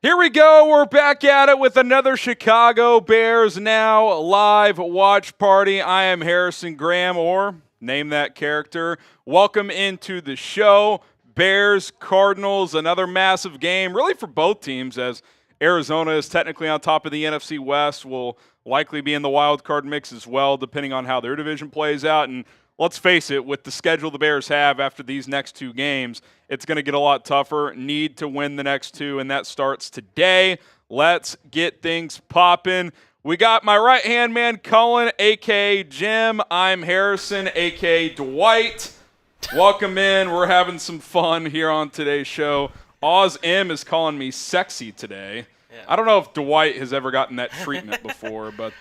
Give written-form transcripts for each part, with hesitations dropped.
Here we go. We're back at it with another Chicago Bears Now live watch party. I am Harrison Graham, or name that character. Welcome into the show. Bears, Cardinals, another massive game, really for both teams, as Arizona is technically on top of the NFC West, will likely be in the wild card mix as well, depending on how their division plays out. And let's face it, with the schedule the Bears have after these next two games, it's going to get a lot tougher. Need to win the next two, and that starts today. Let's get things popping. We got my right-hand man, Cullen, a.k.a. Jim. I'm Harrison, a.k.a. Dwight. Welcome in. We're having some fun here on today's show. Oz M is calling me sexy today. Yeah. I don't know if Dwight has ever gotten that treatment before, but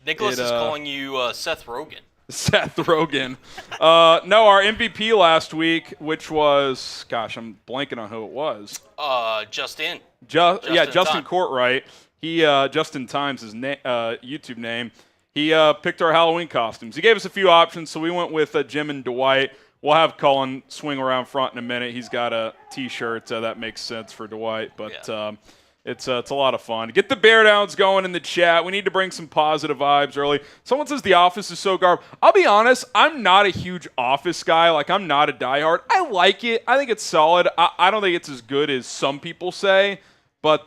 Nicholas is calling you Seth Rogen. Seth Rogen. No, our MVP last week, which was, gosh, I'm blanking on who it was. Justin. Justin Courtwright. He, Justin Times, his YouTube name. He picked our Halloween costumes. He gave us a few options, so we went with Jim and Dwight. We'll have Cullen swing around front in a minute. He's got a T-shirt, so that makes sense for Dwight, but. Yeah. It's a lot of fun. Get the bear downs going in the chat. We need to bring some positive vibes early. Someone says The Office is so garbage. I'll be honest, I'm not a huge Office guy. Like, I'm not a diehard. I like it. I think it's solid. I don't think it's as good as some people say, but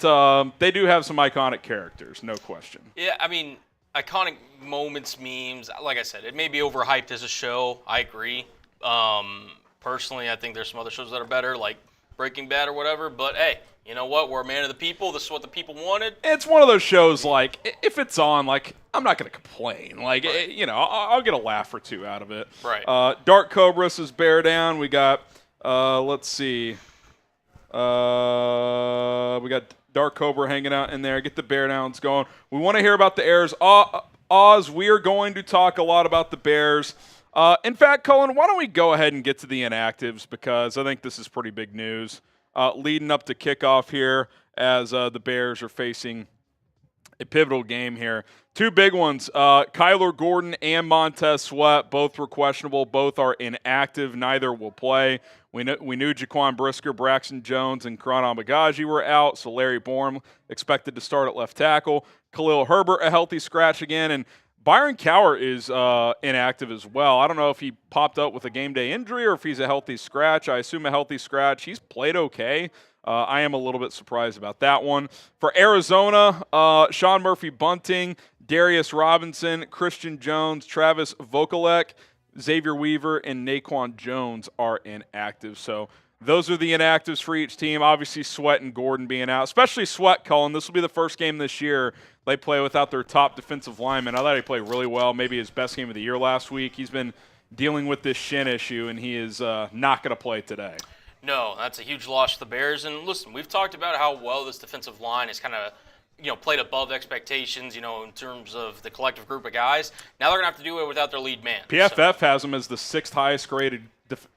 they do have some iconic characters, no question. Yeah, I mean, iconic moments, memes. Like I said, it may be overhyped as a show. I agree. Personally, I think there's some other shows that are better, like Breaking Bad or whatever, but hey, you know what? We're a man of the people. This is what the people wanted. It's one of those shows, like, if it's on, like, I'm not going to complain. Like, right. I'll get a laugh or two out of it. Right. Dark Cobra says bear down. We got, let's see. We got Dark Cobra hanging out in there. Get the bear downs going. We want to hear about the Bears. Oz, we are going to talk a lot about the Bears. In fact, Cullen, why don't we go ahead and get to the inactives, because I think this is pretty big news. Leading up to kickoff here, as the Bears are facing a pivotal game here. Two big ones. Kyler Gordon and Montez Sweat, both were questionable. Both are inactive. Neither will play. We knew Jaquan Brisker, Braxton Jones, and Karan Abagaji were out, so Larry Bourne expected to start at left tackle. Khalil Herbert, a healthy scratch again, and Byron Cowher is inactive as well. I don't know if he popped up with a game day injury or if he's a healthy scratch. I assume a healthy scratch. He's played okay. I am a little bit surprised about that one. For Arizona, Sean Murphy-Bunting, Darius Robinson, Christian Jones, Travis Vokalek, Xavier Weaver, and Naquan Jones are inactive. So those are the inactives for each team. Obviously, Sweat and Gordon being out, especially Sweat, Cullen. This will be the first game this year they play without their top defensive lineman. I thought he played really well, maybe his best game of the year last week. He's been dealing with this shin issue, and he is not going to play today. No, that's a huge loss to the Bears. And listen, we've talked about how well this defensive line has kind of, played above expectations, in terms of the collective group of guys. Now they're going to have to do it without their lead man. PFF has them as the sixth highest graded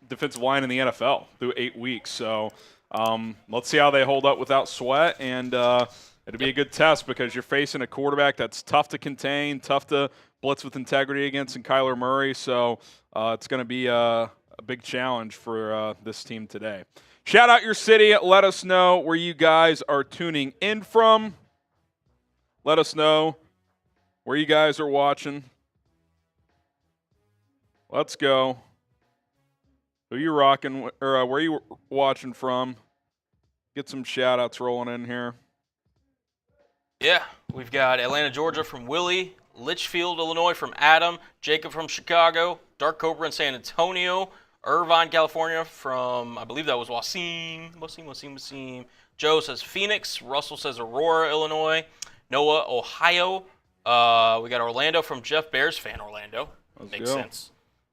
defensive line in the NFL through 8 weeks. So let's see how they hold up without Sweat, and it'll be a good test because you're facing a quarterback that's tough to contain, tough to blitz with integrity against, and Kyler Murray. So it's going to be a big challenge for this team today. Shout out your city. Let us know where you guys are tuning in from. Let us know where you guys are watching. Let's go. Who you rocking, or where you watching from? Get some shout-outs rolling in here. Yeah, we've got Atlanta, Georgia from Willie, Litchfield, Illinois from Adam, Jacob from Chicago, Dark Cobra in San Antonio, Irvine, California from, I believe that was Wasim. Joe says Phoenix. Russell says Aurora, Illinois. Noah, Ohio. We got Orlando from Jeff, Bears fan, Orlando. Makes sense.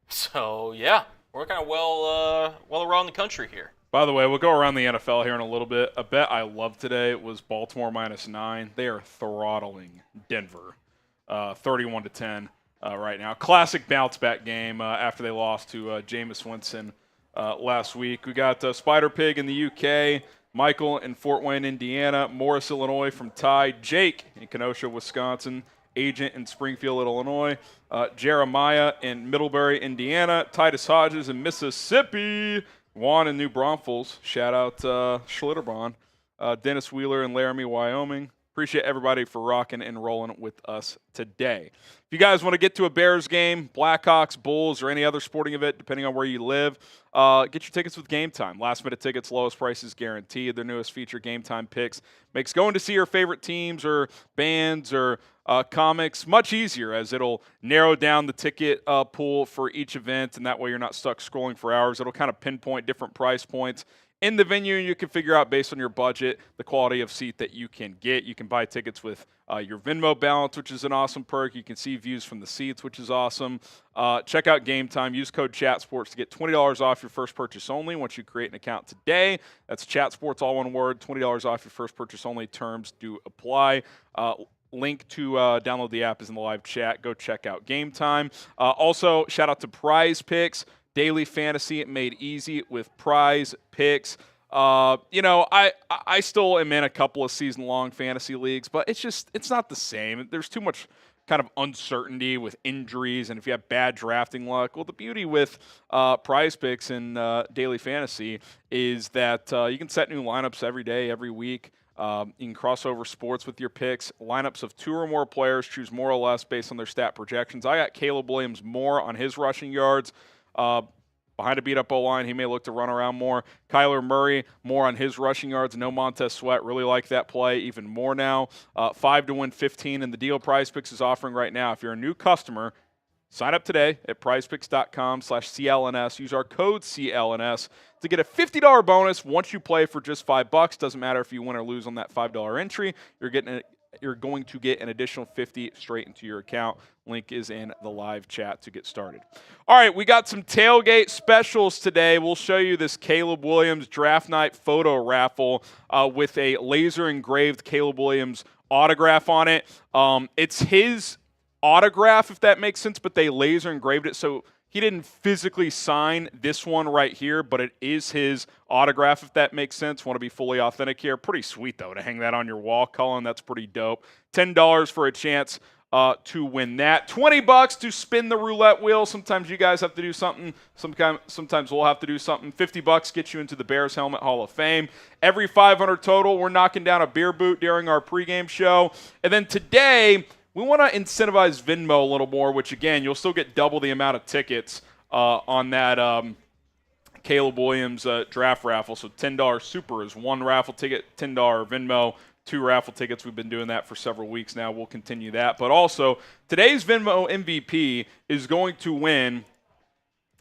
So, yeah, we're kind of well around the country here. By the way, we'll go around the NFL here in a little bit. A bet I love today was Baltimore -9. They are throttling Denver 31-10 right now. Classic bounce-back game after they lost to Jameis Winston last week. We got Spider Pig in the UK, Michael in Fort Wayne, Indiana, Morris, Illinois from Ty, Jake in Kenosha, Wisconsin, Agent in Springfield, Illinois, Jeremiah in Middlebury, Indiana, Titus Hodges in Mississippi, Juan in New Braunfels, shout out Schlitterbahn, Dennis Wheeler in Laramie, Wyoming. Appreciate everybody for rocking and rolling with us today. If you guys want to get to a Bears game, Blackhawks, Bulls, or any other sporting event, depending on where you live, get your tickets with Game Time. Last-minute tickets, lowest prices guaranteed. Their newest feature, Game Time Picks, makes going to see your favorite teams or bands or comics much easier, as it'll narrow down the ticket pool for each event, and that way you're not stuck scrolling for hours. It'll kind of pinpoint different price points in the venue, and you can figure out based on your budget the quality of seat that you can get. You can buy tickets with your Venmo balance, which is an awesome perk. You can see views from the seats, which is awesome. Check out Game Time. Use code ChatSports to get $20 off your first purchase only once you create an account today. That's ChatSports, all one word, $20 off your first purchase only. Terms do apply. Link to download the app is in the live chat. Go check out Game Time. Also, shout out to PrizePicks. Daily fantasy made easy with PrizePicks. I still am in a couple of season-long fantasy leagues, but it's not the same. There's too much kind of uncertainty with injuries, and if you have bad drafting luck. Well, the beauty with PrizePicks and daily fantasy is that you can set new lineups every day, every week. You can cross over sports with your picks. Lineups of 2 or more players, choose more or less based on their stat projections. I got Caleb Williams more on his rushing yards. Behind a beat-up O-line, he may look to run around more. Kyler Murray, more on his rushing yards. No Montez Sweat, really like that play even more now. 5 to win 15, and the deal PrizePicks is offering right now. If you're a new customer, sign up today at prizepicks.com/CLNS. Use our code CLNS to get a $50 bonus once you play for just $5. Doesn't matter if you win or lose on that $5 entry. You're going to get an additional $50 straight into your account. Link is in the live chat to get started. All right, we got some tailgate specials today. We'll show you this Caleb Williams draft night photo raffle with a laser engraved Caleb Williams autograph on it. It's his autograph, if that makes sense, but they laser engraved it, so he didn't physically sign this one right here, but it is his autograph, if that makes sense. Want to be fully authentic here. Pretty sweet, though, to hang that on your wall, Cullen. That's pretty dope. $10 for a chance to win that. $20 to spin the roulette wheel. Sometimes you guys have to do something. Sometimes we'll have to do something. $50 gets you into the Bears Helmet Hall of Fame. Every 500 total, we're knocking down a beer boot during our pregame show. And then today, we want to incentivize Venmo a little more, which, again, you'll still get double the amount of tickets on that Caleb Williams draft raffle. So $10 super is one raffle ticket, $10 Venmo, 2 raffle tickets. We've been doing that for several weeks now. We'll continue that. But also, today's Venmo MVP is going to win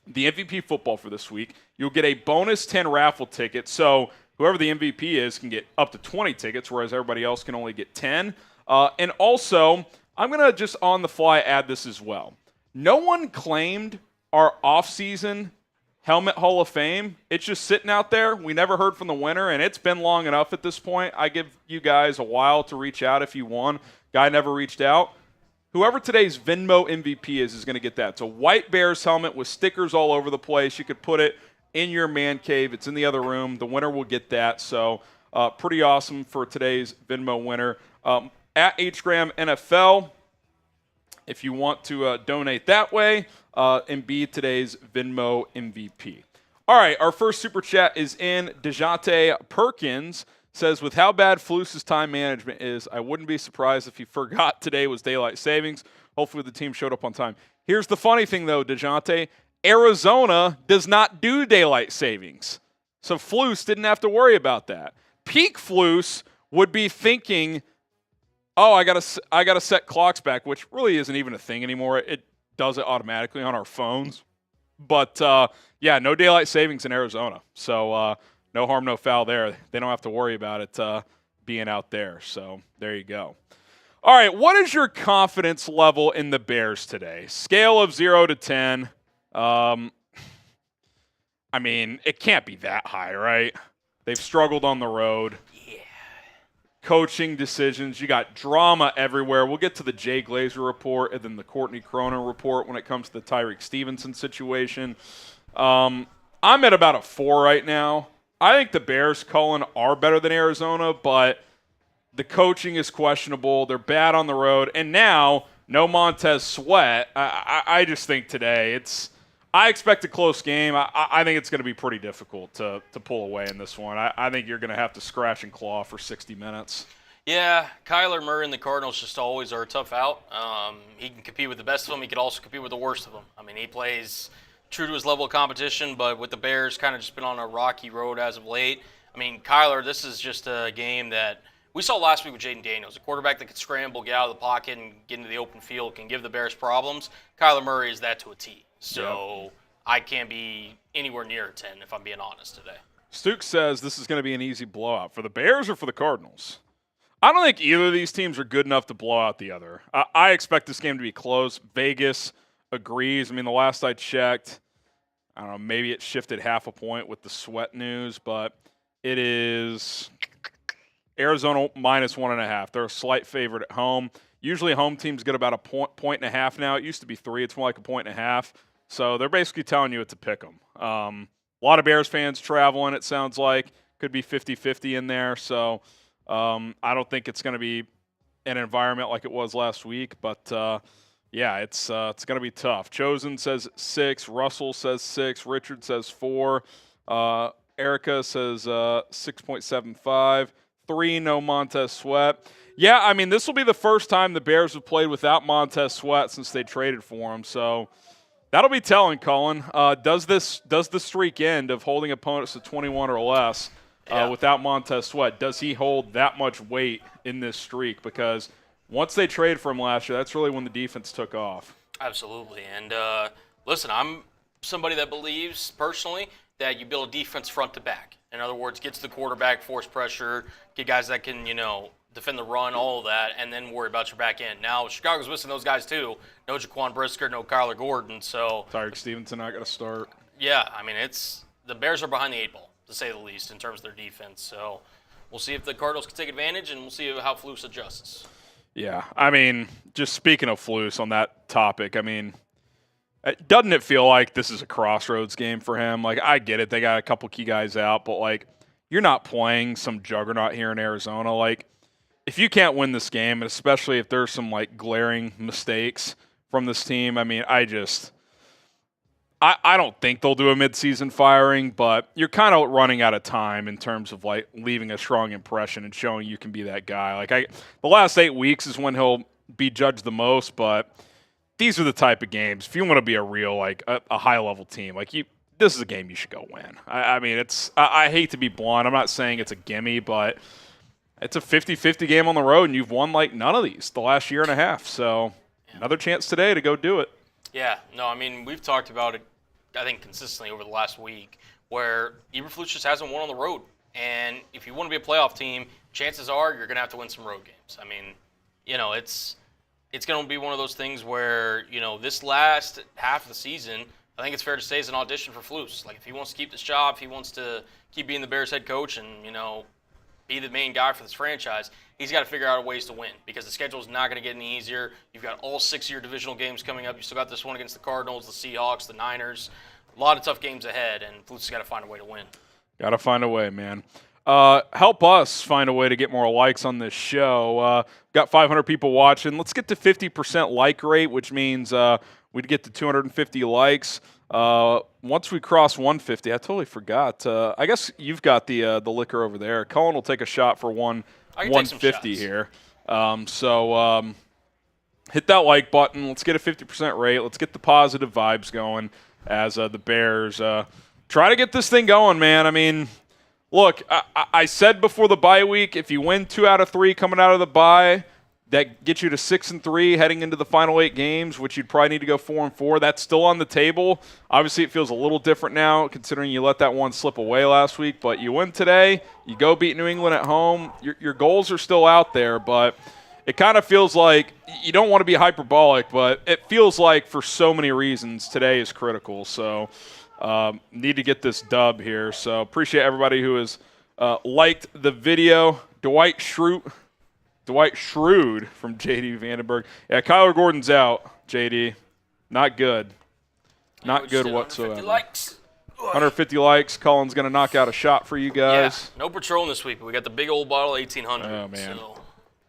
the MVP football for this week. You'll get a bonus 10 raffle tickets. So whoever the MVP is can get up to 20 tickets, whereas everybody else can only get 10. And also, I'm going to just on the fly add this as well. No one claimed our offseason Helmet Hall of Fame. It's just sitting out there. We never heard from the winner, and it's been long enough at this point. I give you guys a while to reach out if you won. Guy never reached out. Whoever today's Venmo MVP is going to get that. It's a white Bears helmet with stickers all over the place. You could put it in your man cave. It's in the other room. The winner will get that. So pretty awesome for today's Venmo winner. At HGram NFL, if you want to donate that way, and be today's Venmo MVP. All right, our first super chat is in. DeJounte Perkins says, with how bad Flus's time management is, I wouldn't be surprised if he forgot today was daylight savings. Hopefully the team showed up on time. Here's the funny thing, though, DeJounte. Arizona does not do daylight savings. So Flus didn't have to worry about that. Peak Flus would be thinking, oh, I gotta set clocks back, which really isn't even a thing anymore. It does it automatically on our phones. But, yeah, no daylight savings in Arizona. So no harm, no foul there. They don't have to worry about it being out there. So there you go. All right, what is your confidence level in the Bears today? Scale of 0 to 10. I mean, it can't be that high, right? They've struggled on the road. Coaching decisions. You got drama everywhere. We'll get to the Jay Glazer report and then the Courtney Cronin report when it comes to the Tyrique Stevenson situation. I'm at about a 4 right now. I think the Bears, Cullen, are better than Arizona, but the coaching is questionable. They're bad on the road. And now, no Montez Sweat. I just think today it's I expect a close game. I think it's going to be pretty difficult to pull away in this one. I think you're going to have to scratch and claw for 60 minutes. Yeah, Kyler Murray and the Cardinals just always are a tough out. He can compete with the best of them. He could also compete with the worst of them. I mean, he plays true to his level of competition, but with the Bears kind of just been on a rocky road as of late. I mean, Kyler, this is just a game that we saw last week with Jaden Daniels, a quarterback that could scramble, get out of the pocket, and get into the open field, can give the Bears problems. Kyler Murray is that to a T. So I can't be anywhere near a 10 if I'm being honest today. Stuke says this is going to be an easy blowout. For the Bears or for the Cardinals? I don't think either of these teams are good enough to blow out the other. I expect this game to be close. Vegas agrees. I mean, the last I checked, I don't know, maybe it shifted half a point with the sweat news, but it is Arizona minus 1.5. They're a slight favorite at home. Usually home teams get about a point and a half now. It used to be 3. It's more like a 1.5. So they're basically telling you it's a pick 'em. A lot of Bears fans traveling, it sounds like. Could be 50-50 in there. So I don't think it's going to be an environment like it was last week. But, yeah, it's going to be tough. Chosen says 6. Russell says 6. Richard says 4. Erica says 6.75. 3, no Montez Sweat. Yeah, I mean, this will be the first time the Bears have played without Montez Sweat since they traded for him. So that'll be telling, Colin. Does the streak end of holding opponents to 21 or less without Montez Sweat? Does he hold that much weight in this streak? Because once they traded for him last year, that's really when the defense took off. Absolutely. And listen, I'm somebody that believes personally that you build a defense front to back. In other words, get to the quarterback, force pressure, get guys that can, defend the run, all of that, and then worry about your back end. Now, Chicago's missing those guys too. No Jaquan Brisker, no Kyler Gordon. So Tyrique Stevenson not going to start. Yeah, I mean, the Bears are behind the 8 ball, to say the least, in terms of their defense. So we'll see if the Cardinals can take advantage, and we'll see how Flus adjusts. Yeah, I mean, just speaking of Flus on that topic, I mean, doesn't it feel like this is a crossroads game for him? Like, I get it. They got a couple key guys out, but, like, you're not playing some juggernaut here in Arizona. Like, if you can't win this game, and especially if there's some, like, glaring mistakes from this team, I mean, I don't think they'll do a midseason firing, but you're kind of running out of time in terms of, like, leaving a strong impression and showing you can be that guy. Like, the last 8 weeks is when he'll be judged the most, but these are the type of games. If you want to be a real, like, a high-level team, like, this is a game you should go win. I mean, I hate to be blunt. I'm not saying it's a gimme, but it's a 50-50 game on the road, and you've won, like, none of these the last year and a half. So another chance today to go do it. Yeah. No, I mean, we've talked about it, I think, consistently over the last week, where Eberflus just hasn't won on the road. And if you want to be a playoff team, chances are you're going to have to win some road games. I mean, it's going to be one of those things where, this last half of the season, I think it's fair to say is an audition for Flus. Like, if he wants to keep this job, if he wants to keep being the Bears head coach and, be the main guy for this franchise, he's got to figure out ways to win because the schedule is not going to get any easier. You've got all 6 of your divisional games coming up. You still got this one against the Cardinals, the Seahawks, the Niners. A lot of tough games ahead, and Flus has got to find a way to win. Got to find a way, man. Help us find a way to get more likes on this show. Got 500 people watching. Let's get to 50% like rate, which means we'd get to 250 likes. Once we cross 150, I totally forgot. I guess you've got the liquor over there. Cullen will take a shot for 150 here. So hit that like button. Let's get a 50% rate. Let's get the positive vibes going as the Bears try to get this thing going, man. I mean, look, I said before the bye week, if you win 2 out of 3 coming out of the bye, that gets you to 6-3 heading into the final 8 games, which you'd probably need to go 4-4. That's still on the table. Obviously, it feels a little different now, considering you let that one slip away last week. But you win today, you go beat New England at home. Your goals are still out there, but it kind of feels like you don't want to be hyperbolic, but it feels like for so many reasons today is critical. So need to get this dub here. So appreciate everybody who has liked the video. Dwight Schrute from JD Vandenberg. Yeah, Kyler Gordon's out, JD. Not good. Not good whatsoever. 150 likes. 150 likes. Cullen's going to knock out a shot for you guys. Yeah, no Patron this week, but we got the big old bottle 1800. Oh, man. So.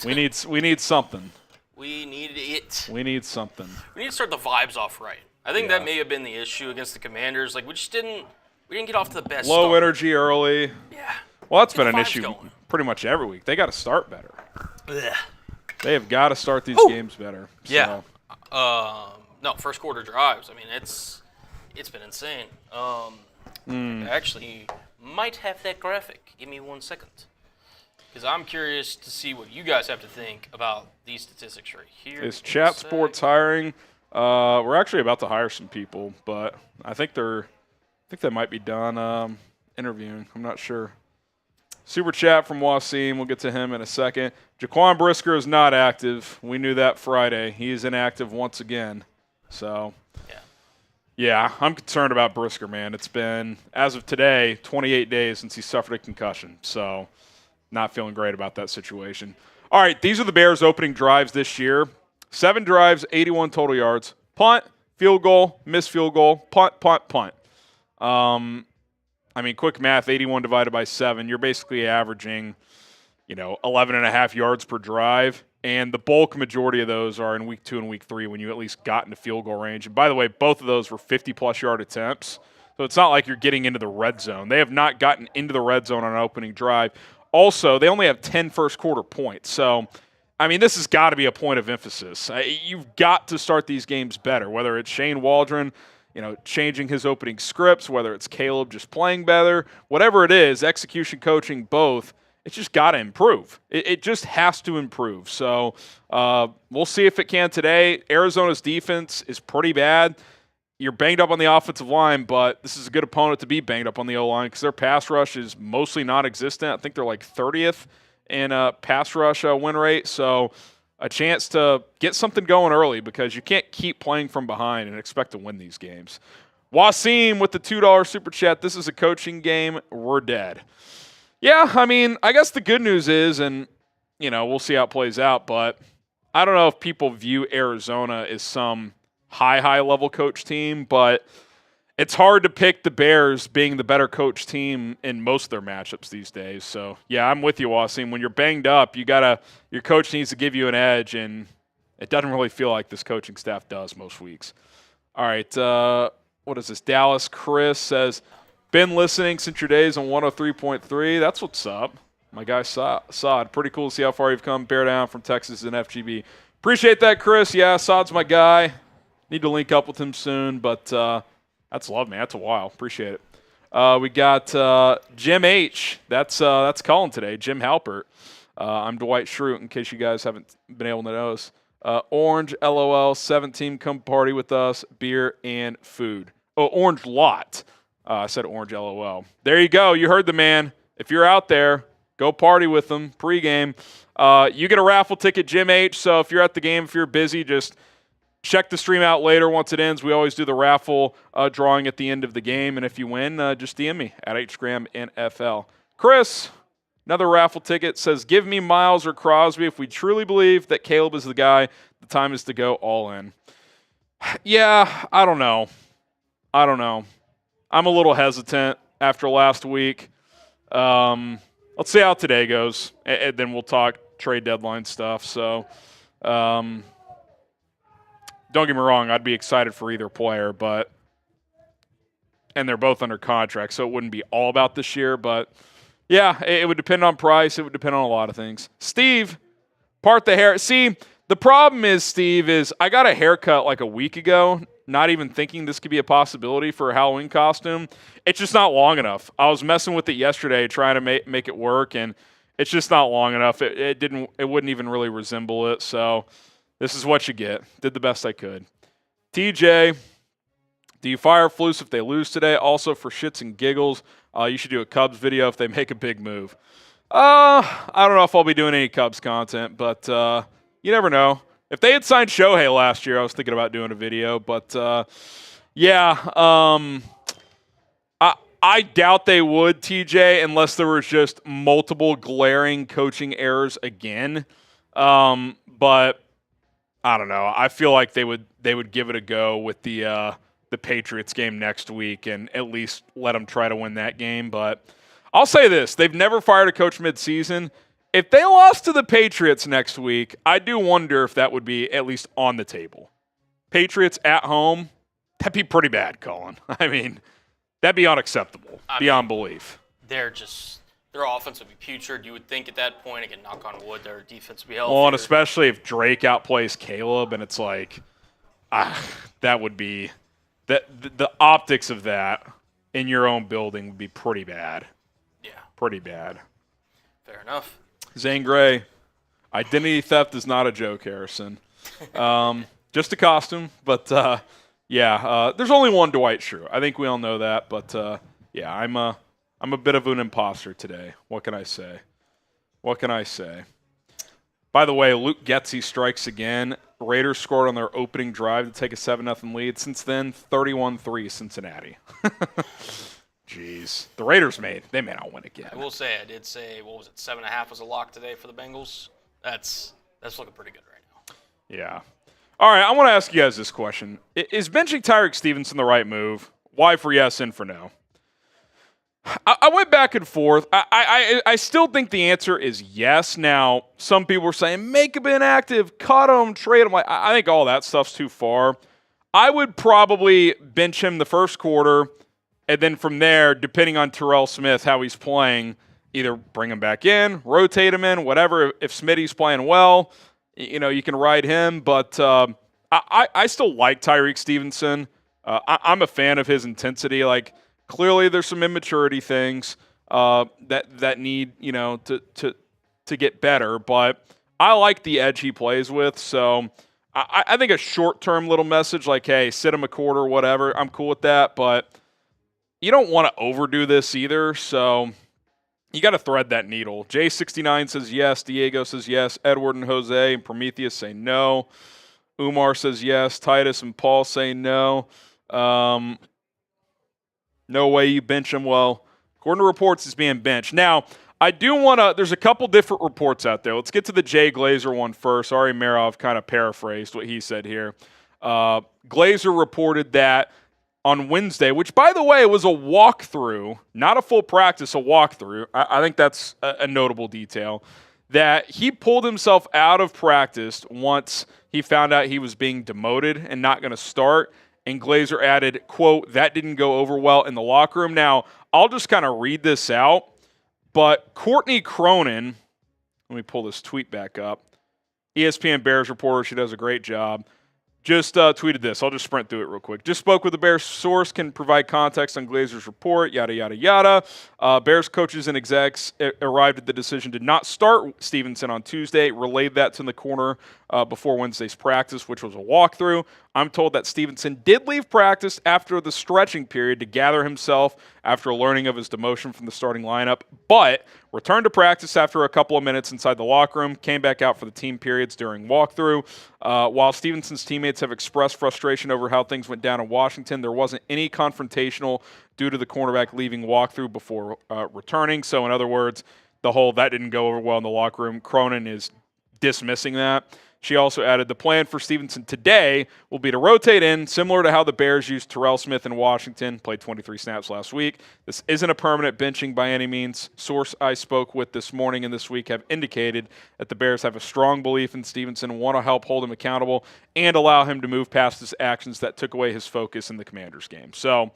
We need something. We need it. We need something. We need to start the vibes off right. I think that may have been the issue against the Commanders. Like, we didn't get off to the best Low start. energy early. Yeah. Well, that's been an vibes issue going. pretty much every week. They got to start better. Ugh. They have got to start these games better. Yeah. No, first quarter drives. I mean, it's been insane. I actually might have that graphic. Give me 1 second. Because I'm curious to see what you guys have to think about these statistics right here. Is Chat Sports hiring? We're actually about to hire some people, but I think they might be done interviewing. I'm not sure. Super chat from Wasim. We'll get to him in a second. Jaquan Brisker is not active. We knew that Friday. He is inactive once again. So, yeah, I'm concerned about Brisker, man. It's been, as of today, 28 days since he suffered a concussion. So, not feeling great about that situation. All right, these are the Bears' opening drives this year. 7 drives, 81 total yards. Punt, field goal, missed field goal, punt, punt, punt. I mean, quick math, 81 divided by 7. You're basically averaging, 11.5 yards per drive. And the bulk majority of those are in week 2 and week 3 when you at least got into field goal range. And by the way, both of those were 50-plus yard attempts. So it's not like you're getting into the red zone. They have not gotten into the red zone on an opening drive. Also, they only have 10 first-quarter points. So, I mean, this has got to be a point of emphasis. You've got to start these games better, whether it's Shane Waldron, changing his opening scripts, whether it's Caleb just playing better, whatever it is, execution, coaching, both, it's just got to improve. It just has to improve. So we'll see if it can today. Arizona's defense is pretty bad. You're banged up on the offensive line, but this is a good opponent to be banged up on the O-line because their pass rush is mostly non-existent. I think they're like 30th in pass rush win rate. So a chance to get something going early because you can't keep playing from behind and expect to win these games. Wasim with the $2 super chat. This is a coaching game. We're dead. Yeah, I mean, I guess the good news is, and, we'll see how it plays out, but I don't know if people view Arizona as some high-level coach team, but it's hard to pick the Bears being the better coach team in most of their matchups these days. So, yeah, I'm with you, Wasim. When you're banged up, your coach needs to give you an edge, and it doesn't really feel like this coaching staff does most weeks. All right, what is this? Dallas Chris says, been listening since your days on 103.3. That's what's up. My guy Sod. Pretty cool to see how far you've come. Bear down from Texas and FGB. Appreciate that, Chris. Yeah, Sod's my guy. Need to link up with him soon, but that's love, man. That's a while. Appreciate it. We got Jim H. That's calling today. Jim Halpert. I'm Dwight Schrute, in case you guys haven't been able to notice. Orange, LOL, 17, come party with us, beer and food. Oh, Orange Lot. I said Orange, LOL. There you go. You heard the man. If you're out there, go party with them. Pregame. You get a raffle ticket, Jim H. So if you're at the game, if you're busy, just check the stream out later once it ends. We always do the raffle drawing at the end of the game. And if you win, just DM me at HGramNFL. Chris, another raffle ticket, says, give me Miles or Crosby. If we truly believe that Caleb is the guy, the time is to go all in. Yeah, I don't know. I'm a little hesitant after last week. Let's see how today goes, and then we'll talk trade deadline stuff. So, don't get me wrong, I'd be excited for either player, and they're both under contract, so it wouldn't be all about this year. But, yeah, it would depend on price. It would depend on a lot of things. Steve, part the hair. See, the problem is, Steve, is I got a haircut like a week ago, not even thinking this could be a possibility for a Halloween costume. It's just not long enough. I was messing with it yesterday trying to make it work, and it's just not long enough. It wouldn't even really resemble it, so this is what you get. Did the best I could. TJ, do you fire Flus if they lose today? Also, for shits and giggles, you should do a Cubs video if they make a big move. I don't know if I'll be doing any Cubs content, but you never know. If they had signed Shohei last year, I was thinking about doing a video. But, I doubt they would, TJ, unless there was just multiple glaring coaching errors again. But I don't know. I feel like they would give it a go with the Patriots game next week and at least let them try to win that game. But I'll say this. They've never fired a coach midseason. If they lost to the Patriots next week, I do wonder if that would be at least on the table. Patriots at home, That'd be pretty bad, Colin. I mean, that'd be unacceptable beyond belief. Their offense would be putrid. You would think at that point, again, knock on wood, their defense would be healthy. Well, and especially if Drake outplays Caleb, and it's like, that would be the optics of that in your own building would be pretty bad. Yeah. Pretty bad. Fair enough. Zane Gray, identity theft is not a joke, Harrison. Just a costume, but there's only one Dwight Schrute. I think we all know that, but I'm a bit of an imposter today. What can I say? By the way, Luke Getsy strikes again. Raiders scored on their opening drive to take a 7-0 lead. Since then, 31-3 Cincinnati. Jeez. The Raiders may not win again. I will say, I did say, 7.5 was a lock today for the Bengals. That's looking pretty good right now. Yeah. All right, I want to ask you guys this question. Is benching Tyrique Stevenson the right move? Why for yes and for no? I went back and forth. I still think the answer is yes. Now, some people are saying, make him inactive, cut him, trade him. I think all that stuff's too far. I would probably bench him the first quarter, and then from there, depending on Terrell Smith, how he's playing, either bring him back in, rotate him in, whatever. If Smitty's playing well, you can ride him. But I still like Tyrique Stevenson. I'm a fan of his intensity. Clearly there's some immaturity things that need, to get better. But I like the edge he plays with. So I think a short-term little message like, hey, sit him a quarter, whatever, I'm cool with that. But you don't want to overdo this either, so you got to thread that needle. J69 says yes. Diego says yes. Edward and Jose and Prometheus say no. Umar says yes. Titus and Paul say no. No way you bench him. Well, according to reports, he's being benched. Now, I do want to – there's a couple different reports out there. Let's get to the Jay Glazer one first. Ari Merov kind of paraphrased what he said here. Glazer reported that on Wednesday, which, by the way, was a walkthrough, not a full practice, a walkthrough. I think that's a notable detail, that he pulled himself out of practice once he found out he was being demoted and not going to start. And Glazer added, quote, that didn't go over well in the locker room. Now, I'll just kind of read this out, but Courtney Cronin, let me pull this tweet back up, ESPN Bears reporter, she does a great job, just tweeted this. I'll just sprint through it real quick. Just spoke with the Bears source, can provide context on Glazer's report, yada, yada, yada. Bears coaches and execs arrived at the decision to not start Stevenson on Tuesday, relayed that to the corner before Wednesday's practice, which was a walkthrough. I'm told that Stevenson did leave practice after the stretching period to gather himself after learning of his demotion from the starting lineup, but returned to practice after a couple of minutes inside the locker room, came back out for the team periods during walkthrough. While Stevenson's teammates have expressed frustration over how things went down in Washington, there wasn't any confrontational due to the cornerback leaving walkthrough before returning. So, in other words, the whole that didn't go over well in the locker room, Cronin is dismissing that. She also added the plan for Stevenson today will be to rotate in, similar to how the Bears used Terrell Smith in Washington, played 23 snaps last week. This isn't a permanent benching by any means. Source I spoke with this morning and this week have indicated that the Bears have a strong belief in Stevenson, want to help hold him accountable, and allow him to move past his actions that took away his focus in the Commanders game. So,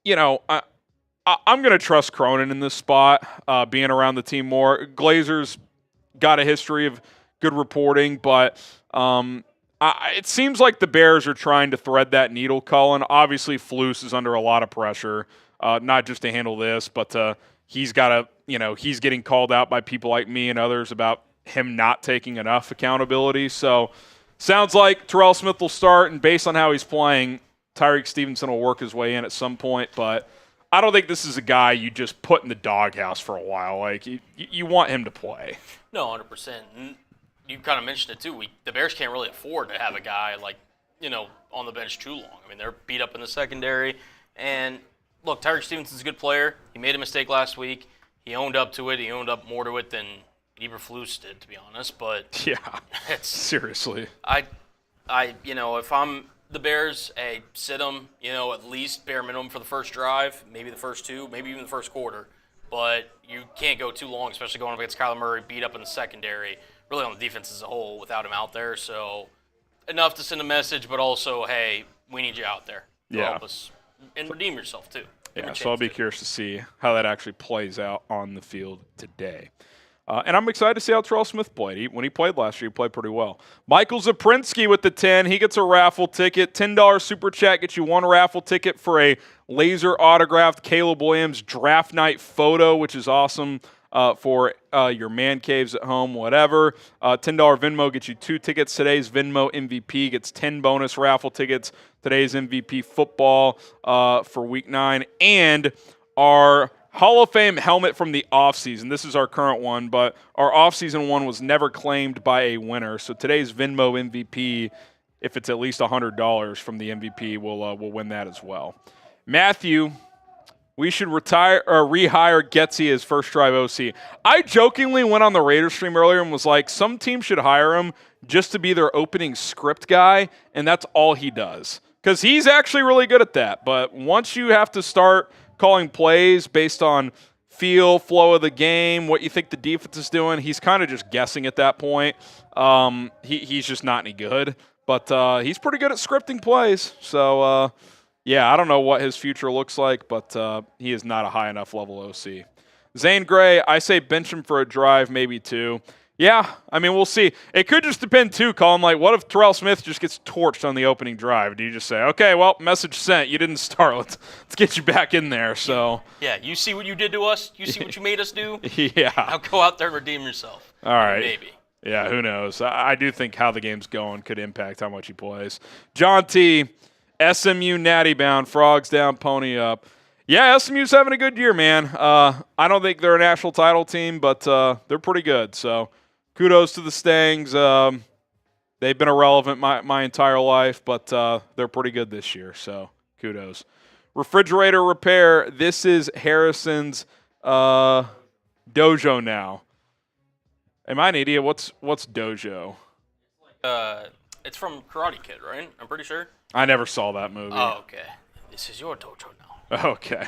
I'm going to trust Cronin in this spot, being around the team more. Glazer's got a history of good reporting, but it seems like the Bears are trying to thread that needle, Cullen. Obviously, Flus is under a lot of pressure, not just to handle this, but he's got to, he's getting called out by people like me and others about him not taking enough accountability. So, sounds like Terrell Smith will start, and based on how he's playing, Tyrique Stevenson will work his way in at some point, but I don't think this is a guy you just put in the doghouse for a while. Like, you want him to play. No, 100%. You kind of mentioned it too. The Bears can't really afford to have a guy on the bench too long. I mean, they're beat up in the secondary. And look, Tyrique Stevenson's a good player. He made a mistake last week. He owned up to it. He owned up more to it than Eberflus did, to be honest. But yeah, seriously. If I'm the Bears, sit him. At least bare minimum for the first drive, maybe the first two, maybe even the first quarter. But you can't go too long, especially going up against Kyler Murray, beat up in the secondary. Really on the defense as a whole without him out there. So enough to send a message, but also, hey, we need you out there to help us and redeem yourself too. Yeah, so I'll be curious to see how that actually plays out on the field today. And I'm excited to see how Terrell Smith played. When he played last year, he played pretty well. Michael Zaprinsky with the 10. He gets a raffle ticket. $10 super chat gets you one raffle ticket for a laser autographed Caleb Williams draft night photo, which is awesome for your man caves at home, whatever. $10 Venmo gets you 2 tickets. Today's Venmo MVP gets 10 bonus raffle tickets. Today's MVP football for Week 9. And our Hall of Fame helmet from the offseason. This is our current one, but our offseason one was never claimed by a winner. So today's Venmo MVP, if it's at least $100 from the MVP, we'll win that as well. Matthew, we should rehire Getsy as first drive OC. I jokingly went on the Raiders stream earlier and was like, some team should hire him just to be their opening script guy, and that's all he does. Because he's actually really good at that. But once you have to start calling plays based on feel, flow of the game, what you think the defense is doing, he's kind of just guessing at that point. He's just not any good. But he's pretty good at scripting plays. So, yeah, I don't know what his future looks like, but he is not a high enough level OC. Zane Gray, I say bench him for a drive, maybe 2. Yeah, I mean, we'll see. It could just depend, too, Colin. Like, what if Terrell Smith just gets torched on the opening drive? Do you just say, okay, well, message sent. You didn't start. Let's get you back in there. So yeah, you see what you did to us? You see what you made us do? Yeah. Now go out there and redeem yourself. All right. Maybe. Yeah, who knows? I do think how the game's going could impact how much he plays. John T., SMU natty bound, frogs down, pony up. Yeah, SMU's having a good year, man. I don't think they're a national title team, but they're pretty good. So kudos to the Stangs. They've been irrelevant my entire life, but they're pretty good this year. So kudos. Refrigerator repair. This is Harrison's dojo now. Am I an idiot? What's dojo? It's from Karate Kid, right? I'm pretty sure. I never saw that movie. Oh, okay. This is your dojo now. Okay.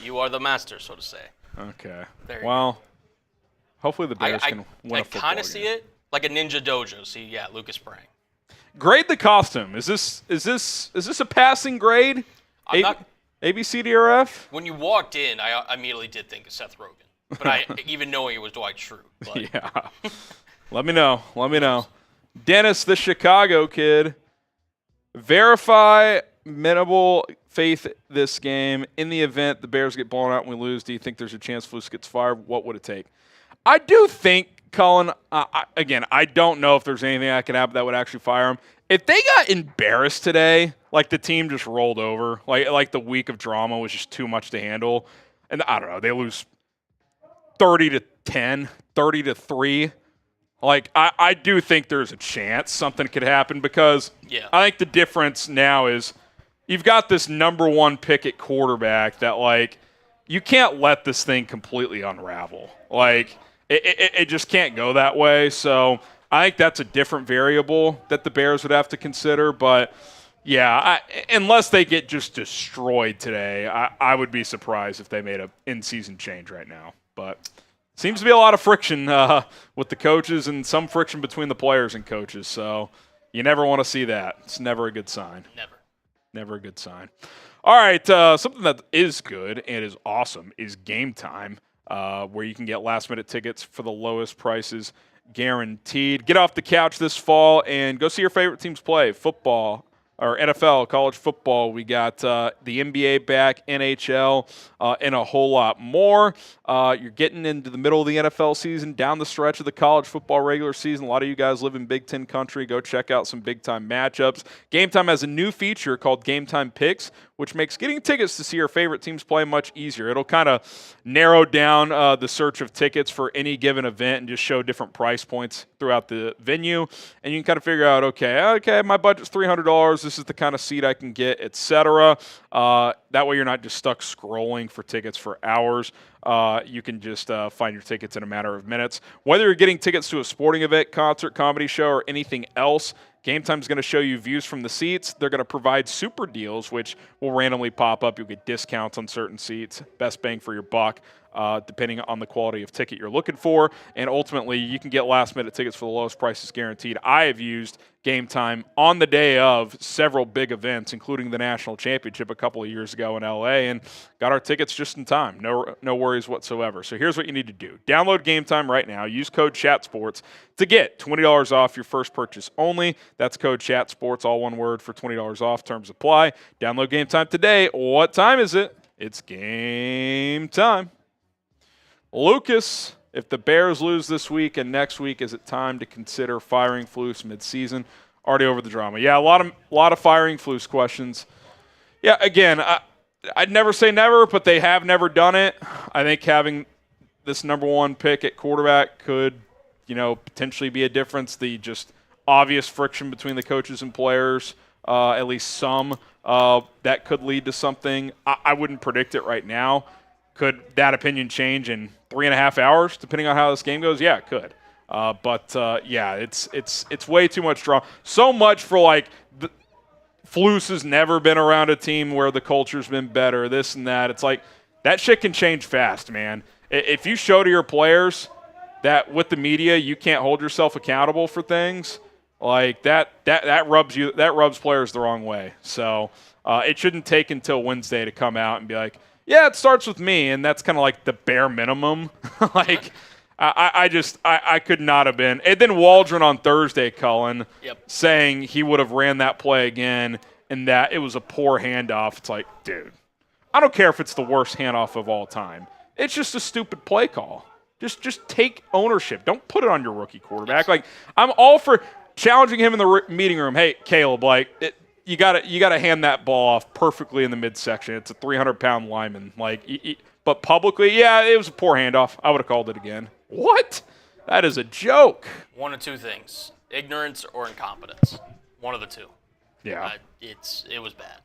You are the master, so to say. Okay. There you well, hopefully the Bears can win a football I kind of see game. it like a ninja dojo. See, yeah, Lucas Prang. Grade the costume. Is this a passing grade? A, B, C, D, or F? When you walked in, I immediately did think of Seth Rogen. But even knowing it was Dwight Schrute. But. Yeah. Let me know. Dennis, the Chicago kid. Verify minimal faith this game. In the event the Bears get blown out and we lose, do you think there's a chance Flus gets fired? What would it take? I do think, Colin, again, I don't know if there's anything that could happen that would actually fire him. If they got embarrassed today, like the team just rolled over, like the week of drama was just too much to handle, and I don't know, they lose 30-10, 30-3. Like, I do think there's a chance something could happen because I think the difference now is you've got this number 1 pick at quarterback that, like, you can't let this thing completely unravel. Like, it just can't go that way. So I think that's a different variable that the Bears would have to consider. But, yeah, unless they get just destroyed today, I would be surprised if they made an in-season change right now. But seems to be a lot of friction with the coaches and some friction between the players and coaches. So you never want to see that. It's never a good sign. Never a good sign. All right, something that is good and is awesome is Game Time, where you can get last-minute tickets for the lowest prices guaranteed. Get off the couch this fall and go see your favorite teams play. Football, or NFL, college football. We got the NBA back, NHL, and a whole lot more. You're getting into the middle of the NFL season, down the stretch of the college football regular season. A lot of you guys live in Big Ten country. Go check out some big-time matchups. Game Time has a new feature called Game Time Picks, which makes getting tickets to see your favorite teams play much easier. It'll kind of narrow down the search of tickets for any given event and just show different price points throughout the venue. And you can kind of figure out, okay, my budget's $300. This is the kind of seat I can get, etc. That way you're not just stuck scrolling for tickets for hours. You can just find your tickets in a matter of minutes. Whether you're getting tickets to a sporting event, concert, comedy show, or anything else, Game Time is going to show you views from the seats. They're going to provide super deals, which will randomly pop up. You'll get discounts on certain seats, best bang for your buck. depending on the quality of ticket you're looking for. And ultimately, you can get last-minute tickets for the lowest prices guaranteed. I have used Game Time on the day of several big events, including the National Championship a couple of years ago in LA, and got our tickets just in time. No worries whatsoever. So here's what you need to do. Download Game Time right now. Use code ChatSports to get $20 off your first purchase only. That's code ChatSports, all one word, for $20 off. Terms apply. Download Game Time today. What time is it? It's game time. Lucas, if the Bears lose this week and next week, is it time to consider firing Flus midseason? Already over the drama. Yeah, a lot of firing Flus questions. Yeah, again, I'd never say never, but they have never done it. I think having this number one pick at quarterback could, potentially be a difference. The just obvious friction between the coaches and players, at least some, that could lead to something. I wouldn't predict it right now. Could that opinion change in 3.5 hours, depending on how this game goes? Yeah, it could. Yeah, it's way too much drama. So much for Flus has never been around a team where the culture's been better, this and that. It's like that shit can change fast, man. If you show to your players that with the media you can't hold yourself accountable for things, like that rubs players the wrong way. So it shouldn't take until Wednesday to come out and be like, yeah, it starts with me, and that's kind of like the bare minimum. I could not have been. And then Waldron on Thursday, Cullen, saying he would have ran that play again and that it was a poor handoff. It's like, dude, I don't care if it's the worst handoff of all time. It's just a stupid play call. Just take ownership. Don't put it on your rookie quarterback. Like, I'm all for challenging him in the meeting room. Hey, Caleb, you gotta hand that ball off perfectly in the midsection. It's a 300-pound lineman. But publicly, yeah, it was a poor handoff. I would have called it again. What? That is a joke. One of two things: ignorance or incompetence. One of the two. Yeah. It was bad,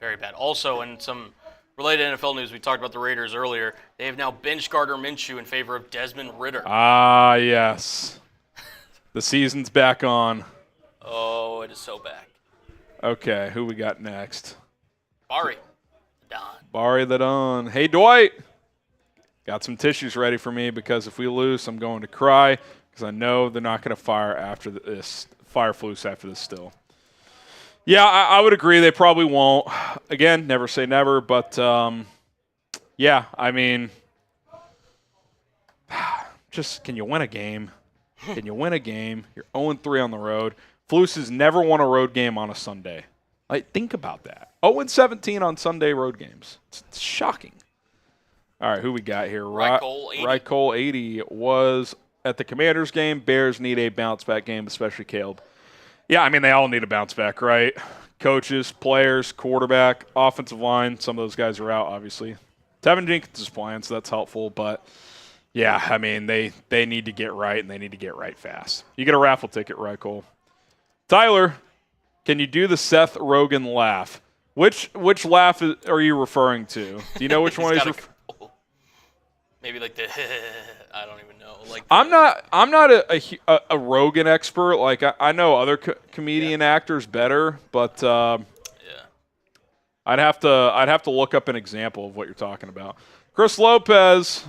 very bad. Also, in some related NFL news, we talked about the Raiders earlier. They have now benched Gardner Minshew in favor of Desmond Ridder. Ah, yes. The season's back on. Oh, it is so back. Okay, who we got next? Bari the Don. Hey, Dwight. Got some tissues ready for me because if we lose, I'm going to cry because I know they're not going to fire Flus after this still. Yeah, I would agree. They probably won't. Again, never say never, but yeah, I mean, just can you win a game? Can you win a game? You're 0-3 on the road. Flus has never won a road game on a Sunday. Think about that. 0-17 on Sunday road games. It's shocking. All right, who we got here? Rycole 80 was at the Commanders game. Bears need a bounce-back game, especially Caleb. Yeah, I mean, they all need a bounce-back, right? Coaches, players, quarterback, offensive line. Some of those guys are out, obviously. Tevin Jenkins is playing, so that's helpful. But, yeah, I mean, they need to get right, and they need to get right fast. You get a raffle ticket, Rycole. Tyler, can you do the Seth Rogen laugh? Which laugh are you referring to? Do you know which one he's referring to? Maybe like the I don't even know. I'm not a Rogen expert. I know other comedian actors better, but I'd have to look up an example of what you're talking about. Chris Lopez,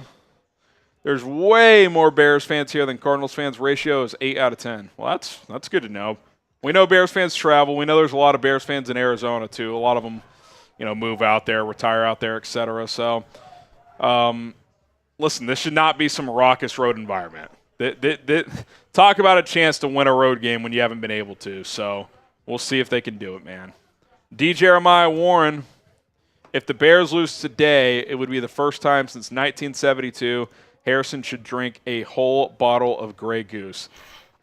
there's way more Bears fans here than Cardinals fans. Ratio is 8 out of 10. Well, that's good to know. We know Bears fans travel. We know there's a lot of Bears fans in Arizona, too. A lot of them, move out there, retire out there, et cetera. So, listen, this should not be some raucous road environment. Talk about a chance to win a road game when you haven't been able to. So, we'll see if they can do it, man. D. Jeremiah Warren, if the Bears lose today, it would be the first time since 1972 Harrison should drink a whole bottle of Grey Goose.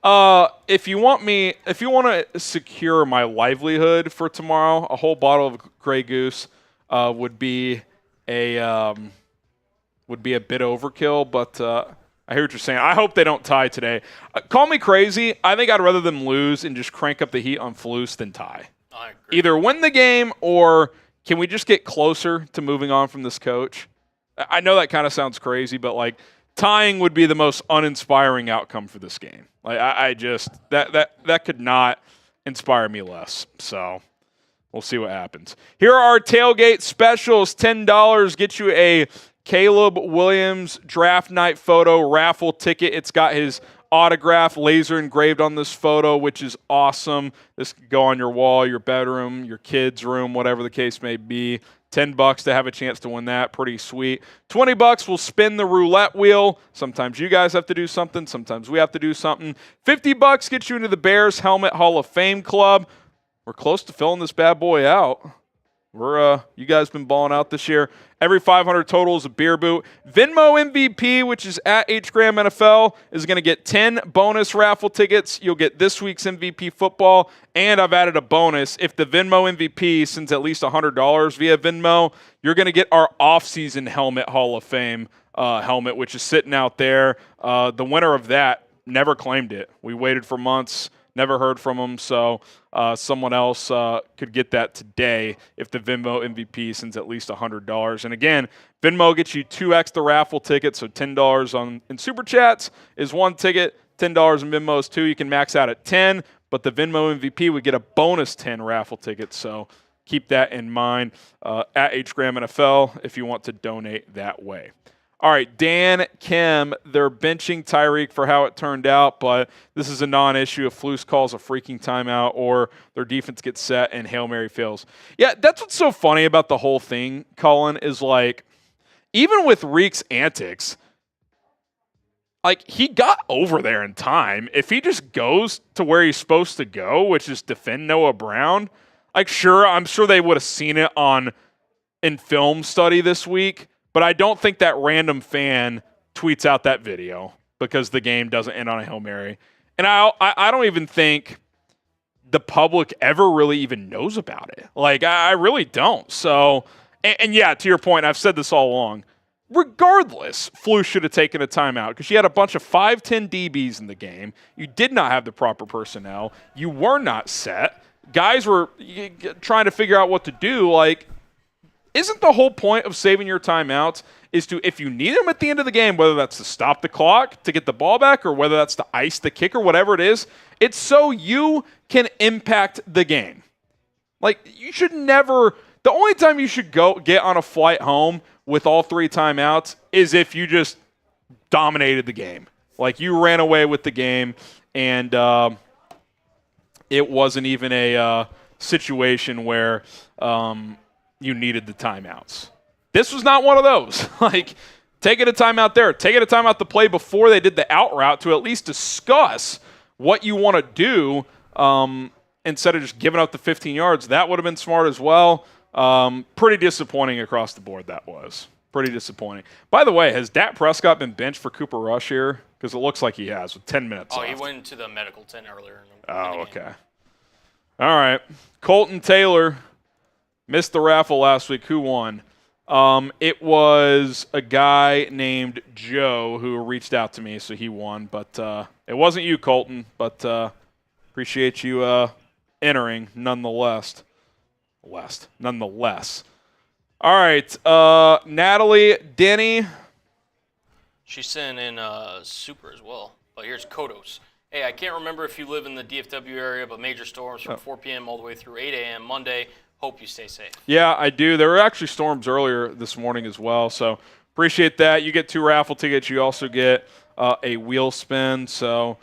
If you want to secure my livelihood for tomorrow, a whole bottle of Grey Goose would be a bit overkill. But I hear what you're saying. I hope they don't tie today. Call me crazy. I think I'd rather them lose and just crank up the heat on Flus than tie. I agree. Either win the game or can we just get closer to moving on from this coach? I know that kind of sounds crazy, but tying would be the most uninspiring outcome for this game. I just that could not inspire me less. So we'll see what happens. Here are our tailgate specials. $10 get you a Caleb Williams draft night photo raffle ticket. It's got his autograph laser engraved on this photo, which is awesome. This could go on your wall, your bedroom, your kid's room, whatever the case may be. $10 to have a chance to win that. Pretty sweet. $20 will spin the roulette wheel. Sometimes you guys have to do something. Sometimes we have to do something. $50 gets you into the Bears Helmet Hall of Fame Club. We're close to filling this bad boy out. You guys been balling out this year. Every 500 total is a beer boot. Venmo MVP, which is at HGram NFL, is going to get 10 bonus raffle tickets. You'll get this week's MVP football, and I've added a bonus. If the Venmo MVP sends at least $100 via Venmo, you're going to get our off-season Helmet Hall of Fame helmet, which is sitting out there. The winner of that never claimed it. We waited for months. Never heard from him, so someone else could get that today if the Venmo MVP sends at least $100. And again, Venmo gets you 2 extra raffle tickets, so $10 in Super Chats is 1 ticket, $10 in Venmo is 2. You can max out at 10, but the Venmo MVP would get a bonus 10 raffle tickets, so keep that in mind at HGram NFL if you want to donate that way. All right, Dan Kim, they're benching Tyrique for how it turned out, but this is a non-issue if Flus calls a freaking timeout or their defense gets set and Hail Mary fails. Yeah, that's what's so funny about the whole thing, Colin, is like, even with Reek's antics, like, he got over there in time. If he just goes to where he's supposed to go, which is defend Noah Brown, like, sure, I'm sure they would have seen it in film study this week, but I don't think that random fan tweets out that video because the game doesn't end on a Hail Mary. And I don't even think the public ever really even knows about it. Like, I really don't. So, and yeah, to your point, I've said this all along. Regardless, Flus should have taken a timeout because you had a bunch of 5'10 DBs in the game. You did not have the proper personnel. You were not set. Guys were trying to figure out what to do. Like, isn't the whole point of saving your timeouts is to, if you need them at the end of the game, whether that's to stop the clock, to get the ball back, or whether that's to ice the kicker, whatever it is, it's so you can impact the game. Like, you should never – the only time you should go get on a flight home with all 3 timeouts is if you just dominated the game. Like, you ran away with the game, and it wasn't even a situation where you needed the timeouts. This was not one of those. Like, taking a timeout there, taking a timeout to play before they did the out route to at least discuss what you want to do instead of just giving up the 15 yards. That would have been smart as well. Pretty disappointing across the board, that was. Pretty disappointing. By the way, has Dak Prescott been benched for Cooper Rush here? Because it looks like he has with 10 minutes left. He went to the medical tent earlier. In the game. Okay. All right. Colton Taylor missed the raffle last week. Who won? It was a guy named Joe who reached out to me, so he won. But it wasn't you, Colton. But appreciate you entering nonetheless. All right. Natalie Denny. She sent in super as well. But here's Kodos. Hey, I can't remember if you live in the DFW area, but major storms from 4 p.m. all the way through 8 a.m. Monday. Hope you stay safe. Yeah, I do. There were actually storms earlier this morning as well, so appreciate that. You get 2 raffle tickets. You also get a wheel spin, so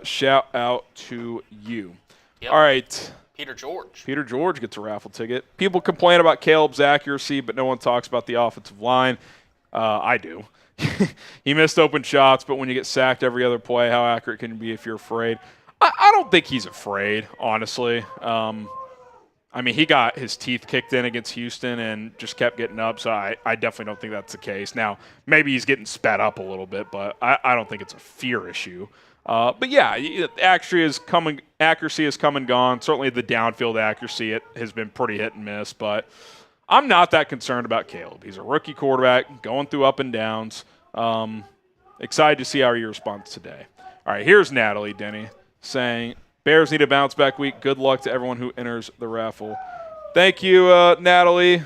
shout out to you. Yep. All right. Peter George gets a raffle ticket. People complain about Caleb's accuracy, but no one talks about the offensive line. I do. He missed open shots, but when you get sacked every other play, how accurate can you be if you're afraid? I don't think he's afraid, honestly. I mean, he got his teeth kicked in against Houston and just kept getting up, so I definitely don't think that's the case. Now, maybe he's getting sped up a little bit, but I don't think it's a fear issue. But, yeah, accuracy has come and gone. Certainly the downfield accuracy it has been pretty hit and miss, but I'm not that concerned about Caleb. He's a rookie quarterback going through up and downs. Excited to see how he responds today. All right, here's Natalie Denny saying – Bears need a bounce-back week. Good luck to everyone who enters the raffle. Thank you, Natalie.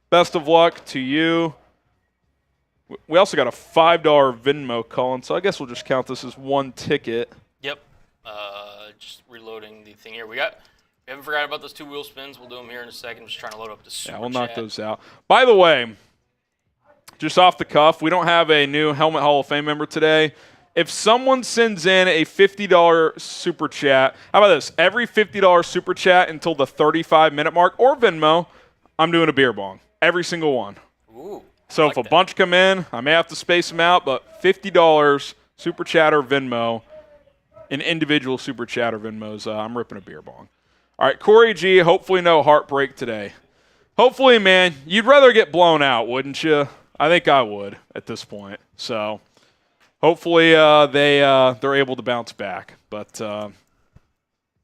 Best of luck to you. We also got a $5 Venmo, Colin, so I guess we'll just count this as 1 ticket. Yep. Just reloading the thing here. We haven't forgotten about those 2 wheel spins. We'll do them here in a second. I'm just trying to load up the super chat. Knock those out. By the way, just off the cuff, we don't have a new Helmet Hall of Fame member today. If someone sends in a $50 super chat, how about this? Every $50 super chat until the 35-minute mark, or Venmo, I'm doing a beer bong. Every single one. Ooh. So if a bunch come in, I may have to space them out, but $50 super chat or Venmo, an individual super chat or Venmos, I'm ripping a beer bong. All right, Corey G, hopefully no heartbreak today. Hopefully, man, you'd rather get blown out, wouldn't you? I think I would at this point. So hopefully they're able to bounce back. But,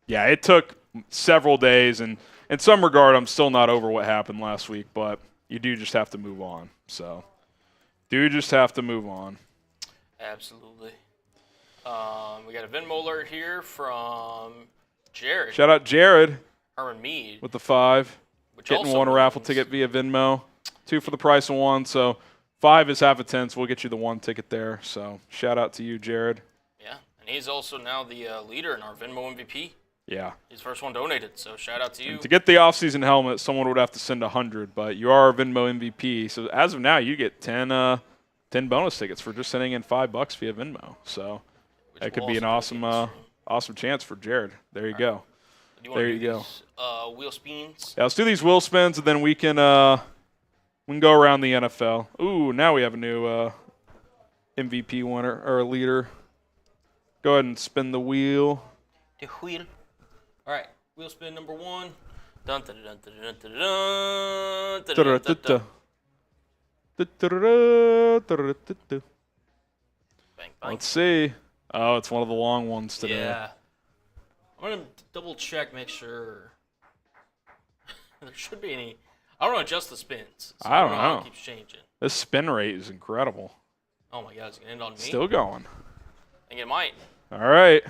yeah, it took several days, and in some regard, I'm still not over what happened last week, but you do just have to move on. So do just have to move on. Absolutely. We got a Venmo alert here from Jared. Shout out Jared. Herman Mead. With the 5. Which Getting also one raffle ticket via Venmo. 2 for the price of 1. So 5 is half a 10, so we'll get you the 1 ticket there. So shout out to you, Jared. Yeah, and he's also now the leader in our Venmo MVP. Yeah. He's the first one donated, so shout out to you. And to get the off-season helmet, someone would have to send 100, but you are our Venmo MVP. So as of now, you get 10 bonus tickets for just sending in $5 via Venmo. So that could be an awesome chance for Jared. There you go. There you go. Wheel spins. Yeah, let's do these wheel spins, and then we can go around the NFL. Ooh, now we have a new MVP winner or leader. Go ahead and spin the wheel. The wheel. All right, wheel spin number 1. Dun dun dun dun dun dun dun dun dun. Bang bang. Let's see. Oh, it's one of the long ones today. Yeah. I'm going to double check, make sure there should be any. I don't want to adjust the spins. So I don't know. How it keeps changing. This spin rate is incredible. Oh my God, it's going to end on me? Still going. I think it might. All right.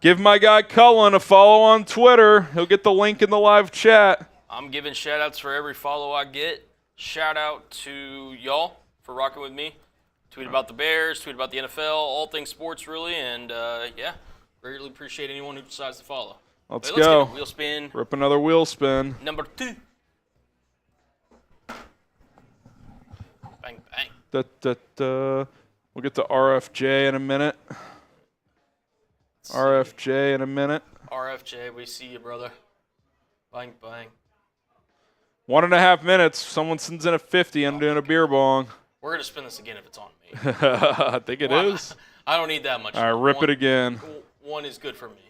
Give my guy Cullen a follow on Twitter. He'll get the link in the live chat. I'm giving shout-outs for every follow I get. Shout out to y'all for rocking with me. Tweet about the Bears, tweet about the NFL, all things sports really, and yeah, greatly appreciate anyone who decides to follow. Let's get go. a wheel spin. Rip another wheel spin. Number 2. Bang, bang. Da, da, da. We'll get to RFJ in a minute. RFJ in a minute. RFJ, we see you, brother. Bang, bang. 1.5 minutes. Someone sends in a 50. I'm doing a beer bong. We're going to spin this again if it's on me. I think it is. I don't need that much. All right, rip it again. 1 is good for me.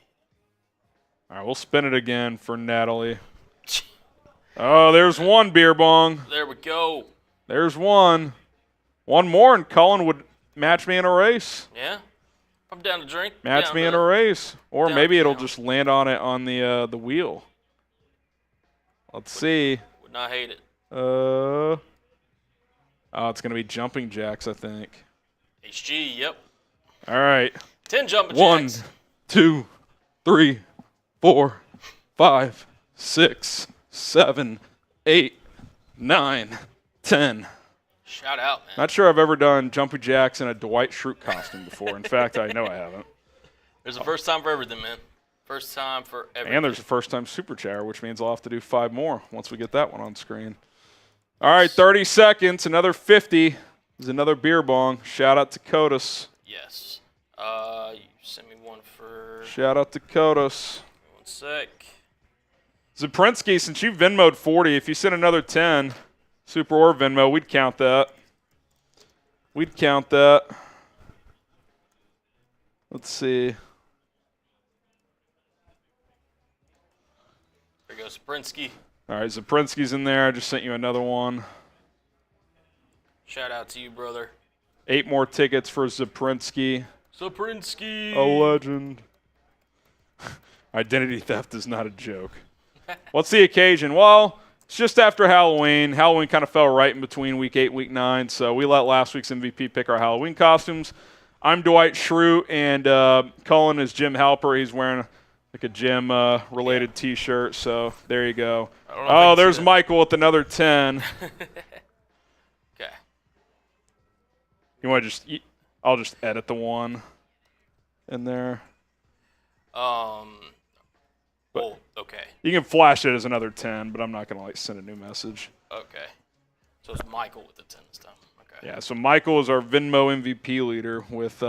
All right, we'll spin it again for Natalie. Oh, there's 1 beer bong. There we go. There's 1. 1 more, and Cullen would match me in a race. Yeah. I'm down to drink. Match me in a race. Or maybe it'll just land on it on the wheel. Let's see. Would not hate it. Oh, it's going to be jumping jacks, I think. HG, yep. All right. 10 jumping 1, jacks. 2, 3, 4, 5, 6, 7, 8, 9, 10. Shout out, man. Not sure I've ever done jumping jacks in a Dwight Schrute costume before. In fact, I know I haven't. There's a first time for everything, man. First time for everything. And there's a first time super chatter, which means I'll have to do 5 more once we get that one on screen. All right, 30 seconds. Another 50 is another beer bong. Shout out to Codus. Yes. You sent me one for. Shout out to Codus. 1 sec. Zaprinsky, since you Venmo'd 40, if you sent another 10, Super or Venmo, we'd count that. We'd count that. Let's see. There goes Zaprinsky. All right, Zaprinsky's in there. I just sent you another one. Shout out to you, brother. 8 more tickets for Zaprinsky. Zaprinsky. A legend. Identity theft is not a joke. What's the occasion? Well, it's just after Halloween. Halloween kind of fell right in between week 8 and week 9, so we let last week's MVP pick our Halloween costumes. I'm Dwight Schrute, and Cullen is Jim Halper. He's wearing like a gym-related T-shirt, so there you go. Oh, there's Michael with another 10. Okay. You want to just I'll just edit the 1 in there. Oh, okay. You can flash it as another 10, but I'm not going to send a new message. Okay. So it's Michael with the 10 this time. Yeah, so Michael is our Venmo MVP leader with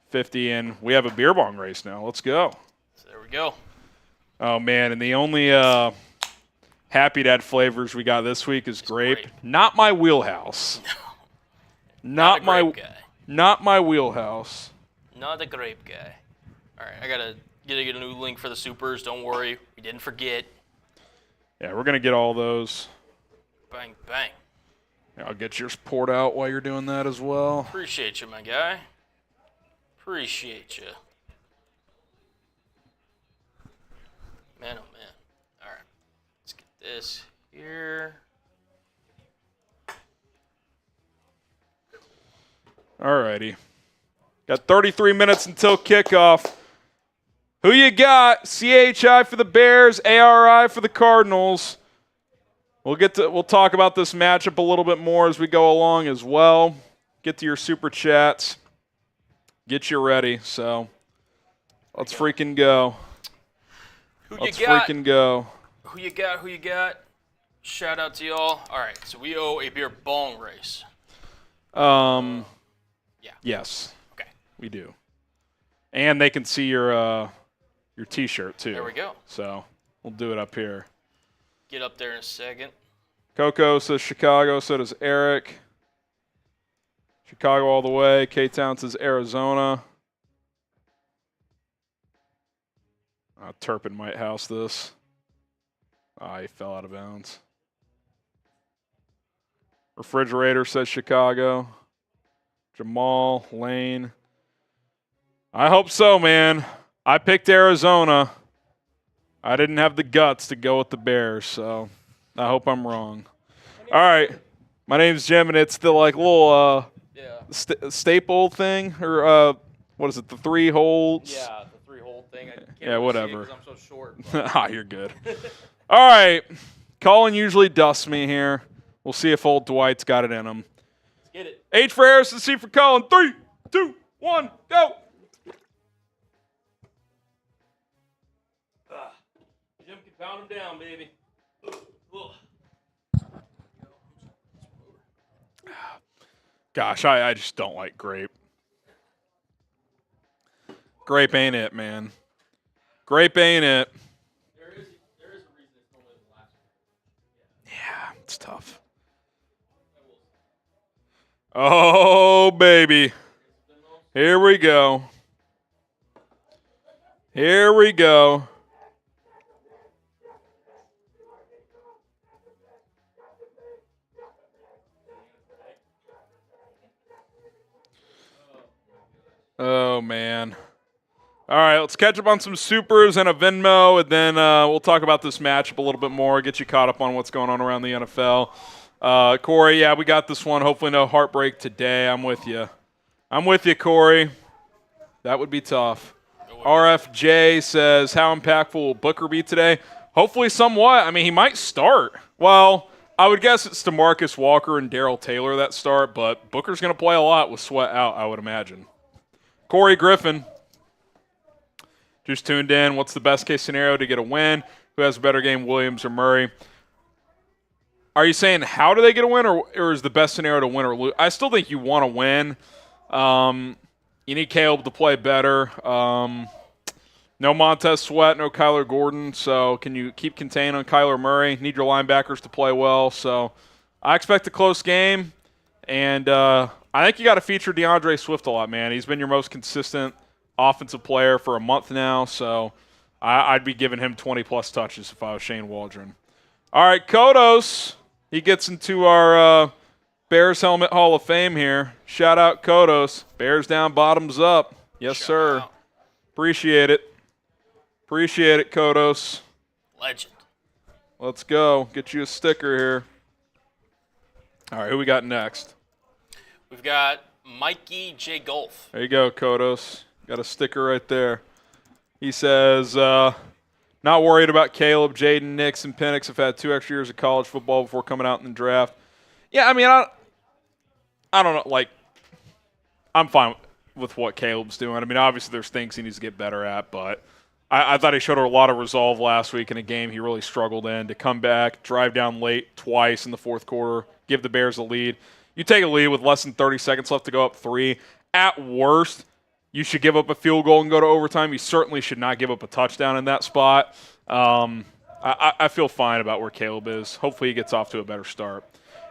50, and we have a beer bong race now. Let's go. So there we go. Oh, man, and the only Happy Dad flavors we got this week is grape. Not my wheelhouse. Not my grape guy. Not my wheelhouse. Not a grape guy. All right, I got to get a new link for the supers. Don't worry. We didn't forget. Yeah, we're going to get all those. Bang, bang. I'll get yours poured out while you're doing that as well. Appreciate you, my guy. Appreciate you. Man, oh, man. All right. Let's get this here. All righty. Got 33 minutes until kickoff. Who you got? CHI for the Bears, ARI for the Cardinals. We'll talk about this matchup a little bit more as we go along as well. Get to your super chats. Get you ready. So let's freaking go. Let's freaking go. Who you got? Who you got? Shout out to y'all. All right, so we owe a beer bong race. Yeah. Yes. Okay. We do. And they can see your T-shirt too. There we go. So we'll do it up here. Get up there in a second. Coco says Chicago. So does Eric. Chicago all the way. K-Town says Arizona. Turpin might house this. He fell out of bounds. Refrigerator says Chicago. Jamal, Lane. I hope so, man. I picked Arizona. I didn't have the guts to go with the Bears, so I hope I'm wrong. All right. My name's Jim, and it's the little staple thing, or what is it, the 3-hole? Yeah, the 3-hole thing. I can't really whatever. See it 'cause I'm so short. You're good. All right. Colin usually dusts me here. We'll see if old Dwight's got it in him. Let's get it. H for Harrison, C for Colin. 3, 2, 1, go. Jim can pound him down, baby. Gosh, I just don't like grape. Grape ain't it, man. Grape ain't it. There is a reason it's only the last one. Yeah, it's tough. Oh, baby. Here we go. Here we go. Oh, man. All right, let's catch up on some supers and a Venmo, and then we'll talk about this matchup a little bit more, get you caught up on what's going on around the NFL. Corey, yeah, we got this one. Hopefully no heartbreak today. I'm with you. Corey. That would be tough. RFJ says, how impactful will Booker be today? Hopefully somewhat. I mean, he might start. Well, I would guess it's DeMarcus Walker and Darrell Taylor that start, but Booker's going to play a lot with Sweat out, I would imagine. Corey Griffin just tuned in. What's the best case scenario to get a win? Who has a better game, Williams or Murray? Are you saying how do they get a win, or is the best scenario to win or lose? I still think you want to win. You need Caleb to play better. No Montez Sweat, no Kyler Gordon. So can you keep contained on Kyler Murray? Need your linebackers to play well. So I expect a close game. And I think you got to feature DeAndre Swift a lot, man. He's been your most consistent offensive player for a month now. So I'd be giving him 20-plus touches if I was Shane Waldron. All right, Kodos. He gets into our Bears Helmet Hall of Fame here. Shout out Kodos. Bears down, bottoms up. Yes, sir. Out. Appreciate it. Appreciate it, Kodos. Legend. Let's go. Get you a sticker here. All right, who we got next? We've got Mikey J. Golf. There you go, Kodos. Got a sticker right there. He says, not worried about Caleb, Jaden, Nix, and Penix have had 2 extra years of college football before coming out in the draft. Yeah, I mean, I don't know. Like, I'm fine with what Caleb's doing. I mean, obviously there's things he needs to get better at, but I thought he showed a lot of resolve last week in a game he really struggled in to come back, drive down late twice in the fourth quarter, give the Bears a lead. You take a lead with less than 30 seconds left to go up 3. At worst, you should give up a field goal and go to overtime. You certainly should not give up a touchdown in that spot. I feel fine about where Caleb is. Hopefully he gets off to a better start.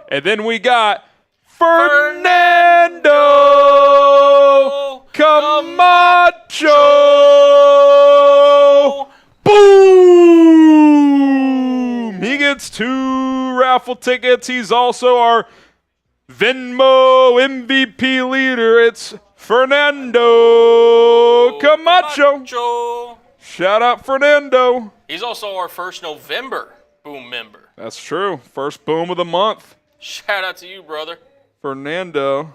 And then we got Fernando Camacho. Boom! He gets 2 raffle tickets. He's also our Venmo MVP leader. It's Fernando Camacho. Shout out Fernando. He's also our first November Boom member. That's true. First boom of the month. Shout out to you, brother. Fernando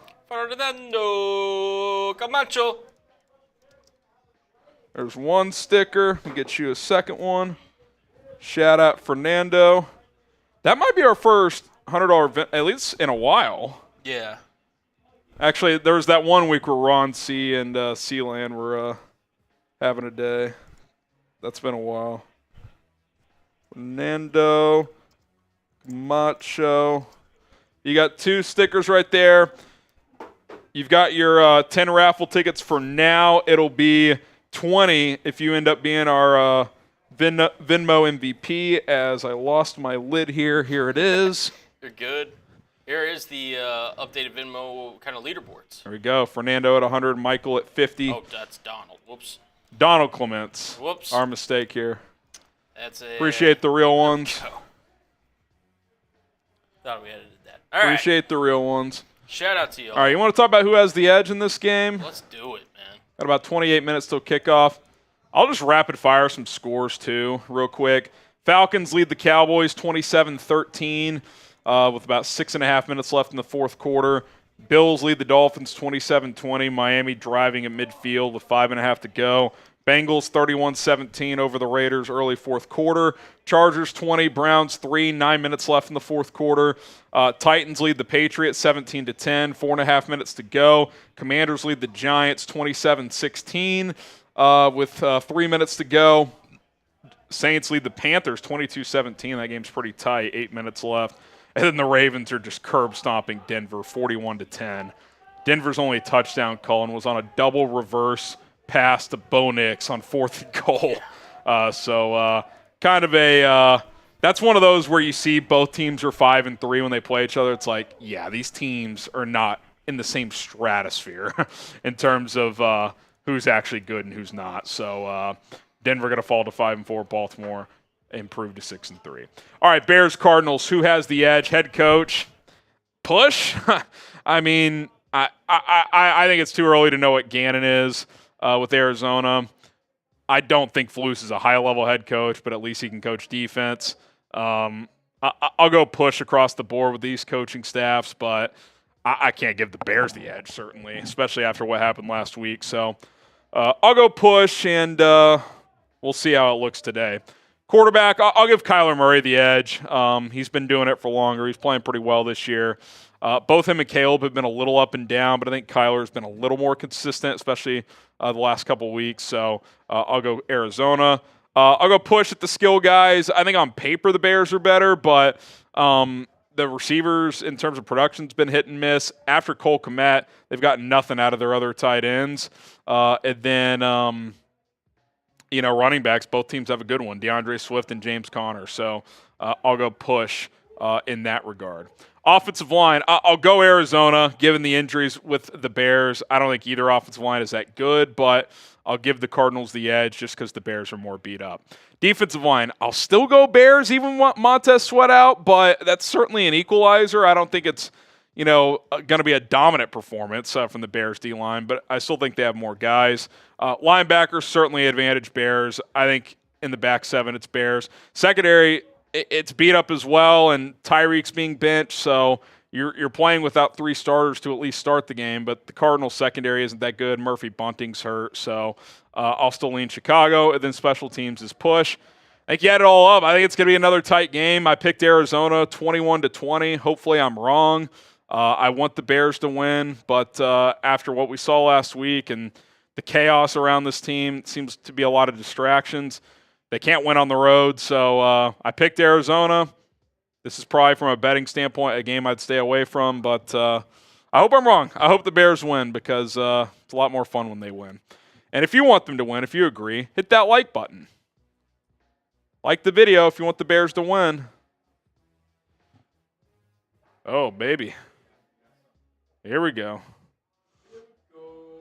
Camacho. There's 1 sticker. We'll get you a second one. Shout out Fernando. That might be our first $100 event, at least in a while. Yeah. Actually, there was that 1 week where Ron C. and Sealand were having a day. That's been a while. Fernando Macho. You got 2 stickers right there. You've got your 10 raffle tickets for now. It'll be 20 if you end up being our Venmo MVP, as I lost my lid here. Here it is. You're good. Here is the updated Venmo kind of leaderboards. There we go. Fernando at 100, Michael at 50. Oh, that's Donald. Whoops. Donald Clements. Whoops. Our mistake here. That's a. Appreciate the real ones. Thought we edited that. All right. Appreciate the real ones. Shout out to you. All right, you want to talk about who has the edge in this game? Let's do it, man. Got about 28 minutes till kickoff. I'll just rapid fire some scores too, real quick. Falcons lead the Cowboys 27-13 with about 6.5 minutes left in the fourth quarter. Bills lead the Dolphins 27-20. Miami driving at midfield with 5.5 to go. Bengals 31-17 over the Raiders early fourth quarter. Chargers 20, Browns 3, 9 minutes left in the fourth quarter. Titans lead the Patriots 17-10, 4.5 minutes to go. Commanders lead the Giants 27-16 with 3 minutes to go. Saints lead the Panthers 22-17. That game's pretty tight, 8 minutes left. And then the Ravens are just curb stomping Denver 41-10. Denver's only touchdown, Cullen, was on a double reverse pass to Bo Nix on 4th and goal. So kind of a that's one of those where you see both teams are 5-3 when they play each other. It's like, yeah, these teams are not in the same stratosphere in terms of who's actually good and who's not. So Denver going to fall to 5-4. Baltimore improved to 6-3. All right, Bears Cardinals. Who has the edge? Head coach. Push. I mean, I think it's too early to know what Gannon is with Arizona. I don't think Flus is a high-level head coach, but at least he can coach defense. I'll go push across the board with these coaching staffs, but I can't give the Bears the edge, certainly, especially after what happened last week. So I'll go push, and we'll see how it looks today. Quarterback, I'll give Kyler Murray the edge. He's been doing it for longer. He's playing pretty well this year. Both him and Caleb have been a little up and down, but I think Kyler's been a little more consistent, especially the last couple of weeks. So I'll go Arizona. I'll go push at the skill guys. I think on paper the Bears are better, but the receivers in terms of production has been hit and miss. After Cole Kmet, they've gotten nothing out of their other tight ends. And then running backs, both teams have a good one, DeAndre Swift and James Conner. So I'll go push in that regard. Offensive line, I'll go Arizona, given the injuries with the Bears. I don't think either offensive line is that good, but I'll give the Cardinals the edge just because the Bears are more beat up. Defensive line, I'll still go Bears, even want Montez Sweat out, but that's certainly an equalizer. I don't think it's going to be a dominant performance from the Bears D-line, but I still think they have more guys. Linebackers, certainly advantage Bears. I think in the back seven, it's Bears. Secondary, it's beat up as well, and Tyreek's being benched, so you're playing without 3 starters to at least start the game, but the Cardinals secondary isn't that good. Murphy Bunting's hurt, so I'll still lean Chicago, and then special teams is push. I think you add it all up. I think it's going to be another tight game. I picked Arizona 21-20. Hopefully I'm wrong. I want the Bears to win, but after what we saw last week and the chaos around this team, it seems to be a lot of distractions. They can't win on the road, so I picked Arizona. This is probably, from a betting standpoint, a game I'd stay away from, but I hope I'm wrong. I hope the Bears win because it's a lot more fun when they win. And if you want them to win, if you agree, hit that like button. Like the video if you want the Bears to win. Oh, baby. Here we go.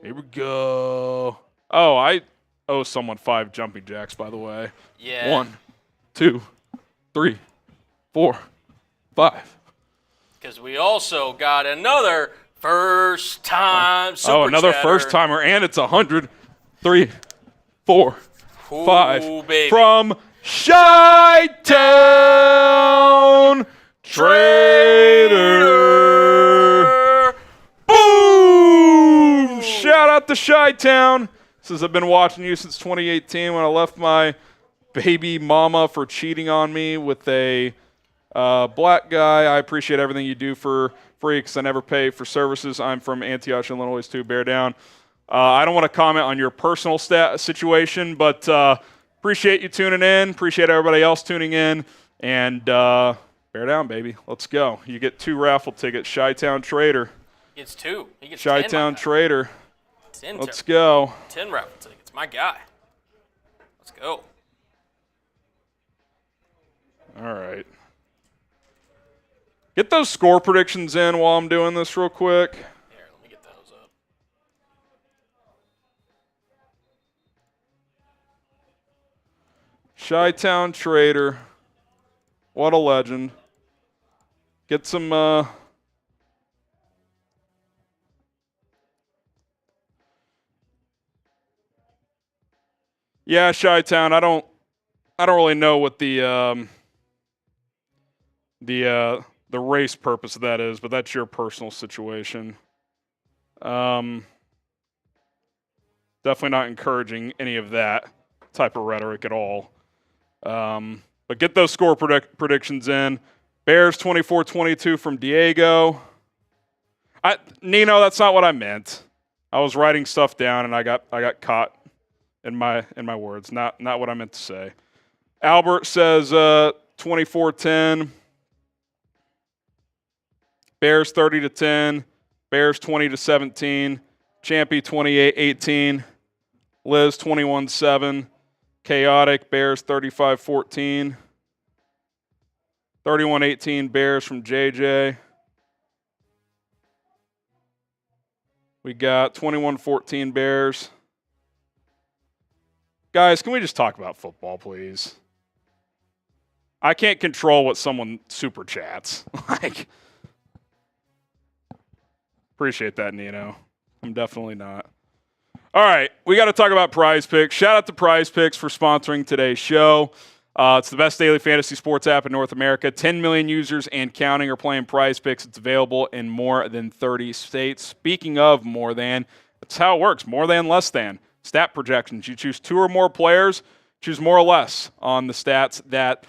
Here we go. Oh, I owe someone 5 jumping jacks, by the way. Yeah. 1, 2, 3, 4, 5. Because we also got another first-time super another chatter. first-timer, and it's 100. 3, 4, 5. Baby. From Chi-Town Trader. Boom! Shout out to Chi-Town. Says, I've been watching you since 2018 when I left my baby mama for cheating on me with a black guy. I appreciate everything you do for free because I never pay for services. I'm from Antioch, Illinois, too. Bear down. I don't want to comment on your personal situation, but appreciate you tuning in. Appreciate everybody else tuning in. And bear down, baby. Let's go. You get 2 raffle tickets. Chi-Town Trader. He gets 2. He gets Chi-Town 10, Trader. 10 Let's go. 10 raffle tickets. My guy. Let's go. All right. Get those score predictions in while I'm doing this real quick. Here, let me get those up. Chi-Town Trader. What a legend. Get some Yeah, Chi-Town, I don't really know what the race purpose of that is, but that's your personal situation. Definitely not encouraging any of that type of rhetoric at all. But get those score predictions in. Bears 24-22 from Diego. Nino, that's not what I meant. I was writing stuff down and I got caught in my words. Not what I meant to say. Albert says 24-10. Bears 30-10. Bears 20-17. Champy 28-18. Liz 21-7. Chaotic Bears 35-14. 31-18 Bears from JJ. We got 21-14 Bears. Guys, can we just talk about football, please? I can't control what someone super chats. Appreciate that, Nino. I'm definitely not. All right, we got to talk about PrizePicks. Shout out to PrizePicks for sponsoring today's show. It's the best daily fantasy sports app in North America. 10 million users and counting are playing PrizePicks. It's available in more than 30 states. Speaking of more than, that's how it works. More than, less than. Stat projections. You choose 2 or more players, choose more or less on the stats that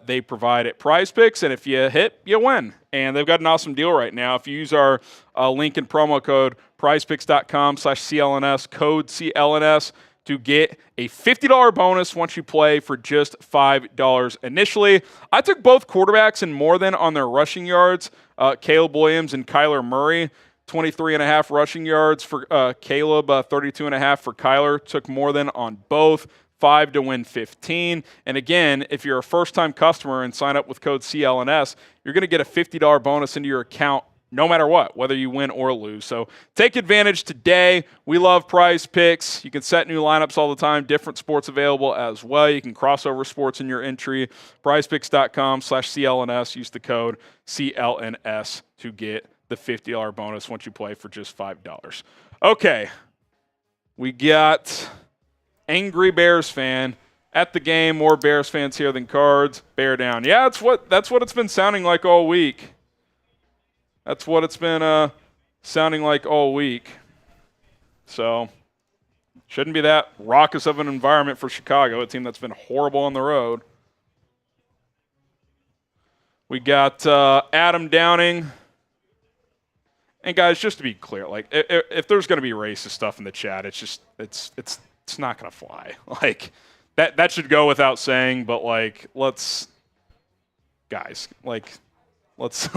they provide at PrizePicks. And if you hit, you win. And they've got an awesome deal right now. If you use our link and promo code, prizepicks.com/CLNS, code CLNS, to get a $50 bonus once you play for just $5 initially. I took both quarterbacks and more than on their rushing yards, Caleb Williams and Kyler Murray. 23.5 rushing yards for Caleb, 32.5 for Kyler. Took more than on both. 5 to win 15. And again, if you're a first-time customer and sign up with code CLNS, you're going to get a $50 bonus into your account no matter what, whether you win or lose. So take advantage today. We love PrizePicks. You can set new lineups all the time. Different sports available as well. You can cross over sports in your entry. PrizePicks.com/CLNS. Use the code CLNS to get the $50 bonus once you play for just $5. Okay. We got Angry Bears fan at the game. More Bears fans here than Cards. Bear down. Yeah, that's what it's been sounding like all week. That's what it's been sounding like all week. So, shouldn't be that raucous of an environment for Chicago, a team that's been horrible on the road. We got Adam Downing. And guys, just to be clear, like if there's going to be racist stuff in the chat, it's not going to fly. Like that should go without saying. But like, guys, guys, like, let's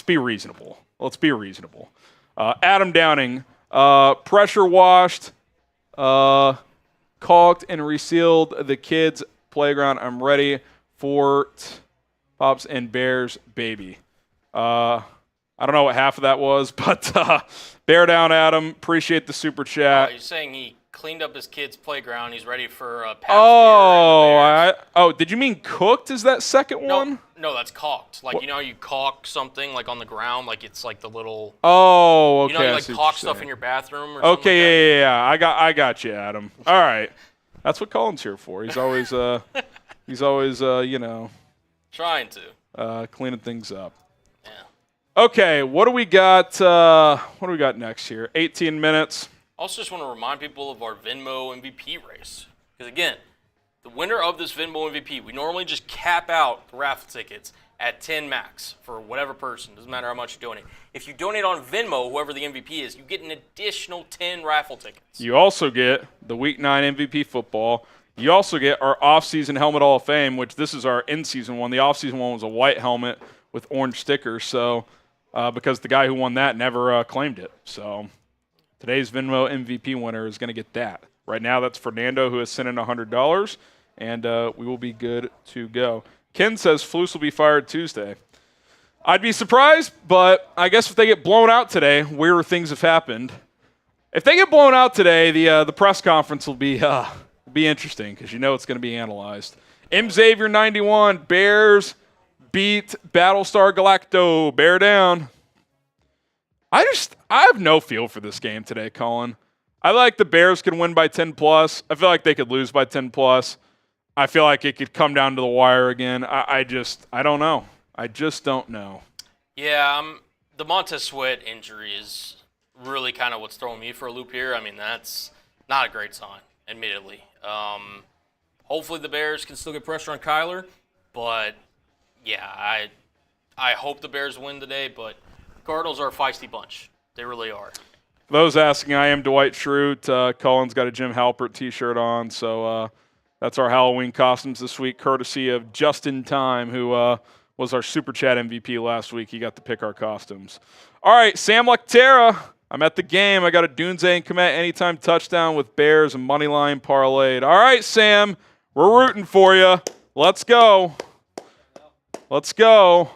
be reasonable. Let's be reasonable. Adam Downing, pressure washed, caulked and resealed the kids' playground. I'm ready for Pops and Bears, baby. I don't know what half of that was, but bear down, Adam. Appreciate the super chat. He's saying he cleaned up his kid's playground. He's ready for Pat's beer and the Bears. Did you mean cooked? Is that second one? No, that's caulked. Like, you know how you caulk something like on the ground, like it's like the little. Oh, okay. You know, you like caulk stuff in your bathroom or something. Okay, yeah. I got you, Adam. All right, that's what Colin's here for. He's always, trying to cleaning things up. Yeah. Okay, what do we got? What do we got next here? 18 minutes. Also, just want to remind people of our Venmo MVP race. Because, again, the winner of this Venmo MVP, we normally just cap out the raffle tickets at 10 max for whatever person. Doesn't matter how much you donate. If you donate on Venmo, whoever the MVP is, you get an additional 10 raffle tickets. You also get the Week 9 MVP football. You also get our off-season Helmet Hall of Fame, which this is our in-season one. The off-season one was a white helmet with orange stickers, so because the guy who won that never claimed it. So today's Venmo MVP winner is going to get that. Right now, that's Fernando, who has sent in $100, and we will be good to go. Ken says Flus will be fired Tuesday. I'd be surprised, but I guess if they get blown out today, weirder things have happened. If they get blown out today, the press conference will be interesting because you know it's going to be analyzed. M. Xavier 91, Bears beat Battlestar Galacto. Bear down. I have no feel for this game today, Colin. I like the Bears can win by 10 plus. I feel like they could lose by 10 plus. I feel like it could come down to the wire again. I don't know. I just don't know. Yeah, the Montez Sweat injury is really kind of what's throwing me for a loop here. I mean, that's not a great sign, admittedly. Hopefully the Bears can still get pressure on Kyler, but yeah, I hope the Bears win today, but Cardinals are a feisty bunch. They really are. For those asking, I am Dwight Schrute. Colin's got a Jim Halpert t-shirt on, so that's our Halloween costumes this week, courtesy of Justin Time, who was our Super Chat MVP last week. He got to pick our costumes. All right, Sam Lecterra. I'm at the game. I got a Dunze and Komet anytime touchdown with Bears and moneyline parlayed. All right, Sam, we're rooting for you. Let's go. Let's go.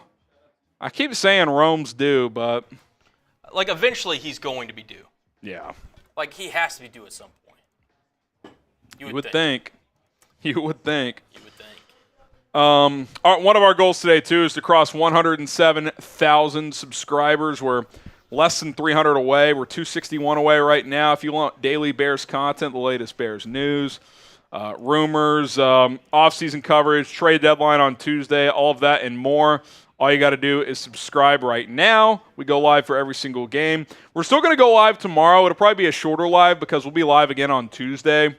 I keep saying Rome's due, but like eventually he's going to be due. Yeah. Like he has to be due at some point. You would think. You would think. You would think. One of our goals today, too, is to cross 107,000 subscribers. We're less than 300 away. We're 261 away right now. If you want daily Bears content, the latest Bears news, rumors, off-season coverage, trade deadline on Tuesday, all of that and more, all you got to do is subscribe right now. We go live for every single game. We're still going to go live tomorrow. It'll probably be a shorter live because we'll be live again on Tuesday,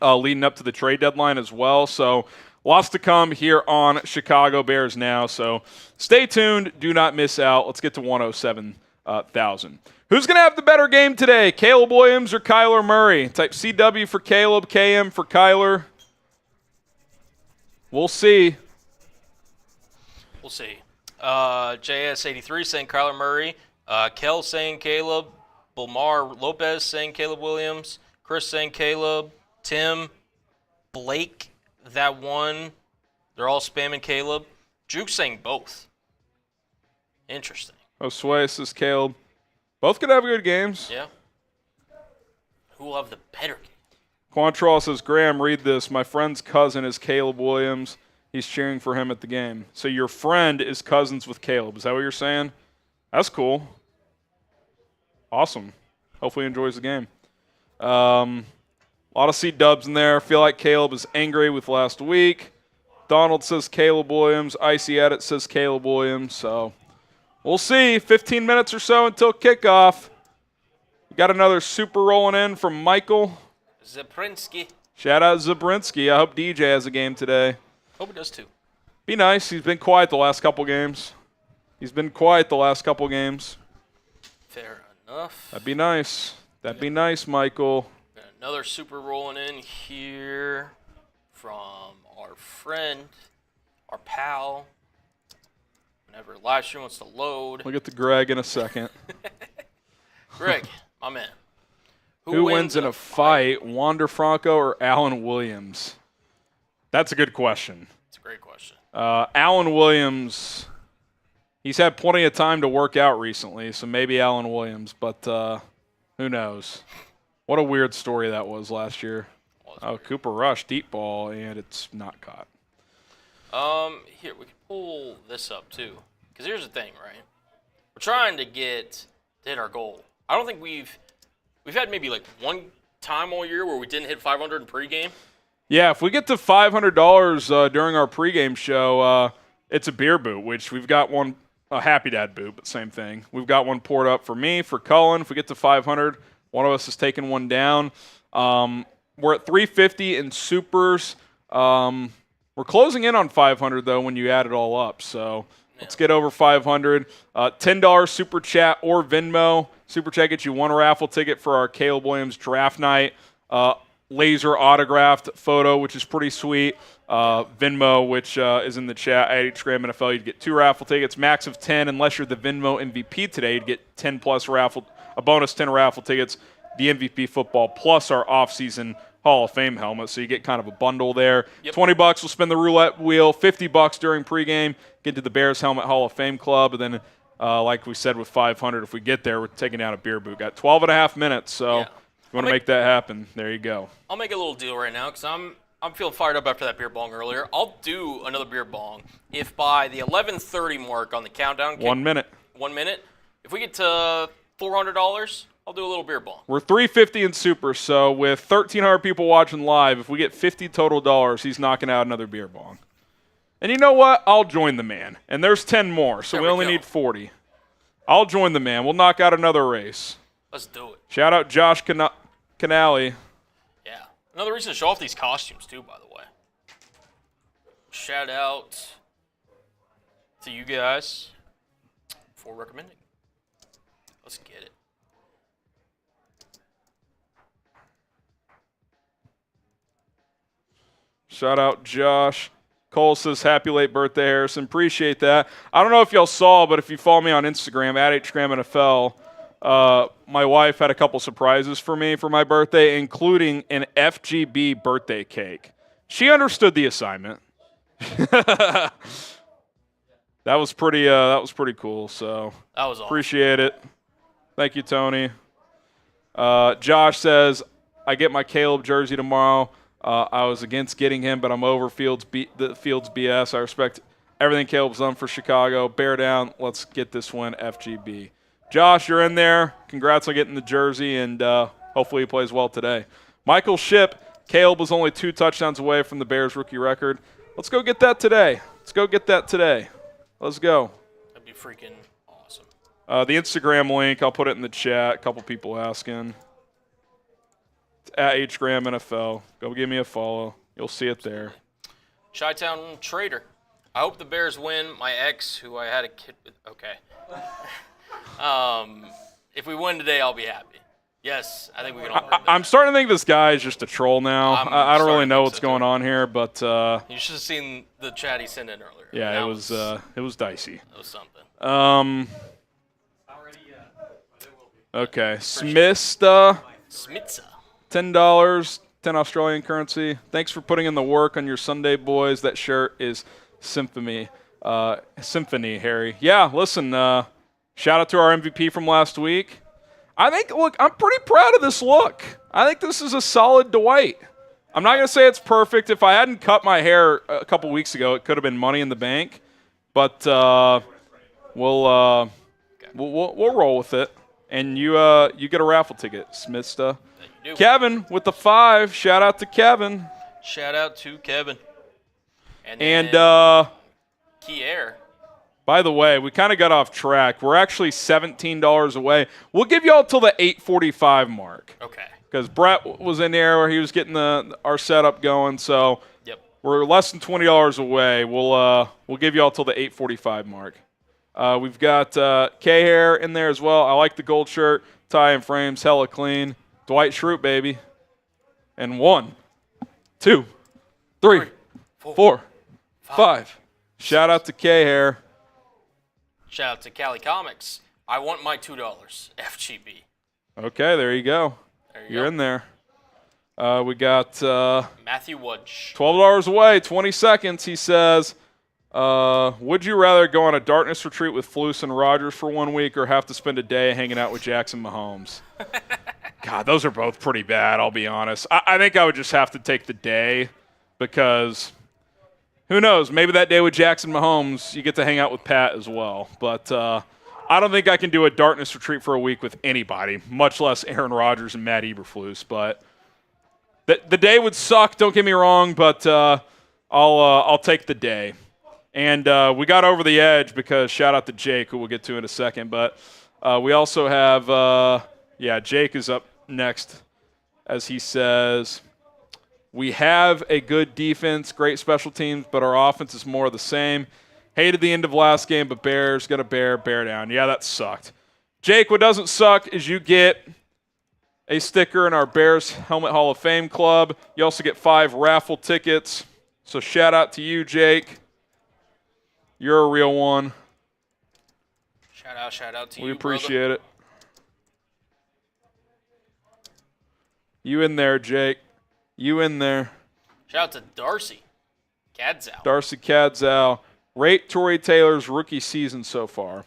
leading up to the trade deadline as well. So lots to come here on Chicago Bears Now. So stay tuned. Do not miss out. Let's get to 107,000. Who's going to have the better game today, Caleb Williams or Kyler Murray? Type CW for Caleb, KM for Kyler. We'll see. We'll see. JS83 saying Kyler Murray. Kel saying Caleb. Bulmar Lopez saying Caleb Williams. Chris saying Caleb. Tim. Blake, that one. They're all spamming Caleb. Juke saying both. Interesting. Osway says Caleb. Both could have good games. Yeah. Who will have the better game? Quantrell says, Graham, read this. My friend's cousin is Caleb Williams. He's cheering for him at the game. So your friend is cousins with Caleb. Is that what you're saying? That's cool. Awesome. Hopefully he enjoys the game. A lot of C-dubs in there. I feel like Caleb is angry with last week. Donald says Caleb Williams. Icy Edit says Caleb Williams. So we'll see. 15 minutes or so until kickoff. We got another super rolling in from Michael. Zabrinsky. Shout out Zabrinsky. I hope DJ has a game today. Hope it does too. Be nice. He's been quiet the last couple games. Fair enough. That'd be nice. That'd be nice, Michael. Got another super rolling in here from our friend, our pal, whenever live stream wants to load. We'll get to Greg in a second. Greg, my man. Who wins in a fight, Wander Franco or Alan Williams? That's a good question. It's a great question. Alan Williams, he's had plenty of time to work out recently, so maybe Alan Williams, but who knows? What a weird story that was last year. Weird. Cooper Rush, deep ball, and it's not caught. Here, we can pull this up, too. Because here's the thing, right? We're trying to hit our goal. I don't think we've had maybe like one time all year where we didn't hit 500 in pregame. Yeah, if we get to $500 during our pregame show, it's a beer boot, which we've got one, a Happy Dad boot, but same thing. We've got one poured up for me, for Cullen. If we get to 500, one of us is taking one down. We're at 350 in supers. We're closing in on 500, though, when you add it all up. So let's get over 500. $10 Super Chat or Venmo. Super Chat gets you one raffle ticket for our Caleb Williams draft night. Laser autographed photo, which is pretty sweet. Venmo, which is in the chat at Pregame NFL, you'd get 2 raffle tickets, max of 10. Unless you're the Venmo MVP today, you'd get 10 plus raffle, a bonus 10 raffle tickets, the MVP football, plus our offseason Hall of Fame helmet. So you get kind of a bundle there. Yep. $20 will spin the roulette wheel, $50 during pregame, get to the Bears Helmet Hall of Fame Club, and then like we said with 500, if we get there, we're taking down a beer boot. Got 12 and a half minutes, so if you want to make that happen, there you go. I'll make a little deal right now because I'm feeling fired up after that beer bong earlier. I'll do another beer bong if by the 11:30 mark on the countdown. 1 minute. 1 minute. If we get to $400, I'll do a little beer bong. We're 350 in super, so with 1,300 people watching live, if we get 50 total dollars, he's knocking out another beer bong. And you know what? I'll join the man. And there's 10 more, so we only need 40. I'll join the man. We'll knock out another race. Let's do it. Shout out Josh Canali. Yeah. Another reason to show off these costumes, too, by the way. Shout out to you guys for recommending. Let's get it. Shout out Josh. Cole says, happy late birthday, Harrison. Appreciate that. I don't know if y'all saw, but if you follow me on Instagram, at @HGramNFL, my wife had a couple surprises for me for my birthday, including an FGB birthday cake. She understood the assignment. That was pretty cool, so that was awesome. Appreciate it. Thank you, Tony. Josh says, I get my Caleb jersey tomorrow. I was against getting him, but I'm over Fields BS. I respect everything Caleb's done for Chicago. Bear down. Let's get this win, FGB. Josh, you're in there. Congrats on getting the jersey, and hopefully he plays well today. Michael Shipp, Caleb was only 2 touchdowns away from the Bears rookie record. Let's go get that today. Let's go. That'd be freaking awesome. The Instagram link, I'll put it in the chat. A couple people asking. It's at HGramNFL. Go give me a follow. You'll see it there. Chi-Town Trader. I hope the Bears win. My ex, who I had a kid with. Okay. If we win today, I'll be happy. Yes, I think we can all agree. I'm starting to think this guy is just a troll now. I don't really know what's going on here, but you should have seen the chat he sent in earlier. Yeah, it was dicey. It was something. Okay, Smithsta. Smitsa. $10, 10 Australian currency. Thanks for putting in the work on your Sunday, boys. That shirt is symphony, Harry. Yeah, listen, shout out to our MVP from last week. I'm pretty proud of this look. I think this is a solid Dwight. I'm not going to say it's perfect. If I hadn't cut my hair a couple weeks ago, it could have been money in the bank. But we'll roll with it. And you get a raffle ticket, Smithsta. Kevin with the 5. Shout out to Kevin. Shout out to Kevin. And Kier. By the way, we kind of got off track. We're actually $17 away. We'll give y'all till the 8:45 mark. Okay. Because Brett was in there where he was getting our setup going. So we're less than $20 away. We'll give y'all till the 8:45 mark. We've got K-Hair in there as well. I like the gold shirt. Tie and frames, hella clean. Dwight Schrute, baby. And 1, 2, 3, 4, 5. Shout out to K-Hair. Shout out to Cali Comics. I want my $2. FGB. Okay, there you go. You're in there. We got Matthew Wudge. $12 away, 20 seconds. He says, would you rather go on a darkness retreat with Flus and Rogers for 1 week or have to spend a day hanging out with Jackson Mahomes? God, those are both pretty bad, I'll be honest. I think I would just have to take the day because who knows? Maybe that day with Jackson Mahomes, you get to hang out with Pat as well. But I don't think I can do a darkness retreat for a week with anybody, much less Aaron Rodgers and Matt Eberflus. But the day would suck, don't get me wrong, but I'll take the day. And we got over the edge because shout out to Jake, who we'll get to in a second. But we also have, Jake is up next as he says, we have a good defense, great special teams, but our offense is more of the same. Hated the end of last game, but Bears got a bear down. Yeah, that sucked. Jake, what doesn't suck is you get a sticker in our Bears Helmet Hall of Fame Club. You also get 5 raffle tickets. So shout out to you, Jake. You're a real one. Shout out to you, We appreciate it. You in there, Jake. You in there. Shout out to Darcy Cadzow. Darcy Cadzow. Rate Torrey Taylor's rookie season so far.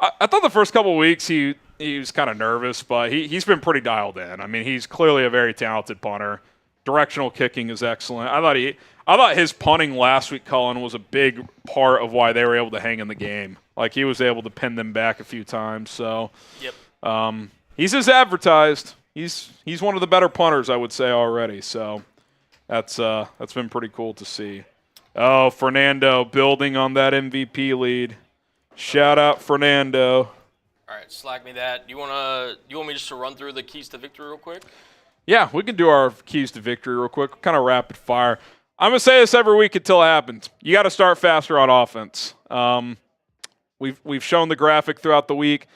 I thought the first couple of weeks he was kind of nervous, but he's been pretty dialed in. I mean, he's clearly a very talented punter. Directional kicking is excellent. I thought his punting last week, Cullen, was a big part of why they were able to hang in the game. Like, he was able to pin them back a few times. So, yep. He's as advertised. He's one of the better punters, I would say, already. So that's been pretty cool to see. Oh, Fernando building on that MVP lead. Shout out Fernando. All right, slack me that. You want me just to run through the keys to victory real quick? Yeah, we can do our keys to victory real quick, kind of rapid fire. I'm going to say this every week until it happens. You got to start faster on offense. We've shown the graphic throughout the week.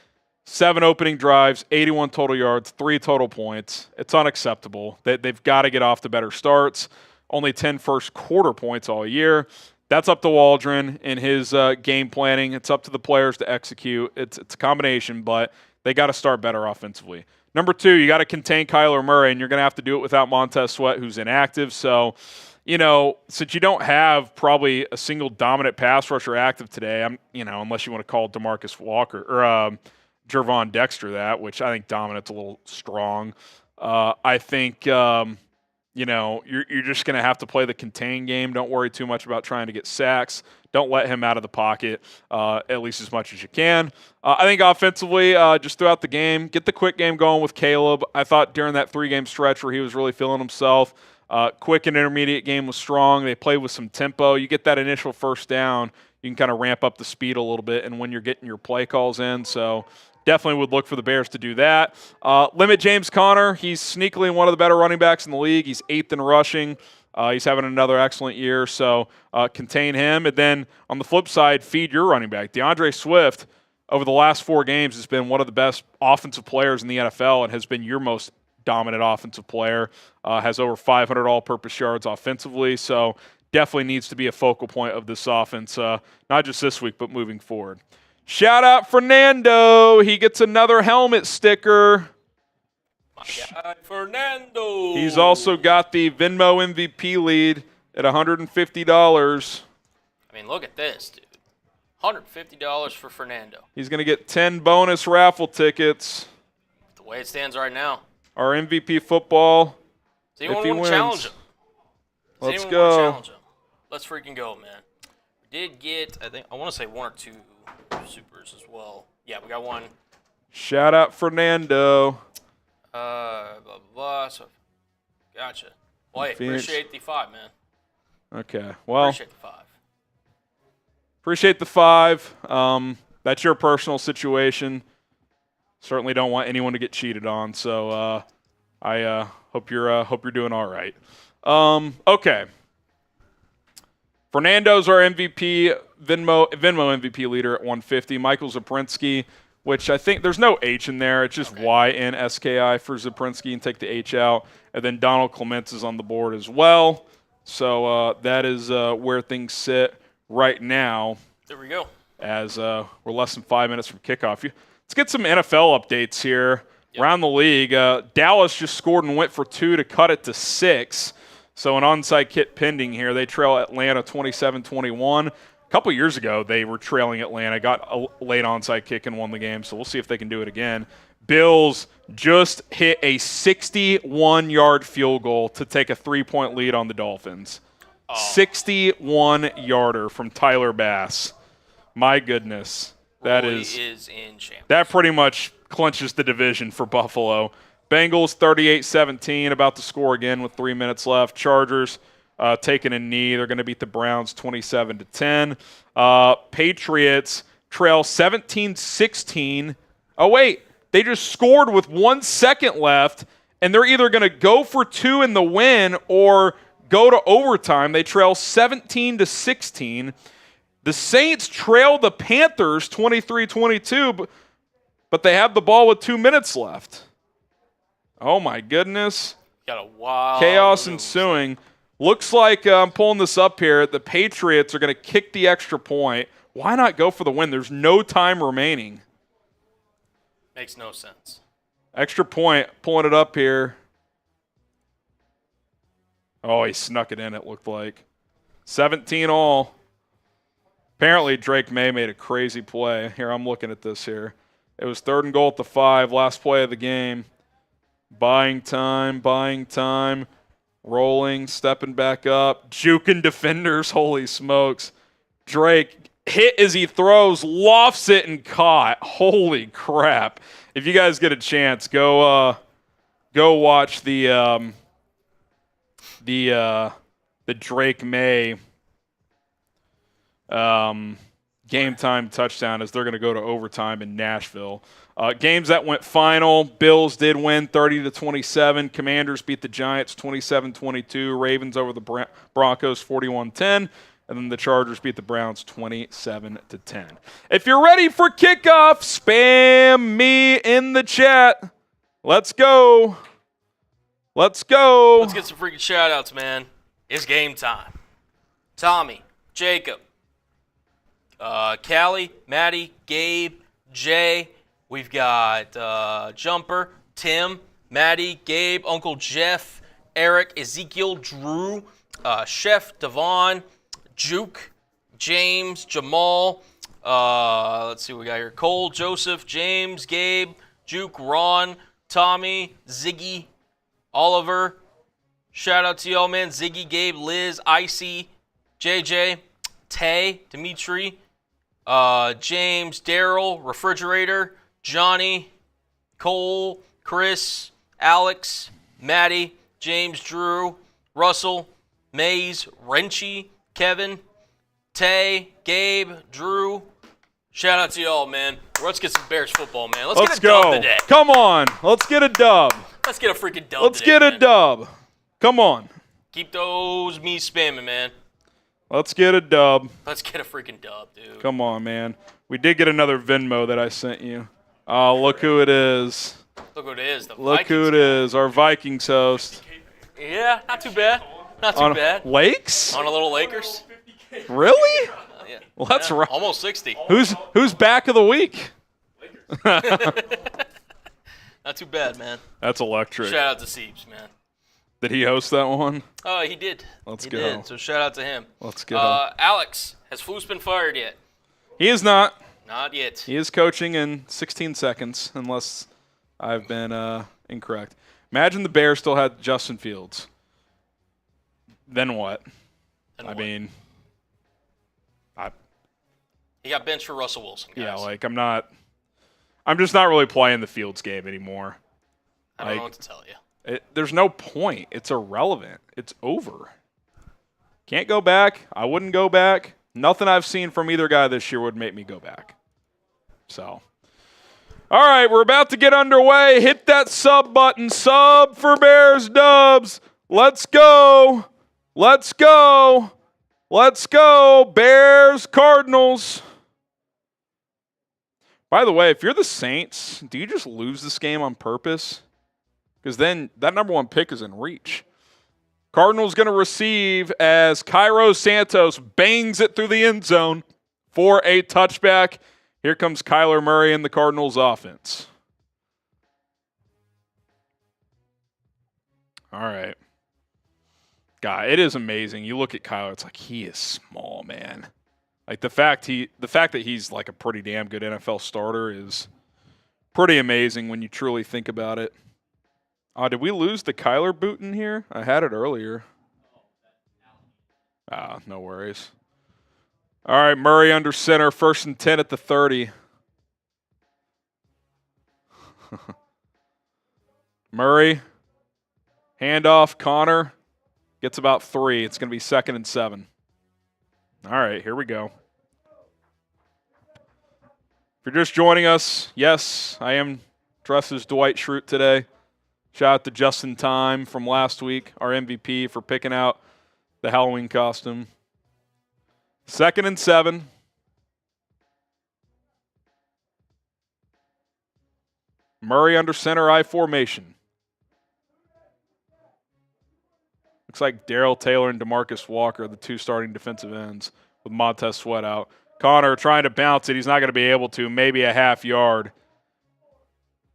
7 opening drives, 81 total yards, 3 total points. It's unacceptable. They've got to get off to better starts. Only 10 first quarter points all year. That's up to Waldron in his game planning. It's up to the players to execute. It's a combination, but they got to start better offensively. Number 2, you got to contain Kyler Murray, and you're going to have to do it without Montez Sweat, who's inactive. So, since you don't have probably a single dominant pass rusher active today, unless you want to call DeMarcus Walker or Jervon Dexter that, which I think dominant's a little strong. I think you're just going to have to play the contain game. Don't worry too much about trying to get sacks. Don't let him out of the pocket at least as much as you can. I think offensively, just throughout the game, get the quick game going with Caleb. I thought during that 3-game stretch where he was really feeling himself, quick and intermediate game was strong. They played with some tempo. You get that initial first down, you can kind of ramp up the speed a little bit and when you're getting your play calls in. So definitely would look for the Bears to do that. Limit James Conner. He's sneakily one of the better running backs in the league. He's 8th in rushing. He's having another excellent year, so contain him. And then on the flip side, feed your running back. DeAndre Swift, over the last 4 games, has been one of the best offensive players in the NFL and has been your most dominant offensive player. Has over 500 all-purpose yards offensively, so definitely needs to be a focal point of this offense, not just this week, but moving forward. Shout out Fernando. He gets another helmet sticker. My guy, Fernando. He's also got the Venmo MVP lead at $150. I mean, look at this, dude. $150 for Fernando. He's going to get 10 bonus raffle tickets. The way it stands right now. Our MVP football. Does anyone want to challenge him? Let's go. Let's freaking go, man. We did get, I want to say 1 or 2 supers as well. Yeah, we got 1. Shout out Fernando. Blah, blah, blah. So, gotcha. Well, hey, appreciate the 5, man. Okay. Well, appreciate the 5. Appreciate the 5. That's your personal situation. Certainly don't want anyone to get cheated on. So I hope you're doing all right. Okay. Fernando's our MVP, Venmo MVP leader at 150. Michael Zaprinsky, which I think there's no H in there. It's just okay. YNSKI for Zaprinsky, and take the H out. And then Donald Clements is on the board as well. So that is where things sit right now. There we go. as we're less than 5 minutes from kickoff. Let's get some NFL updates here around the league. Dallas just scored and went for 2 to cut it to 6. So an onside kick pending here. They trail Atlanta 27-21. A couple years ago, they were trailing Atlanta, got a late onside kick and won the game. So we'll see if they can do it again. Bills just hit a 61-yard field goal to take a 3-point lead on the Dolphins. 61-yarder from Tyler Bass. My goodness. That is in shambles. That pretty much clinches the division for Buffalo. Bengals 38-17, about to score again with 3 minutes left. Chargers taking a knee. They're going to beat the Browns 27-10. Patriots trail 17-16. Oh, wait. They just scored with 1 second left, and they're either going to go for 2 in the win or go to overtime. They trail 17-16. The Saints trail the Panthers 23-22, but they have the ball with 2 minutes left. Oh, my goodness. Got a wild chaos move. ensuing. Looks like I'm pulling this up here. The Patriots are going to kick the extra point. Why not go for the win? There's no time remaining. Makes no sense. Extra point, pulling it up here. Oh, he snuck it in, it looked like. 17 all. Apparently, Drake May made a crazy play. Here, I'm looking at this here. It was 3rd and goal at the 5, last play of the game. Buying time. Rolling, stepping back up. Juking defenders, holy smokes. Drake hit as he throws, lofts it and caught. Holy crap. If you guys get a chance, go watch the Drake May game time touchdown as they're going to go to overtime in Nashville. Games that went final. Bills did win 30-27. Commanders beat the Giants 27-22. Ravens over the Broncos 41-10. And then the Chargers beat the Browns 27-10. If you're ready for kickoff, spam me in the chat. Let's go. Let's get some freaking shout-outs, man. It's game time. Tommy, Jacob, Callie, Maddie, Gabe, Jay. We've got Jumper, Tim, Maddie, Gabe, Uncle Jeff, Eric, Ezekiel, Drew, Chef, Devon, Juke, James, Jamal. Let's see what we got here. Cole, Joseph, James, Gabe, Juke, Ron, Tommy, Ziggy, Oliver. Shout out to y'all, man. Ziggy, Gabe, Liz, Icy, JJ, Tay, Dimitri, James, Daryl, Refrigerator, Johnny, Cole, Chris, Alex, Maddie, James, Drew, Russell, Maze, Wrenchy, Kevin, Tay, Gabe, Drew. Shout out to y'all, man. Let's get some Bears football, man. Let's get a dub today. Come on. Let's get a dub. Let's get a freaking dub Let's today, get a dub. Come on. Keep those me spamming, man. Let's get a dub. Let's get a freaking dub, dude. Come on, man. We did get another Venmo that I sent you. Oh, look who it is. Look who it is. Look who it is. Our Vikings host. Yeah, not too bad. Not too bad. Lakes? On a little Lakers. Really? Yeah. Well, that's right. Almost 60. Who's back of the week? Not too bad, man. That's electric. Shout out to Siebes, man. Did he host that one? Oh, he did. Let's go. He did, so shout out to him. Let's go. Alex, has Flus been fired yet? He is not. Not yet. He is coaching in 16 seconds, unless I've been incorrect. Imagine the Bears still had Justin Fields. Then what? He got benched for Russell Wilson, guys. Yeah, like I'm just not really playing the Fields game anymore. I don't know what to tell you. There's no point. It's irrelevant. It's over. Can't go back. I wouldn't go back. Nothing I've seen from either guy this year would make me go back. So, all right, we're about to get underway. Hit that sub button. Sub for Bears Dubs. Let's go. Let's go. Let's go. Bears Cardinals. By the way, if you're the Saints, do you just lose this game on purpose? Because then that number 1 pick is in reach. Cardinals going to receive as Cairo Santos bangs it through the end zone. for a touchback. Here comes Kyler Murray in the Cardinals offense. All right. God, it is amazing. You look at Kyler, it's like he is small, man. Like the fact that he's like a pretty damn good NFL starter is pretty amazing when you truly think about it. Did we lose the Kyler boot in here? I had it earlier. No worries. All right, Murray under center, 1st and 10 at the 30. Murray, handoff, Connor, gets about 3. It's going to be 2nd and 7. All right, here we go. If you're just joining us, yes, I am dressed as Dwight Schrute today. Shout out to Justin Time from last week, our MVP, for picking out the Halloween costume. 2nd and 7. Murray under center I formation. Looks like Darrell Taylor and DeMarcus Walker, the 2 starting defensive ends, with Montez Sweat out. Connor trying to bounce it. He's not going to be able to. Maybe a half yard.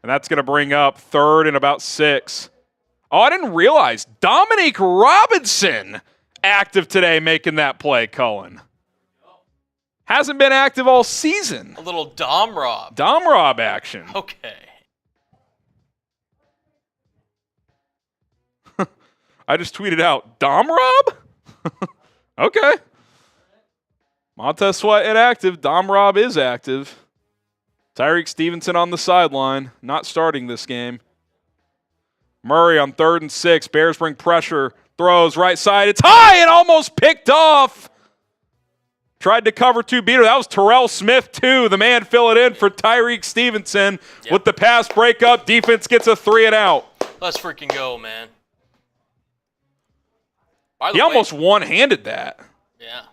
And that's going to bring up 3rd and about 6. Oh, I didn't realize. Dominique Robinson active today making that play, Cullen. Hasn't been active all season. A little Dom Rob. Dom Rob action. Okay. I just tweeted out, Dom Rob? Okay. Montez Sweat inactive. Dom Rob is active. Tyrique Stevenson on the sideline, not starting this game. Murray on 3rd and 6. Bears bring pressure. Throws right side. It's high and almost picked off. Tried to cover 2 beater. That was Terrell Smith, too. The man filling in for Tyrique Stevenson with the pass breakup. Defense gets a 3 and out. Let's freaking go, man. He almost one-handed that. Yeah.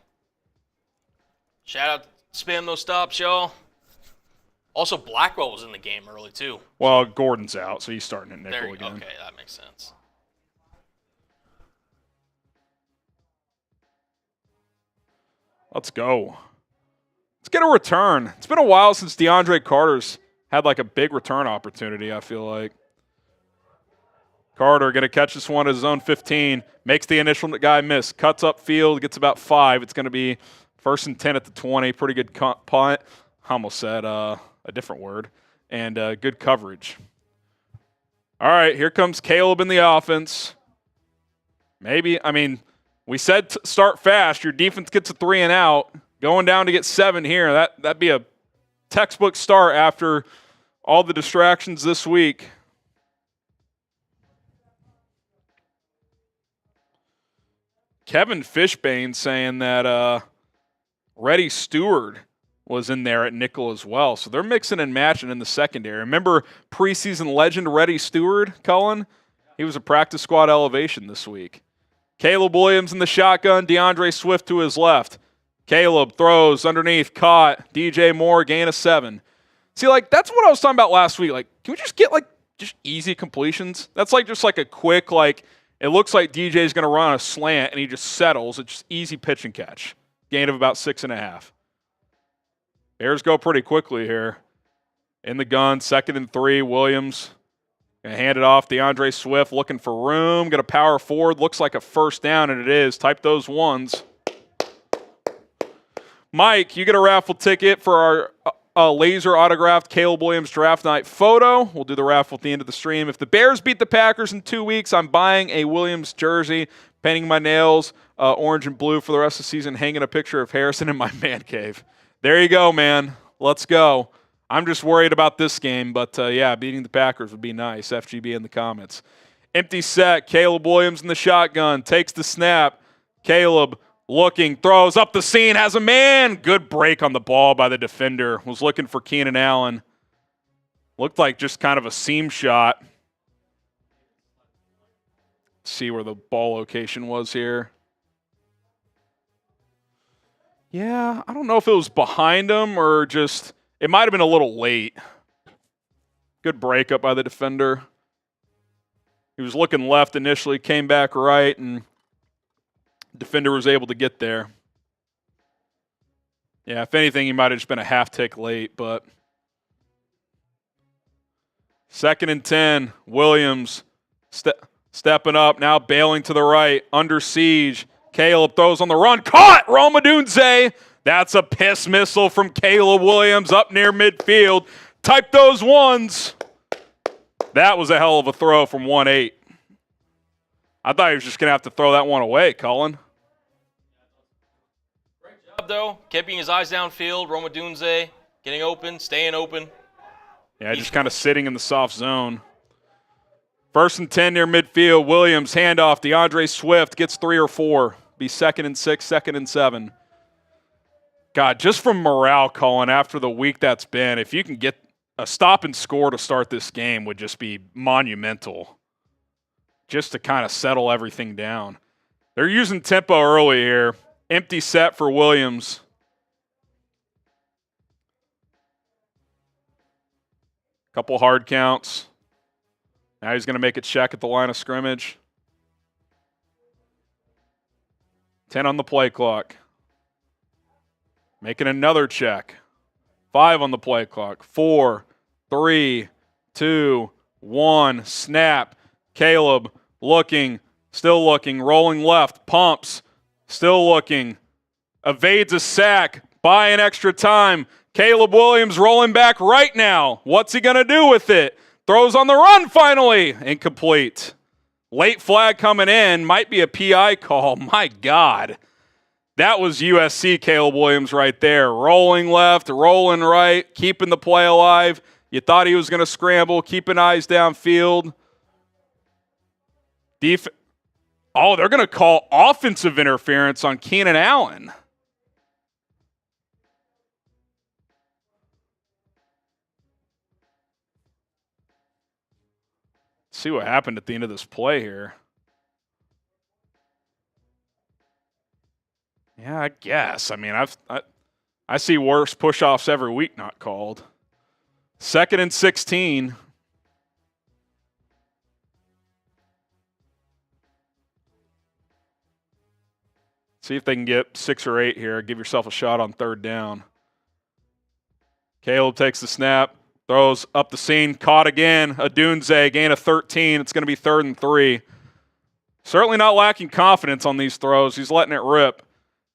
Shout out, spam those stops, y'all. Also, Blackwell was in the game early, too. Well, Gordon's out, so he's starting at nickel again. Okay, that makes sense. Let's go. Let's get a return. It's been a while since DeAndre Carter's had like a big return opportunity, I feel like. Carter going to catch this one at his own 15. Makes the initial guy miss. Cuts up field, gets about 5. It's going to be 1st and 10 at the 20. Pretty good punt. I almost said a different word. And good coverage. All right, here comes Caleb in the offense. Maybe, we said start fast. Your defense gets a 3 and out. Going down to get 7 here. That'd be a textbook start after all the distractions this week. Kevin Fishbane saying that Reddy Stewart was in there at nickel as well. So they're mixing and matching in the secondary. Remember preseason legend Reddy Stewart, Cullen? He was a practice squad elevation this week. Caleb Williams in the shotgun, DeAndre Swift to his left. Caleb throws underneath, caught. DJ Moore, gain of 7. See, that's what I was talking about last week. Can we just get, just easy completions? That's just a quick, it looks like DJ's going to run a slant, and he just settles. It's just easy pitch and catch. Gain of about 6.5. Bears go pretty quickly here. In the gun, 2nd and 3. Williams going to hand it off. DeAndre Swift looking for room. Going to power forward. Looks like a 1st down, and it is. Type those ones. Mike, you get a raffle ticket for our laser autographed Caleb Williams draft night photo. We'll do the raffle at the end of the stream. If the Bears beat the Packers in 2 weeks, I'm buying a Williams jersey, painting my nails orange and blue for the rest of the season, hanging a picture of Harrison in my man cave. There you go, man. Let's go. I'm just worried about this game, but beating the Packers would be nice. FGB in the comments. Empty set. Caleb Williams in the shotgun. Takes the snap. Caleb looking, throws up the seam, has a man. Good break on the ball by the defender. Was looking for Keenan Allen. Looked like just kind of a seam shot. See where the ball location was here. Yeah, I don't know if it was behind him or just, it might have been a little late. Good breakup by the defender. He was looking left initially, came back right, and defender was able to get there. Yeah, if anything, he might have just been a half tick late, but 2nd and 10, Williams stepping up, now bailing to the right, under siege. Caleb throws on the run, caught! Rome Odunze. That's a piss missile from Caleb Williams up near midfield. Type those ones. That was a hell of a throw from 1-8. I thought he was just going to have to throw that one away, Cullen. Great job, though. Keeping his eyes downfield. Rome Odunze getting open, staying open. Yeah, just kind of sitting in the soft zone. 1st and 10 near midfield. Williams, handoff. DeAndre Swift gets 3 or 4. Be 2nd and 6, 2nd and 7. God, just from morale, Cullen, after the week that's been, if you can get a stop and score to start this game would just be monumental. Just to kind of settle everything down. They're using tempo early here. Empty set for Williams. Couple hard counts. Now he's going to make a check at the line of scrimmage. 10 on the play clock. Making another check. 5 on the play clock. 4, 3, 2, 1. Snap. Caleb looking, still looking, rolling left, pumps, still looking, evades a sack, buying extra time. Caleb Williams rolling back right now. What's he going to do with it? Throws on the run finally. Incomplete. Late flag coming in. Might be a PI call. My God. That was USC Caleb Williams right there. Rolling left, rolling right, keeping the play alive. You thought he was going to scramble, keeping eyes downfield. They're going to call offensive interference on Keenan Allen. Let's see what happened at the end of this play here. Yeah, I guess. I mean, I see worse push-offs every week not called. 2nd and 16. See if they can get 6 or 8 here. Give yourself a shot on 3rd down. Caleb takes the snap, throws up the seam, caught again. Odunze, gain of 13. It's going to be 3rd and 3. Certainly not lacking confidence on these throws. He's letting it rip.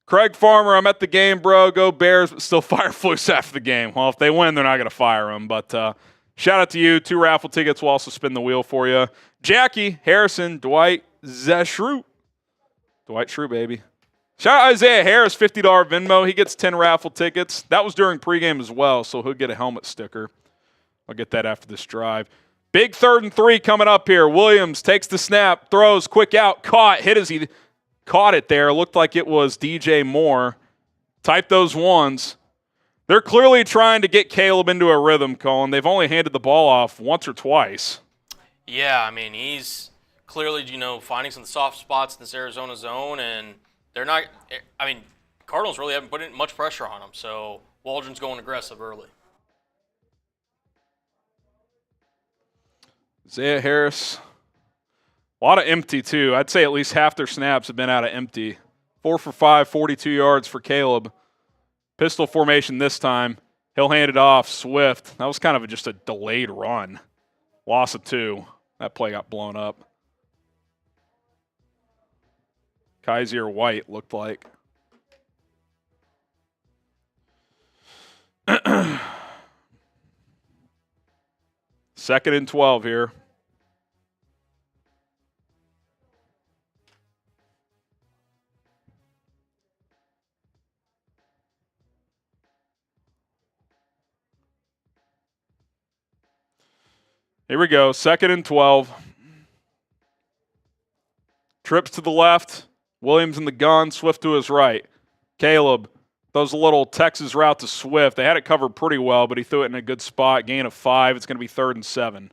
Craig Farmer, I'm at the game, bro. Go Bears, but still fire Flus after the game. Well, if they win, they're not going to fire him. But shout out to you. 2 raffle tickets. We'll also spin the wheel for you. Jackie, Harrison, Dwight, Zeshru. Dwight Schrute, baby. Shout out Isaiah Harris, $50 Venmo. He gets 10 raffle tickets. That was during pregame as well, so he'll get a helmet sticker. I'll get that after this drive. Big 3rd and 3 coming up here. Williams takes the snap, throws, quick out, caught, hit as he caught it there. Looked like it was DJ Moore. Type those ones. They're clearly trying to get Caleb into a rhythm, Colin. They've only handed the ball off once or twice. Yeah, I mean, he's clearly, finding some soft spots in this Arizona zone, and they're not – I mean, Cardinals really haven't put in much pressure on him, so Waldron's going aggressive early. Isaiah Harris, a lot of empty too. I'd say at least half their snaps have been out of empty. 4 for 5, 42 yards for Caleb. Pistol formation this time. He'll hand it off. Swift. That was kind of just a delayed run. Loss of 2. That play got blown up. Kaiser White looked like. Second and 12 here. Here we go. 2nd and 12. Trips to the left. Williams in the gun. Swift to his right. Caleb throws a little Texas route to Swift. They had it covered pretty well, but he threw it in a good spot. Gain of 5. It's going to be 3rd and 7.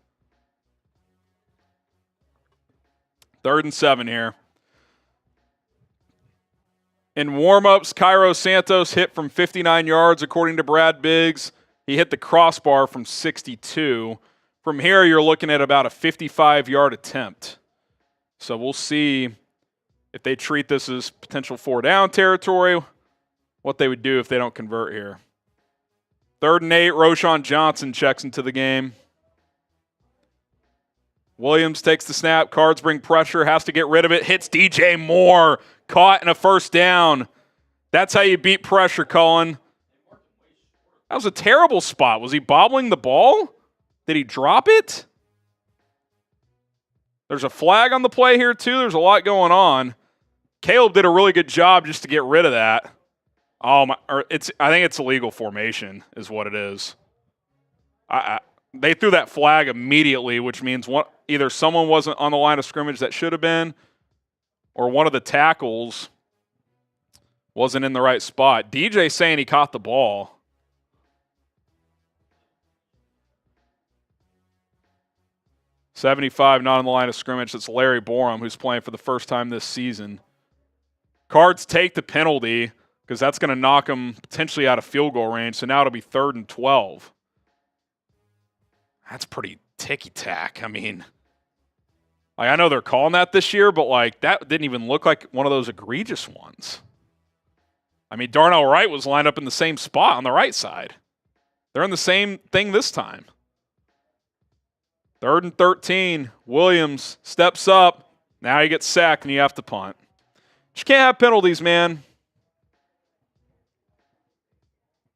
3rd and 7 here. In warm-ups, Cairo Santos hit from 59 yards, according to Brad Biggs. He hit the crossbar from 62. From here, you're looking at about a 55-yard attempt. So we'll see if they treat this as potential 4-down territory. what they would do if they don't convert here. 3rd and 8, Roschon Johnson checks into the game. Williams takes the snap. Cards bring pressure, has to get rid of it. Hits DJ Moore. Caught in a 1st down. That's how you beat pressure, Colin. That was a terrible spot. Was he bobbling the ball? Did he drop it? There's a flag on the play here, too. There's a lot going on. Caleb did a really good job just to get rid of that. I think it's illegal formation is what it is. They threw that flag immediately, which means either someone wasn't on the line of scrimmage that should have been, or one of the tackles wasn't in the right spot. DJ saying he caught the ball. .75 not on the line of scrimmage. That's Larry Borum, who's playing for the first time this season. Cards take the penalty because that's going to knock them potentially out of field goal range. So now it'll be 3rd and 12. That's pretty ticky-tack. I mean, I know they're calling that this year, but that didn't even look like one of those egregious ones. I mean, Darnell Wright was lined up in the same spot on the right side. They're in the same thing this time. 3rd and 13. Williams steps up. Now he gets sacked and you have to punt. You can't have penalties, man.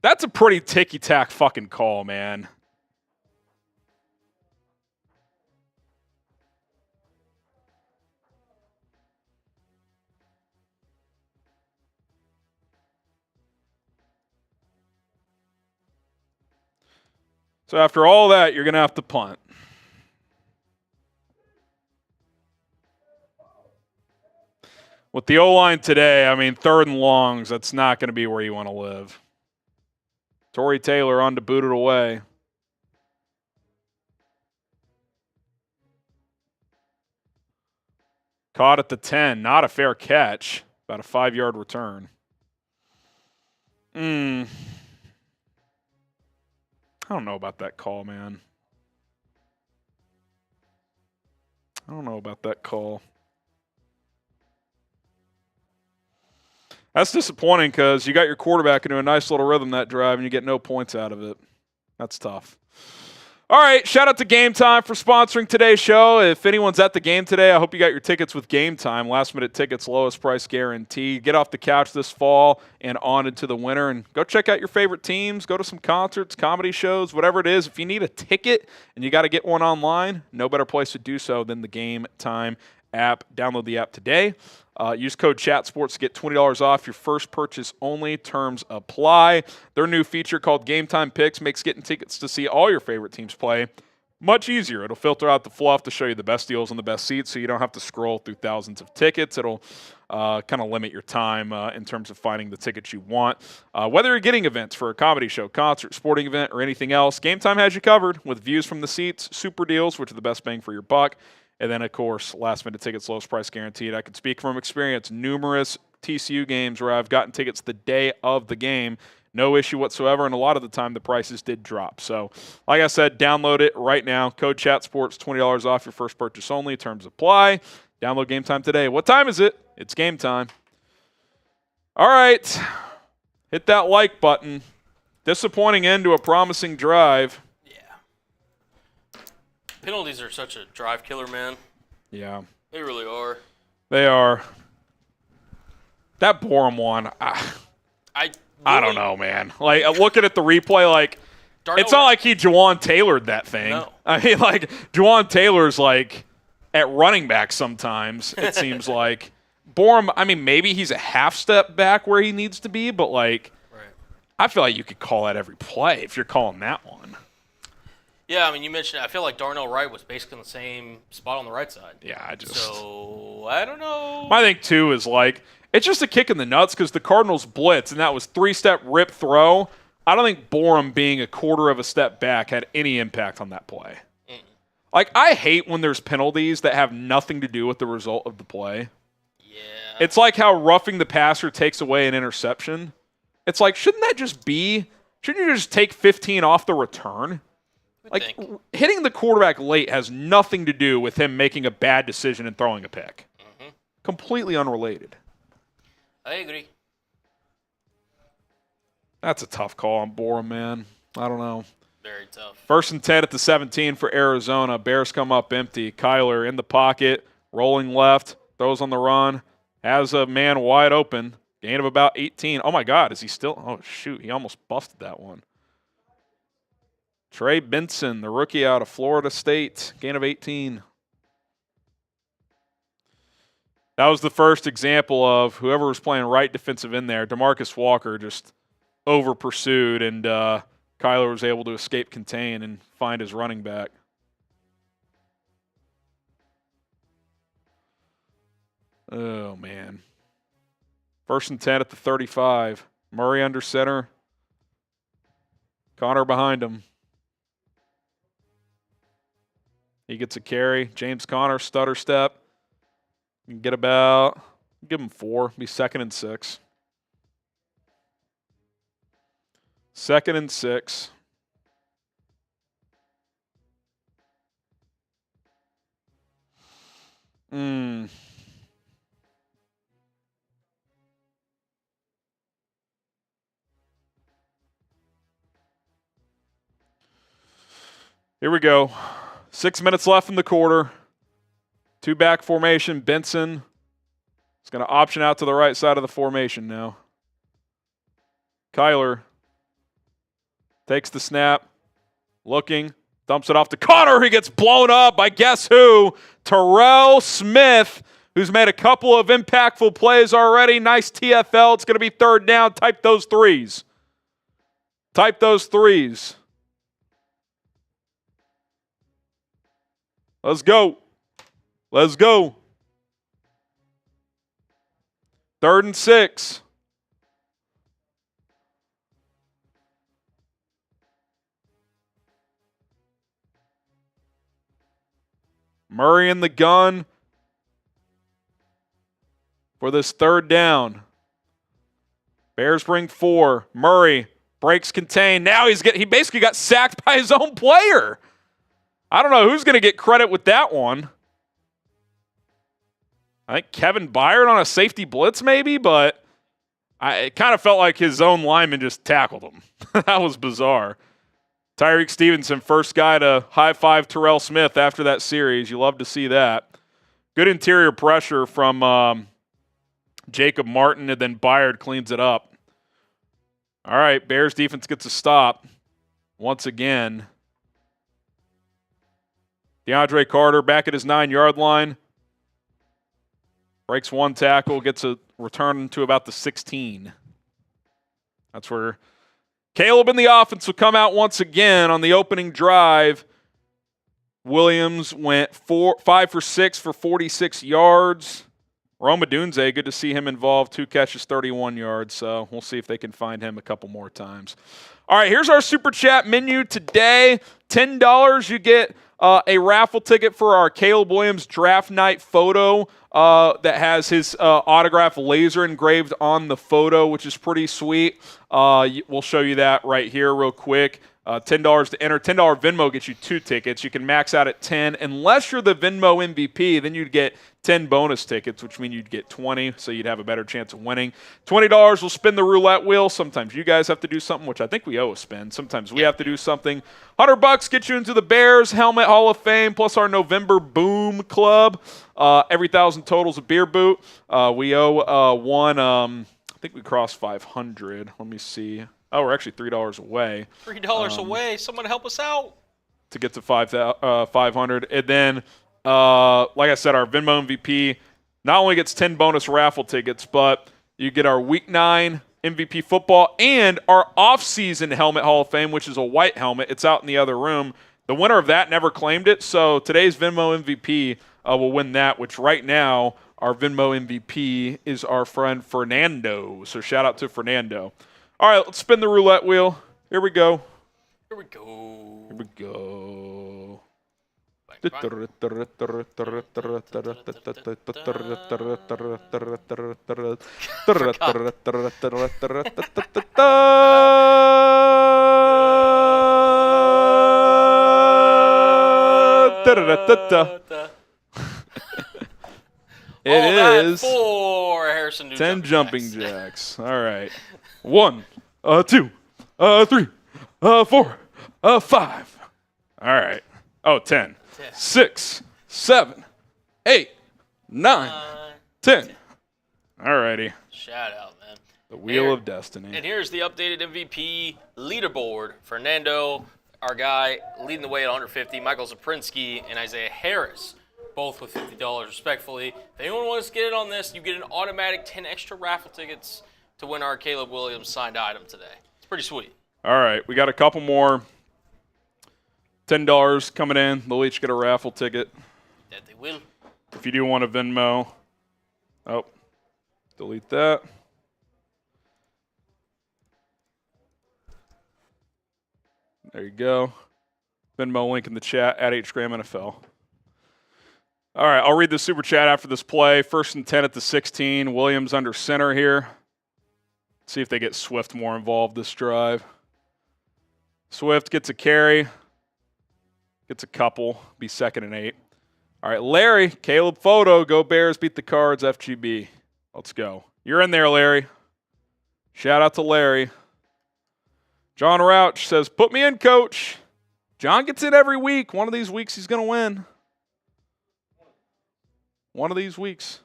That's a pretty ticky-tack fucking call, man. So after all that, you're going to have to punt. With the O-line today, I mean, 3rd and longs, that's not going to be where you want to live. Torrey Taylor on to boot it away. Caught at the 10. Not a fair catch. About a 5-yard return. I don't know about that call, man. I don't know about that call. That's disappointing because you got your quarterback into a nice little rhythm that drive and you get no points out of it. That's tough. All right, shout out to Game Time for sponsoring today's show. If anyone's at the game today, I hope you got your tickets with Game Time. Last-minute tickets, lowest price guarantee. Get off the couch this fall and on into the winter and go check out your favorite teams. Go to some concerts, comedy shows, whatever it is. If you need a ticket and you got to get one online, no better place to do so than the Game Time app. Download the app today. Use code CHATSPORTS to get $20 off your first purchase only. Terms apply. Their new feature called Game Time Picks makes getting tickets to see all your favorite teams play much easier. It'll filter out the fluff to show you the best deals on the best seats so you don't have to scroll through thousands of tickets. It'll kind of limit your time in terms of finding the tickets you want. Whether you're getting events for a comedy show, concert, sporting event, or anything else, Game Time has you covered with views from the seats, super deals, which are the best bang for your buck. And then, of course, last-minute tickets, lowest price guaranteed. I can speak from experience. Numerous TCU games where I've gotten tickets the day of the game. No issue whatsoever, and a lot of the time the prices did drop. So, like I said, download it right now. Code CHATSPORTS, $20 off your first purchase only. Terms apply. Download Game Time today. What time is it? It's game time. All right. Hit that like button. Disappointing end to a promising drive. Penalties are such a drive killer, man. Yeah. They really are. They are. That Borum one, I don't know, man. Looking at the replay, it's not like he Jawan Taylored that thing. No. I mean, Jawan Taylor's, at running back sometimes, it seems like. Borum, I mean, maybe he's a half step back where he needs to be, but, right. I feel like you could call that every play if you're calling that one. Yeah, I mean, you mentioned I feel like Darnell Wright was basically in the same spot on the right side. Yeah, So, I don't know. My thing, too, is, it's just a kick in the nuts because the Cardinals blitz, and that was 3-step rip throw. I don't think Borum being a quarter of a step back had any impact on that play. I hate when there's penalties that have nothing to do with the result of the play. Yeah. It's like how roughing the passer takes away an interception. It's shouldn't that just be – shouldn't you just take 15 off the return? Hitting the quarterback late has nothing to do with him making a bad decision and throwing a pick. Completely unrelated. I agree. That's a tough call on Borum, man. I don't know. Very tough. 1st and 10 at the 17 for Arizona. Bears come up empty. Kyler in the pocket, rolling left, throws on the run, has a man wide open. Gain of about 18. Oh, my God. Is he still? Oh, shoot. He almost busted that one. Trey Benson, the rookie out of Florida State. Gain of 18. That was the first example of whoever was playing right defensive end there. DeMarcus Walker just over-pursued, and Kyler was able to escape contain and find his running back. Oh, man. 1st and 10 at the 35. Murray under center. Connor behind him. He gets a carry. James Conner, stutter step. You can get about, give him 4. Be 2nd and 6. 2nd and 6. Here we go. 6 minutes left in the quarter. 2-back formation. Benson is going to option out to the right side of the formation now. Kyler takes the snap, looking, dumps it off to Connor. He gets blown up by guess who? Terrell Smith, who's made a couple of impactful plays already. Nice TFL. It's going to be 3rd down. Type those threes. Type those threes. Let's go. Let's go. 3rd and 6. Murray in the gun for this 3rd down. Bears bring 4. Murray breaks contain. Now he basically got sacked by his own player. I don't know who's going to get credit with that one. I think Kevin Byard on a safety blitz maybe, but it kind of felt like his own lineman just tackled him. That was bizarre. Tyrique Stevenson, first guy to high-five Terrell Smith after that series. You love to see that. Good interior pressure from Jacob Martin, and then Byard cleans it up. All right, Bears defense gets a stop once again. DeAndre Carter back at his 9-yard line. Breaks one tackle, gets a return to about the 16. That's where Caleb in the offense will come out once again on the opening drive. Williams went 5 for 6 for 46 yards. Roma Dunze, good to see him involved. 2 catches, 31 yards. So we'll see if they can find him a couple more times. All right, here's our Super Chat menu today. $10, you get a raffle ticket for our Caleb Williams draft night photo that has his autograph laser engraved on the photo, which is pretty sweet. We'll show you that right here real quick. $10 to enter. $10 Venmo gets you 2 tickets. You can max out at 10. Unless you're the Venmo MVP, then you'd get 10 bonus tickets, which means you'd get 20, so you'd have a better chance of winning. $20 will spin the roulette wheel. Sometimes you guys have to do something, which I think we owe a spin. Sometimes we have to do something. $100 get you into the Bears Helmet Hall of Fame, plus our November Boom Club. Every 1,000 totals a beer boot. We owe one. I think we crossed 500. Let me see. Oh, we're actually $3 away. $3 away. Someone help us out. To get to 500. And then, like I said, our Venmo MVP not only gets 10 bonus raffle tickets, but you get our Week 9 MVP football and our off-season Helmet Hall of Fame, which is a white helmet. It's out in the other room. The winner of that never claimed it, so today's Venmo MVP will win that, which right now our Venmo MVP is our friend Fernando. So shout out to Fernando. All right, let's spin the roulette wheel. Here we go. Here we go. Here we go. It is for Harrison 10 jumping jacks. All right. 1, 2, 3, 4, 5. All right. Oh, 10. 6, 7, 8, 9, 10. All righty. Shout out, man. The Wheel of Destiny. And here's the updated MVP leaderboard. Fernando, our guy, leading the way at 150. Michael Zaprinsky and Isaiah Harris, both with $50 respectfully. If anyone wants to get in on this, you get an automatic 10 extra raffle tickets to win our Caleb Williams signed item today. It's pretty sweet. All right. We got a couple more. $10 coming in. They'll each get a raffle ticket. That they will. If you do want a Venmo. Oh, delete that. There you go. Venmo link in the chat at HGramNFL. All right, I'll read the super chat after this play. 1st and 10 at the 16. Williams under center here. See if they get Swift more involved this drive. Swift gets a carry. Gets a couple. Be 2nd and 8. All right, Larry, Caleb Photo, go Bears, beat the Cards, FGB. Let's go. You're in there, Larry. Shout out to Larry. John Rouch says, put me in, coach. John gets in every week. One of these weeks he's going to win. One of these weeks.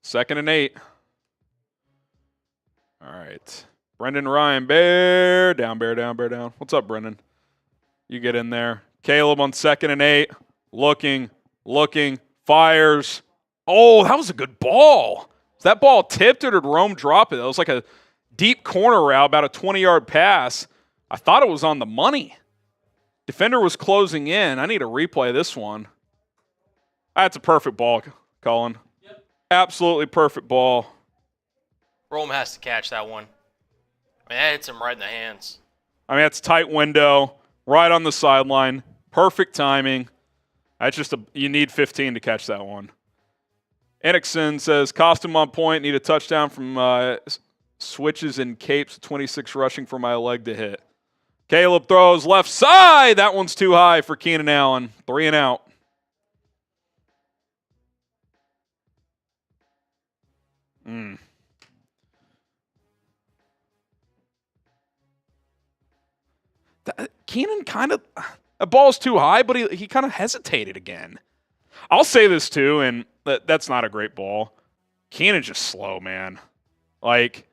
2nd and 8. All right. Brendan Ryan, bear down. What's up, Brendan? You get in there. Caleb on 2nd and 8. Looking, fires. Oh, that was a good ball. Is that ball tipped or did Rome drop it? That was like a deep corner route, about a 20-yard pass. I thought it was on the money. Defender was closing in. I need to replay this one. That's a perfect ball, Colin. Yep. Absolutely perfect ball. Rome has to catch that one. I mean, that hits him right in the hands. I mean, it's tight window, right on the sideline, perfect timing. That's just you need 15 to catch that one. Enickson says, costume on point, need a touchdown from switches and capes, 26 rushing for my leg to hit. Caleb throws left side. That one's too high for Keenan Allen. 3 and out. Keenan kind of, the ball's too high, but he kind of hesitated again. I'll say this too, and that's not a great ball. Keenan's just slow, man. Like,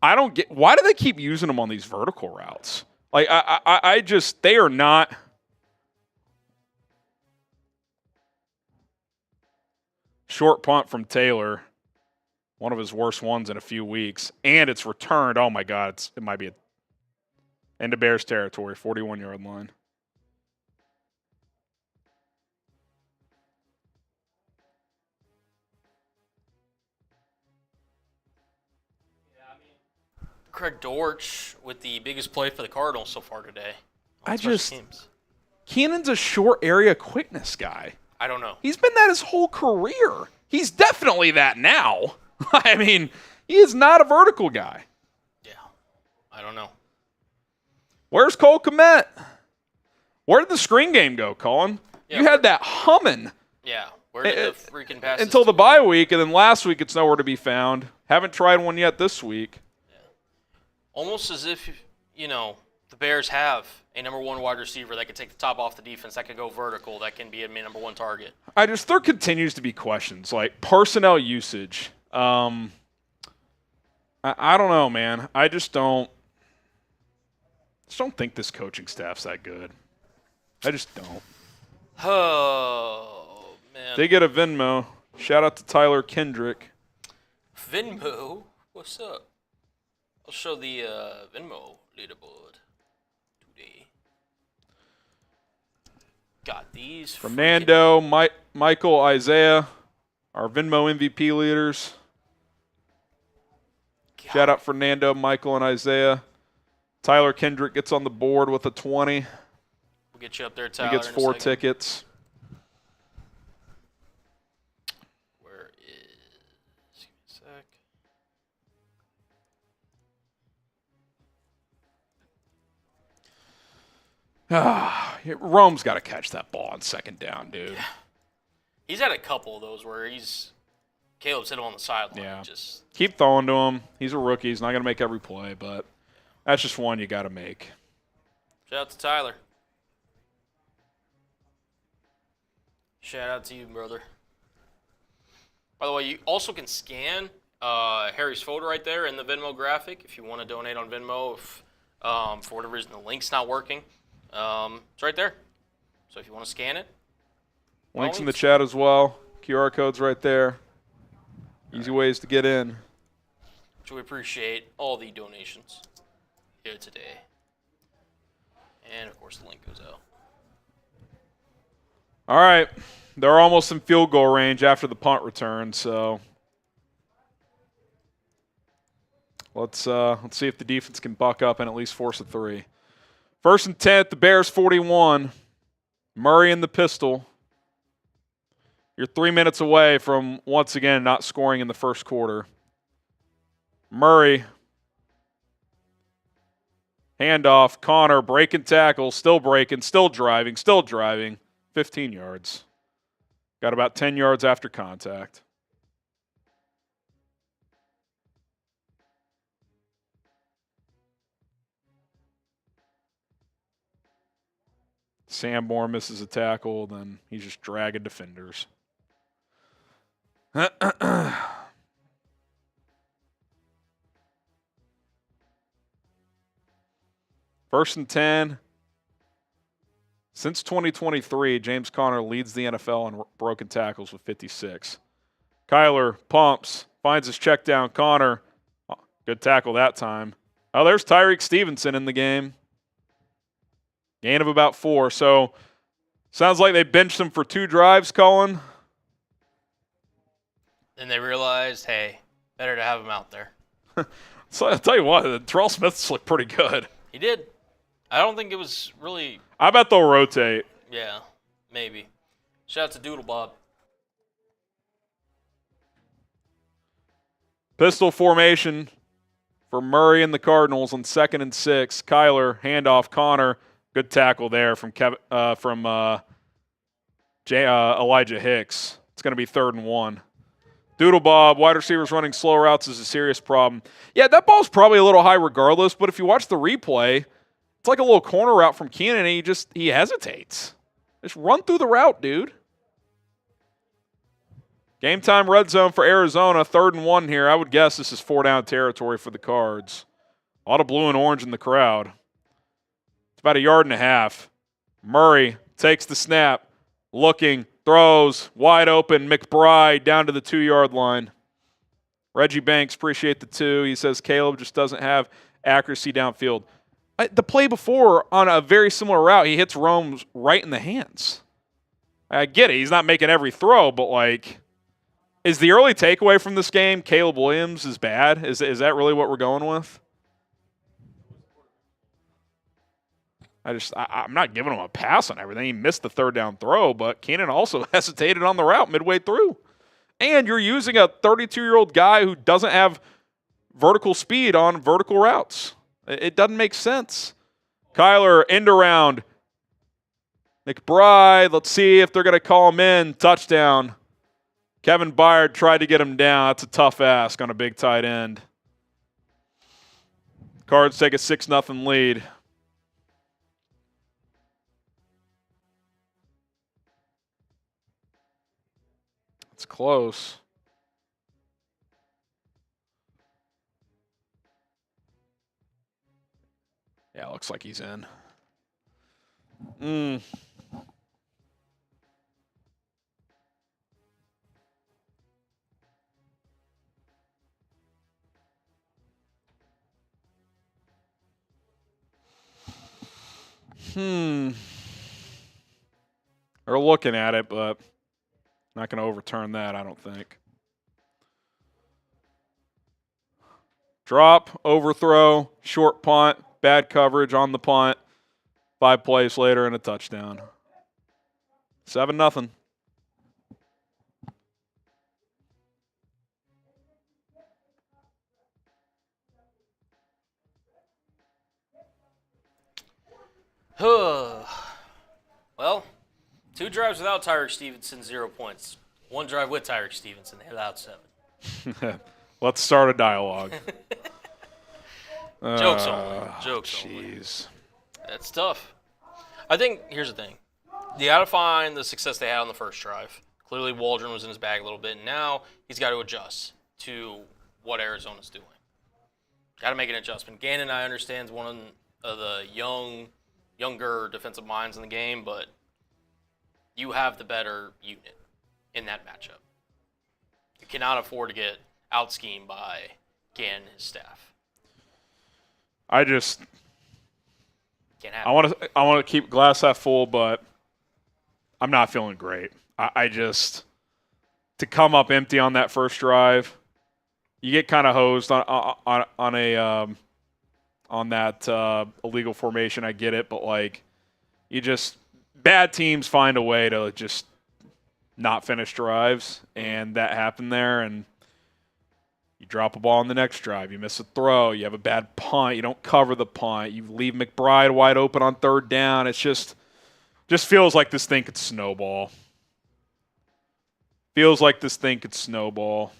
I don't get, why do they keep using him on these vertical routes? Like, I just, they are not. Short punt from Taylor. One of his worst ones in a few weeks. And it's returned. Oh, my God. It might be into Bears territory, 41-yard line. Craig Dortch with the biggest play for the Cardinals so far today. Keenan's a short area quickness guy. I don't know. He's been that his whole career. He's definitely that now. I mean, he is not a vertical guy. Yeah, I don't know. Where's Cole Kmet? Where did the screen game go, Colin? Yeah, you had that humming. Yeah, where did the freaking pass until the bye week, and then last week it's nowhere to be found. Haven't tried one yet this week. Almost as if, you know, the Bears have a number one wide receiver that can take the top off the defense, that can go vertical, that can be a number one target. There continues to be questions, like personnel usage. I don't know, man. I just don't think this coaching staff's that good. I just don't. Oh, man. They get a Venmo. Shout out to Tyler Kendrick. Venmo? What's up? I'll show the Venmo leaderboard today. Got these. Fernando, Michael, Isaiah, our Venmo MVP leaders. God. Shout out Fernando, Michael, and Isaiah. Tyler Kendrick gets on the board with a 20. We'll get you up there, Tyler. He gets 4 tickets. Where is... Give me a sec. Rome's got to catch that ball on second down, dude. Yeah. He's had a couple of those where he's Caleb's hit him on the sideline. Yeah. Just Keep throwing to him. He's a rookie. He's not going to make every play, but that's just one you got to make. shout out to Tyler. Shout out to you, brother. By the way, you also can scan Harry's photo right there in the Venmo graphic if you want to donate on Venmo. If for whatever reason the link's not working, it's right there. So if you want to scan it, Links in the chat as well. QR code's right there. Easy ways to get in. which we appreciate all the donations here today. And of course the link goes out. All right. They're almost in field goal range after the punt return, so let's see if the defense can buck up and at least force a 3. 1st and 10 at the Bears 41. Murray in the pistol. You're 3 minutes away from, once again, not scoring in the first quarter. Murray. Handoff. Connor breaking tackle. Still breaking. Still driving. 15 yards. Got about 10 yards after contact. Sanborn misses a tackle, then he's just dragging defenders. 1st and 10. Since 2023, James Conner leads the NFL in broken tackles with 56. Kyler pumps, finds his check down. Conner, good tackle that time. Oh, there's Tyrique Stevenson in the game. Gain of about 4. So, sounds like they benched him for 2 drives, Colin. Then they realized, hey, better to have him out there. So I'll tell you what, Terrell Smith's looked pretty good. He did. I don't think it was really. I bet they'll rotate. Yeah, maybe. Shout out to Doodle Bob. Pistol formation for Murray and the Cardinals on 2nd and 6. Kyler, handoff, Connor. Good tackle there from Elijah Hicks. It's going to be 3rd and 1. Doodle Bob, wide receivers running slow routes is a serious problem. Yeah, that ball's probably a little high regardless, but if you watch the replay, it's like a little corner route from Keenan, and he hesitates. Just run through the route, dude. Game time red zone for Arizona, 3rd and 1 here. I would guess this is 4-down territory for the Cards. A lot of blue and orange in the crowd. It's about 1.5 yards. Murray takes the snap, looking, throws, wide open. McBride down to the 2-yard line. Reggie Banks, appreciate the 2. He says Caleb just doesn't have accuracy downfield. The play before on a very similar route, he hits Romes right in the hands. I get it. He's not making every throw, but is the early takeaway from this game Caleb Williams is bad? Is that really what we're going with? I'm not giving him a pass on everything. He missed the 3rd down throw, but Keenan also hesitated on the route midway through. And you're using a 32-year-old guy who doesn't have vertical speed on vertical routes. It doesn't make sense. Kyler, end around. McBride, let's see if they're going to call him in. Touchdown. Kevin Byard tried to get him down. That's a tough ask on a big tight end. Cards take a 6-0 lead. It's close. Yeah, looks like he's in. They're looking at it, but not going to overturn that, I don't think. Drop, overthrow, short punt, bad coverage on the punt. 5 plays later and a touchdown. 7-0. Well, 2 drives without Tyrique Stevenson, 0 points. 1 drive with Tyrique Stevenson, they allowed 7. Let's start a dialogue. Jokes only. Jokes only. Jeez. That's tough. I think, here's the thing. You got to find the success they had on the first drive. Clearly, Waldron was in his bag a little bit, and now he's got to adjust to what Arizona's doing. Got to make an adjustment. Gannon, I understand, is one of the younger defensive minds in the game, but you have the better unit in that matchup. You cannot afford to get out-schemed by Gannon and his staff. I just Can't I want to keep glass half full, but I'm not feeling great. I just to come up empty on that first drive, you get kind of hosed on that illegal formation. I get it, but like bad teams find a way to just not finish drives, and that happened there. And you drop a ball on the next drive, you miss a throw, you have a bad punt, you don't cover the punt, you leave McBride wide open on third down. It's just feels like this thing could snowball. Feels like this thing could snowball.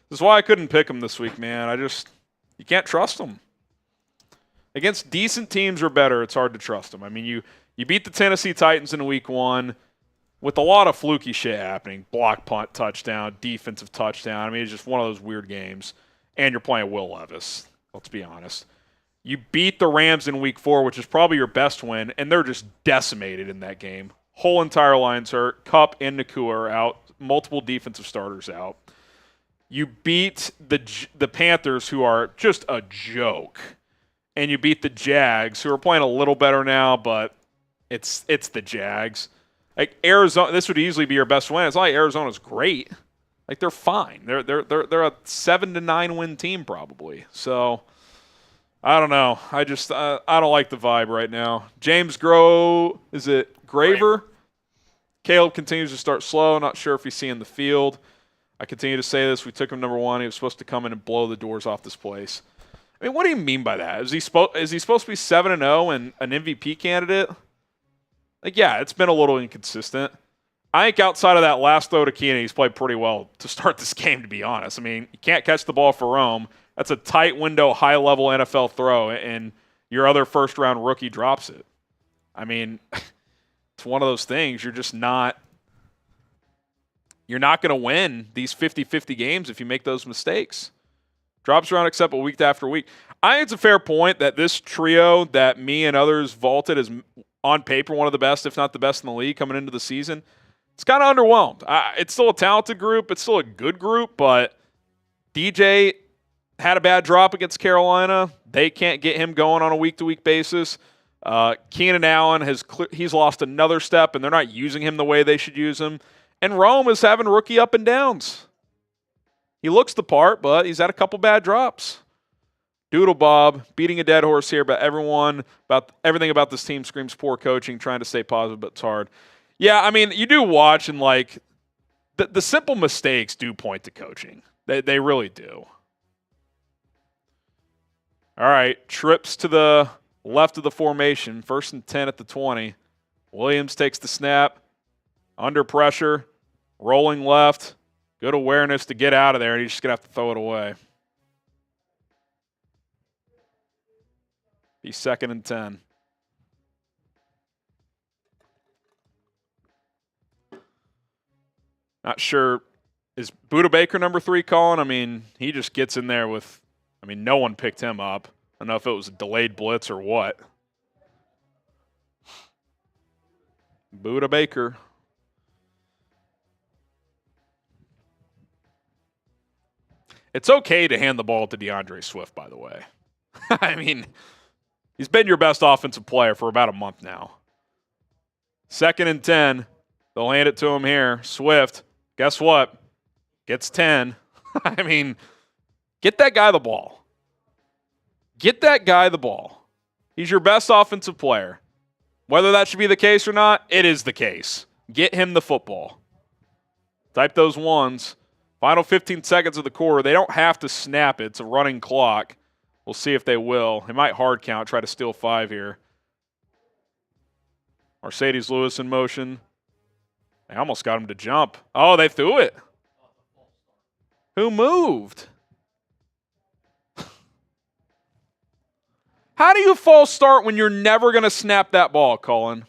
This is why I couldn't pick them this week, man. You can't trust them. Against decent teams or better, it's hard to trust them. I mean, you beat the Tennessee Titans in week 1 with a lot of fluky shit happening. Block punt touchdown, defensive touchdown. I mean, it's just one of those weird games. And you're playing Will Levis, let's be honest. You beat the Rams in week 4, which is probably your best win, and they're just decimated in that game. Whole entire line's hurt. Kupp and Nakua are out. Multiple defensive starters out. You beat the Panthers, who are just a joke. And you beat the Jags, who are playing a little better now, but it's the Jags. Like Arizona, this would easily be your best win. It's not like Arizona's great. Like they're fine. They're a 7-9 win team probably. So I don't know. I don't like the vibe right now. James is it Graver? Caleb continues to start slow. Not sure if he's seeing the field. I continue to say this. We took him number 1. He was supposed to come in and blow the doors off this place. I mean, what do you mean by that? Is he supposed to be 7-0 and an MVP candidate? Like, yeah, it's been a little inconsistent. I think outside of that last throw to Keenan, he's played pretty well to start this game, to be honest. I mean, you can't catch the ball for Rome. That's a tight window, high-level NFL throw, and your other first-round rookie drops it. I mean, it's one of those things. You're not going to win these 50-50 games if you make those mistakes. Drops around except week after week. I think it's a fair point that this trio that me and others vaulted as on paper one of the best, if not the best in the league coming into the season, it's kind of underwhelmed. It's still a talented group. It's still a good group, but DJ had a bad drop against Carolina. They can't get him going on a week-to-week basis. Keenan Allen, he's lost another step, and they're not using him the way they should use him. And Rome is having rookie up and downs. He looks the part, but he's had a couple bad drops. Doodle Bob, beating a dead horse here, but everything about this team screams poor coaching, trying to stay positive, but it's hard. Yeah, I mean, you do watch, and like the simple mistakes do point to coaching. They really do. All right, trips to the left of the formation, 1st and 10 at the 20. Williams takes the snap, under pressure, rolling left. Good awareness to get out of there, and he's just going to have to throw it away. He's 2nd and 10. Not sure. Is Budda Baker number 3 calling? I mean, he just gets in there with – I mean, no one picked him up. I don't know if it was a delayed blitz or what. Budda Baker. It's okay to hand the ball to DeAndre Swift, by the way. I mean, he's been your best offensive player for about a month now. 2nd and 10. They'll hand it to him here. Swift, guess what? Gets 10. I mean, get that guy the ball. Get that guy the ball. He's your best offensive player. Whether that should be the case or not, it is the case. Get him the football. Type those ones. Final 15 seconds of the quarter. They don't have to snap it. It's a running clock. We'll see if they will. They might hard count, try to steal 5 here. Mercedes Lewis in motion. They almost got him to jump. Oh, they threw it. Who moved? How do you false start when you're never going to snap that ball, Colin?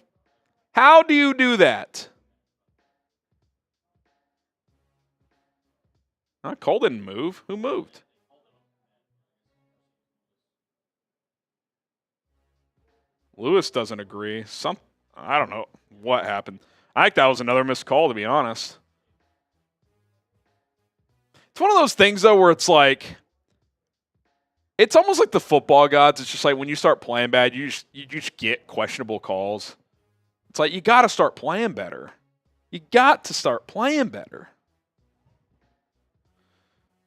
How do you do that? Cole didn't move. Who moved? Lewis doesn't agree. I don't know what happened. I think that was another missed call, to be honest. It's one of those things, though, where it's like, it's almost like the football gods. It's just like when you start playing bad, you just get questionable calls. It's like you got to start playing better. You got to start playing better.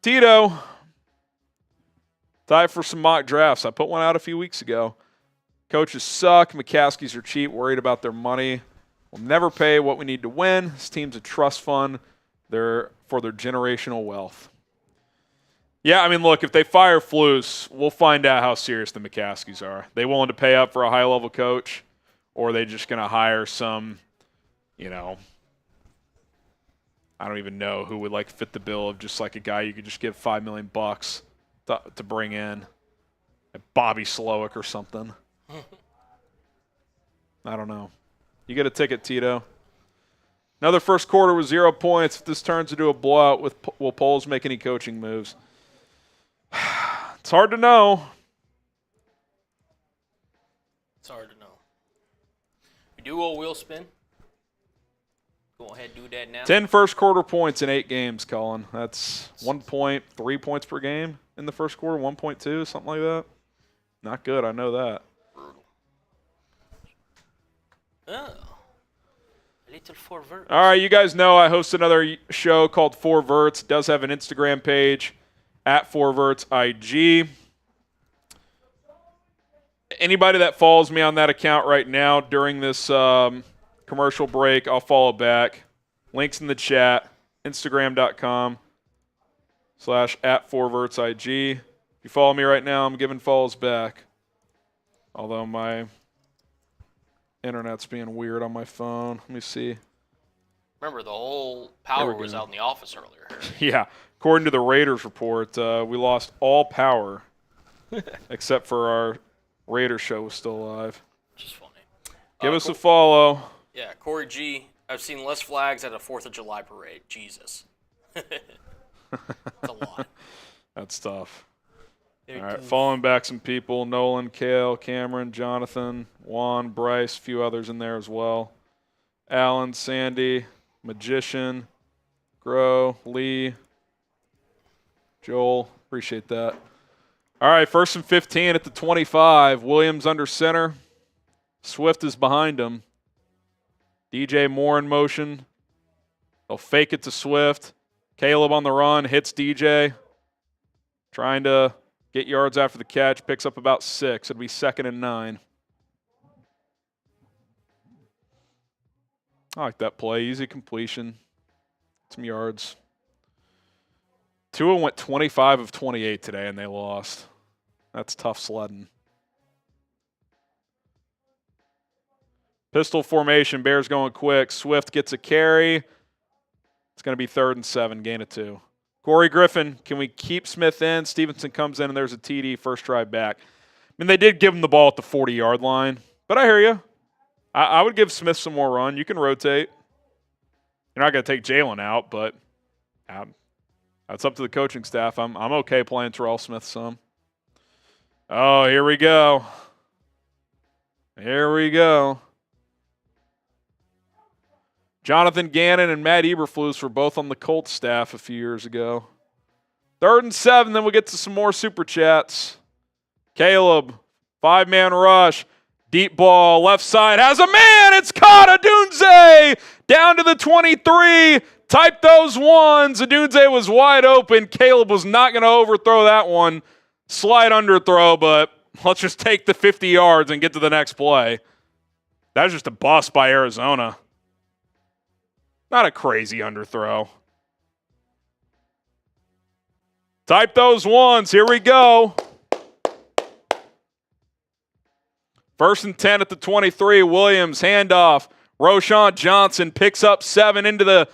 Tito, time for some mock drafts. I put one out a few weeks ago. Coaches suck. McCaskies are cheap, worried about their money. We'll never pay what we need to win. This team's a trust fund. They're for their generational wealth. Yeah, I mean, look, if they fire Flus, we'll find out how serious the McCaskies are. They willing to pay up for a high-level coach, or are they just going to hire some, I don't even know who would fit the bill of just like a guy you could just give $5 million to bring in, like Bobby Slowick or something. I don't know. You get a ticket, Tito. Another first quarter with 0 points. If this turns into a blowout, will Poles make any coaching moves? It's hard to know. It's hard to know. We do a wheel spin. Go ahead, do that now. 10 first quarter points in 8 games, Colin. That's 1 point, 3 points per game in the first quarter, 1.2, something like that. Not good, I know that. Brutal. Oh. A little 4 verts. All right, you guys know I host another show called 4 Verts. It does have an Instagram page at 4 Verts IG. Anybody that follows me on that account right now during this commercial break, I'll follow back. Links in the chat, Instagram.com/@4VertsIG. If you follow me right now, I'm giving follows back. Although my internet's being weird on my phone. Let me see. Remember, the whole power was out in the office earlier. Yeah. According to the Raiders report, we lost all power except for our Raiders show was still alive. Just funny. Give us a follow. Yeah, Corey G. I've seen less flags at a 4th of July parade. Jesus. That's a lot. That's tough. All right, following back some people. Nolan, Kale, Cameron, Jonathan, Juan, Bryce, a few others in there as well. Alan, Sandy, Magician, Grow, Lee, Joel. Appreciate that. All right, 1st and 15 at the 25. Williams under center. Swift is behind him. DJ Moore in motion. They'll fake it to Swift. Caleb on the run, hits DJ. Trying to get yards after the catch. Picks up about 6. It'll be 2nd and 9. I like that play. Easy completion. Some yards. Tua went 25 of 28 today, and they lost. That's tough sledding. Pistol formation. Bears going quick. Swift gets a carry. It's going to be 3rd and 7. Gain of 2. Corey Griffin, can we keep Smith in? Stevenson comes in, and there's a TD. First drive back. I mean, they did give him the ball at the 40-yard line. But I hear you. I would give Smith some more run. You can rotate. You're not going to take Jalen out, but that's up to the coaching staff. I'm okay playing Terrell Smith some. Oh, here we go. Here we go. Jonathan Gannon and Matt Eberflus were both on the Colts staff a few years ago. 3rd and 7, then we'll get to some more Super Chats. Caleb, 5-man rush. Deep ball, left side, has a man. It's caught. Adunze down to the 23. Type those ones. Adunze was wide open. Caleb was not going to overthrow that one. Slight underthrow, but let's just take the 50 yards and get to the next play. That was just a bust by Arizona. Not a crazy underthrow. Type those ones. Here we go. First and 10 at the 23. Williams, handoff. Roschon Johnson picks up 7 into the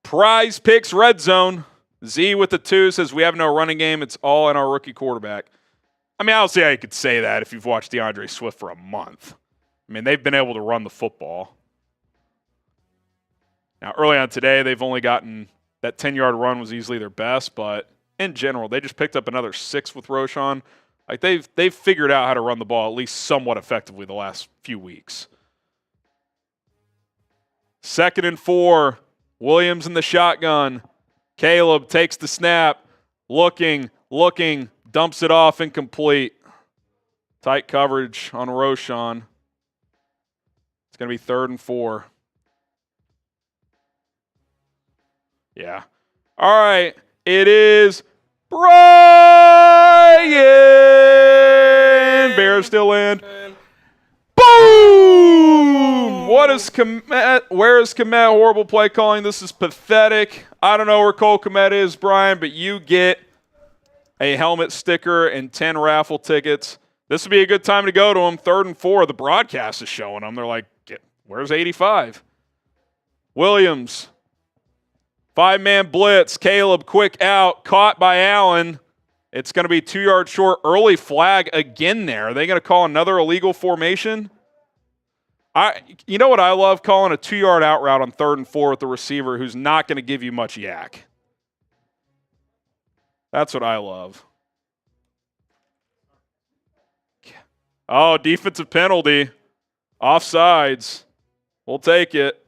PrizePicks red zone. Z with the 2 says we have no running game. It's all in our rookie quarterback. I mean, I don't see how you could say that if you've watched DeAndre Swift for a month. I mean, they've been able to run the football. Now, early on today, they've only gotten that 10-yard run was easily their best, but in general, they just picked up another 6 with Roschon. Like they've figured out how to run the ball at least somewhat effectively the last few weeks. 2nd and 4. Williams in the shotgun. Caleb takes the snap. Looking, dumps it off, incomplete. Tight coverage on Roschon. It's going to be 3rd and 4. Yeah. All right. It is Brian. Bears still in. Boom! What is Kmet? Where is Kmet? Horrible play calling. This is pathetic. I don't know where Cole Kmet is, Brian, but you get a helmet sticker and 10 raffle tickets. This would be a good time to go to him. 3rd and 4. The broadcast is showing them. They're like, where's 85? Williams. 5-man blitz. Caleb quick out. Caught by Allen. It's going to be 2 yards short. Early flag again there. Are they going to call another illegal formation? You know what I love? Calling a 2-yard out route on 3rd and 4 with the receiver who's not going to give you much yak. That's what I love. Oh, defensive penalty. Offsides. We'll take it.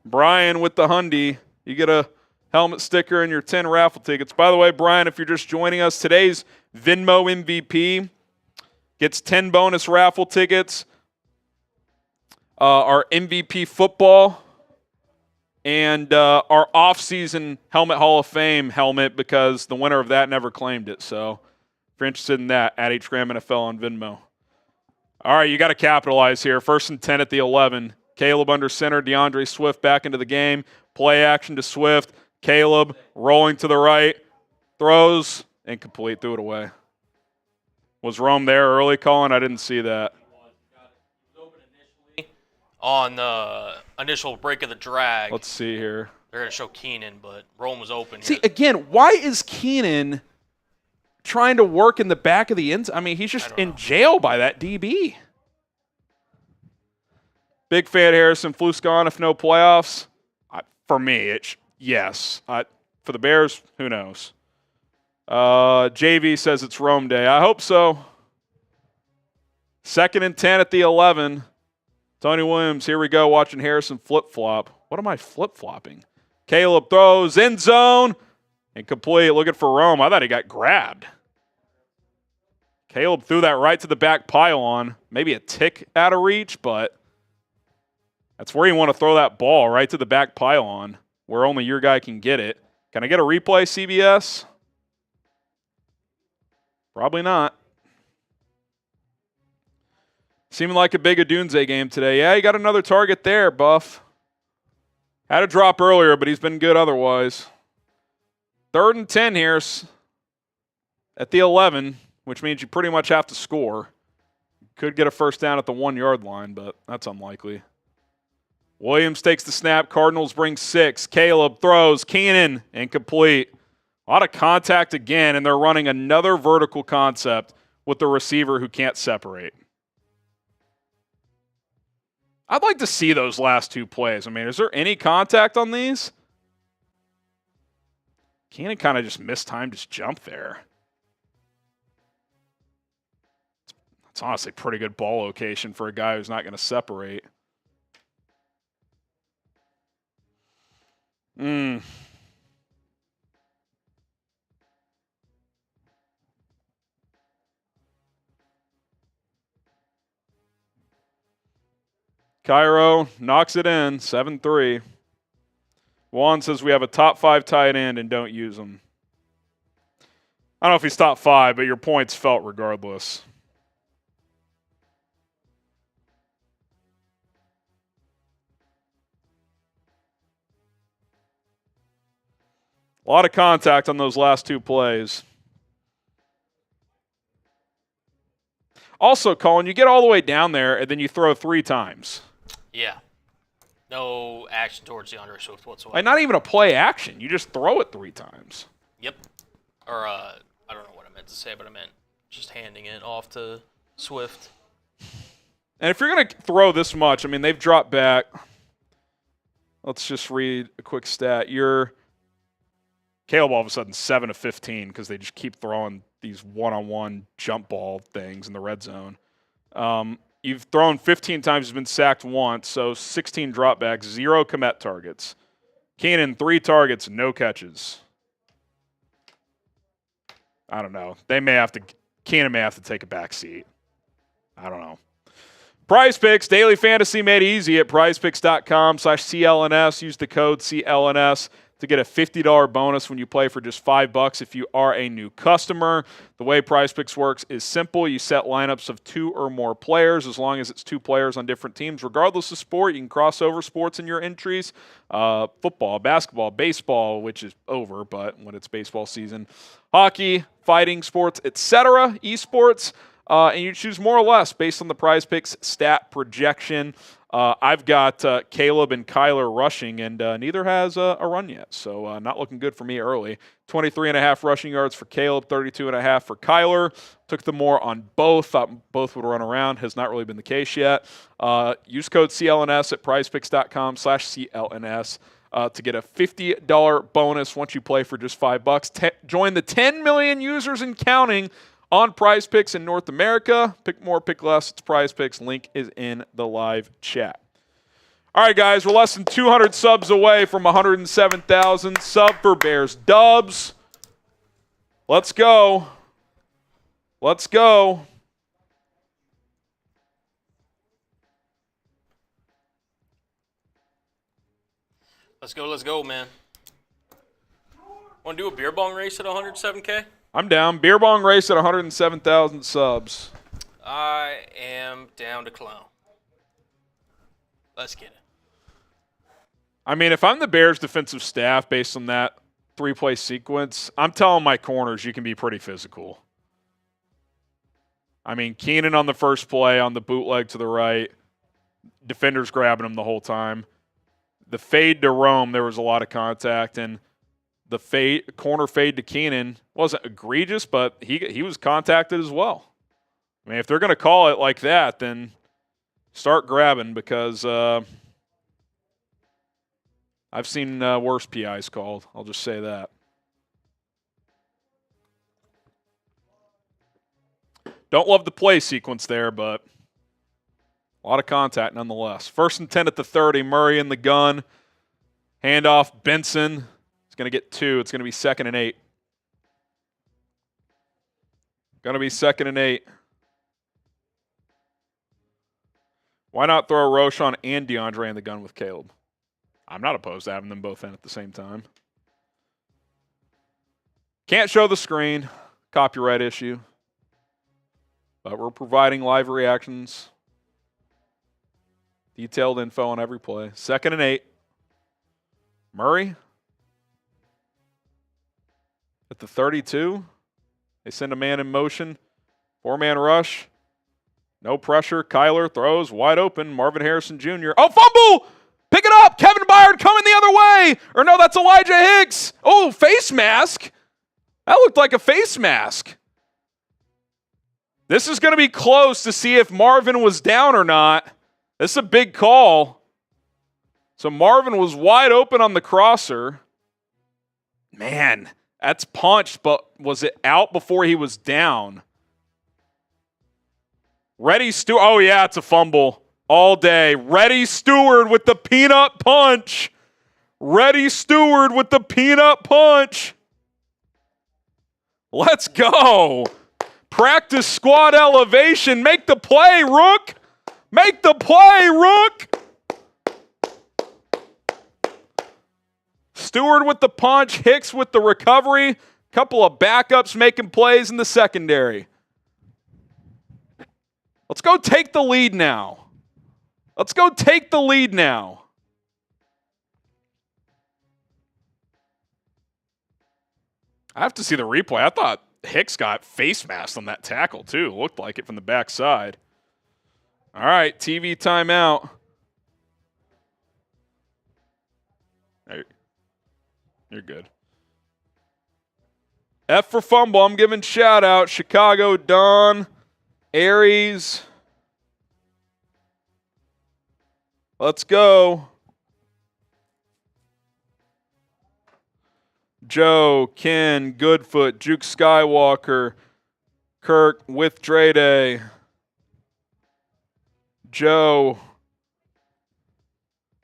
Brian with the Hyundai. You get a helmet sticker and your 10 raffle tickets. By the way, Brian, if you're just joining us, today's Venmo MVP gets 10 bonus raffle tickets. Our MVP football and our off-season Helmet Hall of Fame helmet because the winner of that never claimed it. So if you're interested in that, at HGram NFL on Venmo. All right, you got to capitalize here. 1st and 10 at the 11. Caleb under center. DeAndre Swift back into the game. Play action to Swift. Caleb rolling to the right. Throws. Incomplete. Threw it away. Was Rome there early, Colin? I didn't see that. On the initial break of the drag. Let's see here. They're going to show Keenan, but Rome was open. See, again, why is Keenan trying to work in the back of the end? I mean, he's just in jail by that DB. Big fan Harrison. Flus gone if no playoffs. For me, yes. For the Bears, who knows? JV says it's Rome Day. I hope so. 2nd and 10 at the 11. Tony Williams, here we go, watching Harrison flip-flop. What am I flip-flopping? Caleb throws, end zone, incomplete. Looking for Rome. I thought he got grabbed. Caleb threw that right to the back pylon. Maybe a tick out of reach, but that's where you want to throw that ball, right to the back pylon, where only your guy can get it. Can I get a replay, CBS? Probably not. Seeming like a big Adunze game today. Yeah, he got another target there, Buff. Had a drop earlier, but he's been good otherwise. 3rd and 10 here at the 11, which means you pretty much have to score. Could get a first down at the 1-yard line, but that's unlikely. Williams takes the snap. Cardinals bring 6. Caleb throws. Keenan, incomplete. A lot of contact again, and they're running another vertical concept with the receiver who can't separate. I'd like to see those last 2 plays. I mean, is there any contact on these? Keenan kind of just mistimed his jump there. It's honestly pretty good ball location for a guy who's not going to separate. Cairo knocks it in, 7-3. Juan says we have a top 5 tight end and don't use him. I don't know if he's top 5, but your point's felt regardless. A lot of contact on those last 2 plays. Also, Colin, you get all the way down there, and then you throw 3 times. Yeah. No action towards DeAndre Swift whatsoever. Like, not even a play action. You just throw it 3 times. Yep. Or, I don't know what I meant to say, but I meant just handing it off to Swift. And if you're going to throw this much, I mean, they've dropped back. Let's just read a quick stat. Caleb all of a sudden 7 of 15 because they just keep throwing these one-on-one jump ball things in the red zone. You've thrown 15 times, you've been sacked once, so 16 dropbacks, 0 commit targets. Keenan, 3 targets, no catches. I don't know. Keenan may have to take a back seat. I don't know. PrizePicks, daily fantasy made easy at prizepicks.com/CLNS. Use the code CLNS to get a $50 bonus when you play for just $5 if you are a new customer. The way PrizePicks works is simple. You set lineups of 2 or more players. As long as it's 2 players on different teams, regardless of sport, you can cross over sports in your entries. Football, basketball, baseball, which is over, but when it's baseball season, hockey, fighting sports, etc., esports. And you choose more or less based on the PrizePicks stat projection. I've got Caleb and Kyler rushing, and neither has a run yet. So not looking good for me early. 23.5 rushing yards for Caleb, 32.5 for Kyler. Took the more on both. Thought both would run around. Has not really been the case yet. Use code CLNS at prizepicks.com/CLNS. To get a $50 bonus once you play for just $5. Join the 10 million users and counting on PrizePicks in North America. Pick more, pick less. It's PrizePicks. Link is in the live chat. All right, guys, we're less than 200 subs away from 107,000. Sub for Bears dubs. Let's go. Let's go. Let's go, man. Want to do a beer bong race at 107K? I'm down. Beer bong race at 107,000 subs. I am down to clown. Let's get it. I mean, if I'm the Bears defensive staff based on that 3-play sequence, I'm telling my corners you can be pretty physical. I mean, Keenan on the first play on the bootleg to the right. Defenders grabbing him the whole time. The fade to Rome, there was a lot of contact, and the corner fade to Keenan wasn't egregious, but he was contacted as well. I mean, if they're going to call it like that, then start grabbing because I've seen worse PIs called. I'll just say that. Don't love the play sequence there, but a lot of contact nonetheless. 1st and 10 at the 30. Murray in the gun. Handoff, Benson. It's going to get 2. It's going to be 2nd and 8. Going to be 2nd and 8. Why not throw Roshan and DeAndre in the gun with Caleb? I'm not opposed to having them both in at the same time. Can't show the screen. Copyright issue. But we're providing live reactions. Detailed info on every play. 2nd and 8. Murray. At the 32. They send a man in motion. 4-man rush. No pressure. Kyler throws wide open. Marvin Harrison Jr. Oh, fumble! Pick it up! Kevin Byard coming the other way! Or no, that's Elijah Hicks. Oh, face mask. That looked like a face mask. This is going to be close to see if Marvin was down or not. This is a big call. So Marvin was wide open on the crosser. Man, that's punched, but was it out before he was down? Reddy Stewart. Oh, yeah, it's a fumble all day. Reddy Stewart with the peanut punch. Reddy Stewart with the peanut punch. Let's go. Practice squad elevation. Make the play, Rook. Make the play, Rook. Stewart with the punch. Hicks with the recovery. Couple of backups making plays in the secondary. Let's go take the lead now. Let's go take the lead now. I have to see the replay. I thought Hicks got face masked on that tackle, too. Looked like it from the backside. All right, TV timeout. Hey, you're good. F for fumble. I'm giving shout out. Chicago, Don, Aries. Let's go. Joe, Ken, Goodfoot, Juke Skywalker, Kirk with Dre Day. Joe,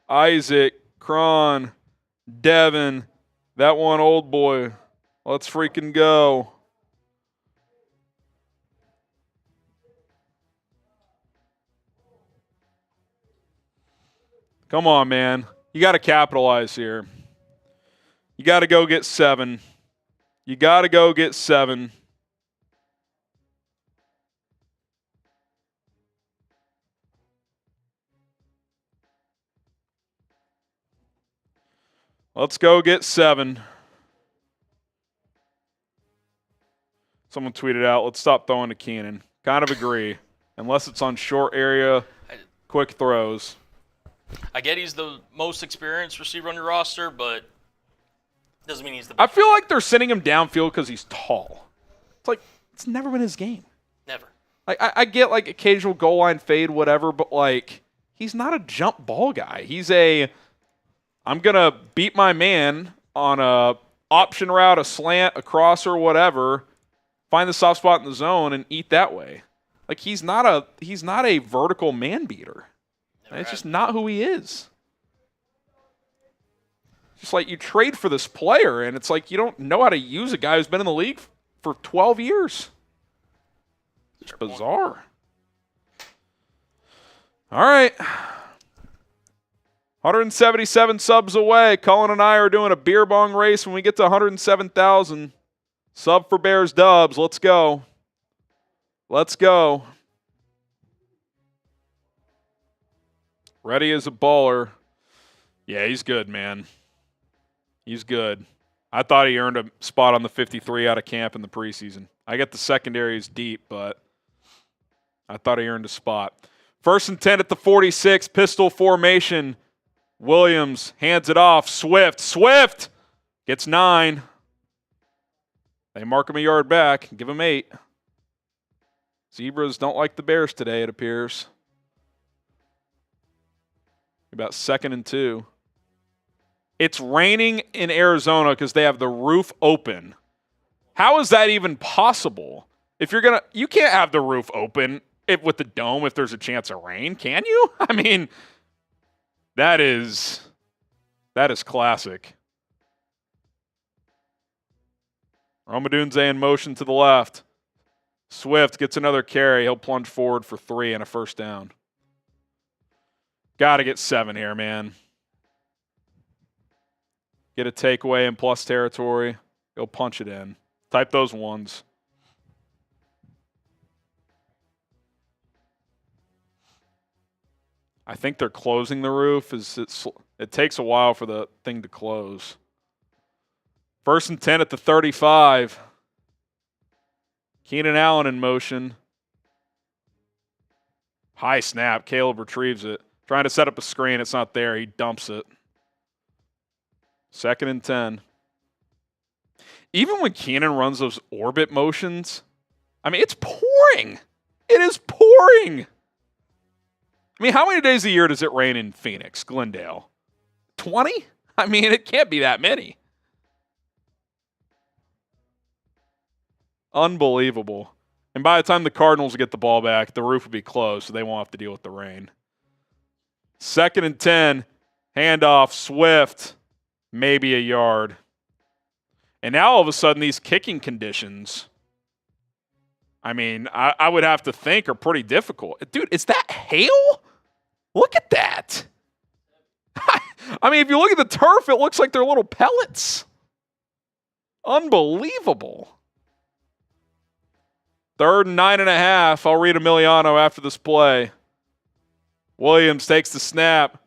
Isaac, Cron, Devin, that one old boy. Let's freaking go. Come on, man. You got to capitalize here. You got to go get 7. You got to go get 7. Let's go get 7. Someone tweeted out, let's stop throwing to Keenan. Kind of agree. Unless it's on short area, quick throws. I get he's the most experienced receiver on your roster, but doesn't mean he's the I best. feel like they're sending him downfield because he's tall. It's like, it's never been his game. Never. Like I get like occasional goal line fade, whatever, but like he's not a jump ball guy. He's I'm going to beat my man on a option route, a slant, a crosser, whatever, find the soft spot in the zone and eat that way. Like he's not a vertical man beater. It's just not who he is. Just like you trade for this player, and it's like you don't know how to use a guy who's been in the league for 12 years. It's bizarre. All right. 177 subs away. Colin and I are doing a beer bong race when we get to 107,000. Sub for Bears Dubs. Let's go. Let's go. Ready as a baller. Yeah, he's good, man. He's good. I thought he earned a spot on the 53 out of camp in the preseason. I get the secondary is deep, but I thought he earned a spot. 1st and 10 at the 46, pistol formation. Williams hands it off. Swift gets 9. They mark him a yard back. Give him 8. Zebras don't like the Bears today, it appears. About 2nd and 2. It's raining in Arizona because they have the roof open. How is that even possible? If you're you can't have the roof open with the dome if there's a chance of rain, can you? I mean, that is classic. Romadunze in motion to the left. Swift gets another carry. He'll plunge forward for 3 and a first down. Got to get 7 here, man. Get a takeaway in plus territory. Go punch it in. Type those ones. I think they're closing the roof. It takes a while for the thing to close. 1st and 10 at the 35. Keenan Allen in motion. High snap. Caleb retrieves it. Trying to set up a screen. It's not there. He dumps it. 2nd and 10. Even when Keenan runs those orbit motions, I mean, it's pouring. It is pouring. I mean, how many days a year does it rain in Phoenix, Glendale? 20? I mean, it can't be that many. Unbelievable. And by the time the Cardinals get the ball back, the roof will be closed, so they won't have to deal with the rain. 2nd and 10. Handoff, Swift. Maybe a yard. And now all of a sudden these kicking conditions, I mean, I would have to think are pretty difficult. Dude, is that hail? Look at that. I mean, if you look at the turf, it looks like they're little pellets. Unbelievable. 3rd and 9.5. I'll read Emiliano after this play. Williams takes the snap.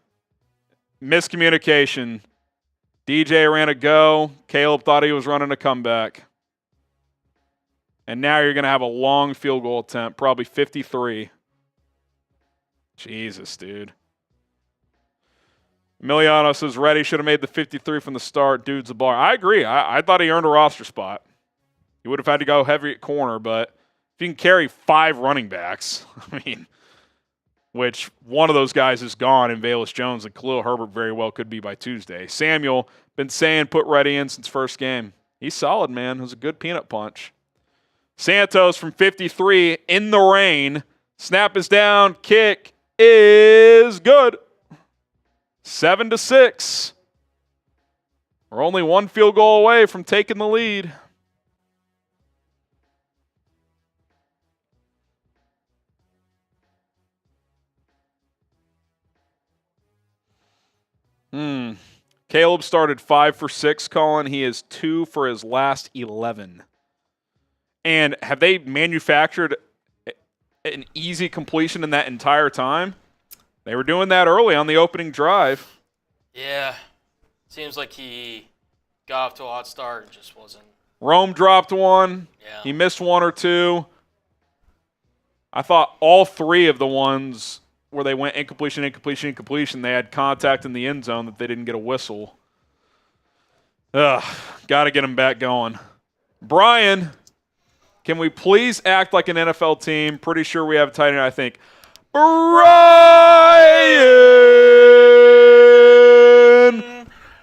Miscommunication. DJ ran a go. Caleb thought he was running a comeback. And now you're going to have a long field goal attempt, probably 53. Jesus, dude. Emiliano says, ready, should have made the 53 from the start. Dude's a baller. I agree. I thought he earned a roster spot. He would have had to go heavy at corner, but if you can carry 5 running backs, I mean, which one of those guys is gone in Velus Jones, and Khalil Herbert very well could be by Tuesday. Samuel, been saying put Ready in since first game. He's solid, man. It was a good peanut punch. Santos from 53 in the rain. Snap is down. Kick is good. 7-6. We're only one field goal away from taking the lead. Caleb started 5 for 6, Colin. He is 2 for his last 11. And have they manufactured an easy completion in that entire time? They were doing that early on the opening drive. Yeah. Seems like he got off to a hot start and just wasn't. Rome dropped one. Yeah. He missed 1 or 2. I thought all 3 of the ones where they went incompletion, they had contact in the end zone that they didn't get a whistle. Got to get them back going. Brian, can we please act like an NFL team? Pretty sure we have a tight end, I think. Brian!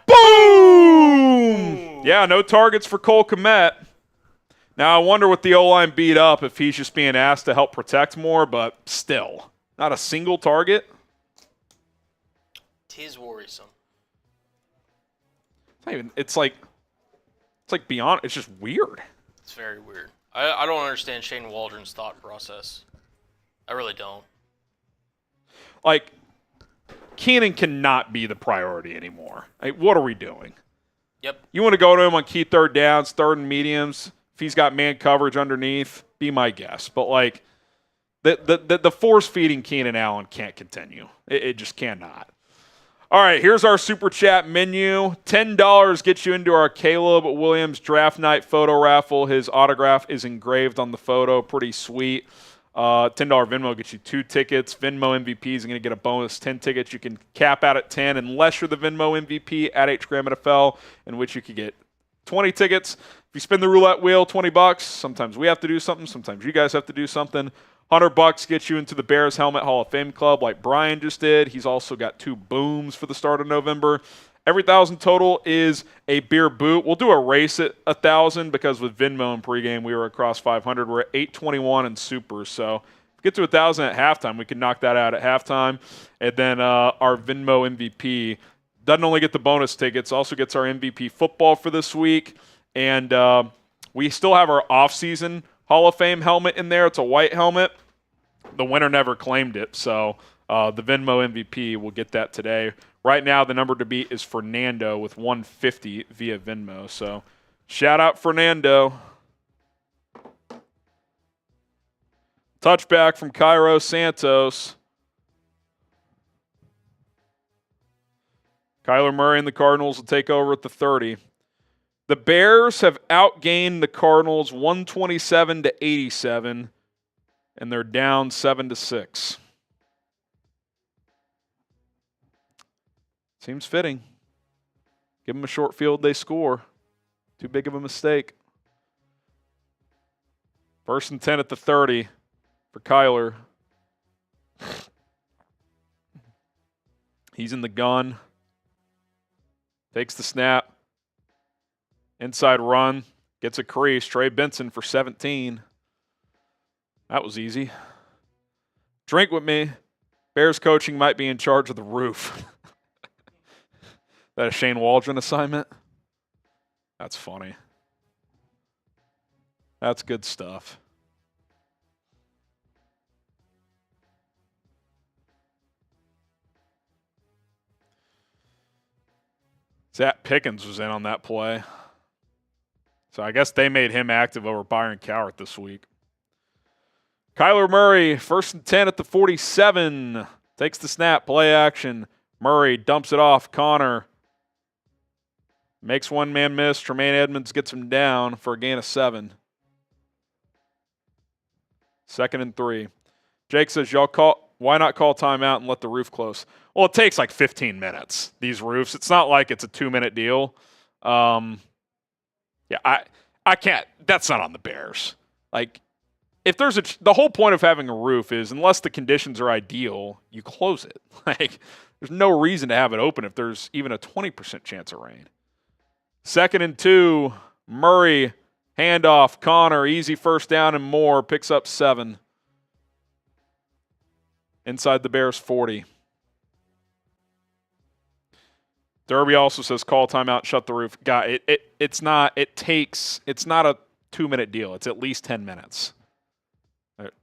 Boom! Yeah, no targets for Cole Kmet. Now, I wonder with the O-line beat up if he's just being asked to help protect more, but still. Not a single target. Tis worrisome. It's like beyond. It's just weird. It's very weird. I don't understand Shane Waldron's thought process. I really don't. Like, Keenan cannot be the priority anymore. Like, what are we doing? Yep. You want to go to him on key third downs, third and mediums. If he's got man coverage underneath, be my guess. But like, the force feeding Keenan Allen can't continue. It just cannot. All right, here's our super chat menu. $10 gets you into our Caleb Williams draft night photo raffle. His autograph is engraved on the photo. Pretty sweet. $10 Venmo gets you 2 tickets. Venmo MVP is going to get a bonus 10 tickets. You can cap out at 10 unless you're the Venmo MVP at HGram NFL, in which you could get 20 tickets. If you spin the roulette wheel, $20. Sometimes we have to do something. Sometimes you guys have to do something. $100 gets you into the Bears Helmet Hall of Fame Club like Brian just did. He's also got 2 booms for the start of November. Every 1,000 total is a beer boot. We'll do a race at 1,000 because with Venmo and pregame, we were across 500. We're at 821 in super. So if we get to 1,000 at halftime, we can knock that out at halftime. And then our Venmo MVP doesn't only get the bonus tickets, also gets our MVP football for this week. And we still have our off-season Hall of Fame helmet in there. It's a white helmet. The winner never claimed it, so the Venmo MVP will get that today. Right now, the number to beat is Fernando with 150 via Venmo. So shout out Fernando. Touchback from Cairo Santos. Kyler Murray and the Cardinals will take over at the 30. The Bears have outgained the Cardinals 127-87, and they're down 7-6. Seems fitting. Give them a short field, they score. Too big of a mistake. 1st and 10 at the 30 for Kyler. He's in the gun. Takes the snap. Inside run. Gets a crease. Trey Benson for 17. That was easy. Drink with me. Bears coaching might be in charge of the roof. That a Shane Waldron assignment? That's funny. That's good stuff. Zach Pickens was in on that play. So I guess they made him active over Byron Cowart this week. Kyler Murray, 1st and 10 at the 47. Takes the snap, play action. Murray dumps it off. Connor makes one man miss. Tremaine Edmonds gets him down for a gain of 7. 2nd and 3. Jake says, why not call timeout and let the roof close? Well, it takes like 15 minutes, these roofs. It's not like it's a 2-minute deal. I can't. That's not on the Bears. Like, if there's the whole point of having a roof is unless the conditions are ideal, you close it. Like, there's no reason to have it open if there's even a 20% chance of rain. 2nd and 2, Murray, handoff, Connor, easy first down and more, picks up 7. Inside the Bears 40. Derby also says call timeout, shut the roof. Guy, it's not a 2-minute deal. It's at least 10 minutes.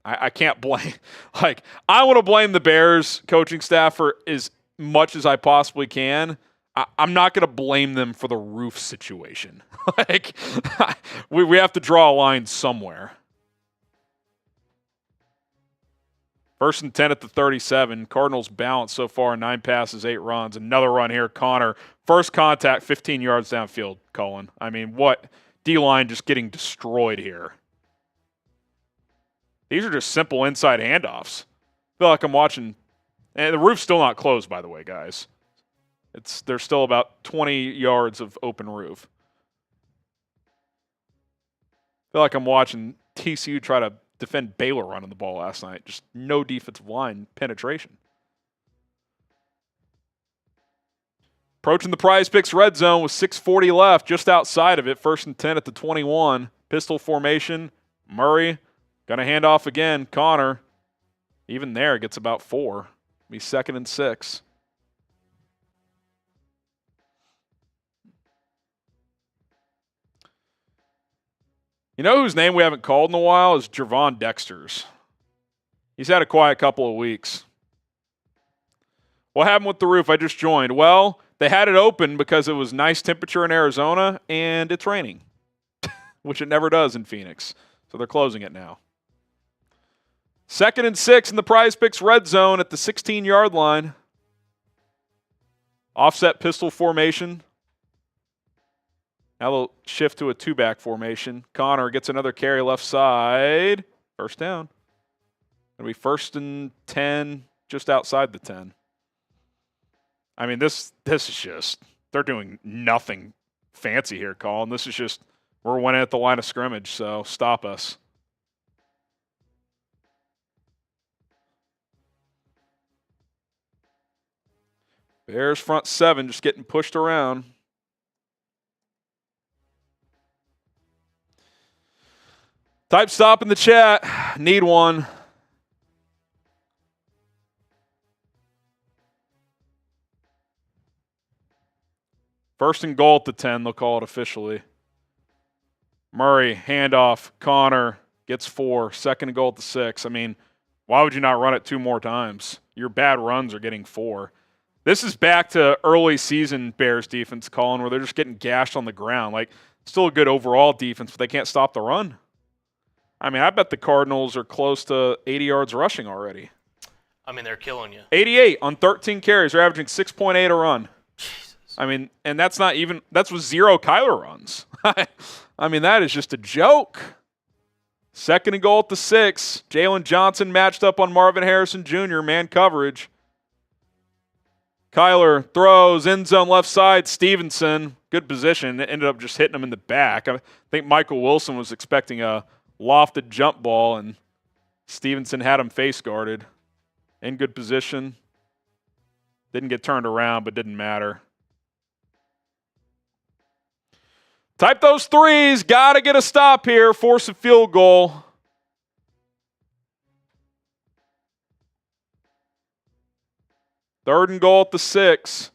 I can't blame. Like, I want to blame the Bears coaching staff for as much as I possibly can. I'm not going to blame them for the roof situation. Like, we have to draw a line somewhere. 1st and 10 at the 37. Cardinals balance so far, 9 passes, 8 runs. Another run here. Connor, first contact, 15 yards downfield, Cullen. I mean, what? D-line just getting destroyed here. These are just simple inside handoffs. I feel like I'm watching. And the roof's still not closed, by the way, guys. There's still about 20 yards of open roof. I feel like I'm watching TCU try to defend Baylor running the ball last night. Just no defensive line penetration. Approaching the PrizePicks red zone with 6:40 left, just outside of it. 1st and 10 at the 21. Pistol formation. Murray going to hand off again. Connor, even there, gets about 4. Be 2nd and 6. You know whose name we haven't called in a while is Gervon Dexter's. He's had a quiet couple of weeks. What happened with the roof? I just joined. Well, they had it open because it was nice temperature in Arizona and it's raining, which it never does in Phoenix. So they're closing it now. 2nd and 6 in the PrizePicks red zone at the 16-yard line. Offset pistol formation. Now they'll shift to a 2-back formation. Connor gets another carry left side. First down. It'll be 1st and 10, just outside the 10. I mean, this is just, they're doing nothing fancy here, Colin. This is just, we're winning at the line of scrimmage, so stop us. Bears front 7 just getting pushed around. Type stop in the chat. Need one. First and goal at the 10, they'll call it officially. Murray, handoff. Connor gets 4. 2nd and goal at the 6. I mean, why would you not run it 2 more times? Your bad runs are getting 4. This is back to early season Bears defense, Colin, where they're just getting gashed on the ground. Like, still a good overall defense, but they can't stop the run. I mean, I bet the Cardinals are close to 80 yards rushing already. I mean, they're killing you. 88 on 13 carries. They're averaging 6.8 a run. Jesus. I mean, and that's with 0 Kyler runs. I mean, that is just a joke. 2nd and goal at the 6. Jalen Johnson matched up on Marvin Harrison Jr., man coverage. Kyler throws, end zone left side, Stevenson. Good position. It ended up just hitting him in the back. I think Michael Wilson was expecting a lofted jump ball, and Stevenson had him face guarded. In good position. Didn't get turned around, but didn't matter. Type those threes. Got to get a stop here. Force a field goal. Third and goal at the 6.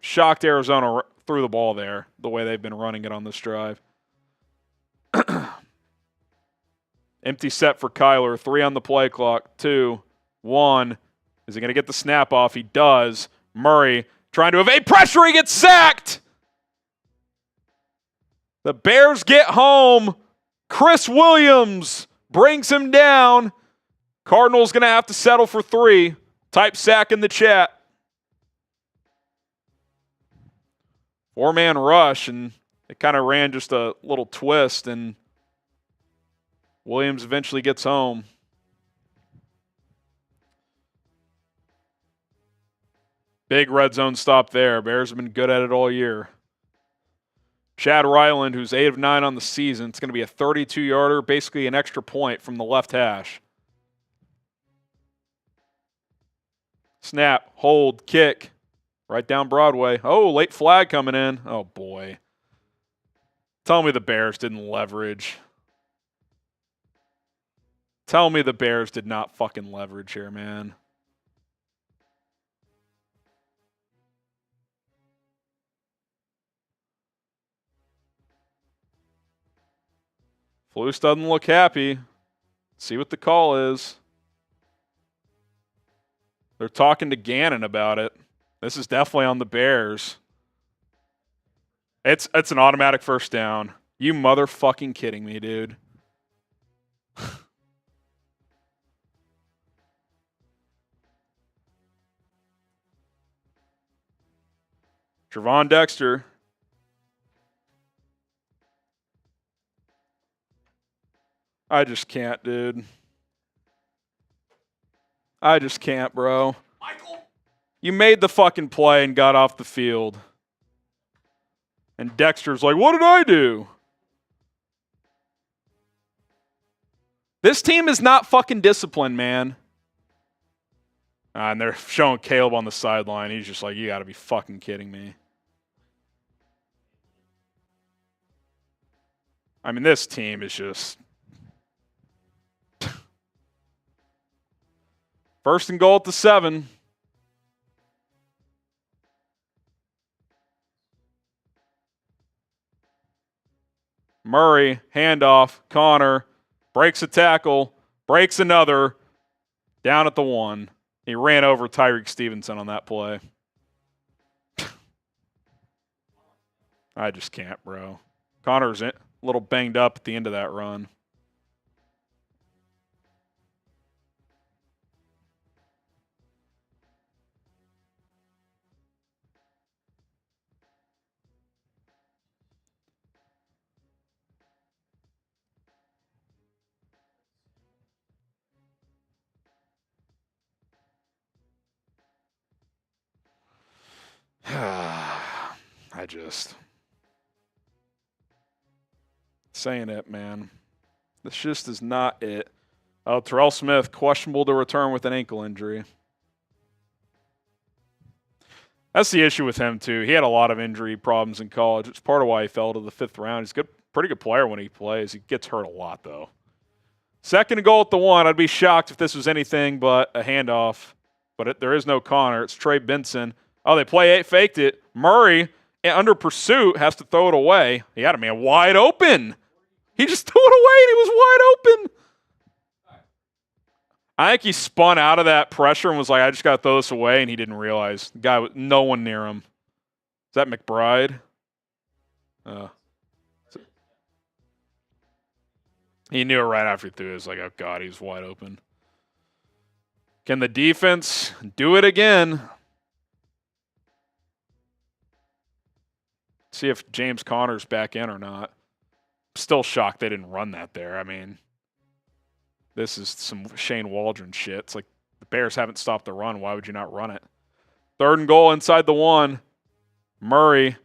Shocked Arizona threw the ball there, the way they've been running it on this drive. Empty set for Kyler. 3 on the play clock. 2, 1. Is he going to get the snap off? He does. Murray trying to evade pressure. He gets sacked. The Bears get home. Chris Williams brings him down. Cardinals going to have to settle for 3. Type sack in the chat. 4-man rush, and it kind of ran just a little twist, and Williams eventually gets home. Big red zone stop there. Bears have been good at it all year. Chad Ryland, who's 8 of 9 on the season. It's going to be a 32-yarder, basically an extra point from the left hash. Snap, hold, kick. Right down Broadway. Oh, late flag coming in. Oh, boy. Tell me the Bears didn't leverage. Tell me the Bears did not fucking leverage here, man. Flus doesn't look happy. See what the call is. They're talking to Gannon about it. This is definitely on the Bears. It's an automatic first down. You motherfucking kidding me, dude. Trevon Dexter. I just can't, dude. I just can't, bro. Michael. You made the fucking play and got off the field. And Dexter's like, what did I do? This team is not fucking disciplined, man. And they're showing Caleb on the sideline. He's just like, you got to be fucking kidding me. I mean, this team is just... First and goal at the 7. Murray, handoff, Connor, breaks a tackle, breaks another, down at the 1. He ran over Tyrique Stevenson on that play. I just can't, bro. Connor's a little banged up at the end of that run. I just saying it, man. This just is not it. Oh, Terrell Smith questionable to return with an ankle injury. That's the issue with him too. He had a lot of injury problems in college. It's part of why he fell to the 5th round. He's a pretty good player when he plays. He gets hurt a lot though. Second and goal at the 1. I'd be shocked if this was anything but a handoff. But there is no Connor. It's Trey Benson. Oh, they faked it. Murray, under pursuit, has to throw it away. He had a man wide open. He just threw it away, and he was wide open. I think he spun out of that pressure and was like, I just got to throw this away, and he didn't realize. The guy, no one near him. Is that McBride? He knew it right after he threw it. He was like, oh, God, he's wide open. Can the defense do it again? See if James Conner's back in or not. Still shocked they didn't run that there. I mean, this is some Shane Waldron shit. It's like the Bears haven't stopped the run. Why would you not run it? Third and goal inside the 1. Murray,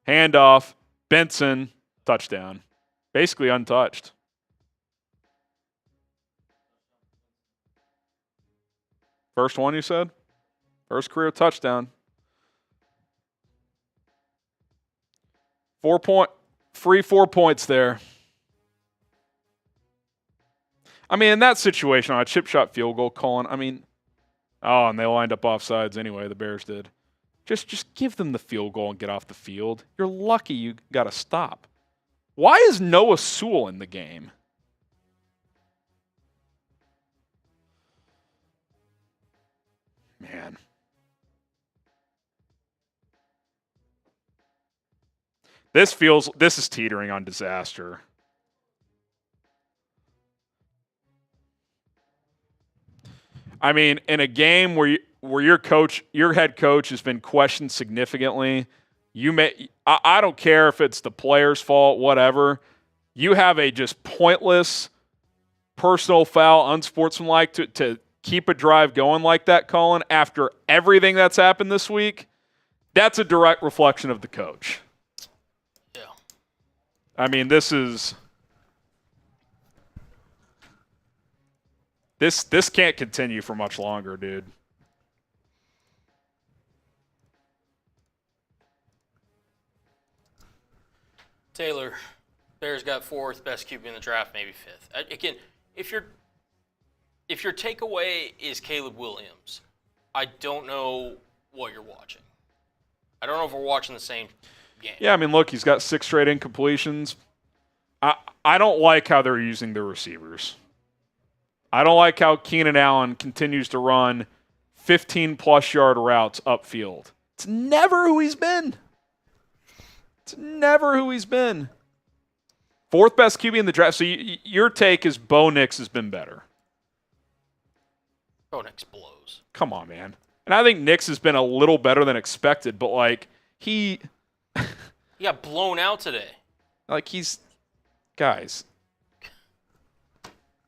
handoff, Benson, touchdown. Basically untouched. First one, you said? First career touchdown. 4 points there. I mean, in that situation, on a chip shot field goal, Colin, I mean, oh, and they lined up offsides anyway, the Bears did. Just give them the field goal and get off the field. You're lucky you got to stop. Why is Noah Sewell in the game? Man. This is teetering on disaster. I mean, in a game where your head coach has been questioned significantly, I don't care if it's the player's fault, whatever. You have a just pointless personal foul, unsportsmanlike to keep a drive going like that, Colin, after everything that's happened this week, that's a direct reflection of the coach. Yeah. I mean, this can't continue for much longer, dude. Taylor, Bears got 4th, best QB in the draft, maybe 5th. Again, if your takeaway is Caleb Williams, I don't know what you're watching. I don't know if we're watching the same game. Yeah, I mean, look, he's got 6 straight incompletions. I don't like how they're using their receivers. I don't like how Keenan Allen continues to run 15-plus yard routes upfield. It's never who he's been. It's never who he's been. 4th best QB in the draft. So your take is Bo Nix has been better. Bo Nix blows. Come on, man. And I think Nix has been a little better than expected, but like he got blown out today. Like guys.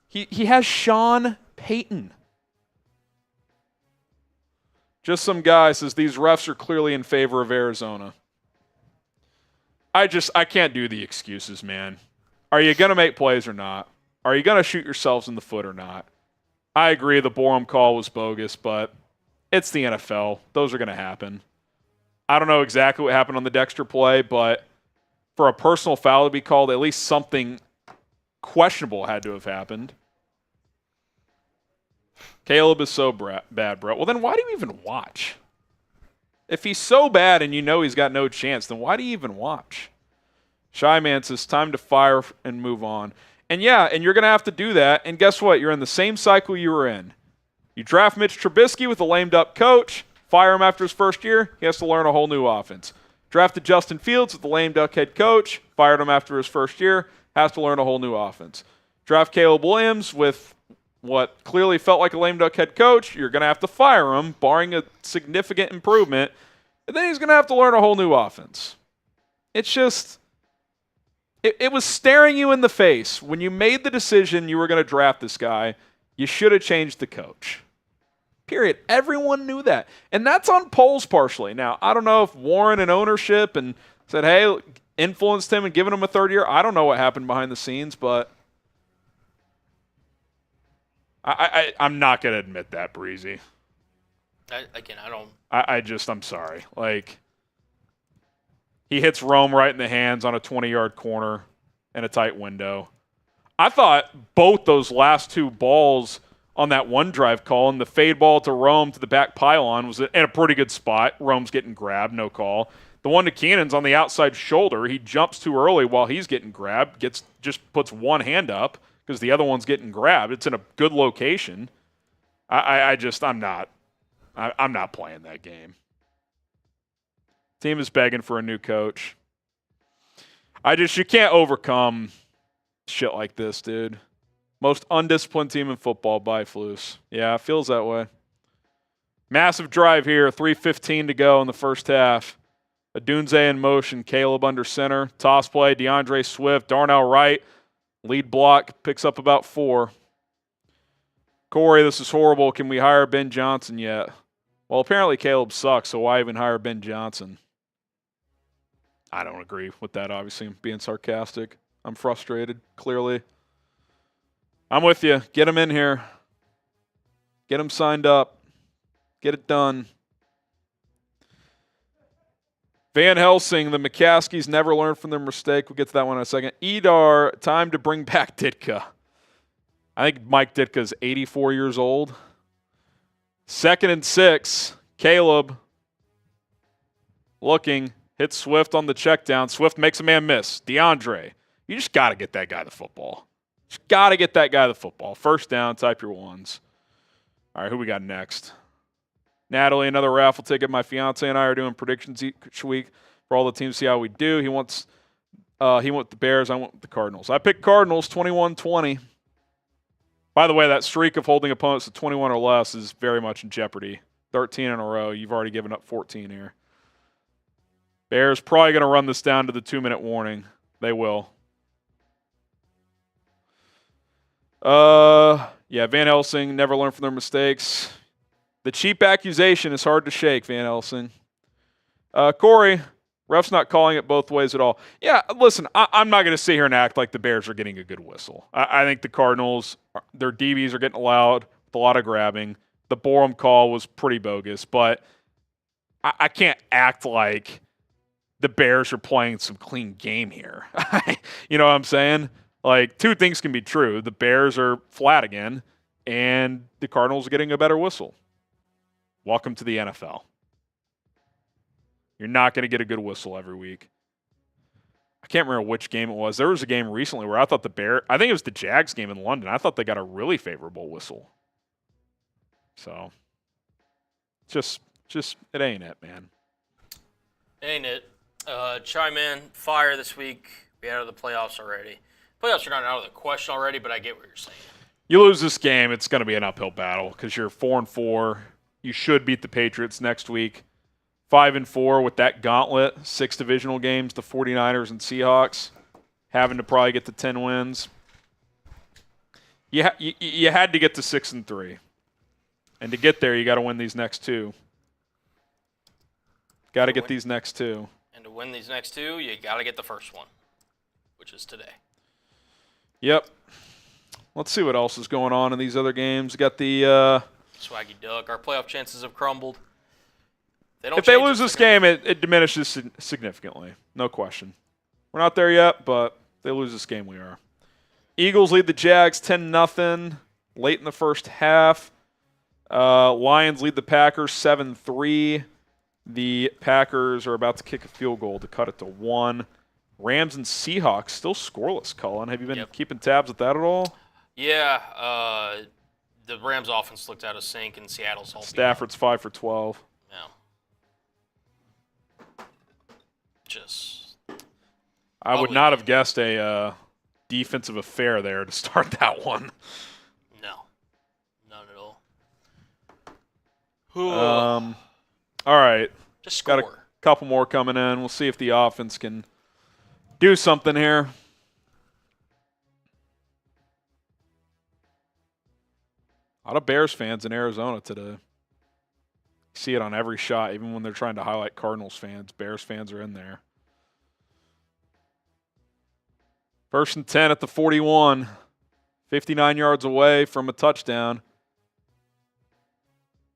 He has Sean Payton. Just some guy says these refs are clearly in favor of Arizona. I can't do the excuses, man. Are you going to make plays or not? Are you going to shoot yourselves in the foot or not? I agree the Borum call was bogus, but it's the NFL. Those are going to happen. I don't know exactly what happened on the Dexter play, but for a personal foul to be called, at least something questionable had to have happened. Caleb is so bad, bro. Well, then why do you even watch? If he's so bad and you know he's got no chance, then why do you even watch? Shy Man says, time to fire and move on. And yeah, and you're going to have to do that. And guess what? You're in the same cycle you were in. You draft Mitch Trubisky with a lamed-up coach, fire him after his first year, he has to learn a whole new offense. Drafted Justin Fields with a lame-duck head coach, fired him after his first year, has to learn a whole new offense. Draft Caleb Williams with what clearly felt like a lame-duck head coach, you're going to have to fire him, barring a significant improvement, and then he's going to have to learn a whole new offense. It's just, it was staring you in the face. When you made the decision you were going to draft this guy, you should have changed the coach. Period. Everyone knew that. And that's on polls partially. Now, I don't know if Warren and ownership and said, hey, influenced him and given him a 3rd year. I don't know what happened behind the scenes, but I'm not going to admit that, Breezy. I'm sorry. Like, he hits Rome right in the hands on a 20-yard corner in a tight window. I thought both those last 2 balls on that one drive call and the fade ball to Rome to the back pylon was in a pretty good spot. Rome's getting grabbed, no call. The one to Keenan's on the outside shoulder. He jumps too early while he's getting grabbed, just puts one hand up because the other one's getting grabbed. It's in a good location. I'm not playing that game. Team is begging for a new coach. You can't overcome shit like this, dude. Most undisciplined team in football by Flus. Yeah, it feels that way. Massive drive here, 3:15 to go in the first half. Adunze in motion, Caleb under center. Toss play, DeAndre Swift, Darnell Wright. Lead block, picks up about 4. Corey, this is horrible. Can we hire Ben Johnson yet? Well, apparently Caleb sucks, so why even hire Ben Johnson? I don't agree with that, obviously. I'm being sarcastic. I'm frustrated, clearly. I'm with you. Get him in here. Get him signed up. Get it done. Van Helsing, the McCaskies never learned from their mistake. We'll get to that one in a second. Edar, time to bring back Ditka. I think Mike Ditka is 84 years old. 2nd and 6. Caleb looking. Hits Swift on the check down. Swift makes a man miss. DeAndre, you just got to get that guy the football. Just got to get that guy the football. First down, type your ones. All right, who we got next? Natalie, another raffle ticket. My fiance and I are doing predictions each week for all the teams, see how we do. He went with the Bears. I went with the Cardinals. I picked Cardinals 21-20. By the way, that streak of holding opponents to 21 or less is very much in jeopardy. 13 in a row. You've already given up 14 here. Bears probably going to run this down to the 2-minute warning. They will. Yeah, Van Helsing never learned from their mistakes. The cheap accusation is hard to shake, Van Helsing. Corey, ref's not calling it both ways at all. Yeah, listen, I'm not going to sit here and act like the Bears are getting a good whistle. I think the Cardinals, their DBs are getting allowed with a lot of grabbing. The Borum call was pretty bogus, but I can't act like the Bears are playing some clean game here. You know what I'm saying? Like, two things can be true. The Bears are flat again, and the Cardinals are getting a better whistle. Welcome to the NFL. You're not going to get a good whistle every week. I can't remember which game it was. There was a game recently where I thought I think it was the Jags game in London. I thought they got a really favorable whistle. So, just it ain't it, man. Ain't it? Chime in, fire this week. Be out of the playoffs already. Playoffs are not out of the question already, but I get what you're saying. You lose this game, it's going to be an uphill battle because you're 4-4. You should beat the Patriots next week. 5-4 with that gauntlet, 6 divisional games, the 49ers and Seahawks, having to probably get to 10 wins. You had to get to 6-3. And to get there, you got to win these next 2. Got to get these next 2. And to win these next 2, you got to get the first one, which is today. Yep. Let's see what else is going on in these other games. We got the Swaggy Duck. Our playoff chances have crumbled. If they lose this game, it diminishes significantly. No question. We're not there yet, but if they lose this game, we are. Eagles lead the Jags 10-0 late in the first half. Lions lead the Packers 7-3. The Packers are about to kick a field goal to cut it to 1. Rams and Seahawks still scoreless, Cullen. Have you been keeping tabs at that at all? Yeah. The Rams offense looked out of sync, and Seattle's all Stafford's 5 for 12. Yeah. I would not have guessed a defensive affair there to start that one. No. None at all. All right. Just score. Got a couple more coming in. We'll see if the offense can do something here. A lot of Bears fans in Arizona today. You see it on every shot, even when they're trying to highlight Cardinals fans. Bears fans are in there. 1st and 10 at the 41. 59 yards away from a touchdown.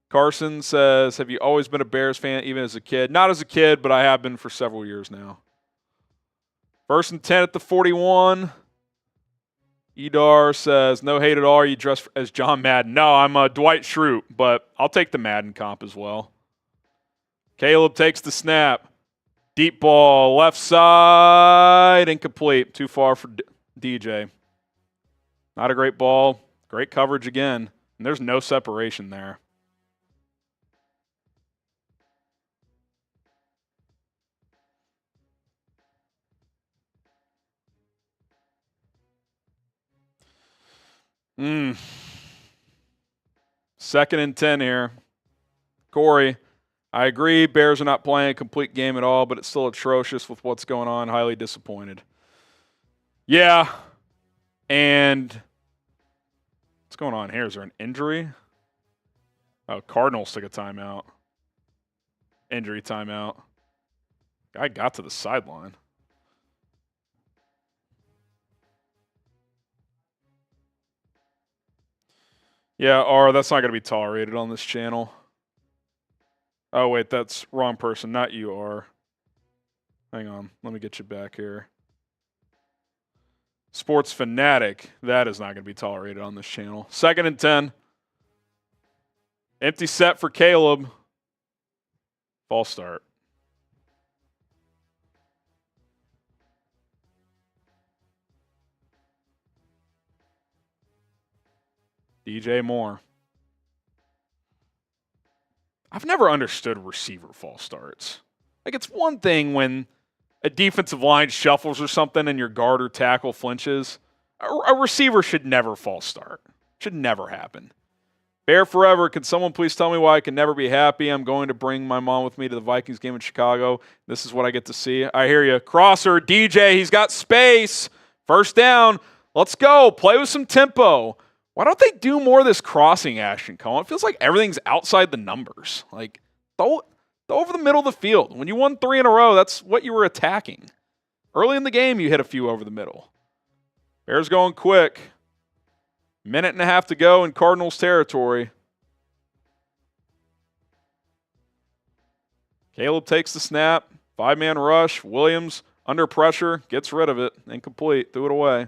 Carson says, have you always been a Bears fan, even as a kid? Not as a kid, but I have been for several years now. 1st and 10 at the 41. Edar says, no hate at all. Are you dressed as John Madden? No, I'm Dwight Schrute, but I'll take the Madden comp as well. Caleb takes the snap. Deep ball, left side, incomplete. Too far for DJ. Not a great ball. Great coverage again. And there's no separation there. Second and 10 here. Corey, I agree. Bears are not playing a complete game at all, but it's still atrocious with what's going on. Highly disappointed. Yeah. And what's going on here? Is there an injury? Oh, Cardinals took a timeout. Injury timeout. Guy got to the sideline. Yeah, that's not going to be tolerated on this channel. Oh, wait, that's wrong person. Not you, R. Hang on. Let me get you back here. Sports Fanatic. That is not going to be tolerated on this channel. 2nd and 10. Empty set for Caleb. False start. DJ Moore. I've never understood receiver false starts. Like, it's one thing when a defensive line shuffles or something and your guard or tackle flinches. A receiver should never false start. Should never happen. Bear forever. Can someone please tell me why I can never be happy? I'm going to bring my mom with me to the Vikings game in Chicago. This is what I get to see. I hear you. Crosser, DJ, he's got space. 1st down. Let's go. Play with some tempo. Why don't they do more of this crossing action, Colin? It feels like everything's outside the numbers. Like, throw over the middle of the field. When you won 3 in a row, that's what you were attacking. Early in the game, you hit a few over the middle. Bears going quick. Minute and a half to go in Cardinals territory. Caleb takes the snap. 5-man rush. Williams under pressure. Gets rid of it. Incomplete. Threw it away.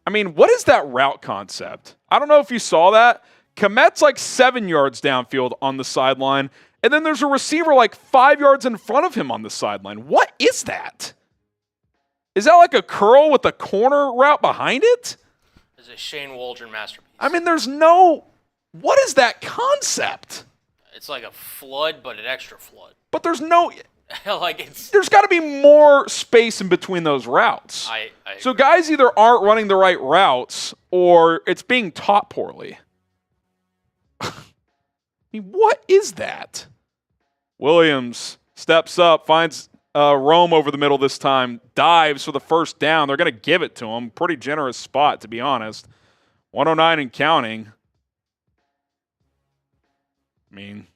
I mean, what is that route concept? I don't know if you saw that. Komet's like 7 yards downfield on the sideline, and then there's a receiver like 5 yards in front of him on the sideline. What is that? Is that like a curl with a corner route behind it? It's a Shane Waldron masterpiece. I mean, there's no... What is that concept? It's like a flood, but an extra flood. But there's no... Like it's. There's got to be more space in between those routes. I so guys either aren't running the right routes or it's being taught poorly. I mean, what is that? Williams steps up, finds Rome over the middle this time, dives for the first down. They're going to give it to him. Pretty generous spot, to be honest. 109 and counting. I mean,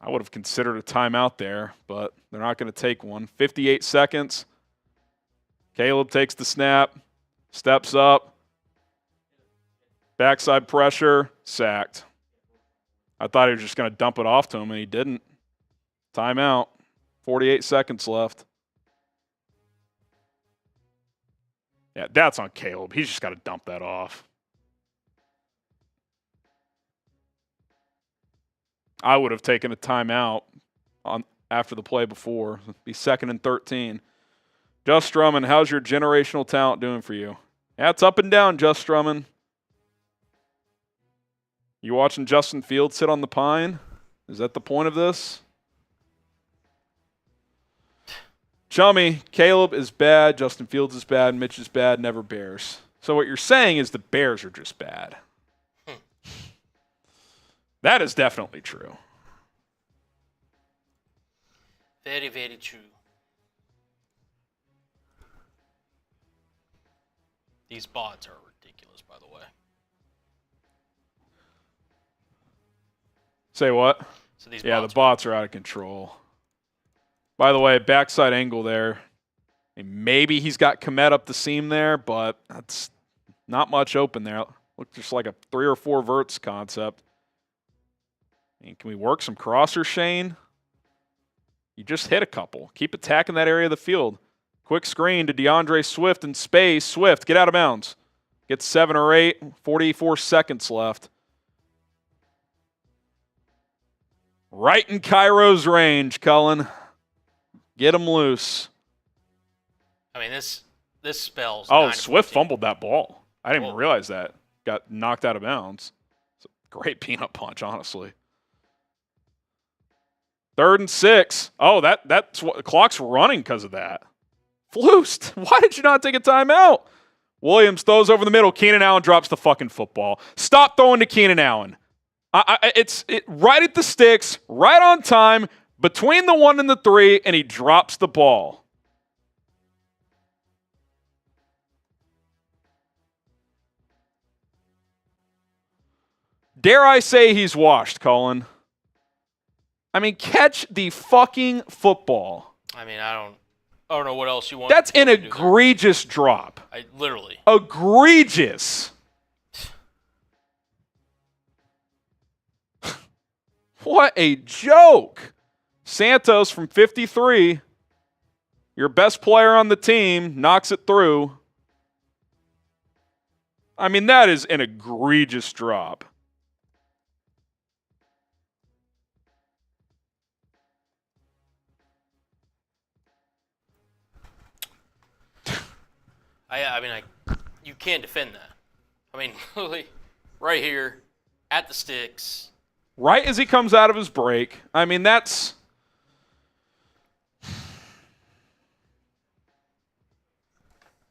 I would have considered a timeout there, but they're not going to take one. 58 seconds. Caleb takes the snap, steps up, backside pressure, sacked. I thought he was just going to dump it off to him, and he didn't. Timeout. 48 seconds left. Yeah, that's on Caleb. He's just got to dump that off. I would have taken a timeout after the play before. It'd be 2nd and 13. Just Drummond, how's your generational talent doing for you? Yeah, it's up and down, Just Drummond. You watching Justin Fields sit on the pine? Is that the point of this? Chummy, Caleb is bad, Justin Fields is bad, Mitch is bad, never Bears. So what you're saying is the Bears are just bad. That is definitely true. Very, very true. These bots are ridiculous, by the way. Say what? So these the bots are out of control. By the way, backside angle there. I mean, maybe he's got Komet up the seam there, but that's not much open there. Looks just like a 3 or 4 verts concept. I mean, can we work some crossers, Shane? You just hit a couple. Keep attacking that area of the field. Quick screen to DeAndre Swift in space. Swift, get out of bounds. Gets 7 or 8. 44 seconds left. Right in Cairo's range, Cullen. Get him loose. I mean, this spells. Oh, Swift fumbled that ball. I didn't even realize that. Got knocked out of bounds. It's a great peanut punch, honestly. 3rd and 6. Oh, that's what the clock's running because of that. Floost, why did you not take a timeout? Williams throws over the middle. Keenan Allen drops the fucking football. Stop throwing to Keenan Allen. It's right at the sticks, right on time, between the 1 and the 3, and he drops the ball. Dare I say he's washed, Colin? I mean, catch the fucking football. I mean, I don't know what else you want. That's an egregious drop. Literally. Egregious. What a joke. Santos from 53, your best player on the team, knocks it through. I mean, that is an egregious drop. You can't defend that. I mean, literally, right here, at the sticks. Right as he comes out of his break. I mean, that's...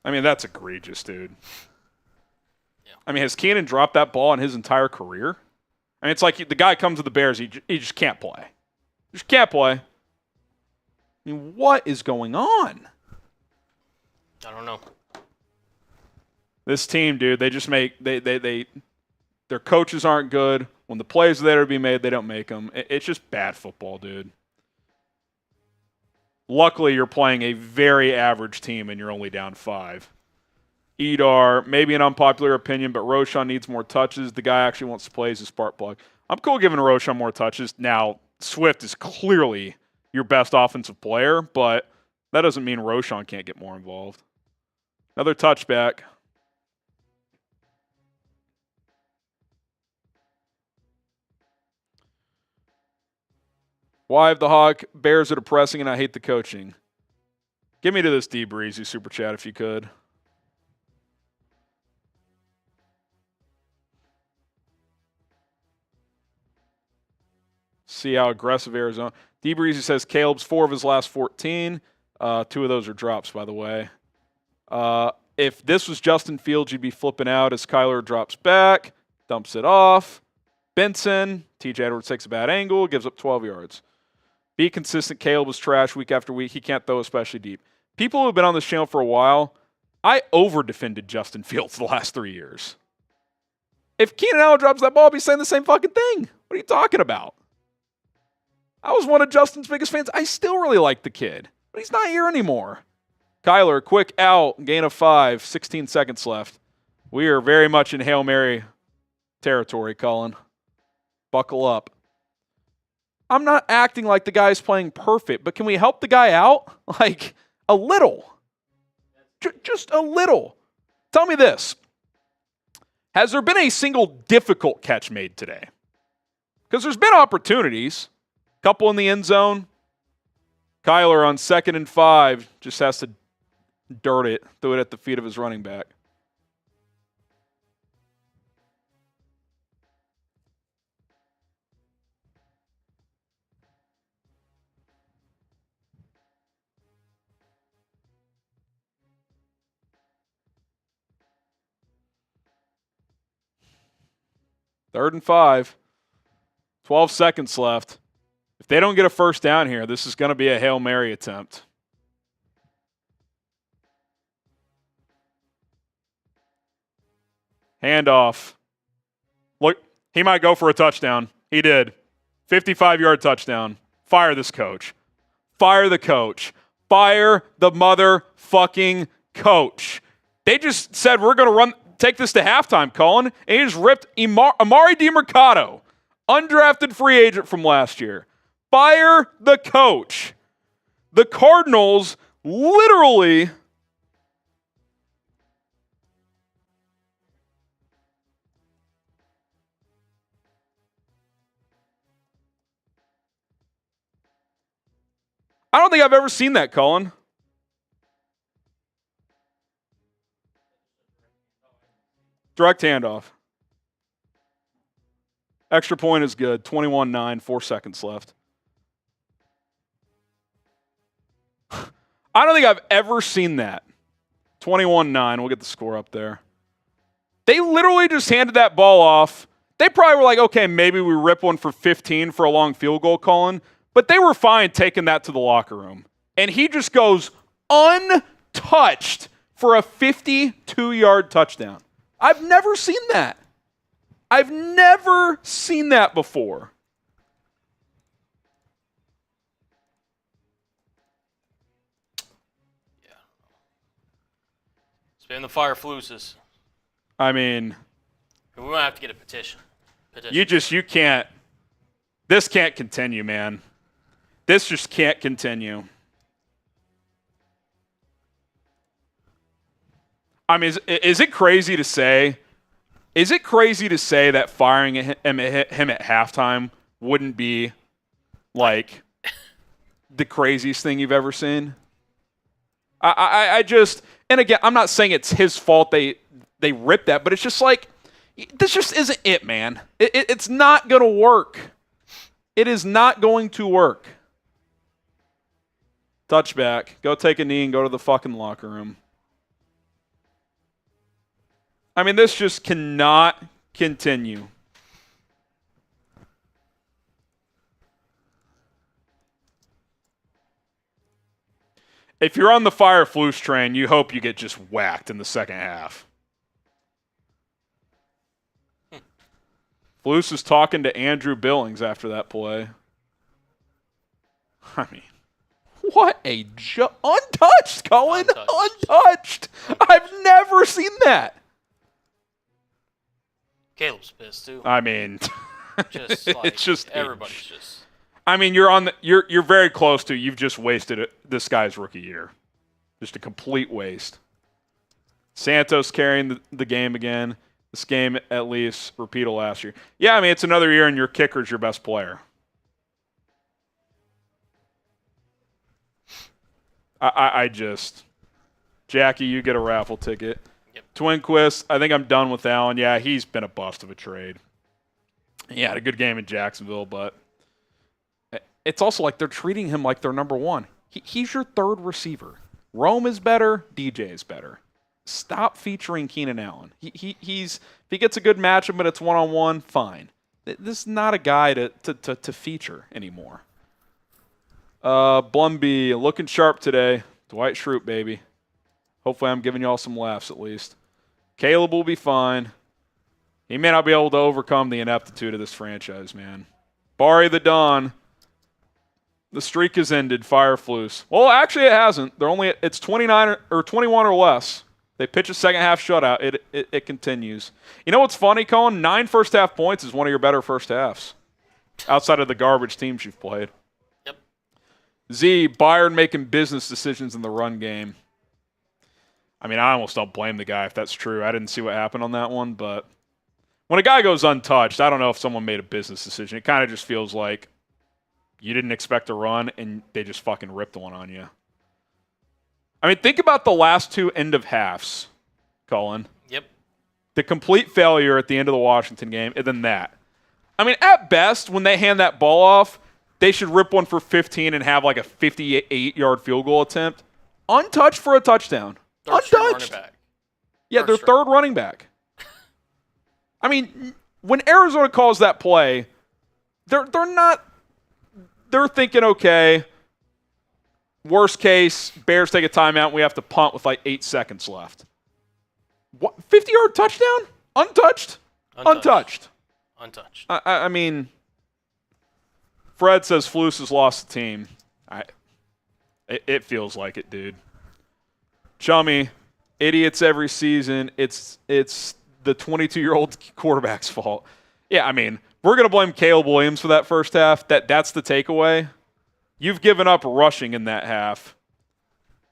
that's egregious, dude. Yeah. I mean, has Keenan dropped that ball in his entire career? I mean, it's like the guy comes to the Bears, he just can't play. Just can't play. I mean, what is going on? I don't know. This team, dude, they just make their coaches aren't good. When the plays are there to be made, they don't make them. It's just bad football, dude. Luckily, you're playing a very average team and you're only down 5. Edar, maybe an unpopular opinion, but Roschon needs more touches. The guy actually wants to play as a spark plug. I'm cool giving Roschon more touches. Now, Swift is clearly your best offensive player, but that doesn't mean Roschon can't get more involved. Another touchback. Why have the Hawk Bears are depressing and I hate the coaching? Give me to this D Breezy super chat if you could. See how aggressive Arizona. D Breezy says Caleb's 4 of his last 14. 2 of those are drops, by the way. If this was Justin Fields, you'd be flipping out as Kyler drops back, dumps it off. Benson, TJ Edwards takes a bad angle, gives up 12 yards. Be consistent. Caleb was trash week after week. He can't throw especially deep. People who have been on this channel for a while, I over-defended Justin Fields the last 3 years. If Keenan Allen drops that ball, I'll be saying the same fucking thing. What are you talking about? I was one of Justin's biggest fans. I still really like the kid, but he's not here anymore. Kyler, quick out, gain of 5, 16 seconds left. We are very much in Hail Mary territory, Colin. Buckle up. I'm not acting like the guy's playing perfect, but can we help the guy out? Like, a little. Just a little. Tell me this. Has there been a single difficult catch made today? Because there's been opportunities. Couple in the end zone. Kyler on 2nd and 5 just has to dirt it, throw it at the feet of his running back. Third and 5. 12 seconds left. If they don't get a first down here, this is going to be a Hail Mary attempt. Handoff. Look, he might go for a touchdown. He did. 55-yard touchdown. Fire this coach. Fire the coach. Fire the motherfucking coach. They just said, we're going to take this to halftime, Colin, and he just ripped Amari DiMercato, undrafted free agent from last year. Fire the coach. The Cardinals literally I don't think I've ever seen that, Colin. Direct handoff. Extra point is good. 21-9, 4 seconds left. I don't think I've ever seen that. 21-9. We'll get the score up there. They literally just handed that ball off. They probably were like, okay, maybe we rip one for 15 for a long field goal, Colin. But they were fine taking that to the locker room. And he just goes untouched for a 52-yard touchdown. I've never seen that. I've never seen that before. Yeah. Spin the fire fluces. I mean, we might have to get a petition. You can't. This can't continue, man. This just can't continue. I mean, is it crazy to say? Is it crazy to say that firing him at halftime wouldn't be like the craziest thing you've ever seen? I just, and again, I'm not saying it's his fault they ripped that, but it's just like, this just isn't it, man. It's not going to work. It is not going to work. Touchback. Go take a knee and go to the fucking locker room. I mean, this just cannot continue. If you're on the fire flus train, you hope you get just whacked in the second half. Flus is talking to Andrew Billings after that play. I mean, what a untouched, Colin. Untouched. I've never seen that. Caleb's pissed too. I mean, just like, it's just everybody's just. I mean, you're very close to. You've just wasted this guy's rookie year. Just a complete waste. Santos carrying the game again. This game, at least, repeat of last year. Yeah, I mean, it's another year and your kicker's your best player. I just... Jackie, you get a raffle ticket. Yep. Twinquist, I think I'm done with Allen. Yeah, he's been a bust of a trade. He had a good game in Jacksonville, but it's also like they're treating him like they're number one. He's your third receiver. Rome is better. DJ is better. Stop featuring Keenan Allen. If he gets a good matchup but it's one-on-one, fine. This is not a guy to feature anymore. Blumby, looking sharp today. Dwight Schrute, baby. Hopefully I'm giving y'all some laughs at least. Caleb will be fine. He may not be able to overcome the ineptitude of this franchise, man. Bari the Dawn. The streak has ended. Fire Flus. Well, actually it hasn't. It's 29 or 21 or less. They pitch a second half shutout. It continues. You know what's funny, Colin? 9 first half points is one of your better first halves. Outside of the garbage teams you've played. Yep. Z, Bayern making business decisions in the run game. I mean, I almost don't blame the guy if that's true. I didn't see what happened on that one, but when a guy goes untouched, I don't know if someone made a business decision. It kind of just feels like you didn't expect a run and they just fucking ripped one on you. I mean, think about the last 2 end of halves, Colin. Yep. The complete failure at the end of the Washington game, and then that. I mean, at best, when they hand that ball off, they should rip one for 15 and have like a 58-yard field goal attempt. Untouched for a touchdown. Untouched. Yeah, their third running back. I mean, when Arizona calls that play, they're thinking, okay, worst case, Bears take a timeout and we have to punt with like 8 seconds left. What? 50-yard touchdown? Untouched? Untouched. I mean, Fred says Flus has lost the team. It feels like it, dude. Chummy, idiots every season. It's the 22-year-old quarterback's fault. Yeah, I mean, we're going to blame Caleb Williams for that first half. That's the takeaway. You've given up rushing in that half.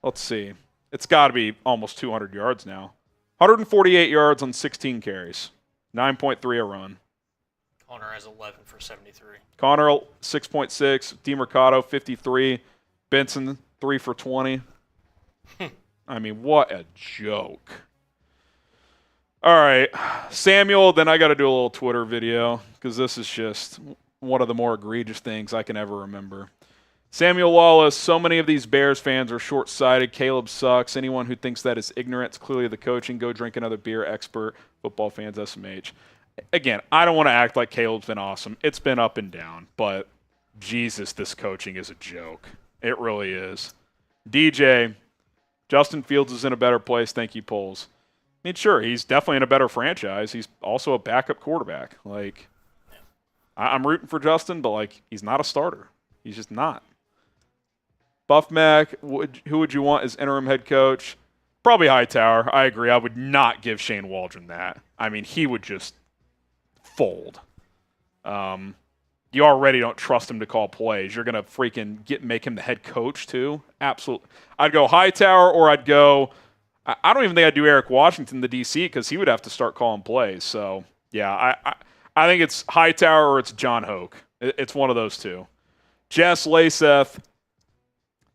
Let's see. It's got to be almost 200 yards now. 148 yards on 16 carries. 9.3 a run. Connor has 11 for 73. Connor, 6.6. DeMercado, 53. Benson, 3 for 20. I mean, what a joke. All right. Samuel, then I got to do a little Twitter video because this is just one of the more egregious things I can ever remember. Samuel Wallace, so many of these Bears fans are short-sighted. Caleb sucks. Anyone who thinks that is ignorant, it's clearly the coaching. Go drink another beer, expert. Football fans, SMH. Again, I don't want to act like Caleb's been awesome. It's been up and down, but Jesus, this coaching is a joke. It really is. DJ, Justin Fields is in a better place. Thank you, Poles. I mean, sure, he's definitely in a better franchise. He's also a backup quarterback. Like, I'm rooting for Justin, but, like, he's not a starter. He's just not. Buff Mac, who would you want as interim head coach? Probably Hightower. I agree. I would not give Shane Waldron that. I mean, he would just fold. You already don't trust him to call plays. You're going to freaking make him the head coach too? Absolutely. I'd go Hightower, or I'd go – I don't even think I'd do Eric Washington, the DC, because he would have to start calling plays. So, yeah, I think it's Hightower or it's John Hoke. It's one of those two. Jess Laseth,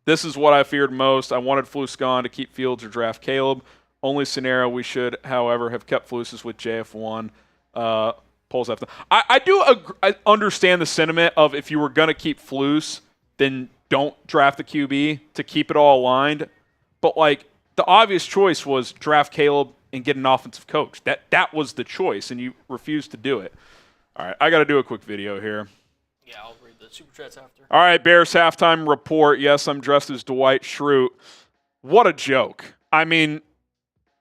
this is what I feared most. I wanted Flus gone to keep Fields or draft Caleb. Only scenario we should, however, have kept Flus with JF1. Polls after. I understand the sentiment of if you were going to keep Flus, then don't draft the QB to keep it all aligned. But, like, the obvious choice was draft Caleb and get an offensive coach. That was the choice, and you refused to do it. All right, I got to do a quick video here. Yeah, I'll read the Super Chats after. All right, Bears halftime report. Yes, I'm dressed as Dwight Schrute. What a joke. I mean,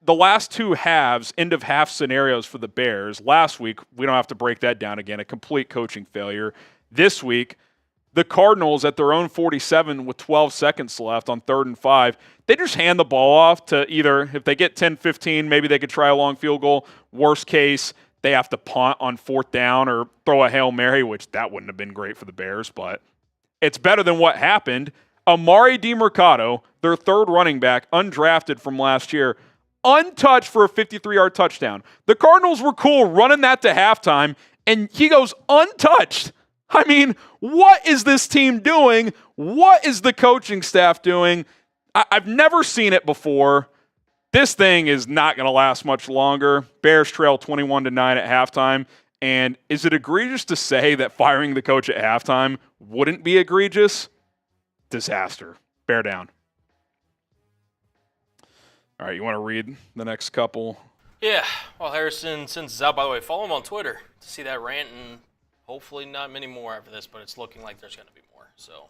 the last two halves, end of half scenarios for the Bears. Last week, we don't have to break that down again, a complete coaching failure. This week, the Cardinals at their own 47 with 12 seconds left on 3rd and 5, they just hand the ball off to either, if they get 10-15, maybe they could try a long field goal. Worst case, they have to punt on 4th down or throw a Hail Mary, which that wouldn't have been great for the Bears, but it's better than what happened. Amari DiMercato, their 3rd running back, undrafted from last year, untouched for a 53-yard touchdown. The Cardinals were cool running that to halftime, and he goes untouched. I mean, what is this team doing? What is the coaching staff doing? I've never seen it before. This thing is not going to last much longer. Bears trail 21-9 at halftime. And is it egregious to say that firing the coach at halftime wouldn't be egregious? Disaster. Bear down. All right, you want to read the next couple? Yeah. Well, Harrison, since it's out, by the way, follow him on Twitter to see that rant, and hopefully not many more after this, but it's looking like there's going to be more. So,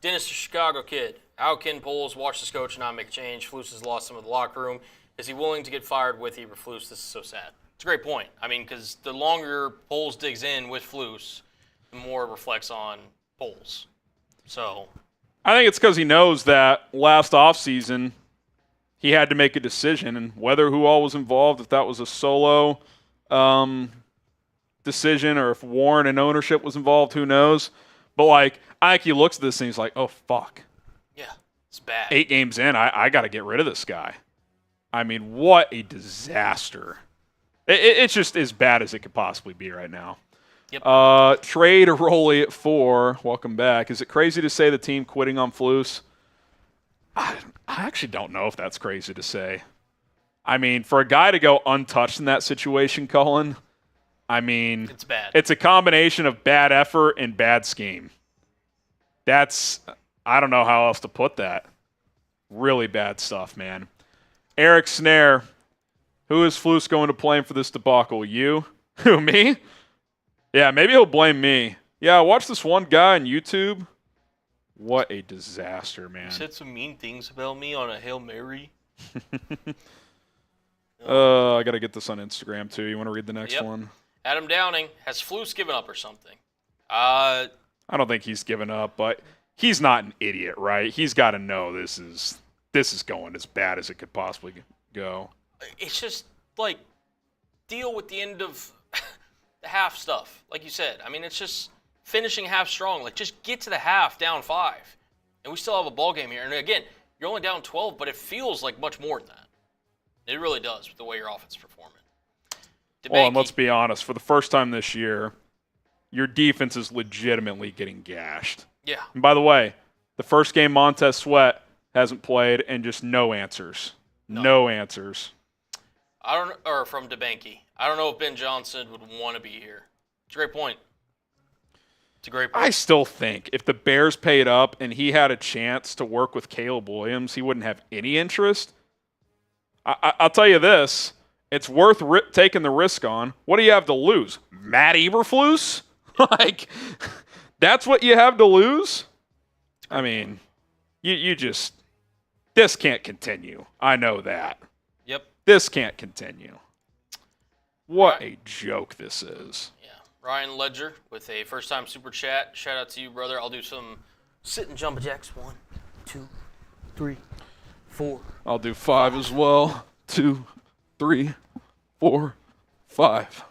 Dennis, the Chicago kid. How can Poles watch this coach and not make a change? Flus has lost some of the locker room. Is he willing to get fired with Eberflus? This is so sad. It's a great point. I mean, because the longer Poles digs in with Flus, the more it reflects on Poles. So, I think it's because he knows that last offseason he had to make a decision, and whether who all was involved, if that was a solo decision or if Warren and ownership was involved, who knows. But, like, I think he looks at this and he's like, oh, fuck. Yeah, it's bad. 8 games in, I got to get rid of this guy. I mean, what a disaster. It's just as bad as it could possibly be right now. Yep. Trade Rolly at 4. Welcome back. Is it crazy to say the team quitting on Flus? I actually don't know if that's crazy to say. I mean, for a guy to go untouched in that situation, Cullen, I mean, it's bad. It's a combination of bad effort and bad scheme. I don't know how else to put that. Really bad stuff, man. Eric Snare, who is Flus going to blame for this debacle? You? Who, me? Yeah, maybe he'll blame me. Yeah, I watched this one guy on YouTube. What a disaster, man. You said some mean things about me on a Hail Mary. I got to get this on Instagram, too. You want to read the next one? Adam Downing, has Flus given up or something? I don't think he's given up, but he's not an idiot, right? He's got to know this is going as bad as it could possibly go. It's just, like, deal with the end of the half stuff, like you said. I mean, it's just finishing half strong. Like, just get to the half down 5. And we still have a ball game here. And, again, you're only down 12, but it feels like much more than that. It really does with the way your offense is performing. Well, and let's be honest. For the first time this year, your defense is legitimately getting gashed. Yeah. And by the way, the first game Montez Sweat hasn't played, and just no answers. No answers. Or from DeBanke. I don't know if Ben Johnson would want to be here. It's a great point. It's a great point. I still think if the Bears paid up and he had a chance to work with Caleb Williams, he wouldn't have any interest. I'll tell you this. It's worth taking the risk on. What do you have to lose? Matt Eberflus? Like, that's what you have to lose? I mean, you just – this can't continue. I know that. Yep. This can't continue. What a joke this is. Yeah. Ryan Ledger with a first-time super chat. Shout out to you, brother. I'll do some sitting jumbo jacks. 1, 2, 3, 4. I'll do 5 as well. 2, 3, 4, 5.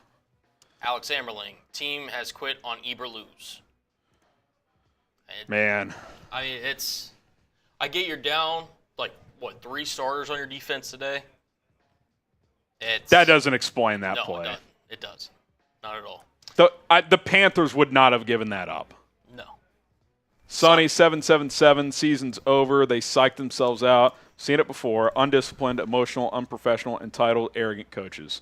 Alex Amberling. Team has quit on Eberflus. Man. I mean, I get you're down, 3 starters on your defense today? That doesn't explain that no, play. No, it doesn't. Not at all. The Panthers would not have given that up. No. Sonny 777, season's over. They psyched themselves out. Seen it before. Undisciplined, emotional, unprofessional, entitled, arrogant coaches.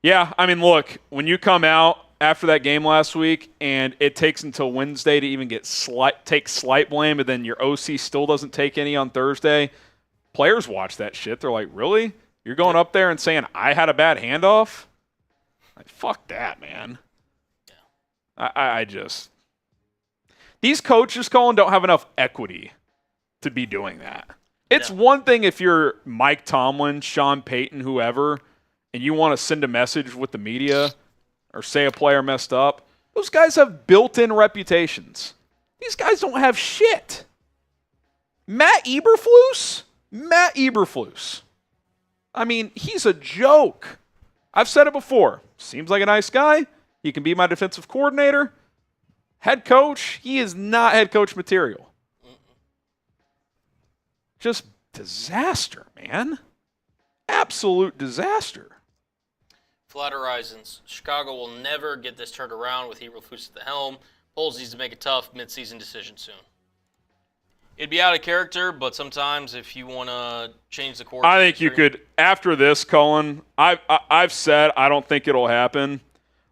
Yeah, I mean, look, when you come out after that game last week and it takes until Wednesday to even take slight blame, and then your OC still doesn't take any on Thursday, players watch that shit. They're like, really? You're going up there and saying I had a bad handoff? Like, fuck that, man. Yeah. I just – these coaches, Colin, don't have enough equity to be doing that. It's one thing if you're Mike Tomlin, Sean Payton, whoever, and you want to send a message with the media or say a player messed up. Those guys have built-in reputations. These guys don't have shit. Matt Eberflus? Matt Eberflus. I mean, he's a joke. I've said it before. Seems like a nice guy. He can be my defensive coordinator. Head coach, he is not head coach material. Just disaster, man. Absolute disaster. Flat Horizons. Chicago will never get this turned around with Eberflus at the helm. Poles needs to make a tough midseason decision soon. It'd be out of character, but sometimes if you want to change the course. I think you could, after this, Cullen, I've said I don't think it'll happen.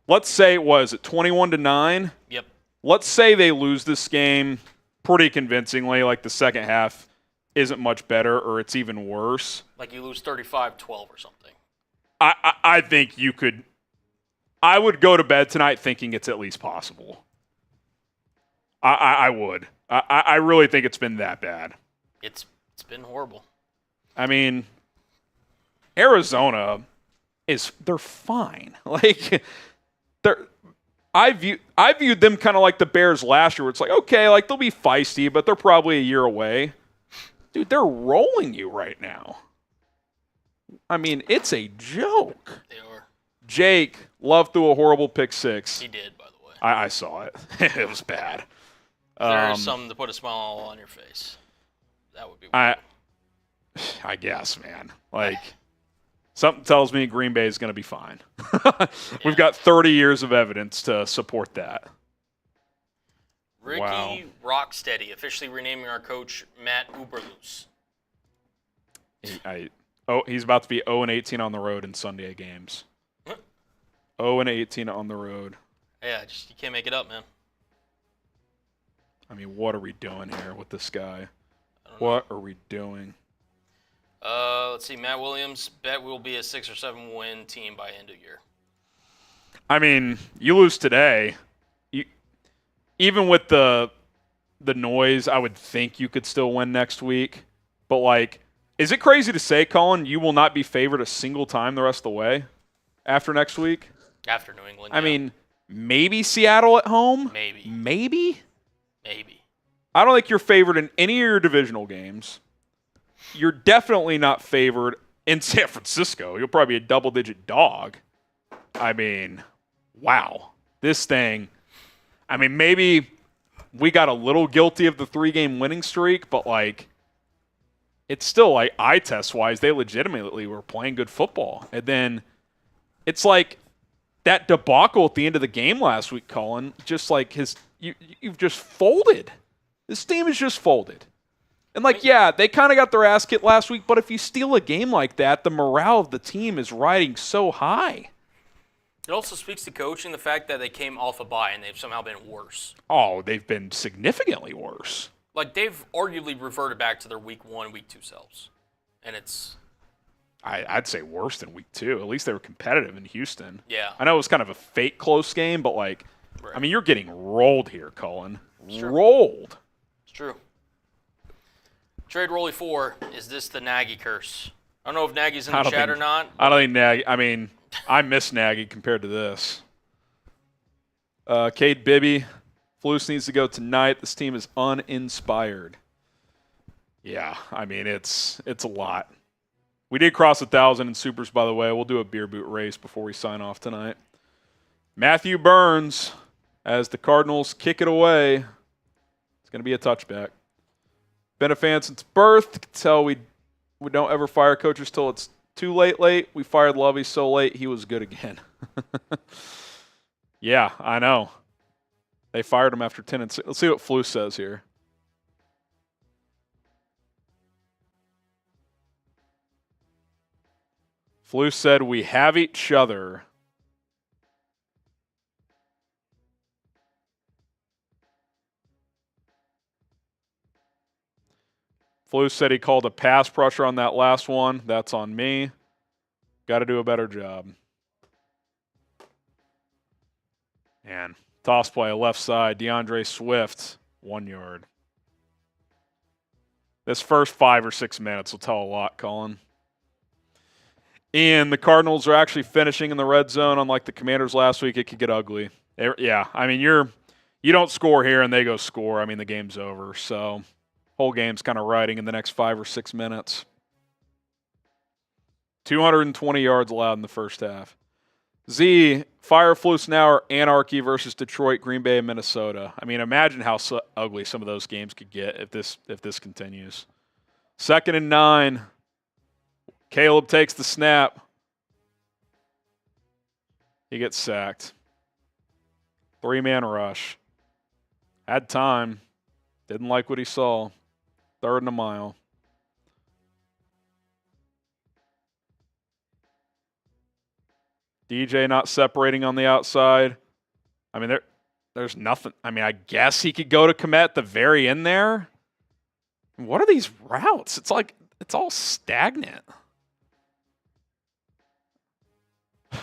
Let's say it was at 21-9. Yep. Let's say they lose this game pretty convincingly, like the second half isn't much better or it's even worse. Like you lose 35-12 or something. I think you could – I would go to bed tonight thinking it's at least possible. I would. I really think it's been that bad. It's been horrible. I mean, Arizona they're fine. Like I viewed them kind of like the Bears last year where it's like, okay, like they'll be feisty, but they're probably a year away. Dude, they're rolling you right now. I mean, it's a joke. They are. Jake, Love threw a horrible pick six. He did, by the way. I saw it. It was bad. There's something to put a smile on your face. That would be weird. I guess, man. Like, something tells me Green Bay is going to be fine. We've got 30 years of evidence to support that. Ricky Rocksteady, officially renaming our coach Matt Eberflus. He's about to be 0-18 on the road in Sunday games. 0-18 on the road. Yeah, you can't make it up, man. I mean, what are we doing here with this guy? What are we doing? Let's see. Matt Williams, bet we'll be a 6 or 7 win team by end of year. I mean, you lose today. Even with the noise, I would think you could still win next week. But, like, is it crazy to say, Colin, you will not be favored a single time the rest of the way after next week? After New England, I mean, maybe Seattle at home? Maybe. Maybe? Maybe. I don't think you're favored in any of your divisional games. You're definitely not favored in San Francisco. You'll probably be a double-digit dog. I mean, wow. This thing, I mean, maybe we got a little guilty of the 3-game winning streak, but, like, it's still, like, eye test-wise, they legitimately were playing good football. And then it's like that debacle at the end of the game last week, Colin, just like you've just folded. This team is just folded. And, like, yeah, they kind of got their ass kicked last week, but if you steal a game like that, the morale of the team is riding so high. It also speaks to coaching, the fact that they came off a bye and they've somehow been worse. Oh, they've been significantly worse. Like, they've arguably reverted back to their week 1, week 2 selves. And it's... I'd say worse than week 2. At least they were competitive in Houston. Yeah. I know it was kind of a fake close game, but, like, right. I mean, you're getting rolled here, Cullen. Rolled. It's true. Trade Rolly 4, is this the Nagy curse? I don't know if Nagy's in the chat or not. I don't think Nagy, I mean, I miss Nagy compared to this. Cade Bibby, Flus needs to go tonight. This team is uninspired. Yeah, I mean, it's a lot. We did cross 1,000 in supers, by the way. We'll do a beer boot race before we sign off tonight. Matthew Burns, as the Cardinals kick it away. It's going to be a touchback. Been a fan since birth. Can tell we don't ever fire coaches till it's too late. We fired Lovey so late, he was good again. Yeah, I know. They fired him after 10 and 6. Let's see what Flus says here. Flus said, we have each other. Flus said he called a pass pressure on that last one. That's on me. Got to do a better job. And toss play left side. DeAndre Swift, 1 yard. This first 5 or 6 minutes will tell a lot, Colin. And the Cardinals are actually finishing in the red zone. Unlike the Commanders last week, it could get ugly. Yeah, I mean, you don't score here and they go score. I mean, the game's over. So whole game's kind of riding in the next 5 or 6 minutes. 220 yards allowed in the first half. Z, Fireflus now or Anarchy versus Detroit, Green Bay, and Minnesota. I mean, imagine how ugly some of those games could get if this continues. 2nd and 9. Caleb takes the snap. He gets sacked. 3-man rush. Had time. Didn't like what he saw. 3rd and a mile. DJ not separating on the outside. I mean, there's nothing. I mean, I guess he could go to Komet at the very end there. What are these routes? It's like it's all stagnant.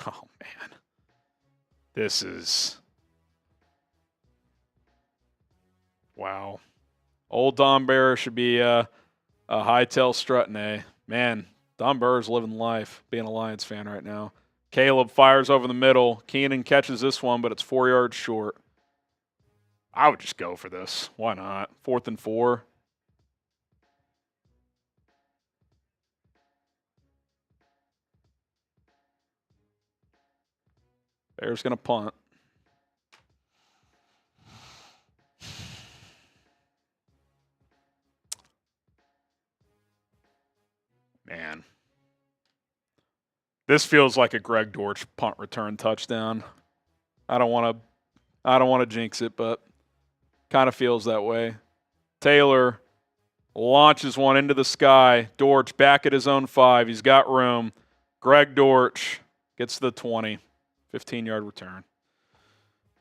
Oh, man. This is... Wow. Old Don Bear should be a hightail strutting, eh? Man, Don Bear's living life, being a Lions fan right now. Caleb fires over the middle. Keenan catches this one, but it's 4 yards short. I would just go for this. Why not? 4th and 4. Bears going to punt. Man. This feels like a Greg Dortch punt return touchdown. I don't want to jinx it, but kind of feels that way. Taylor launches one into the sky. Dortch back at his own 5. He's got room. Greg Dortch gets the 20. 15-yard return.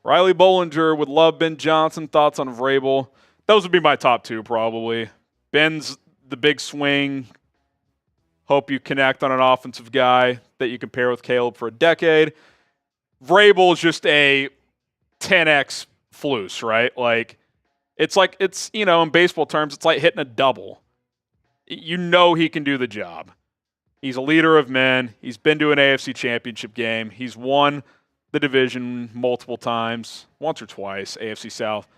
Riley Bollinger would love Ben Johnson. Thoughts on Vrabel? Those would be my top 2 probably. Ben's the big swing. Hope you connect on an offensive guy that you can pair with Caleb for a decade. Vrabel is just a 10x Flus, right? Like, it's in baseball terms, it's like hitting a double. You know he can do the job. He's a leader of men. He's been to an AFC championship game. He's won the division multiple times, once or twice, AFC South.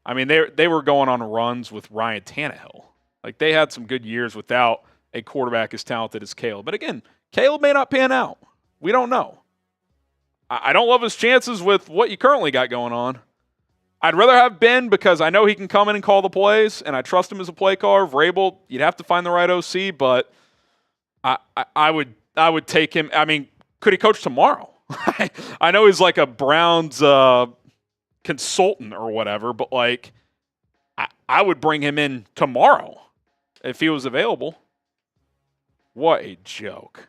I mean, they were going on runs with Ryan Tannehill. Like, they had some good years without a quarterback as talented as Caleb. But again, Caleb may not pan out. We don't know. I don't love his chances with what you currently got going on. I'd rather have Ben because I know he can come in and call the plays, and I trust him as a play caller. Vrabel, you'd have to find the right OC, but I would take him. I mean, could he coach tomorrow? I know he's like a Browns consultant or whatever, but like I would bring him in tomorrow if he was available. What a joke.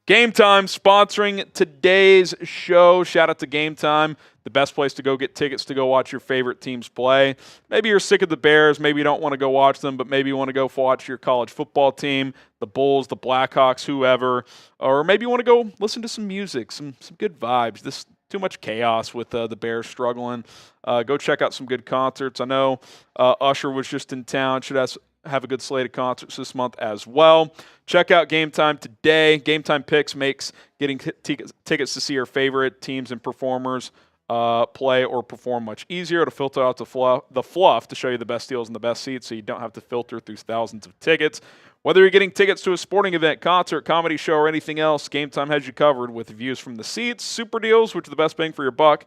Game Time sponsoring today's show. Shout out to Game Time, the best place to go get tickets to go watch your favorite teams play. Maybe you're sick of the Bears. Maybe you don't want to go watch them, but maybe you want to go watch your college football team, the Bulls, the Blackhawks, whoever. Or maybe you want to go listen to some music, some good vibes. This too much chaos with the Bears struggling. Go check out some good concerts. I know Usher was just in town. Should have a good slate of concerts this month as well. Check out Game Time today. Game Time Picks makes getting tickets to see your favorite teams and performers play or perform much easier. To filter out the fluff to show you the best deals and the best seats so you don't have to filter through thousands of tickets. Whether you're getting tickets to a sporting event, concert, comedy show, or anything else, Game Time has you covered with views from the seats, super deals, which are the best bang for your buck,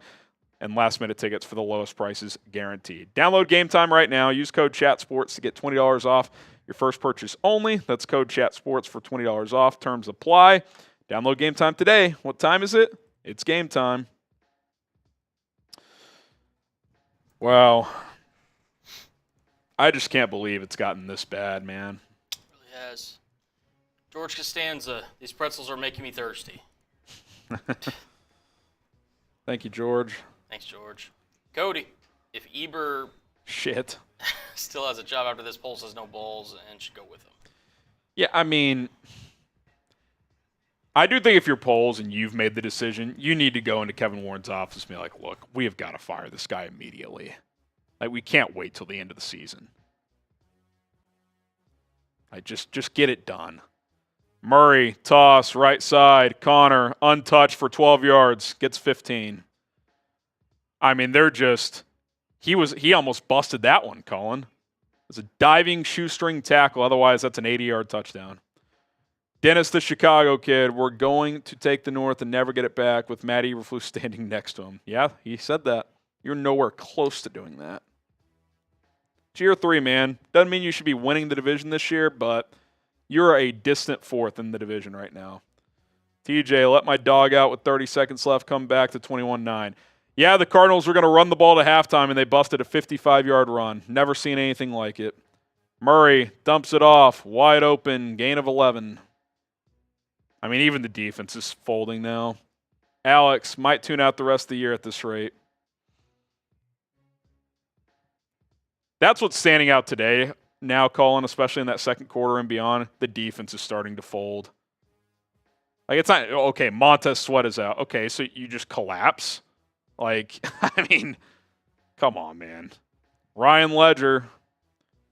and last-minute tickets for the lowest prices guaranteed. Download Game Time right now. Use code CHATSPORTS to get $20 off your first purchase only. That's code CHATSPORTS for $20 off. Terms apply. Download Game Time today. What time is it? It's game time. Wow. I just can't believe it's gotten this bad, man. It really has. George Costanza, these pretzels are making me thirsty. Thank you, George. Thanks, George. Cody, if Eber still has a job after this, Poles has no balls and should go with him. Yeah, I mean, I do think if you're Poles and you've made the decision, you need to go into Kevin Warren's office and be like, look, we have got to fire this guy immediately. Like, we can't wait till the end of the season. Just get it done. Murray, toss, right side. Connor, untouched for 12 yards. Gets 15. I mean, they're just – he almost busted that one, Colin. It's a diving shoestring tackle. Otherwise, that's an 80-yard touchdown. Dennis, the Chicago kid, we're going to take the North and never get it back with Matt Eberflus standing next to him. Yeah, he said that. You're nowhere close to doing that. It's year 3, man. Doesn't mean you should be winning the division this year, but you're a distant 4th in the division right now. TJ, let my dog out with 30 seconds left, come back to 21-9. Yeah, the Cardinals were going to run the ball to halftime, and they busted a 55-yard run. Never seen anything like it. Murray dumps it off, wide open, gain of 11. I mean, even the defense is folding now. Alex might tune out the rest of the year at this rate. That's what's standing out today now, Colin, especially in that second quarter and beyond. The defense is starting to fold. Like, it's not, okay, Montez Sweat is out. Okay, so you just collapse? Like, I mean, come on, man. Ryan Ledger,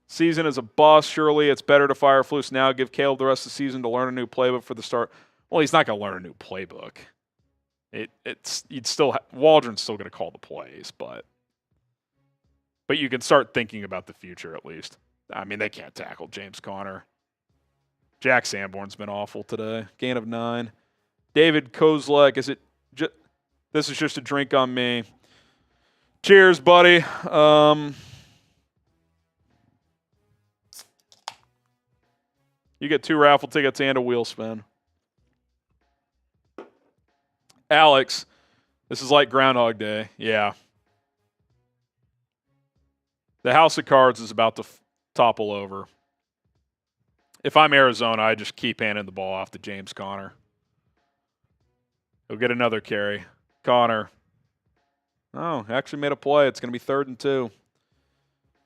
season is a bust. Surely it's better to fire Flus now, give Caleb the rest of the season to learn a new playbook for the start. Well, he's not going to learn a new playbook. Waldron's still going to call the plays, but you can start thinking about the future at least. I mean, they can't tackle James Conner. Jack Sanborn's been awful today. Gain of 9. David Kozlek, this is just a drink on me. Cheers, buddy. You get 2 raffle tickets and a wheel spin. Alex, this is like Groundhog Day. Yeah. The House of Cards is about to topple over. If I'm Arizona, I just keep handing the ball off to James Conner. He'll get another carry. Connor. Oh, actually made a play. It's going to be 3rd and 2.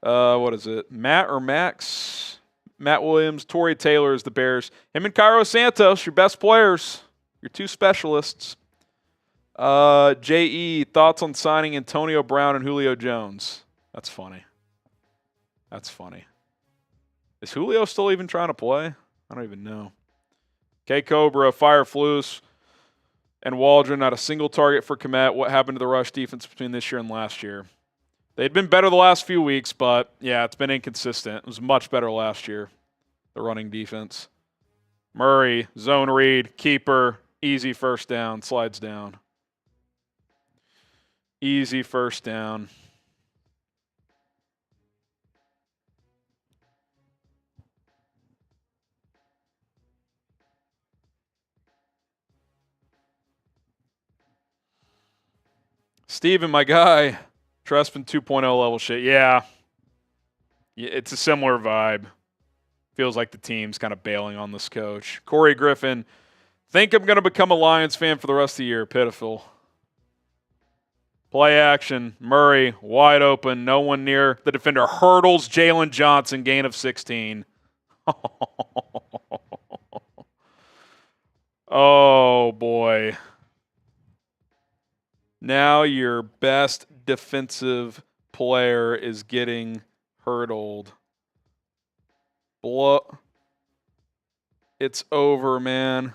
What is it? Matt or Max? Matt Williams. Torrey Taylor is the Bears. Him and Cairo Santos, your best players. Your 2 specialists. J.E., thoughts on signing Antonio Brown and Julio Jones? That's funny. That's funny. Is Julio still even trying to play? I don't even know. K Cobra, fire Flus, and Waldron, not a single target for Komet. What happened to the rush defense between this year and last year? They'd been better the last few weeks, but yeah, it's been inconsistent. It was much better last year, the running defense. Murray, zone read, keeper, easy first down, slides down. Easy first down. Steven, my guy, Trespin 2.0 level shit. Yeah, it's a similar vibe. Feels like the team's kind of bailing on this coach. Corey Griffin, think I'm going to become a Lions fan for the rest of the year. Pitiful. Play action. Murray, wide open. No one near the defender. Hurdles Jalen Johnson, gain of 16. Oh, boy. Now your best defensive player is getting hurdled. It's over, man.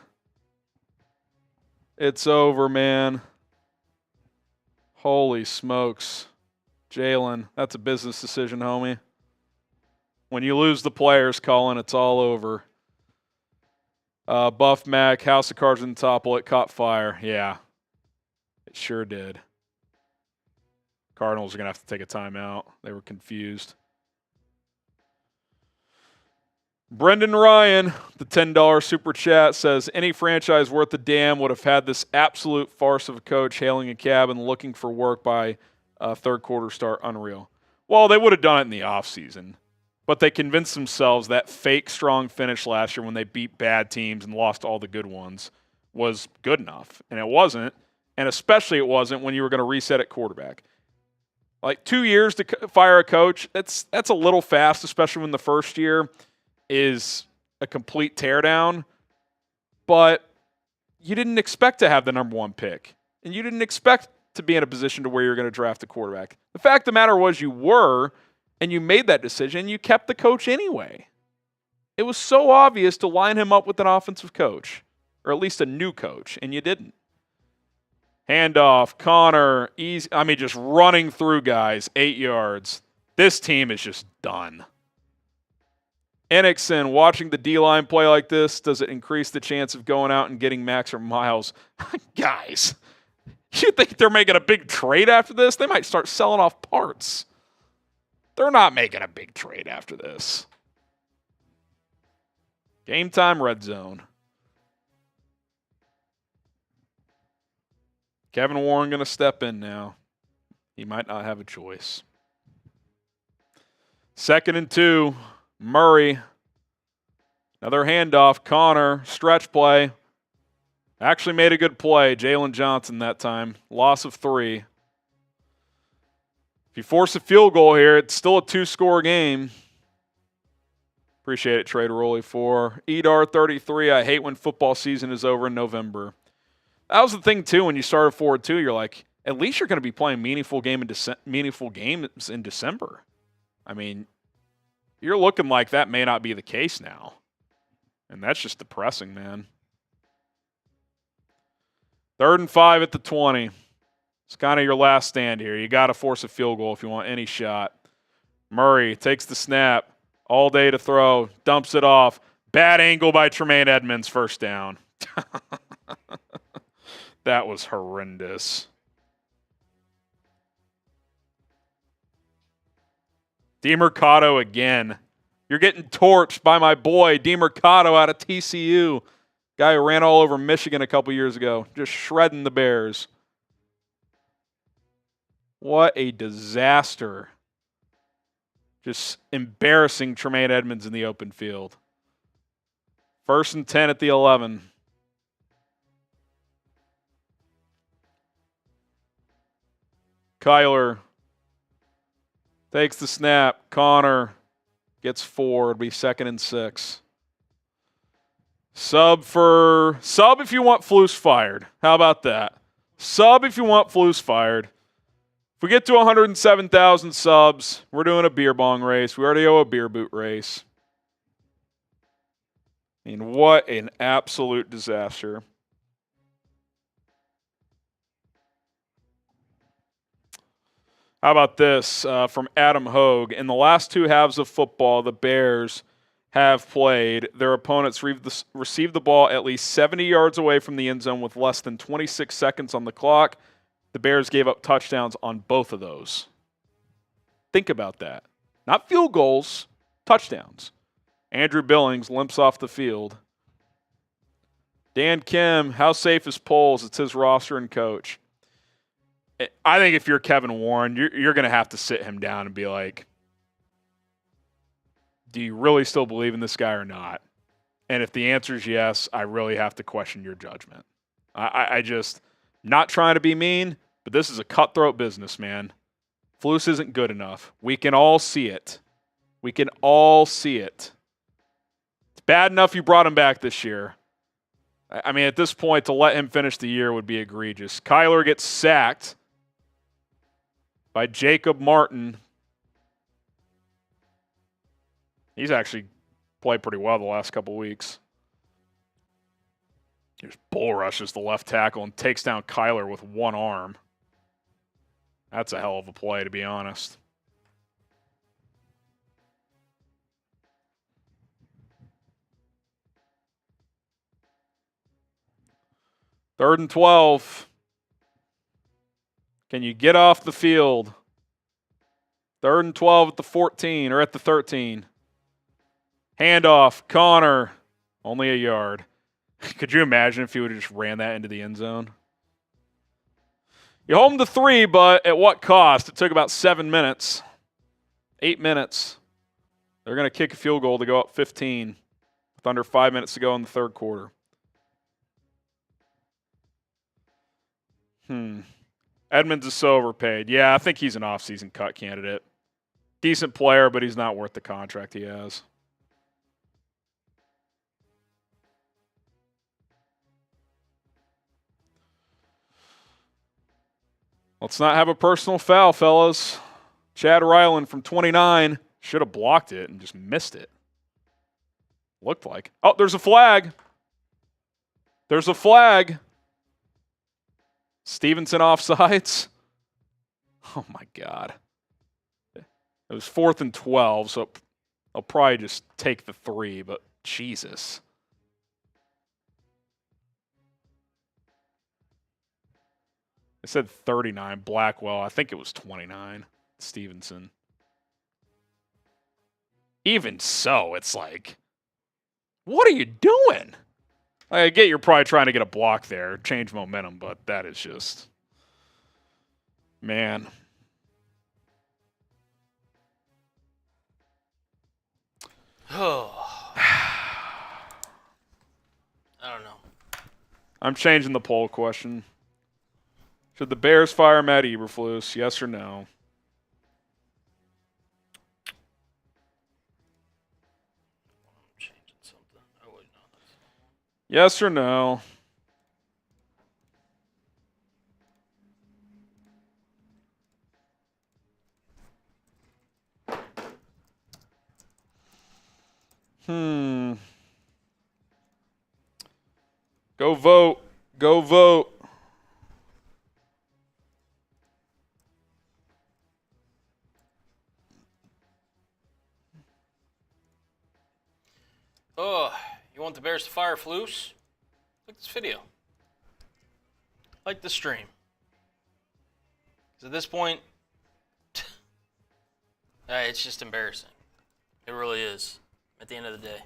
It's over, man. Holy smokes. Jalen, that's a business decision, homie. When you lose the players, Colin, it's all over. Buff Mac, House of Cards in the top, it caught fire. Yeah. It sure did. Cardinals are going to have to take a timeout. They were confused. Brendan Ryan, the $10 super chat, says, any franchise worth a damn would have had this absolute farce of a coach hailing a cab and looking for work by third quarter start. Unreal. Well, they would have done it in the offseason, but they convinced themselves that fake strong finish last year when they beat bad teams and lost all the good ones was good enough, and it wasn't. And especially it wasn't when you were going to reset at quarterback. Like 2 years to fire a coach, that's a little fast, especially when the first year is a complete teardown. But you didn't expect to have the number 1 pick. And you didn't expect to be in a position to where you're going to draft a quarterback. The fact of the matter was you were, and you made that decision, and you kept the coach anyway. It was so obvious to line him up with an offensive coach, or at least a new coach, and you didn't. Handoff, Connor, easy. I mean, just running through guys, 8 yards. This team is just done. Enixon, watching the D-line play like this, does it increase the chance of going out and getting Max or Miles? Guys, you think they're making a big trade after this? They might start selling off parts. They're not making a big trade after this. Game time, red zone. Kevin Warren going to step in now. He might not have a choice. 2nd and 2. Murray. Another handoff. Connor. Stretch play. Actually made a good play. Jalen Johnson that time. Loss of 3. If you force a field goal here, it's still a 2-score game. Appreciate it, Trade Rolly for Edar 33. I hate when football season is over in November. That was the thing, too, when you started 4-2. You're like, at least you're going to be playing meaningful games in December. I mean, you're looking like that may not be the case now. And that's just depressing, man. 3rd and 5 at the 20. It's kind of your last stand here. You got to force a field goal if you want any shot. Murray takes the snap. All day to throw. Dumps it off. Bad angle by Tremaine Edmonds. First down. That was horrendous. DeMercado again. You're getting torched by my boy, DeMercado out of TCU. Guy who ran all over Michigan a couple years ago. Just shredding the Bears. What a disaster. Just embarrassing Tremaine Edmonds in the open field. 1st and 10 at the 11. Kyler takes the snap. Connor gets 4. It'll be 2nd and 6. Sub if you want Flus fired. How about that? Sub if you want Flus fired. If we get to 107,000 subs, we're doing a beer bong race. We already owe a beer boot race. I mean, what an absolute disaster. How about this from Adam Hogue? In the last 2 halves of football, the Bears have played. Their opponents received the ball at least 70 yards away from the end zone with less than 26 seconds on the clock. The Bears gave up touchdowns on both of those. Think about that. Not field goals, touchdowns. Andrew Billings limps off the field. Dan Kim, how safe is Poles? It's his roster and coach. I think if you're Kevin Warren, you're going to have to sit him down and be like, do you really still believe in this guy or not? And if the answer is yes, I really have to question your judgment. I just, not trying to be mean, but this is a cutthroat business, man. Flus isn't good enough. We can all see it. We can all see it. It's bad enough you brought him back this year. I mean, at this point, to let him finish the year would be egregious. Kyler gets sacked by Jacob Martin. He's actually played pretty well the last couple weeks. He just bull rushes the left tackle and takes down Kyler with one arm. That's a hell of a play, to be honest. Third and 12. Can you get off the field? 3rd and 12 at the 14 or at the 13. Handoff, Connor, only a yard. Could you imagine if he would have just ran that into the end zone? You hold him to 3, but at what cost? It took about 7 minutes. 8 minutes. They're going to kick a field goal to go up 15 with under 5 minutes to go in the third quarter. Edmonds is so overpaid. Yeah, I think he's an offseason cut candidate. Decent player, but he's not worth the contract he has. Let's not have a personal foul, fellas. Chad Ryland from 29 should have blocked it and just missed it. Looked like. Oh, there's a flag. There's a flag. Stevenson offsides. Oh, my God. It was 4th and 12, so I'll probably just take the 3, but Jesus. I said 39. Blackwell, I think it was 29. Stevenson. Even so, it's like, what are you doing? I get you're probably trying to get a block there, change momentum, but that is just, man. Oh. I don't know. I'm changing the poll question. Should the Bears fire Matt Eberflus? Yes or no? I'm changing something. Oh, wait, no. Yes or no? Go vote. Go vote. Oh, you want the Bears to fire Flus? Like this video. Like the stream. Because at this point, it's just embarrassing. It really is. At the end of the day.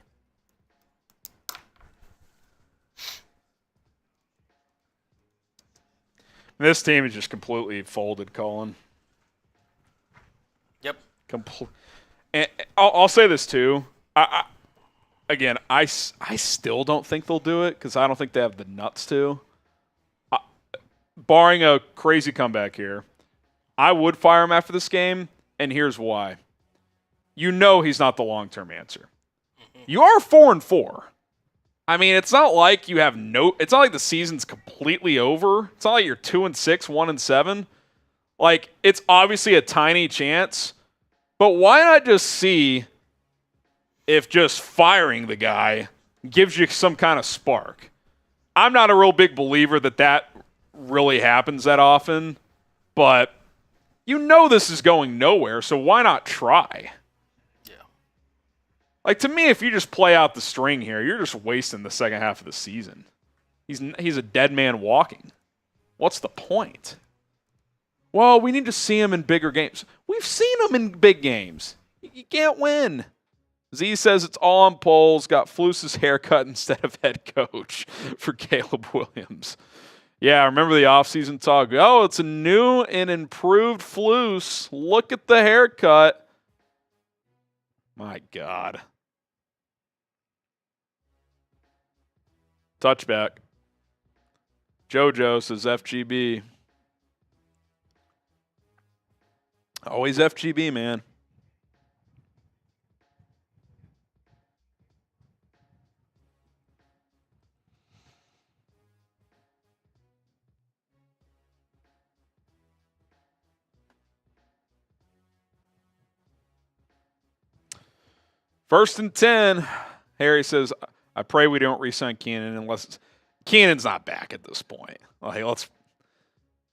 This team is just completely folded, Colin. Yep. And I'll say this too. I still don't think they'll do it because I don't think they have the nuts to. Barring a crazy comeback here, I would fire him after this game, and here's why. You know he's not the long-term answer. You are 4-4. I mean, it's not like you have it's not like the season's completely over. It's not like you're 2-6, 1-7. Like, it's obviously a tiny chance, but why not just see if just firing the guy gives you some kind of spark? I'm not a real big believer that really happens that often, but you know this is going nowhere, so why not try? Like, to me, if you just play out the string here, you're just wasting the second half of the season. He's a dead man walking. What's the point? Well, we need to see him in bigger games. We've seen him in big games. You can't win. Z says it's all on polls. Got Flus's haircut instead of head coach for Caleb Williams. Yeah, remember the offseason talk? Oh, it's a new and improved Flus. Look at the haircut. My God. Touchback. JoJo says FGB. Always FGB, man. First and 10. Harry says, I pray we don't re-sign Keenan unless Keenan's not back at this point. Like,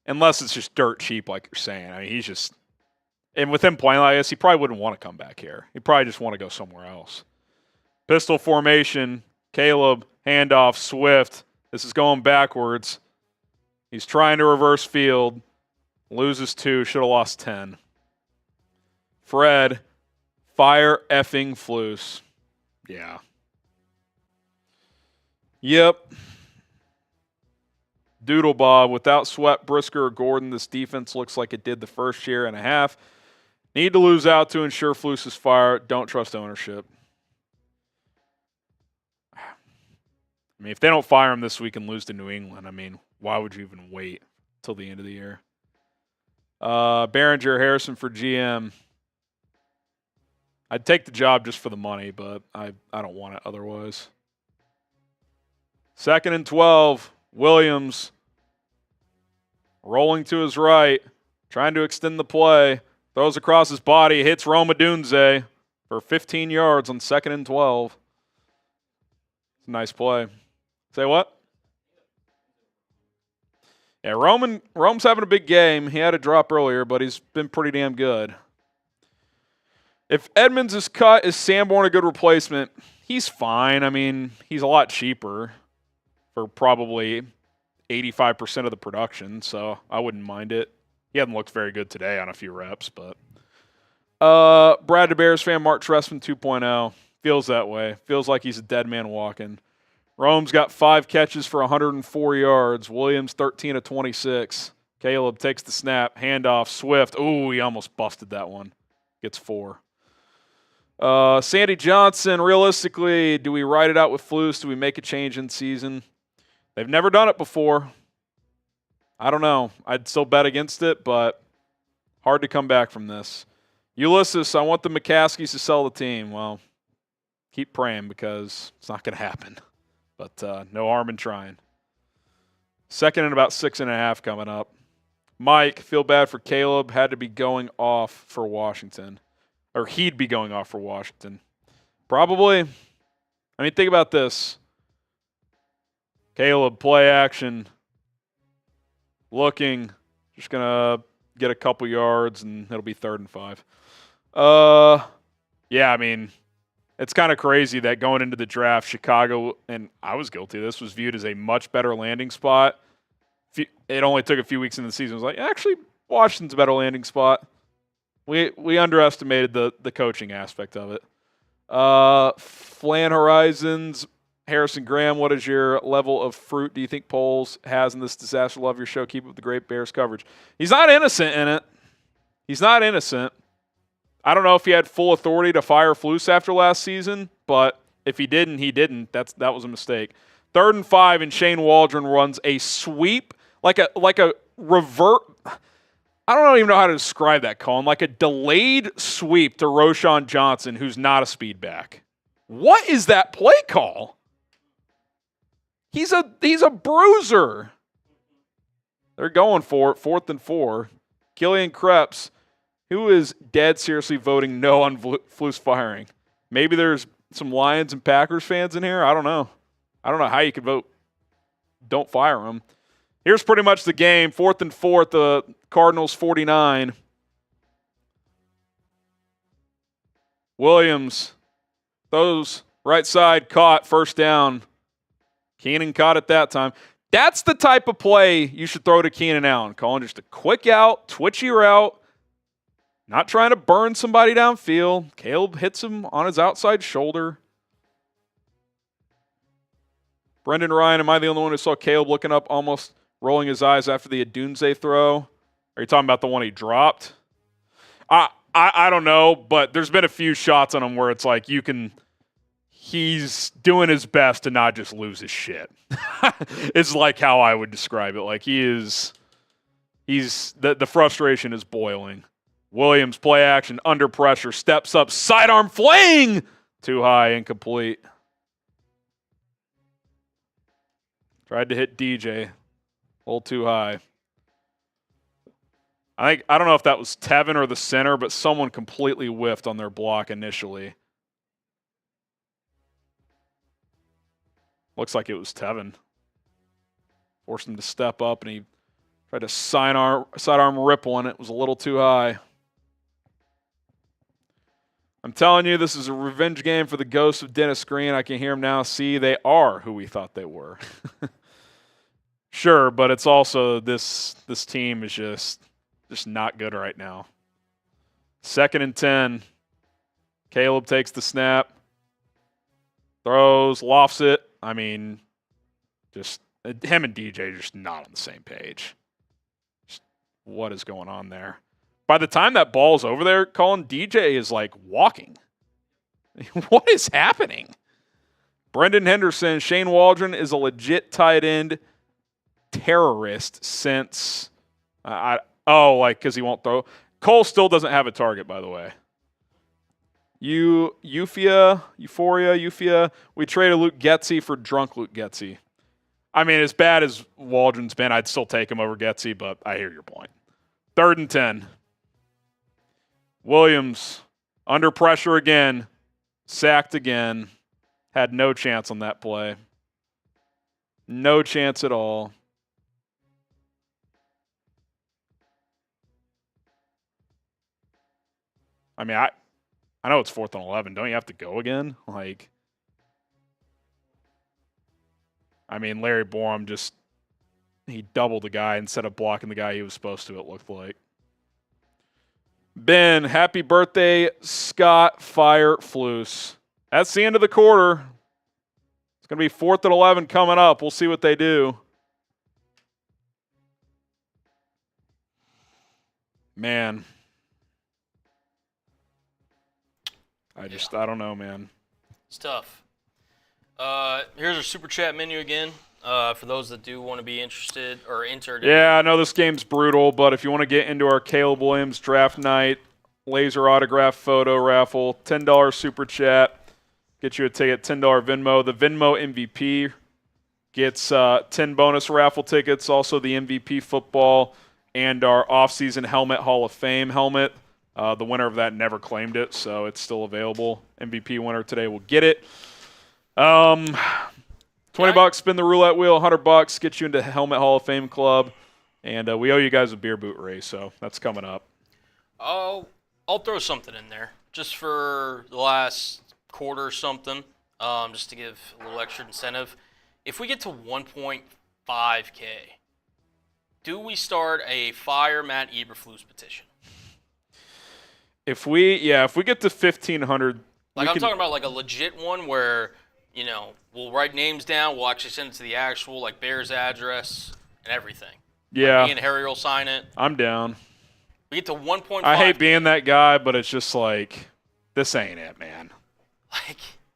unless it's just dirt cheap, like you're saying. I mean, he's just, and with him playing like this, he probably wouldn't want to come back here. He'd probably just want to go somewhere else. Pistol formation, Caleb, handoff, Swift. This is going backwards. He's trying to reverse field. Loses 2, should have lost 10. Fred, fire effing Flus. Yeah. Yep. Doodle Bob, without Sweat, Brisker, or Gordon, this defense looks like it did the first year and a half. Need to lose out to ensure Flus is fired. Don't trust ownership. I mean, if they don't fire him this week and lose to New England, I mean, why would you even wait till the end of the year? Behringer Harrison for GM. I'd take the job just for the money, but I don't want it otherwise. 2nd and 12. Williams rolling to his right, trying to extend the play. Throws across his body, hits Roma Dunze for 15 yards on 2nd and 12. Nice play. Say what? Yeah, Rome's having a big game. He had a drop earlier, but he's been pretty damn good. If Edmonds is cut, is Sanborn a good replacement? He's fine. I mean, he's a lot cheaper for probably 85% of the production, so I wouldn't mind it. He hasn't looked very good today on a few reps, but Brad the Bears fan, Mark Trestman 2.0. Feels that way. Feels like he's a dead man walking. Rome's got 5 catches for 104 yards. Williams 13 of 26. Caleb takes the snap, handoff, Swift. Ooh, he almost busted that one. Gets 4. Sandy Johnson, realistically, do we ride it out with Flus? Do we make a change in season? They've never done it before. I don't know. I'd still bet against it, but hard to come back from this. Ulysses, I want the McCaskies to sell the team. Well, keep praying because it's not going to happen. But no harm in trying. Second and about 6.5 coming up. Mike, feel bad for Caleb. Had to be going off for Washington. Or he'd be going off for Washington. Probably. I mean, think about this. Caleb, play action. Looking. Just going to get a couple yards, and it'll be 3rd and 5. Yeah, I mean, it's kind of crazy that going into the draft, Chicago, and I was guilty of this, was viewed as a much better landing spot. It only took a few weeks into the season. It was like, actually, Washington's a better landing spot. We underestimated the coaching aspect of it. Flan Horizons, Harrison Graham, what is your level of fruit do you think Poles has in this disaster? Love your show. Keep up the great Bears coverage. He's not innocent in it. He's not innocent. I don't know if he had full authority to fire Flus after last season, but if he didn't, he didn't. That was a mistake. 3rd and 5, and Shane Waldron runs a sweep, like a revert. I don't even know how to describe that, Colin. Like a delayed sweep to Roschon Johnson, who's not a speed back. What is that play call? He's a bruiser. They're going for it. 4th and 4. Killian Krebs, who is dead seriously voting no on Flus firing. Maybe there's some Lions and Packers fans in here. I don't know. I don't know how you could vote don't fire him. Here's pretty much the game. 4th and 4 at the Cardinals 49. Williams throws right side, caught, 1st down. Keenan caught it that time. That's the type of play you should throw to Keenan Allen, Colin. Just a quick out, twitchy route. Not trying to burn somebody downfield. Caleb hits him on his outside shoulder. Brendan Ryan, am I the only one who saw Caleb looking up, almost rolling his eyes after the Adunze throw? Are you talking about the one he dropped? I don't know, but there's been a few shots on him where it's like he's doing his best to not just lose his shit. It's like how I would describe it. Like the frustration is boiling. Williams, play action, under pressure, steps up, sidearm fling! Too high, incomplete. Tried to hit DJ. A little too high. I don't know if that was Tevin or the center, but someone completely whiffed on their block initially. Looks like it was Tevin. Forced him to step up, and he tried to sidearm rip one. It was a little too high. I'm telling you, this is a revenge game for the ghosts of Dennis Green. I can hear him now. See, they are who we thought they were. Sure, but it's also this team is just not good right now. 2nd and 10. Caleb takes the snap. Throws, lofts it. I mean, just him and DJ are just not on the same page. Just, what is going on there? By the time that ball's over there, Colin, DJ is like walking. What is happening? Brendan Henderson, Shane Waldron is a legit tight end terrorist since because he won't throw. Cole still doesn't have a target, by the way. Euphoria. We traded Luke Getsy for drunk Luke Getsy. I mean, as bad as Waldron's been, I'd still take him over Getsy, but I hear your point. 3rd and 10. Williams, under pressure again, sacked again. Had no chance on that play. No chance at all. I mean, I know it's 4th and 11. Don't you have to go again? Like, I mean, Larry Borum he doubled the guy instead of blocking the guy he was supposed to, it looked like. Ben, happy birthday, Scott Fireflus. That's the end of the quarter. It's going to be 4th and 11 coming up. We'll see what they do. Man. I don't know, man. It's tough. Here's our Super Chat menu again. For those that do want to be interested or entered. Yeah, I know this game's brutal, but if you want to get into our Caleb Williams draft night, laser autograph photo raffle, $10 Super Chat, get you a ticket, $10 Venmo. The Venmo MVP gets 10 bonus raffle tickets, also the MVP football, and our offseason Helmet Hall of Fame helmet. The winner of that never claimed it, so it's still available. MVP winner today will get it. $20, spin the roulette wheel. $100 gets you into Helmet Hall of Fame Club, and we owe you guys a beer boot race, so that's coming up. I'll throw something in there just for the last quarter or something, just to give a little extra incentive. If we get to 1.5K, do we start a Fire Matt Eberflus petition? If we get to 1,500, I'm talking about like a legit one where, we'll write names down. We'll actually send it to the actual Bears address and everything. Yeah. Me and Harry will sign it. I'm down. We get to 1.5. I hate being that guy, but it's just this ain't it, man.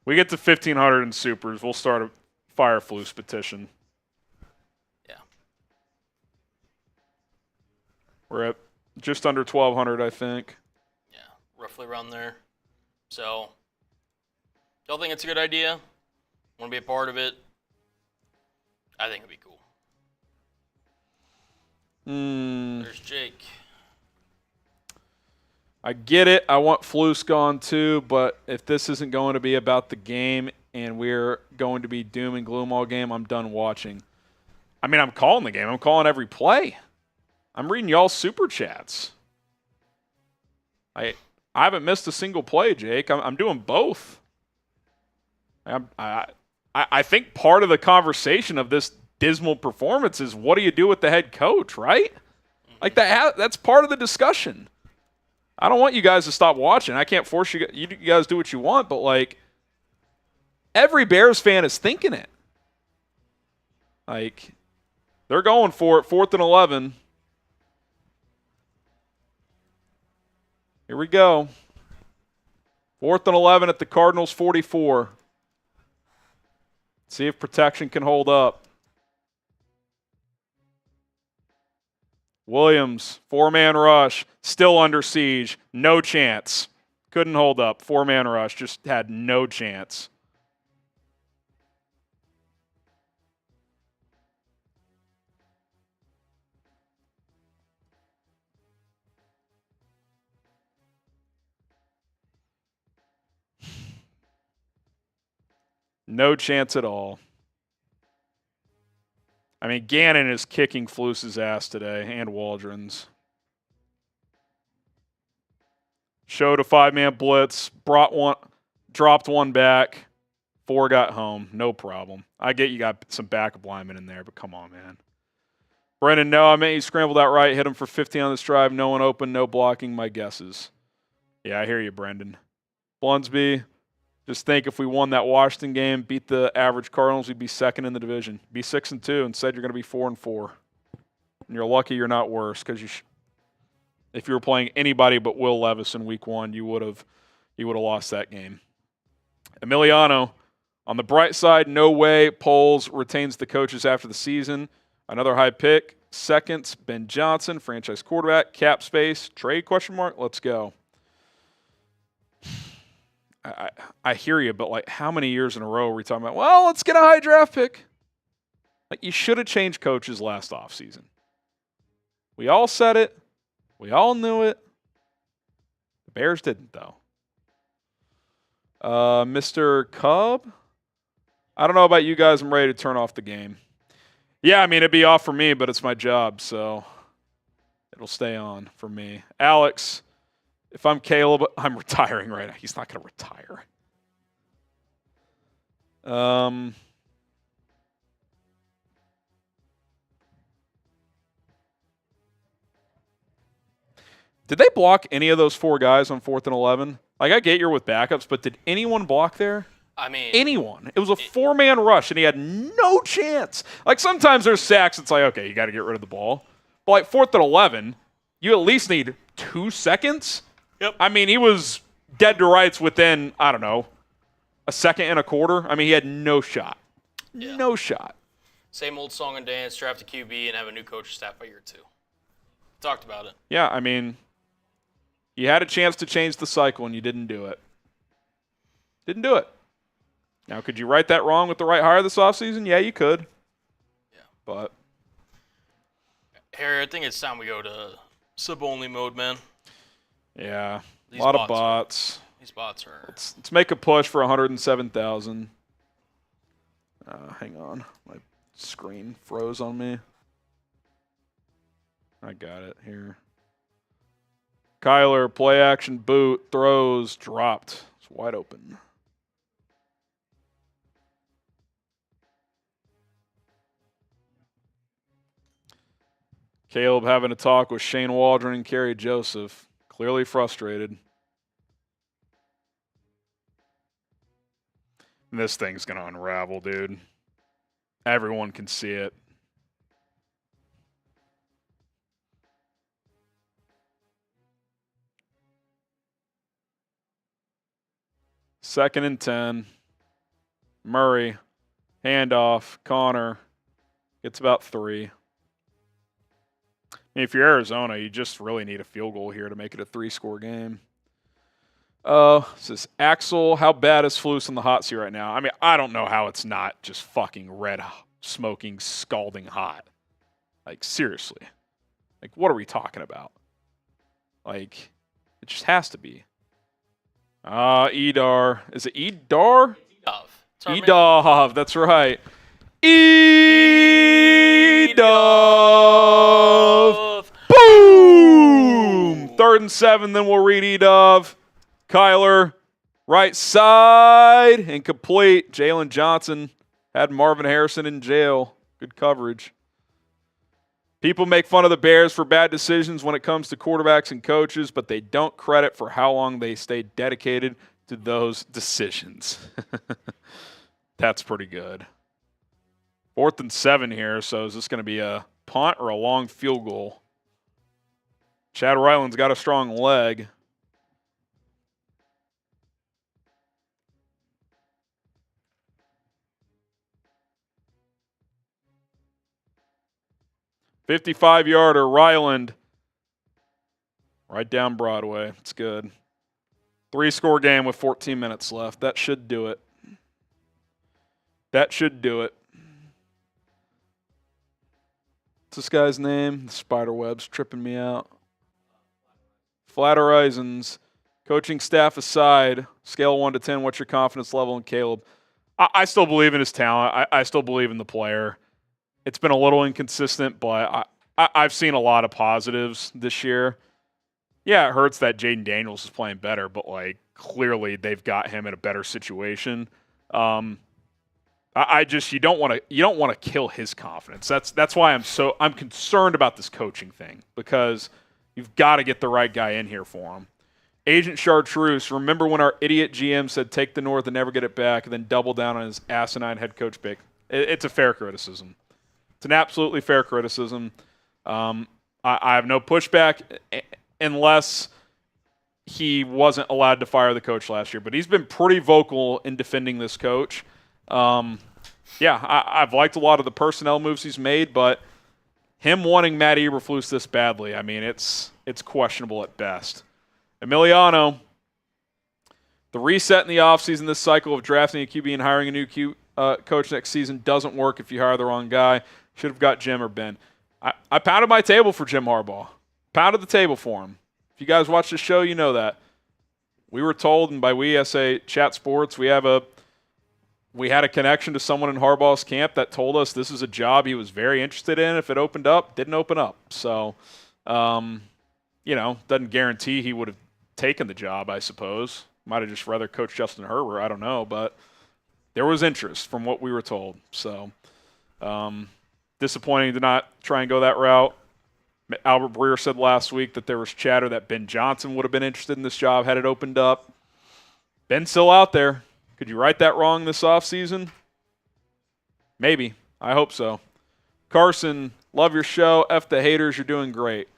We get to 1,500 in supers, we'll start a Fireflus petition. Yeah. We're at just under 1,200, I think. Yeah, roughly around there. So, y'all think it's a good idea? Want to be a part of it? I think it'd be cool. There's Jake. I get it. I want Flus gone too, but if this isn't going to be about the game and we're going to be doom and gloom all game, I'm done watching. I mean, I'm calling the game. I'm calling every play. I'm reading y'all's super chats. I haven't missed a single play, Jake. I'm doing both. I think part of the conversation of this dismal performance is what do you do with the head coach, right? That's part of the discussion. I don't want you guys to stop watching. I can't force you. You guys do what you want, but every Bears fan is thinking it. They're going for it. 4th and 11. Here we go. 4th and 11 at the Cardinals 44. See if protection can hold up. Williams, 4-man rush, still under siege, no chance. Couldn't hold up. 4-man rush, just had no chance. No chance at all. I mean, Gannon is kicking Flus's ass today, and Waldron's. Showed a 5-man blitz, dropped one back, 4 got home, no problem. I get you got some backup linemen in there, but come on, man. Brendan, no, I meant he scrambled out right, hit him for 15 on this drive, no one open, no blocking, my guesses. Yeah, I hear you, Brendan. Blunsby, just think if we won that Washington game, beat the average Cardinals, we'd be second in the division. Be 6-2. Instead, you're going to be 4-4. And you're lucky you're not worse because if you were playing anybody but Will Levis in Week 1, you would have lost that game. Emiliano, on the bright side, no way Poles retains the coaches after the season. Another high pick. Seconds, Ben Johnson, franchise quarterback, cap space, trade question mark. Let's go. I hear you, but how many years in a row are we talking about, well, let's get a high draft pick? You should have changed coaches last offseason. We all said it. We all knew it. The Bears didn't, though. Mr. Cub, I don't know about you guys. I'm ready to turn off the game. Yeah, I mean, it'd be off for me, but it's my job, so it'll stay on for me. Alex, if I'm Caleb, I'm retiring right now. He's not going to retire. Did they block any of those 4 guys on 4th and 11? Like, I get you're with backups, but did anyone block there? I mean, anyone. It was a 4-man rush, and he had no chance. Like, sometimes there's sacks. It's like, okay, you got to get rid of the ball. But, like, 4th and 11, you at least need 2 seconds. Yep. I mean, he was dead to rights within, I don't know, a second and a quarter. I mean, he had no shot. Yeah. No shot. Same old song and dance, draft a QB, and have a new coach staff by year 2. Talked about it. Yeah, I mean, you had a chance to change the cycle, and you didn't do it. Didn't do it. Now, could you right that wrong with the right hire this offseason? Yeah, you could. Yeah. But Harry, I think it's time we go to sub-only mode, man. Yeah. A lot of bots. These bots are... Let's make a push for 107,000. Hang on. My screen froze on me. I got it here. Kyler, play action, boot, throws, dropped. It's wide open. Caleb having a talk with Shane Waldron and Kerry Joseph. Clearly frustrated. And this thing's going to unravel, dude. Everyone can see it. Second and 10. Murray. Handoff. Connor. Gets about 3. I mean, if you're Arizona, you just really need a field goal here to make it a 3-score game. This is Axel. How bad is Flus in the hot seat right now? I mean, I don't know how it's not just fucking red, smoking, scalding hot. Like, seriously. Like, what are we talking about? Like, it just has to be. Edar. Is it Edar? Edov. That's right. Edov. Boom! 3rd and 7, then we'll read Edov. Kyler, right side, incomplete. Jalen Johnson had Marvin Harrison in jail. Good coverage. People make fun of the Bears for bad decisions when it comes to quarterbacks and coaches, but they don't credit for how long they stay dedicated to those decisions. That's pretty good. 4th and 7 here, so is this going to be a punt or a long field goal? Chad Ryland's got a strong leg. "55-yarder, Ryland. Right down Broadway. It's good. 3-score game with 14 minutes left. That should do it. That should do it. What's this guy's name? The spider web's tripping me out. Flat Horizons. Coaching staff aside, scale 1 to 10, what's your confidence level in Caleb? I still believe in his talent. I still believe in the player. It's been a little inconsistent, but I've seen a lot of positives this year. Yeah, it hurts that Jaden Daniels is playing better, but like clearly they've got him in a better situation. You don't want to kill his confidence. That's why I'm concerned about this coaching thing, because you've got to get the right guy in here for him. Agent Chartreuse, remember when our idiot GM said take the North and never get it back, and then double down on his asinine head coach pick? It's a fair criticism. It's an absolutely fair criticism. I have no pushback unless he wasn't allowed to fire the coach last year. But he's been pretty vocal in defending this coach. I've liked a lot of the personnel moves he's made, but him wanting Matt Eberflus this badly, I mean, it's questionable at best. Emiliano, the reset in the offseason, this cycle of drafting a QB and hiring a new coach next season doesn't work if you hire the wrong guy. Should have got Jim or Ben. I pounded my table for Jim Harbaugh. Pounded the table for him. If you guys watch the show, you know that. We were told, and by we, I say Chat Sports, we have a we had a connection to someone in Harbaugh's camp that told us this is a job he was very interested in. If it opened up, didn't open up. So, doesn't guarantee he would have taken the job, I suppose. Might have just rather coach Justin Herbert. I don't know. But there was interest from what we were told. So, disappointing to not try and go that route. Albert Breer said last week that there was chatter that Ben Johnson would have been interested in this job had it opened up. Ben's still out there. Could you right that wrong this offseason? Maybe. I hope so. Carson, love your show. F the haters. You're doing great.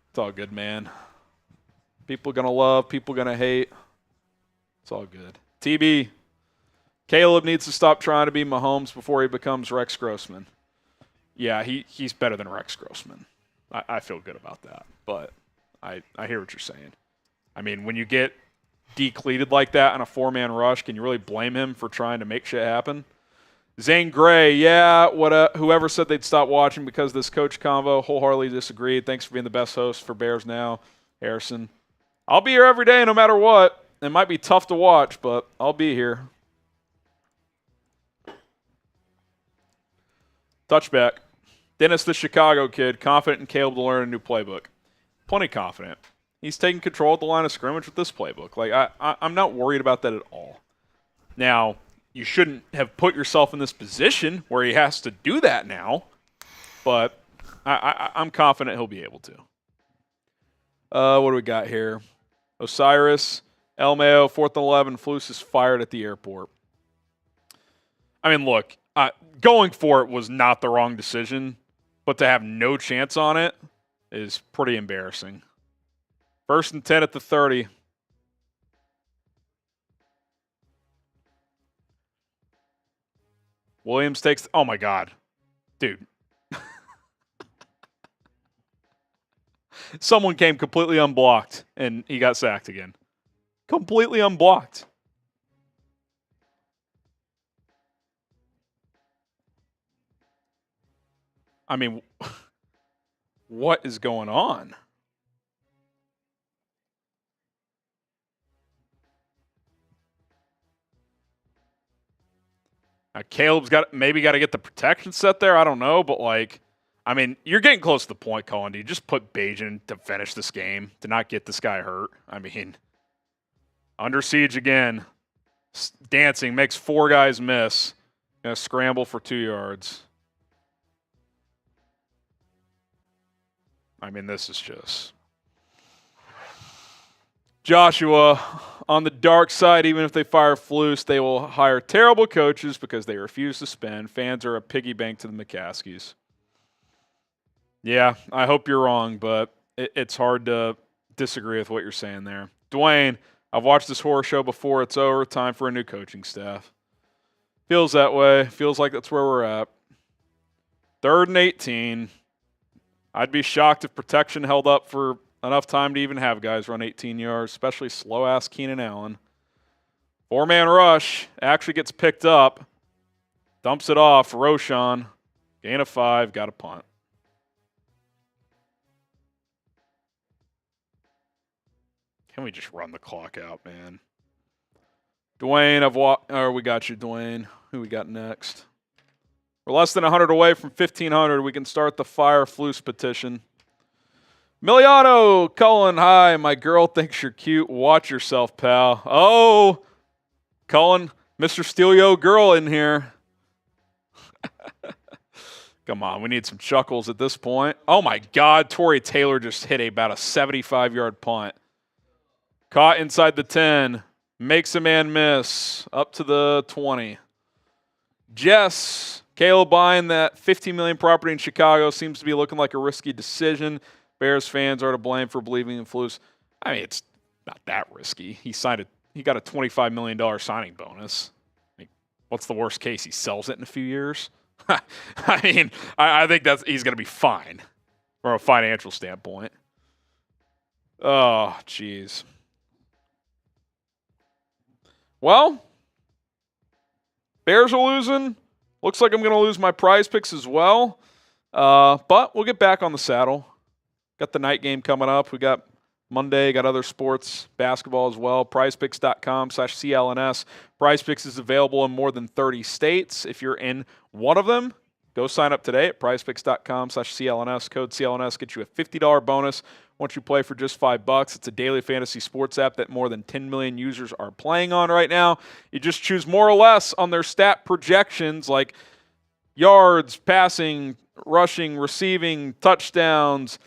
It's all good, man. People going to love, people going to hate. It's all good. TB, Caleb needs to stop trying to be Mahomes before he becomes Rex Grossman. Yeah, he's better than Rex Grossman. I feel good about that. But I hear what you're saying. I mean, when you get decleated like that on a four-man rush, can you really blame him for trying to make shit happen? Zane Gray, yeah, whoever said they'd stop watching because of this coach convo, wholeheartedly disagreed. Thanks for being the best host for Bears Now, Harrison. I'll be here every day no matter what. It might be tough to watch, but I'll be here. Touchback. Dennis, the Chicago kid, confident in Caleb to learn a new playbook. Plenty confident. He's taking control at the line of scrimmage with this playbook. Like I'm not worried about that at all. Now, you shouldn't have put yourself in this position where he has to do that now, but I'm confident he'll be able to. What do we got here? Osiris, El Mayo, 4th and 11, Flus is fired at the airport. I mean, look, going for it was not the wrong decision, but to have no chance on it is pretty embarrassing. 1st and 10 at the 30. Williams takes... Oh, my God. Dude. Someone came completely unblocked, and he got sacked again. Completely unblocked. I mean, what is going on? Now, Caleb's maybe got to get the protection set there. I don't know, but I mean, you're getting close to the point, Colin. Do you just put Bajan to finish this game, to not get this guy hurt? I mean, under siege again. Dancing makes 4 guys miss. Gonna scramble for 2 yards. I mean, this is just... Joshua, on the dark side, even if they fire Flus, they will hire terrible coaches because they refuse to spend. Fans are a piggy bank to the McCaskies. Yeah, I hope you're wrong, but it's hard to disagree with what you're saying there. Dwayne, I've watched this horror show before. It's over. Time for a new coaching staff. Feels that way. Feels like that's where we're at. 3rd and 18. I'd be shocked if protection held up for enough time to even have guys run 18 yards, especially slow-ass Keenan Allen. 4-man rush. Actually gets picked up. Dumps it off. Roshan. Gain of 5. Got a punt. Can we just run the clock out, man? Dwayne, we got you, Dwayne. Who we got next? We're less than 100 away from 1,500. We can start the Fire Flus petition. Miliano, Cullen, hi. My girl thinks you're cute. Watch yourself, pal. Oh, Cullen, Mr. Steelio girl in here. Come on, we need some chuckles at this point. Oh, my God. Torrey Taylor just hit about a 75-yard punt. Caught inside the 10. Makes a man miss. Up to the 20. Jess, Caleb buying that $15 million property in Chicago seems to be looking like a risky decision. Bears fans are to blame for believing in Flus. I mean, it's not that risky. He got a $25 million signing bonus. I mean, what's the worst case? He sells it in a few years? I mean, I think he's going to be fine from a financial standpoint. Oh, jeez. Well, Bears are losing. Looks like I'm going to lose my prize picks as well. But we'll get back on the saddle. Got the night game coming up. We got Monday, got other sports, basketball as well. PrizePicks.com/CLNS. PrizePicks is available in more than 30 states. If you're in one of them, go sign up today at PrizePicks.com/CLNS. Code CLNS gets you a $50 bonus once you play for just $5. It's a daily fantasy sports app that more than 10 million users are playing on right now. You just choose more or less on their stat projections like yards, passing, rushing, receiving, touchdowns,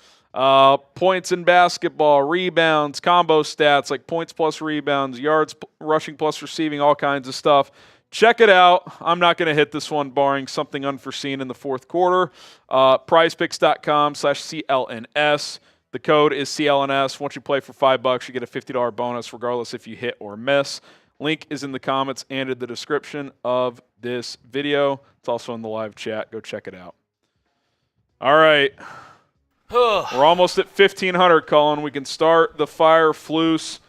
points in basketball, rebounds, combo stats like points plus rebounds, yards, rushing plus receiving, all kinds of stuff. Check it out. I'm not going to hit this one barring something unforeseen in the fourth quarter. PrizePicks.com/CLNS. The code is CLNS. Once you play for $5, you get a $50 bonus regardless if you hit or miss. Link is in the comments and in the description of this video. It's also in the live chat. Go check it out. All right. We're almost at 1,500, Colin. We can start the Fire Flus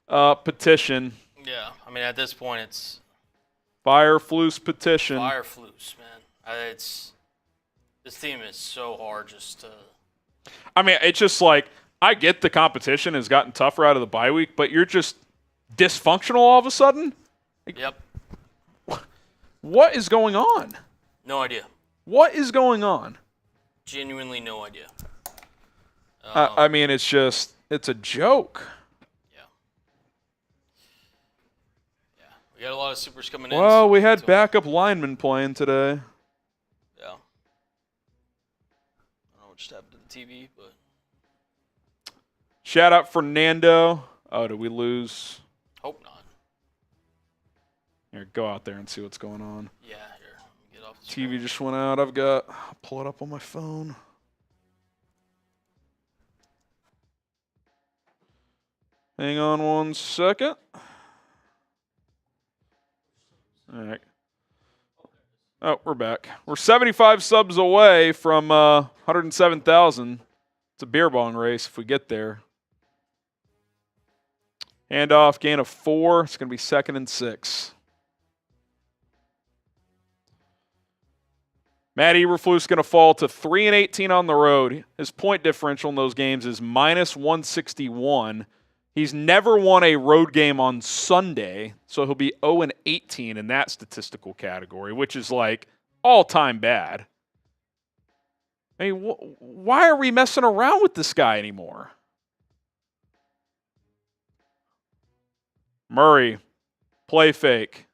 petition. Yeah, I mean, at this point, it's Fire Flus petition. Fire Flus, man. This team is so hard just to. I mean, it's just like, I get the competition has gotten tougher out of the bye week, but you're just dysfunctional all of a sudden? Like, yep. What is going on? No idea. What is going on? Genuinely no idea. I mean, it's a joke. Yeah. Yeah. We got a lot of supers coming in. Well, we had backup linemen playing today. Yeah. I don't know what just happened to the TV, but. Shout out Fernando. Oh, did we lose? Hope not. Here, go out there and see what's going on. Yeah, here. Get off the TV screen. just went out. I'll pull it up on my phone. Hang on one second. All right. Oh, we're back. We're 75 subs away from 107,000. It's a beer bong race if we get there. Handoff, gain of 4. It's going to be 2nd and 6. Matt Eberflus is going to fall to 3-18 on the road. His point differential in those games is -161. He's never won a road game on Sunday, so he'll be 0-18 in that statistical category, which is like all-time bad. I mean, why are we messing around with this guy anymore? Murray, play fake.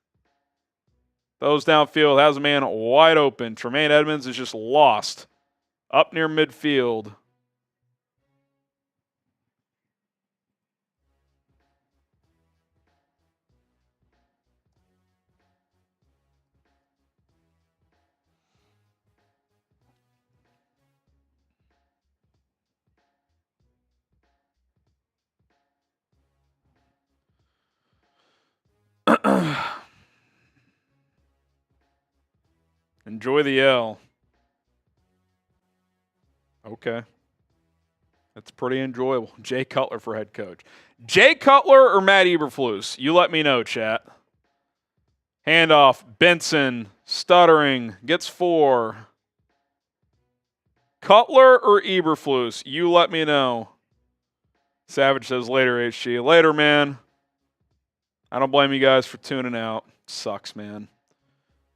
Throws downfield, has a man wide open. Tremaine Edmonds is just lost up near midfield. Enjoy the L. Okay. That's pretty enjoyable. Jay Cutler for head coach. Jay Cutler or Matt Eberflus? You let me know, chat. Handoff. Benson. Stuttering. Gets 4. Cutler or Eberflus? You let me know. Savage says later, HG. Later, man. I don't blame you guys for tuning out. Sucks, man.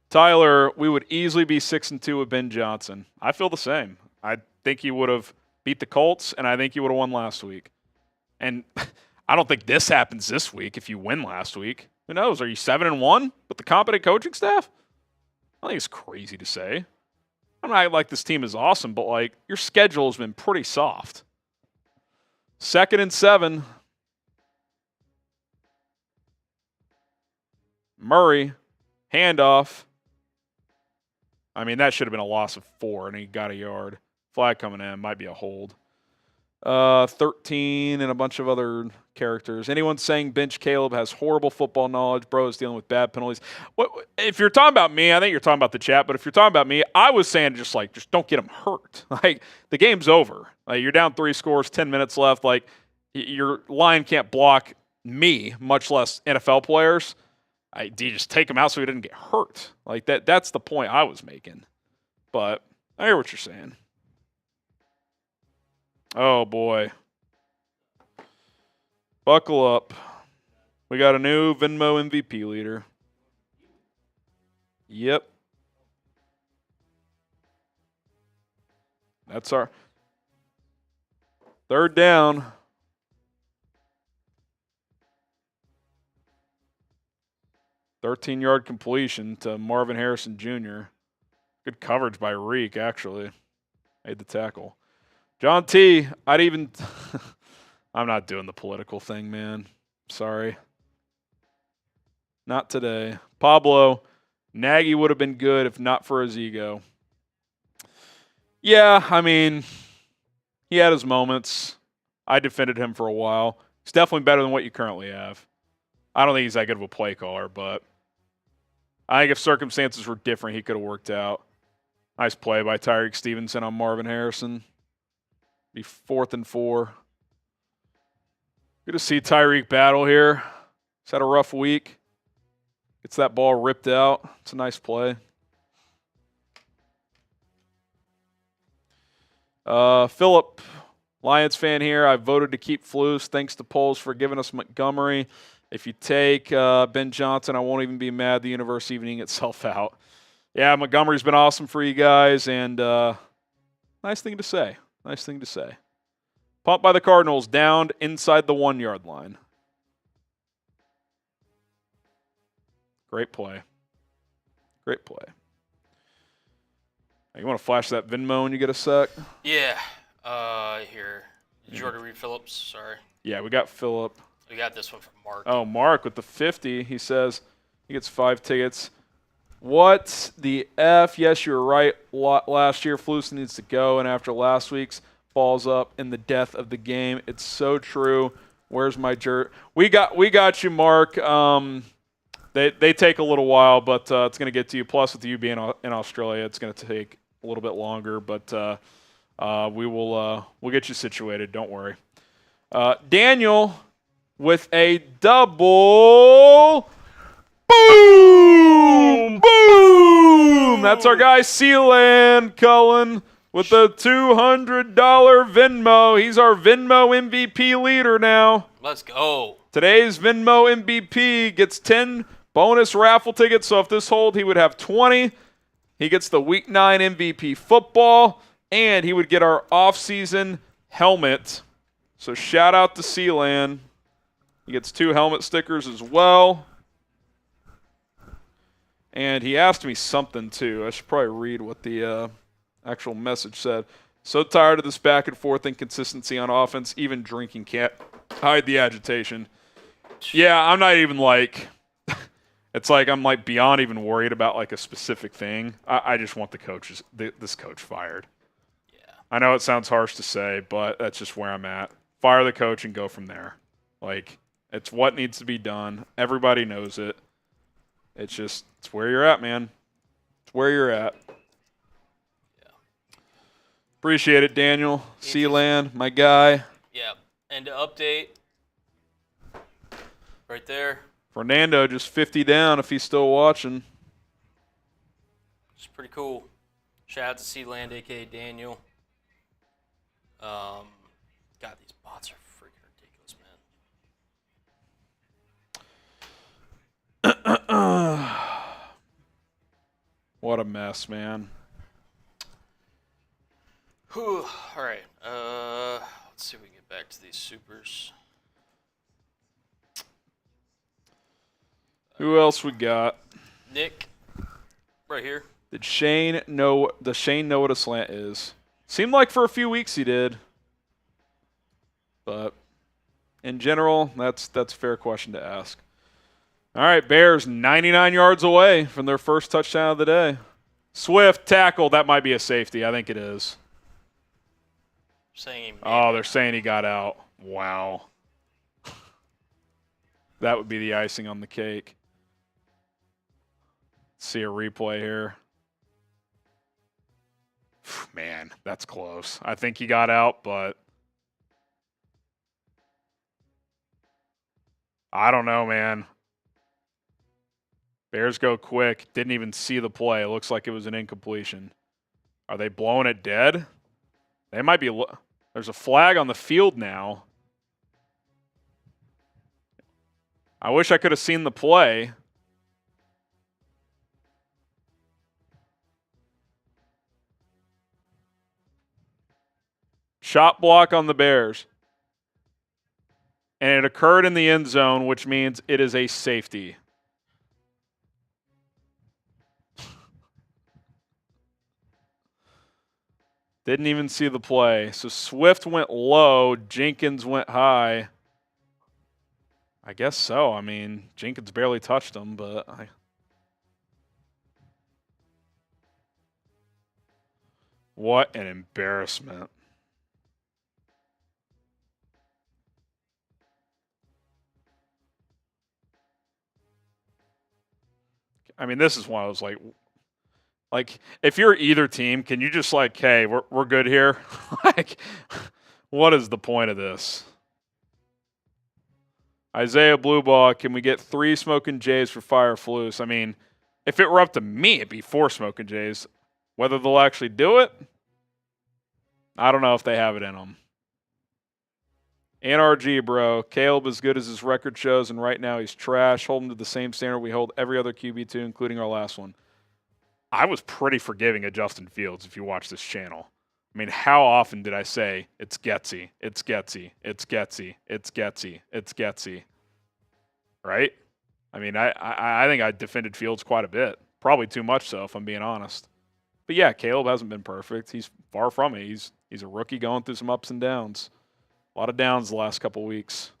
Tyler, we would easily be 6-2 with Ben Johnson. I feel the same. I think he would have beat the Colts, and I think he would have won last week. And I don't think this happens this week if you win last week. Who knows? Are you 7-1 with the competent coaching staff? I think it's crazy to say. I'm not like this team is awesome, but like your schedule has been pretty soft. 2nd and 7. Murray, handoff. I mean, that should have been a loss of 4, and he got a yard. Flag coming in. Might be a hold. 13 and a bunch of other characters. Anyone saying bench Caleb has horrible football knowledge? Bro is dealing with bad penalties. If you're talking about me, I think you're talking about the chat, but if you're talking about me, I was saying just don't get him hurt. Like, the game's over. Like, you're down 3 scores, 10 minutes left. Like, your line can't block me, much less NFL players. Do you just take him out so he didn't get hurt? Like, that's the point I was making. But I hear what you're saying. Oh, boy. Buckle up. We got a new Venmo MVP leader. Yep. That's our third down. "13-yard completion to Marvin Harrison Jr. Good coverage by Reek, actually. Made the tackle. John T., I'd even I'm not doing the political thing, man. Sorry. Not today. Pablo, Nagy would have been good if not for his ego. Yeah, I mean, he had his moments. I defended him for a while. He's definitely better than what you currently have. I don't think he's that good of a play caller, but I think if circumstances were different, he could have worked out. Nice play by Tyrique Stevenson on Marvin Harrison. Be 4th and 4. Good to see Tyrique battle here. He's had a rough week. Gets that ball ripped out. It's a nice play. Philip, Lions fan here. I voted to keep Flus. Thanks to polls for giving us Montgomery. If you take Ben Johnson, I won't even be mad. The universe evening itself out. Yeah, Montgomery's been awesome for you guys, and nice thing to say. Nice thing to say. Pumped by the Cardinals, downed inside the 1-yard line. Great play. Great play. You want to flash that Venmo when you get a sec? Yeah. Here. Did you already read Phillips? Sorry. Yeah, we got Philip. We got this one from Mark. Oh, Mark with the 50. He says he gets 5 tickets. What the F? Yes, you were right. Last year, Flus needs to go, and after last week's balls up in the death of the game. It's so true. Where's my jerk? We got you, Mark. They take a little while, but it's going to get to you. Plus, with you being in Australia, it's going to take a little bit longer, but we'll get you situated. Don't worry. Daniel with a double. Boom! Boom! That's our guy, Sealand Cullen, with a $200 Venmo. He's our Venmo MVP leader now. Let's go. Today's Venmo MVP gets 10 bonus raffle tickets, so if this hold, he would have 20. He gets the Week 9 MVP football, and he would get our off-season helmet. So shout out to Sealand. He gets 2 helmet stickers as well. And he asked me something, too. I should probably read what the actual message said. So tired of this back and forth inconsistency on offense. Even drinking can't hide the agitation. Yeah, I'm not even like – it's like I'm like beyond even worried about like a specific thing. I just want this coach fired. Yeah. I know it sounds harsh to say, but that's just where I'm at. Fire the coach and go from there. Like, it's what needs to be done. Everybody knows it. It's where you're at, man. It's where you're at. Yeah. Appreciate it, Daniel. Sealand, my guy. Yeah. And to update, right there. Fernando just 50 down if he's still watching. It's pretty cool. Shout out to Sealand, a.k.a. Daniel. God, these bots are freaking ridiculous, man. What a mess, man. Whew. All right. Let's see if we can get back to these supers. Who else we got? Nick, right here. Did Shane know what a slant is? Seemed like for a few weeks he did. But in general, that's a fair question to ask. All right, Bears 99 yards away from their first touchdown of the day. Swift tackle, that might be a safety. I think it is. They're saying he got out. Wow. That would be the icing on the cake. Let's see a replay here. Man, that's close. I think he got out, but I don't know, man. Bears go quick. Didn't even see the play. It looks like it was an incompletion. Are they blowing it dead? They might be. There's a flag on the field now. I wish I could have seen the play. Shot block on the Bears. And it occurred in the end zone, which means it is a safety. Didn't even see the play. So Swift went low. Jenkins went high. I guess so. I mean, Jenkins barely touched him, but what an embarrassment. I mean, this is one I was like, if you're either team, can you just like, hey, we're good here? Like, what is the point of this? Isaiah Blueball, can we get 3 Smoking Jays for Fireflus? I mean, if it were up to me, it'd be 4 Smoking Jays. Whether they'll actually do it, I don't know if they have it in them. NRG, bro. Caleb as good as his record shows, and right now he's trash. Hold him to the same standard we hold every other QB2, including our last one. I was pretty forgiving of Justin Fields if you watch this channel. I mean, how often did I say, it's Getsy, it's Getsy, it's Getsy, it's Getsy, it's Getsy? Right? I mean, I think I defended Fields quite a bit. Probably too much so, if I'm being honest. But yeah, Caleb hasn't been perfect. He's far from it. He's a rookie going through some ups and downs. A lot of downs the last couple weeks.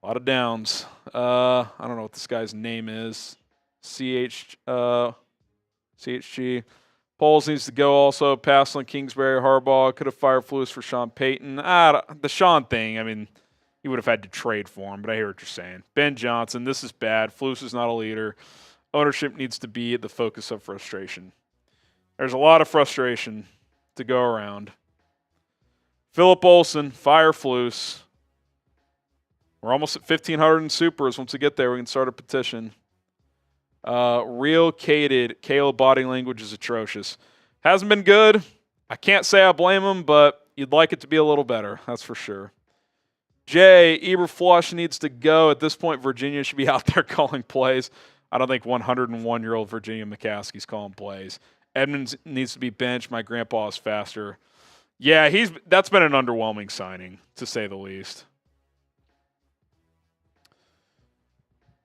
A lot of downs. I don't know what this guy's name is. CHG. Poles needs to go also. Pass on Kingsbury, Harbaugh. Could have fired Flus for Sean Payton. The Sean thing, I mean, he would have had to trade for him, but I hear what you're saying. Ben Johnson, this is bad. Flus is not a leader. Ownership needs to be the focus of frustration. There's a lot of frustration to go around. Philip Olson, fire Flus. We're almost at 1,500 in supers. Once we get there, we can start a petition. Real Cated, Caleb body language is atrocious. Hasn't been good. I can't say I blame him, but you'd like it to be a little better. That's for sure. Jay, Eberflus needs to go. At this point, Virginia should be out there calling plays. I don't think 101-year-old Virginia McCaskey's calling plays. Edmonds needs to be benched. My grandpa is faster. Yeah, that's been an underwhelming signing, to say the least.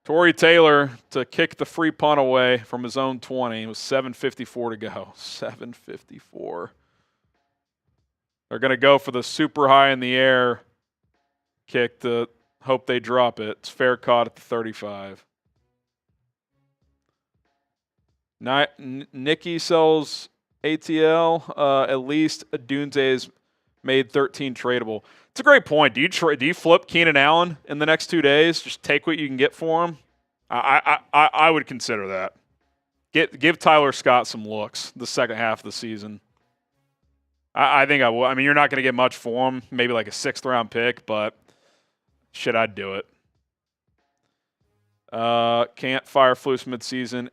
Torrey Taylor to kick the free punt away from his own 20. It was 7:54 to go. 7:54. They're going to go for the super high in the air kick to hope they drop it. It's fair caught at the 35. Nicky sells ATL. At least Dunze's made 13 tradable. It's a great point. Do you flip Keenan Allen in the next 2 days? Just take what you can get for him. I would consider that. Give Tyler Scott some looks the second half of the season. I think I will. I mean, you're not going to get much for him. Maybe like a 6th round pick, but shit, I'd do it. Can't fire Flus midseason.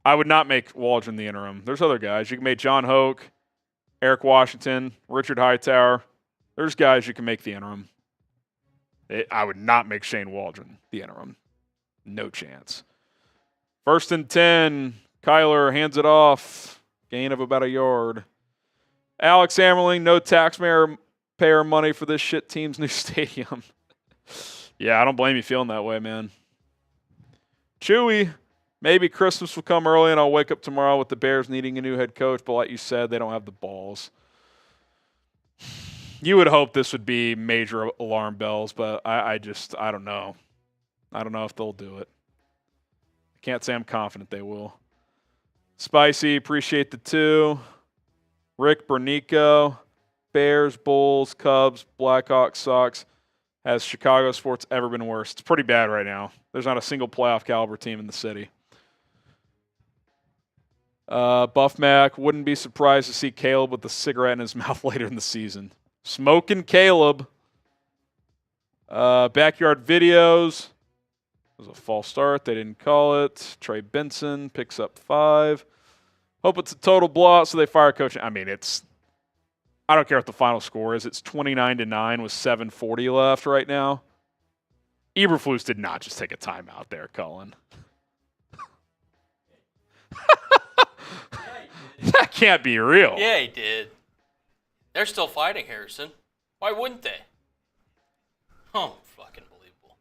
I would not make Waldron the interim. There's other guys. You can make John Hoke, Eric Washington, Richard Hightower. There's guys you can make the interim. I would not make Shane Waldron the interim. No chance. 1st and 10. Kyler hands it off. Gain of about a yard. Alex Ammerling, no taxpayer money for this shit team's new stadium. Yeah, I don't blame you feeling that way, man. Chewy, maybe Christmas will come early and I'll wake up tomorrow with the Bears needing a new head coach, but like you said, they don't have the balls. You would hope this would be major alarm bells, but I don't know. I don't know if they'll do it. I can't say I'm confident they will. Spicy, appreciate the 2. Rick Bernico, Bears, Bulls, Cubs, Blackhawks, Sox. Has Chicago sports ever been worse? It's pretty bad right now. There's not a single playoff caliber team in the city. Buff Mac, wouldn't be surprised to see Caleb with a cigarette in his mouth later in the season. Smoking Caleb. Backyard videos. It was a false start. They didn't call it. Trey Benson picks up 5. Hope it's a total blowout, so they fire coach. I mean, I don't care what the final score is. It's 29-9 with 7:40 left right now. Eberflus did not just take a timeout there, Cullen. That can't be real. Yeah, he did. They're still fighting, Harrison. Why wouldn't they? Oh, fucking believable.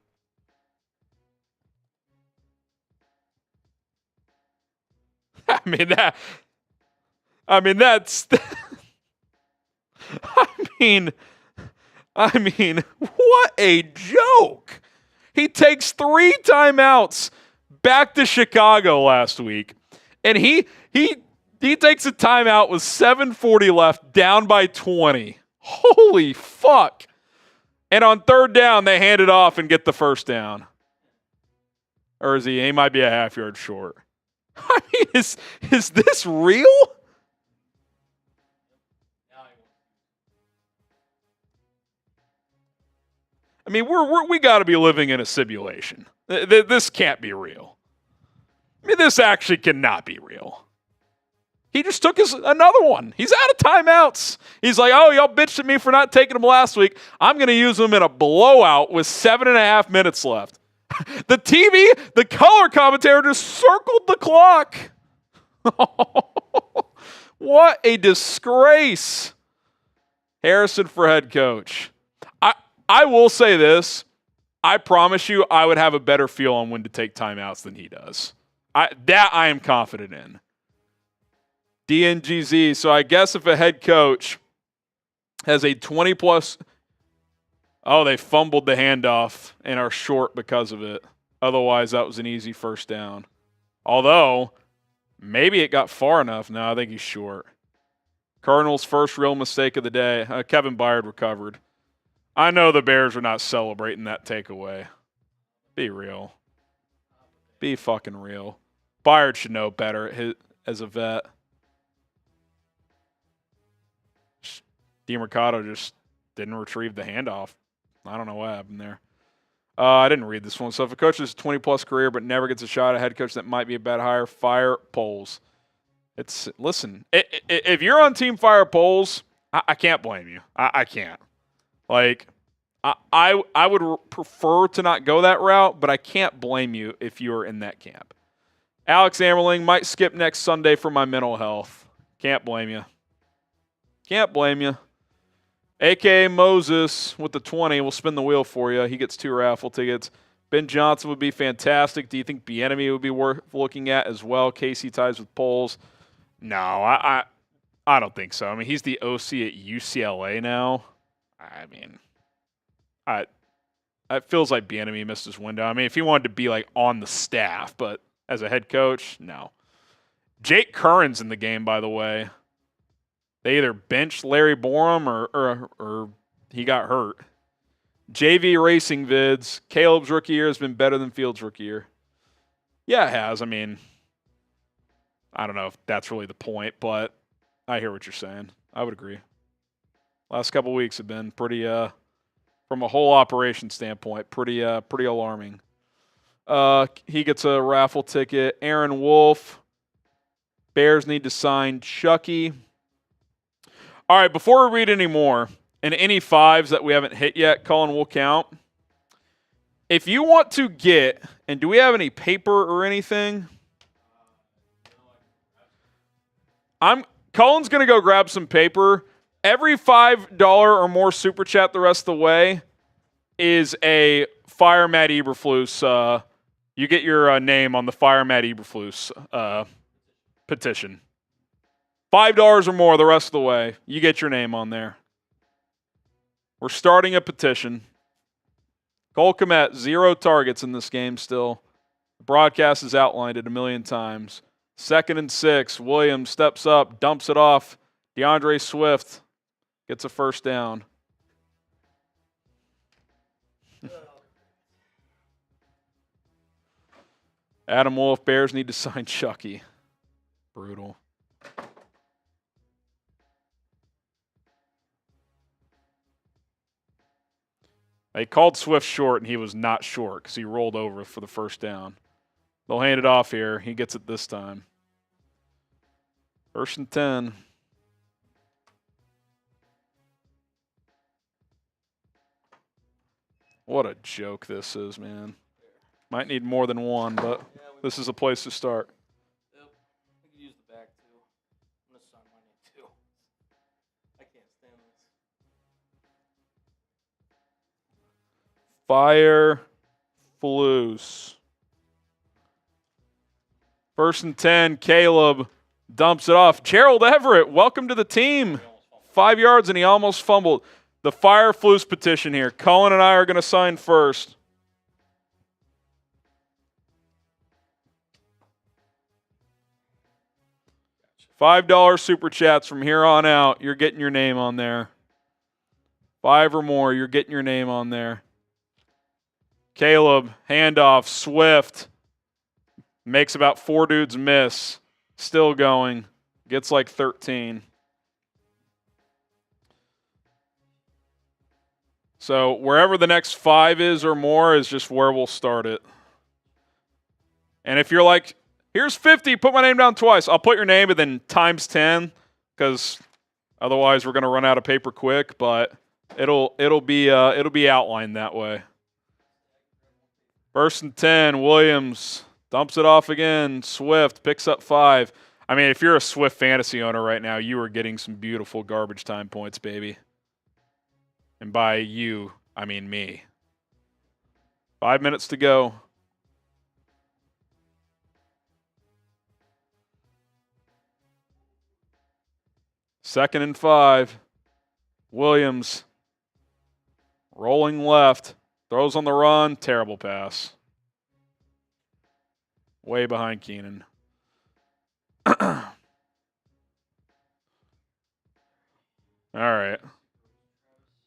What a joke. He takes 3 timeouts back to Chicago last week, and he takes a timeout with 7:40 left, down by 20. Holy fuck. And on 3rd down, they hand it off and get the first down. Or is he? He might be a half yard short. I mean, is this real? I mean, we got to be living in a simulation. This can't be real. I mean, this actually cannot be real. He just took another one. He's out of timeouts. He's like, oh, y'all bitched at me for not taking them last week. I'm going to use them in a blowout with 7.5 minutes left. The color commentator just circled the clock. What a disgrace. Harrison for head coach. I will say this. I promise you I would have a better feel on when to take timeouts than he does. That I am confident in. DNGZ. So I guess if a head coach has a 20-plus... Oh, they fumbled the handoff and are short because of it. Otherwise, that was an easy first down. Although, maybe it got far enough. No, I think he's short. Cardinals' first real mistake of the day. Kevin Byard recovered. I know the Bears are not celebrating that takeaway. Be real. Be fucking real. Byard should know better as a vet. DeMercado just didn't retrieve the handoff. I don't know what happened there. I didn't read this one. So if a coach has a 20-plus career but never gets a shot at a head coach that might be a bad hire, fire Poles. Listen, if you're on Team Fire Poles, I can't blame you. I can't. Like, I would prefer to not go that route, but I can't blame you if you're in that camp. Alex Amerling might skip next Sunday for my mental health. Can't blame you. Can't blame you. A.K.A. Moses with the 20 will spin the wheel for you. He gets 2 raffle tickets. Ben Johnson would be fantastic. Do you think Bieniemy would be worth looking at as well? Casey ties with Poles. No, I don't think so. I mean, he's the OC at UCLA now. I mean, it feels like Bieniemy missed his window. I mean, if he wanted to be like on the staff, but as a head coach, no. Jake Curran's in the game, by the way. They either benched Larry Borum or he got hurt. JV Racing Vids. Caleb's rookie year has been better than Fields' rookie year. Yeah, it has. I mean, I don't know if that's really the point, but I hear what you're saying. I would agree. Last couple weeks have been pretty, from a whole operation standpoint, pretty alarming. He gets a raffle ticket. Aaron Wolf. Bears need to sign Chucky. All right, before we read any more, and any 5s that we haven't hit yet, Colin will count. If you want to get, and do we have any paper or anything? Colin's going to go grab some paper. Every $5 or more super chat the rest of the way is a Fire Matt Eberflus. You get your name on the Fire Matt Eberflus petition. $5 or more the rest of the way, you get your name on there. We're starting a petition. Cole Kmet, 0 targets in this game still. The broadcast has outlined it a million times. 2nd and 6. Williams steps up, dumps it off. DeAndre Swift gets a first down. Adam Wolf, Bears need to sign Chucky. Brutal. They called Swift short, and he was not short because he rolled over for the first down. They'll hand it off here. He gets it this time. 1st and 10. What a joke this is, man. Might need more than one, but this is a place to start. Yep. I could use the back too. I'm gonna sign my name too. I can't stand this. Fire Flus. 1st and 10, Caleb dumps it off. Gerald Everett, welcome to the team. 5 yards and he almost fumbled. The Fire Flus petition here. Cullen and I are going to sign first. $5 super chats from here on out. You're getting your name on there. 5 or more, you're getting your name on there. Caleb, handoff, Swift. Makes about 4 dudes miss. Still going. Gets like 13. So wherever the next 5 is or more is just where we'll start it. And if you're like, here's 50, put my name down twice. I'll put your name and then times 10 because otherwise we're going to run out of paper quick, but it'll be outlined that way. 1st and 10, Williams dumps it off again. Swift picks up 5. I mean, if you're a Swift fantasy owner right now, you are getting some beautiful garbage time points, baby. And by you, I mean me. 5 minutes to go. Second and 5. Williams rolling left. Throws on the run. Terrible pass. Way behind Keenan. All right.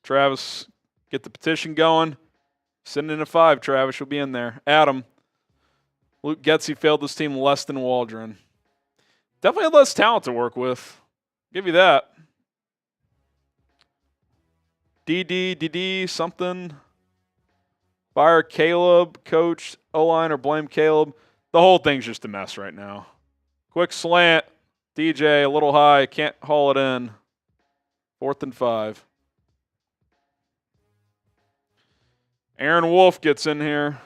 Travis, get the petition going. Send in a 5, Travis. You'll be in there. Adam. Luke Getzey failed this team less than Waldron. Definitely had less talent to work with. Give you that. DD, something. Fire Caleb, coach, O-line, or blame Caleb. The whole thing's just a mess right now. Quick slant. DJ, a little high. Can't haul it in. 4th and 5. Aaron Wolf gets in here.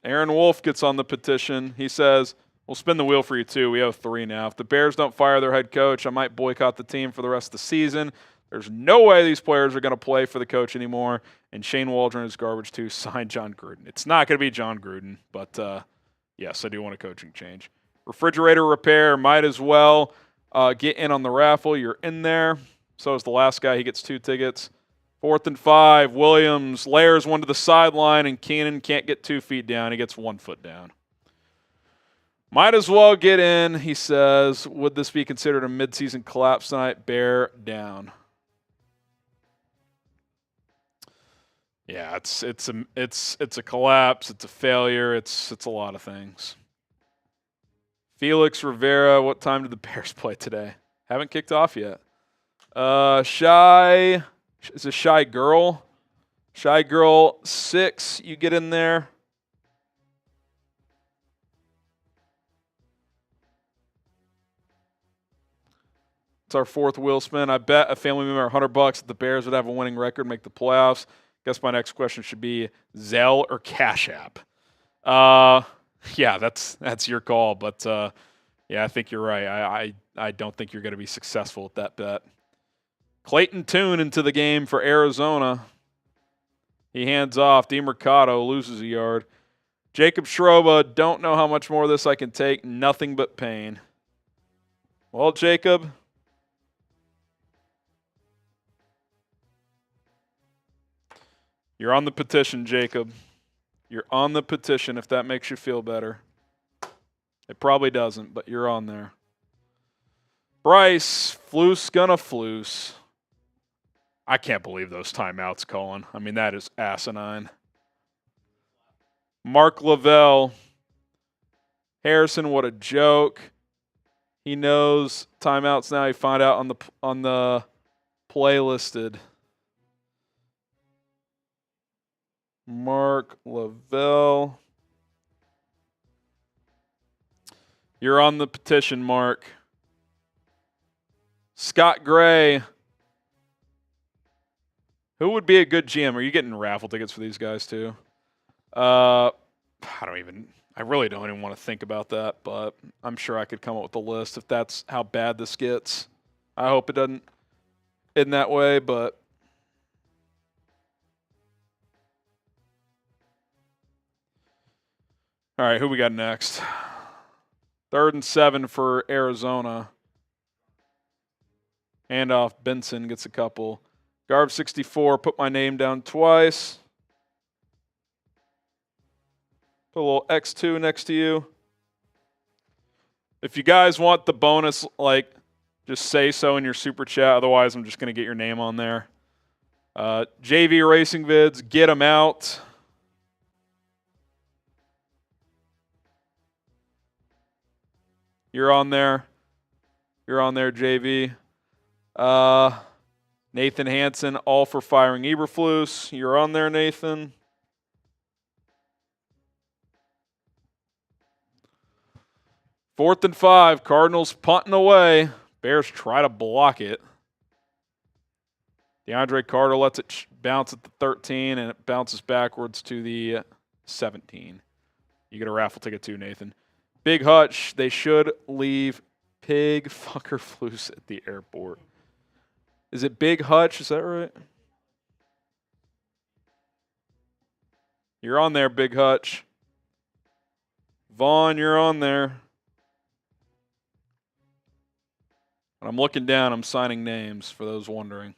Aaron Wolf gets on the petition. He says, we'll spin the wheel for you too. We have 3 now. If the Bears don't fire their head coach, I might boycott the team for the rest of the season. There's no way these players are going to play for the coach anymore. And Shane Waldron is garbage too. Sign John Gruden. It's not going to be John Gruden, but yes, I do want a coaching change. Refrigerator repair, might as well get in on the raffle. You're in there. So is the last guy. He gets 2 tickets. 4th and 5. Williams layers one to the sideline, and Keenan can't get 2 feet down. He gets 1 foot down. Might as well get in, he says. Would this be considered a midseason collapse tonight? Bear down. Yeah, it's a collapse. It's a failure. It's a lot of things. Felix Rivera, what time did the Bears play today? Haven't kicked off yet. Shy is a Shy Girl. Shy Girl 6, you get in there. It's our 4th wheel spin. I bet a family member $100 that the Bears would have a winning record, make the playoffs. Guess my next question should be Zelle or Cash App. Yeah, that's your call, but yeah, I think you're right. I don't think you're going to be successful at that bet. Clayton Tune into the game for Arizona. He hands off. DeMercado loses a yard. Jacob Schroba, don't know how much more of this I can take. Nothing but pain. Well, Jacob, you're on the petition, Jacob. You're on the petition if that makes you feel better. It probably doesn't, but you're on there. Bryce, Flus gonna Flus. I can't believe those timeouts, Colin. I mean, that is asinine. Mark Lavelle. Harrison, what a joke. He knows timeouts now. He found out on the play listed. Mark Lavelle. You're on the petition, Mark. Scott Gray. Who would be a good GM? Are you getting raffle tickets for these guys too? I really don't even want to think about that, but I'm sure I could come up with a list if that's how bad this gets. I hope it doesn't in that way, but all right, who we got next? 3rd and 7 for Arizona. Handoff, Benson gets a couple. Garb 64, put my name down twice. Put a little X2 next to you. If you guys want the bonus, just say so in your super chat. Otherwise, I'm just going to get your name on there. JV Racing Vids, get them out. You're on there. You're on there, JV. Nathan Hansen, all for firing Eberflus. You're on there, Nathan. Fourth and 5, Cardinals punting away. Bears try to block it. DeAndre Carter lets it bounce at the 13, and it bounces backwards to the 17. You get a raffle ticket too, Nathan. Big Hutch, they should leave Pig Fucker Flus at the airport. Is it Big Hutch? Is that right? You're on there, Big Hutch. Vaughn, you're on there. When I'm looking down, I'm signing names for those wondering.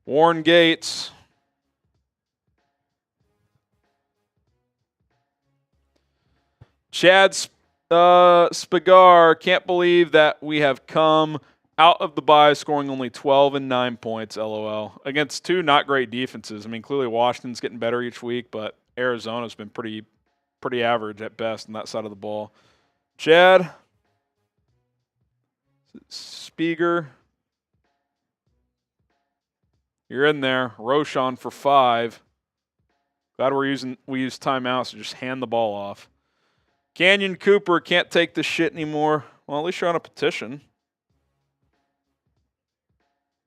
Warren Gates. Chad Spagar, can't believe that we have come out of the bye scoring only 12 and 9 points, LOL. Against two not great defenses. I mean, clearly Washington's getting better each week, but Arizona's been pretty average at best on that side of the ball. Chad Spieger, you're in there. Roshan for 5. Glad we use timeouts to just hand the ball off. Canyon Cooper, can't take this shit anymore. Well, at least you're on a petition.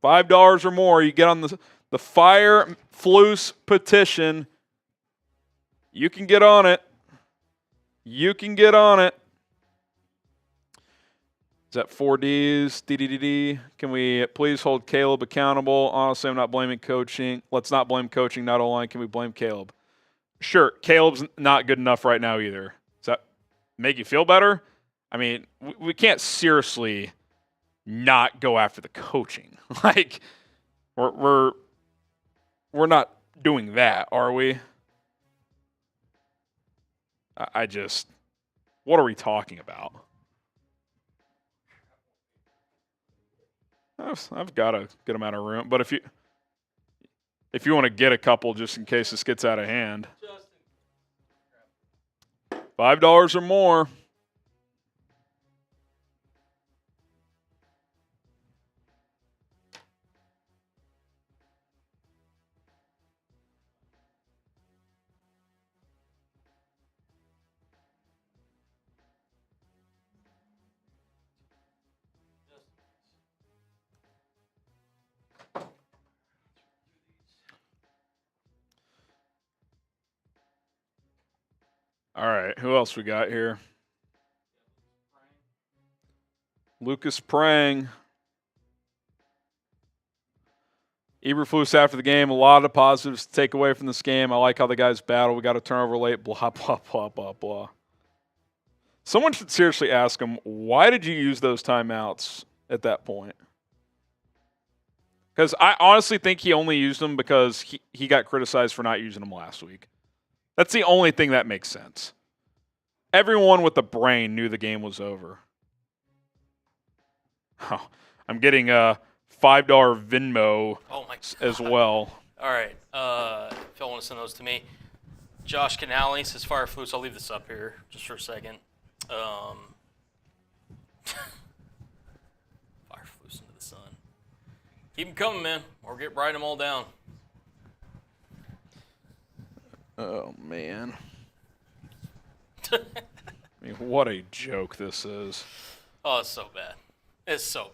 $5 or more, you get on the Fire Flus petition. You can get on it. You can get on it. Is that 4Ds? DDDD. Can we please hold Caleb accountable? Honestly, I'm not blaming coaching. Let's not blame coaching, not O-line. Can we blame Caleb? Sure, Caleb's not good enough right now either. Does that make you feel better? I mean, we can't seriously not go after the coaching. We're not doing that, are we? What are we talking about? I've got a good amount of room, but if you want to get a couple just in case this gets out of hand, $5 or more. All right, who else we got here? Lucas Prang. Eberflus after the game, a lot of positives to take away from this game. I like how the guys battle. We got a turnover late, blah, blah, blah, blah, blah. Someone should seriously ask him, why did you use those timeouts at that point? Because I honestly think he only used them because he got criticized for not using them last week. That's the only thing that makes sense. Everyone with a brain knew the game was over. Oh, I'm getting a $5 Venmo as well. All right. If y'all want to send those to me. Josh Canale says, Fire Flus. I'll leave this up here just for a second. Fire Flus into the sun. Keep them coming, man, or write them all down. Oh, man. I mean, what a joke this is. Oh, it's so bad. It's so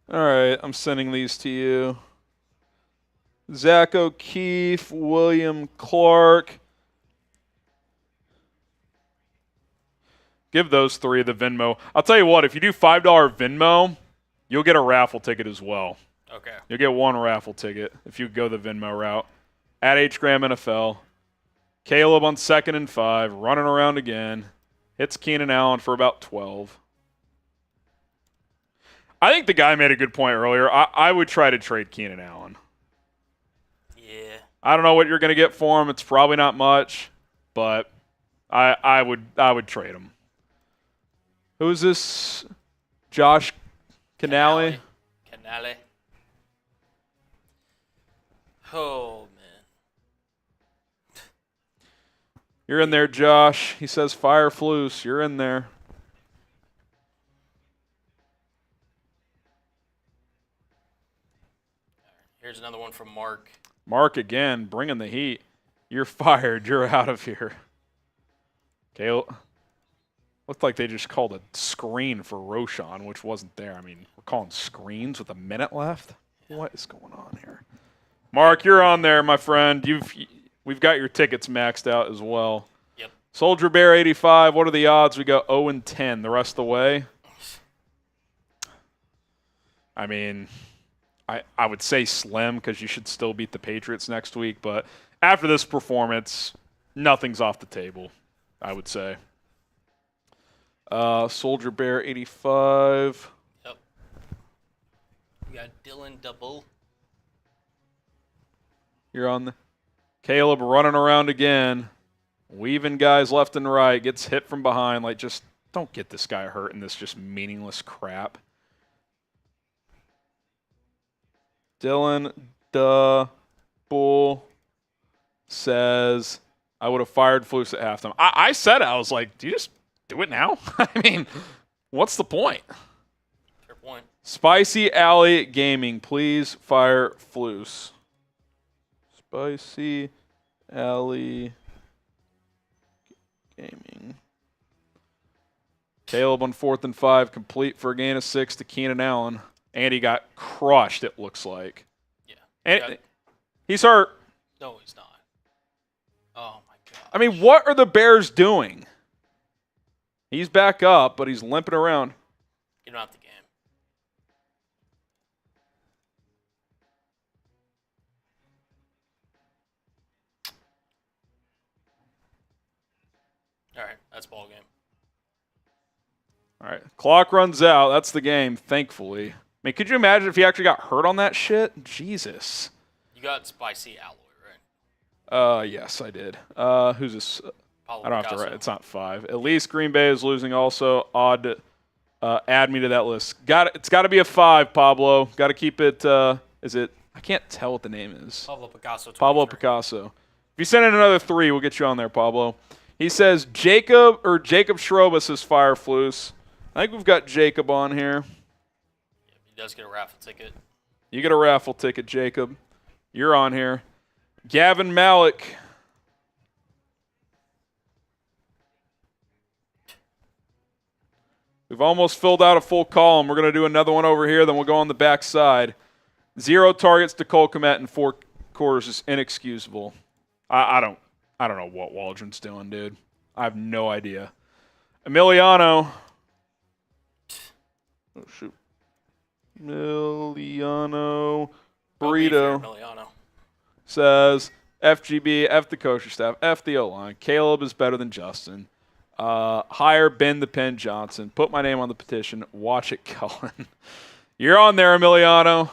bad. All right, I'm sending these to you. Zach O'Keefe, William Clark. Give those 3 the Venmo. I'll tell you what, if you do $5 Venmo, you'll get a raffle ticket as well. Okay. You'll get 1 raffle ticket if you go the Venmo route. At H Graham NFL. Caleb on 2nd and 5, running around again. Hits Keenan Allen for about 12. I think the guy made a good point earlier. I would try to trade Keenan Allen. Yeah. I don't know what you're going to get for him. It's probably not much, but I would trade him. Who is this? Josh Canale? Canale. Oh, man. You're in there, Josh. He says fire Flus. You're in there. Here's another one from Mark. Mark again, bringing the heat. You're fired. You're out of here. Caleb. Looked like they just called a screen for Roshan, which wasn't there. I mean, we're calling screens with a minute left? What is going on here? Mark, you're on there, my friend. We've got your tickets maxed out as well. Yep. Soldier Bear 85. What are the odds? We go 0-10 the rest of the way. I mean, I would say slim because you should still beat the Patriots next week. But after this performance, nothing's off the table, I would say. Soldier Bear 85. Yep. We got Dylan Double. You're on the Caleb running around again, weaving guys left and right, gets hit from behind. Like, just don't get this guy hurt in this just meaningless crap. Dylan Bull says, I would have fired Flus at halftime. I said, I was like, do you just do it now? I mean, what's the point? Fair point. Spicy Alley Gaming, please fire Flus. Spicy Alley Gaming. Caleb on 4th and 5, complete for a gain of 6 to Keenan Allen. And he got crushed, it looks like. Yeah. And he's hurt. No, he's not. Oh, my God. I mean, what are the Bears doing? He's back up, but he's limping around. Get him out the game. All right, that's ball game. All right, clock runs out. That's the game, thankfully. I mean, could you imagine if he actually got hurt on that shit? Jesus. You got spicy alloy, right? Yes, I did. Who's this? Paulo I don't Picasso. have to write. It's not 5. At least Green Bay is losing also. Odd. Add me to that list. It's got to be a 5, Pablo. Got to keep it. Is it? I can't tell what the name is. Pablo Picasso. 23. Pablo Picasso. If you send in another 3, we'll get you on there, Pablo. He says Jacob Schrobus is fire Flus. I think we've got Jacob on here. Yeah, he does get a raffle ticket. You get a raffle ticket, Jacob. You're on here. Gavin Malik. We've almost filled out a full column. We're going to do another one over here, then we'll go on the back side. 0 targets to Cole Kmet in 4 quarters is inexcusable. I don't know what Waldron's doing, dude. I have no idea. Emiliano. Oh, shoot. Emiliano Burrito Emiliano. says, FGB, F the coaching staff, F the O-line. Caleb is better than Justin. Hire Ben the Pen Johnson. Put my name on the petition. Watch it, Cullen. You're on there, Emiliano.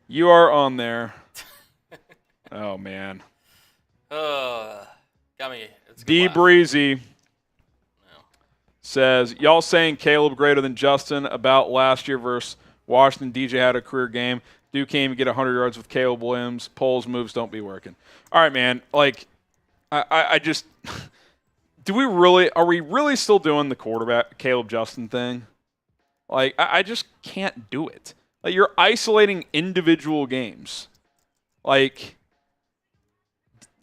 You are on there. Oh, man. Got me. D. Breezy says, y'all saying Caleb greater than Justin about last year versus Washington. DJ had a career game. Duke came to get 100 yards with Caleb Williams. Poles moves don't be working. All right, man. Like, I just – are we really still doing the quarterback Caleb Justin thing? Like, I just can't do it. Like, you're isolating individual games. Like,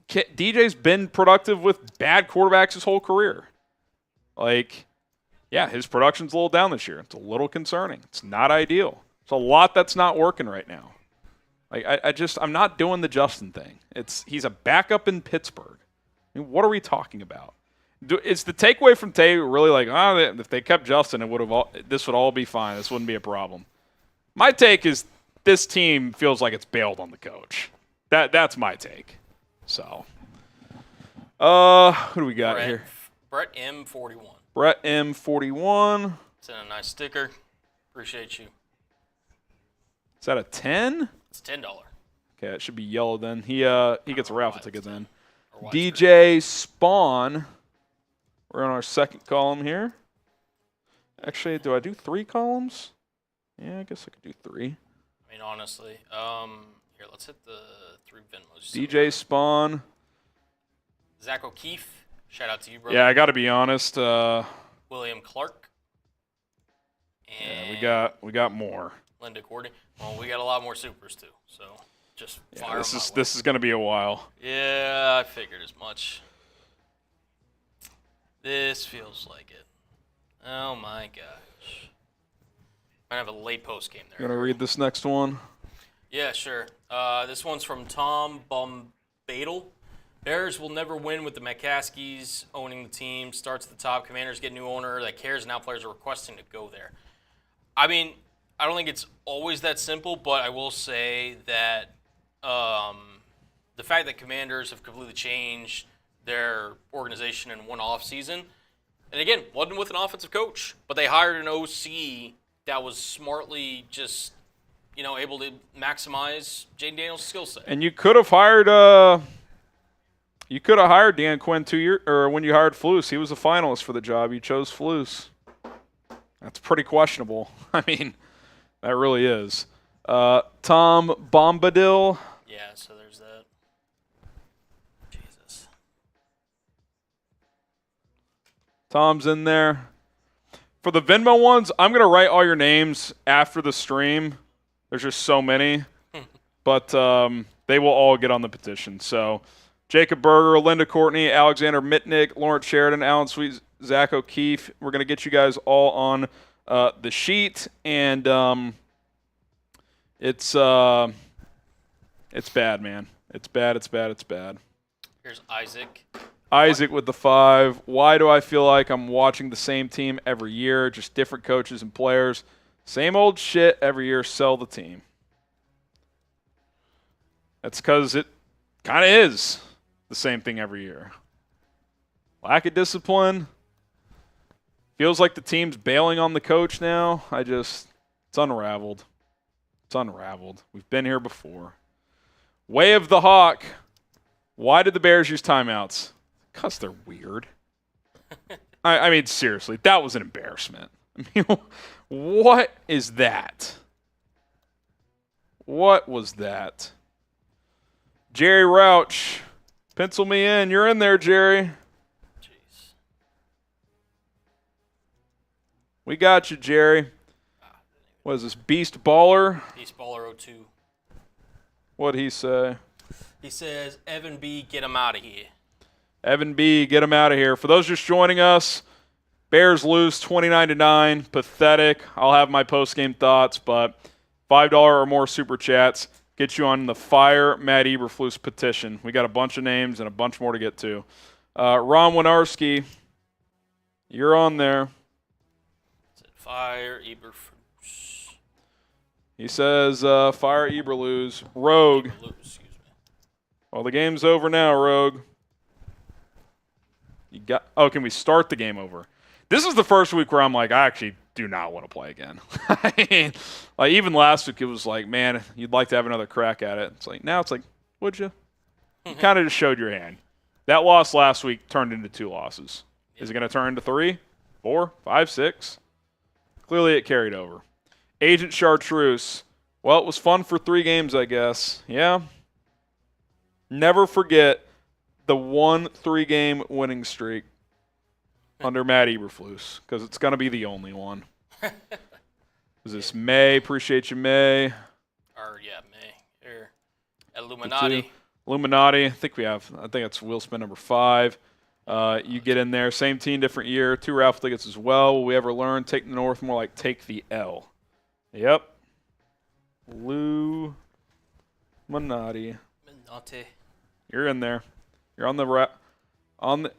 DJ's been productive with bad quarterbacks his whole career. Like, yeah, his production's a little down this year. It's a little concerning. It's not ideal. It's a lot that's not working right now. Like, I'm not doing the Justin thing. He's a backup in Pittsburgh. I mean, what are we talking about? Is the takeaway from Tay really like, if they kept Justin, this would all be fine. This wouldn't be a problem. My take is this team feels like it's bailed on the coach. That's my take. So, who do we got here? Brett M41. Brett M41. Sent a nice sticker. Appreciate you. Is that a 10? It's $10. Okay, it should be yellow then. He gets a raffle ticket then. DJ Spawn. We're on our second column here. Actually, do I do 3 columns? Yeah, I guess I could do 3. I mean, honestly. Here, let's hit the 3 Venmos. DJ Spawn. Zach O'Keefe. Shout out to you, brother. Yeah, I got to be honest. William Clark. And yeah, we got more. Linda Cordy. Well, we got a lot more supers too. So just fire them out. This is going to be a while. Yeah, I figured as much. This feels like it. Oh my gosh. Might have a late post game there. You want to read this next one? Yeah, sure. This one's from Tom Bombadil. Bears will never win with the McCaskies owning the team. Starts at the top. Commanders get new owner that cares, and now players are requesting to go there. I mean, I don't think it's always that simple, but I will say that the fact that Commanders have completely changed their organization in one off season, and again, wasn't with an offensive coach, but they hired an OC that was smartly just, able to maximize Jaden Daniels' skill set. And you could have hired Dan Quinn when you hired Flus. He was a finalist for the job. You chose Flus. That's pretty questionable. I mean, that really is. Tom Bombadil. Yeah, so there's that. Jesus. Tom's in there. For the Venmo ones, I'm going to write all your names after the stream. There's just so many. But they will all get on the petition. So Jacob Berger, Linda Courtney, Alexander Mitnick, Lawrence Sheridan, Alan Sweet, Zach O'Keefe. We're going to get you guys all on the sheet. And it's bad, man. It's bad. Here's Isaac. Isaac with the 5. Why do I feel like I'm watching the same team every year? Just different coaches and players. Same old shit every year. Sell the team. That's because it kind of is the same thing every year. Lack of discipline. Feels like the team's bailing on the coach now. It's unraveled. It's unraveled. We've been here before. Way of the Hawk. Why did the Bears use timeouts? Because they're weird. I mean, seriously, that was an embarrassment. I mean, what is that? What was that? Jerry Rouch. Pencil me in. You're in there, Jerry. Jeez. We got you, Jerry. What is this, Beast Baller? Beast Baller 02. What'd he say? He says, Evan B., get him out of here. Evan B., get him out of here. For those just joining us, Bears lose 29-9. Pathetic. I'll have my post-game thoughts, but $5 or more super chats get you on the Fire Matt Eberflus petition. We got a bunch of names and a bunch more to get to. Ron Winarski, you're on there. Fire Eberflus. He says, Fire Eberflus. Rogue. Excuse me. Well, the game's over now, Rogue. Can we start the game over? This is the first week where I'm like, I actually do not want to play again. I mean, like, even last week it was like, man, you'd like to have another crack at it. It's like, now it's like, would you? You kind of just showed your hand. That loss last week turned into 2 losses. Is it going to turn into 3, 4, 5, 6? Clearly it carried over. Agent Chartreuse. Well, it was fun for 3 games, I guess. Yeah. Never forget the 1 3-game winning streak under Matt Eberflus, because it's going to be the only one. Is this May? Appreciate you, May. Or, yeah, May. Or Illuminati. Illuminati. I think it's wheel spin number 5. You get in there. Same team, different year. 2 raffle tickets as well. Will we ever learn? Take the North, more like take the L. Yep. Illuminati. You're in there. You're on the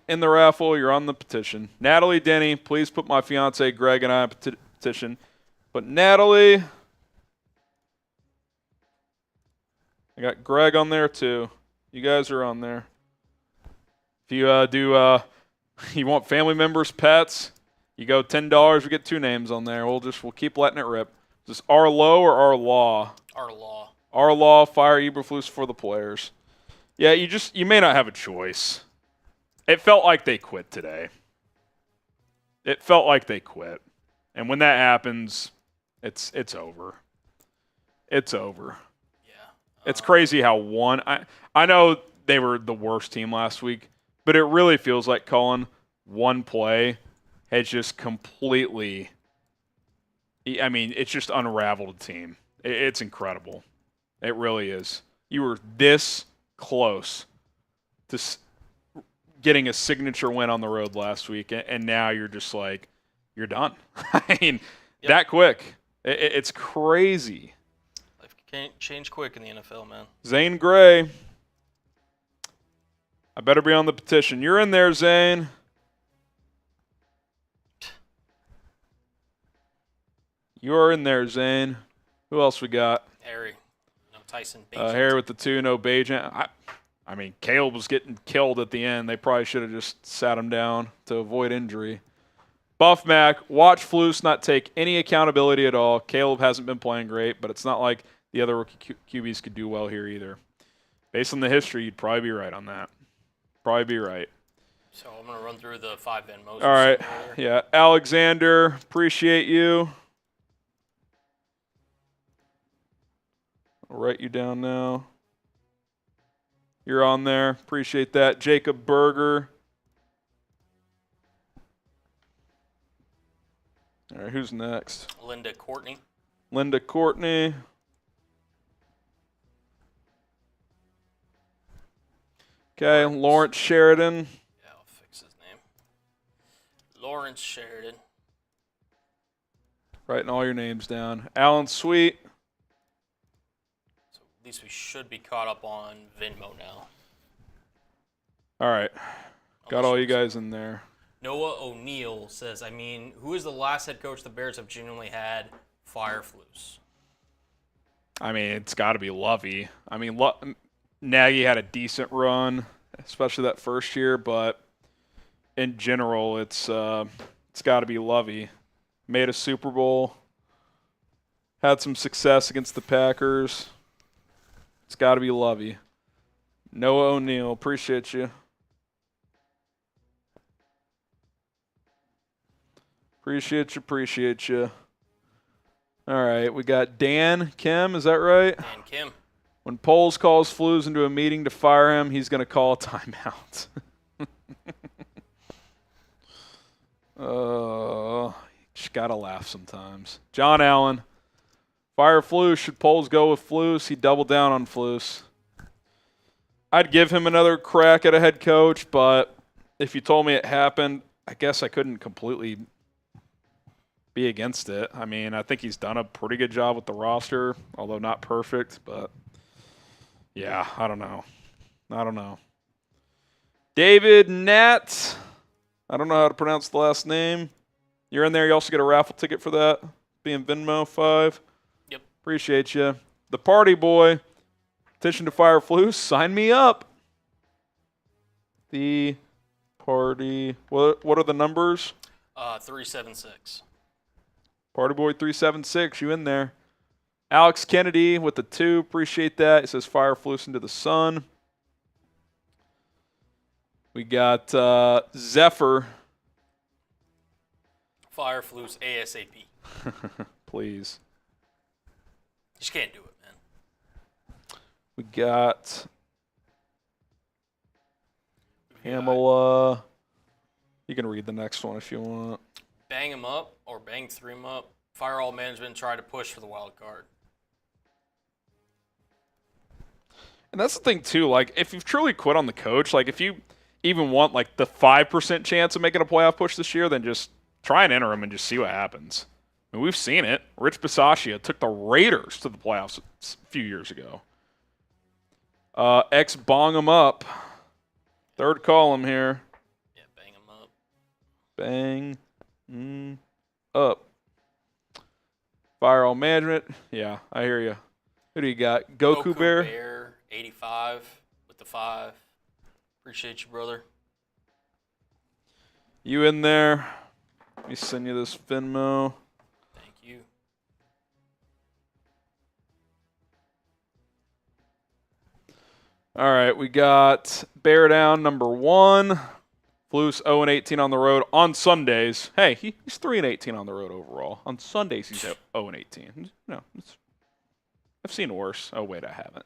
in the raffle. You're on the petition. Natalie Denny, please put my fiance Greg and I on petition. But Natalie, I got Greg on there too. You guys are on there. If you you want family members, pets, you go $10. We get 2 names on there. We'll keep letting it rip. Is this our low or our law? Our law. Our law. Fire Eberflus for the players. Yeah, you may not have a choice. It felt like they quit today. It felt like they quit, and when that happens, it's over. It's over. Yeah. It's crazy how one. I know they were the worst team last week, but it really feels like, Colin, one play has just completely. I mean, it's just unraveled a team. It's incredible. It really is. You were this close to getting a signature win on the road last week, and now you're just like, you're done. I mean, that quick. It's crazy. Life can change quick in the NFL, man. Zane Gray. I better be on the petition. You're in there, Zane. You're in there, Zane. Who else we got? Harry. No Tyson Bagent. Harry with the 2, no Bagent. I mean, Caleb was getting killed at the end. They probably should have just sat him down to avoid injury. Buff Mac, watch Flus not take any accountability at all. Caleb hasn't been playing great, but it's not like the other rookie QBs could do well here either. Based on the history, you'd probably be right on that. Probably be right. So I'm going to run through the 5 Van Moses. All right. Yeah. Alexander, appreciate you. I'll write you down now. You're on there. Appreciate that. Jacob Berger. All right, who's next? Linda Courtney. Linda Courtney. Okay, Lawrence Sheridan. Yeah, I'll fix his name. Lawrence Sheridan. Writing all your names down. Alan Sweet. So at least we should be caught up on Venmo now. All right. Got all you guys in there. Noah O'Neill says, I mean, who is the last head coach the Bears have genuinely had fire Flus? I mean, it's got to be Lovey. I mean, Nagy had a decent run, especially that first year, but in general, it's got to be Lovey. Made a Super Bowl, had some success against the Packers. It's got to be Lovey. Noah O'Neill, appreciate you. Appreciate you. All right, we got Dan Kim, is that right? Dan Kim. When Poles calls Flus into a meeting to fire him, he's going to call a timeout. Just got to laugh sometimes. John Allen. Fire Flus. Should Poles go with Flus? He doubled down on Flus. I'd give him another crack at a head coach, but if you told me it happened, I guess I couldn't completely be against it. I mean, I think he's done a pretty good job with the roster, although not perfect, but yeah, I don't know. David Nat. I don't know how to pronounce the last name. You're in there. You also get a raffle ticket for that. Being Venmo 5. Yep. Appreciate you. The Party Boy. Petition to fire Flus. Sign me up. The Party. What are the numbers? 376. Party Boy 376. You in there. Alex Kennedy with the 2. Appreciate that. It says fire Flus into the sun. We got Zephyr. Fire Flus ASAP. Please. Just can't do it, man. We got Pamela. You can read the next one if you want. Bang him up or bang 3 him up. Fire all management and try to push for the wild card. And that's the thing, too. Like, if you've truly quit on the coach, like, if you even want, like, the 5% chance of making a playoff push this year, then just try and enter him and just see what happens. I mean, we've seen it. Rich Bisaccia took the Raiders to the playoffs a few years ago. X bong him up. Third column here. Yeah, bang him up. Bang up. Firewall management. Yeah, I hear you. Who do you got? Goku Bear? 85 with the 5. Appreciate you, brother. You in there? Let me send you this Venmo. Thank you. All right, we got Bear Down number 1. Flus 0-18 on the road on Sundays. Hey, he's 3-18 on the road overall. On Sundays, he's 0-18. No, I've seen worse. Oh wait, I haven't.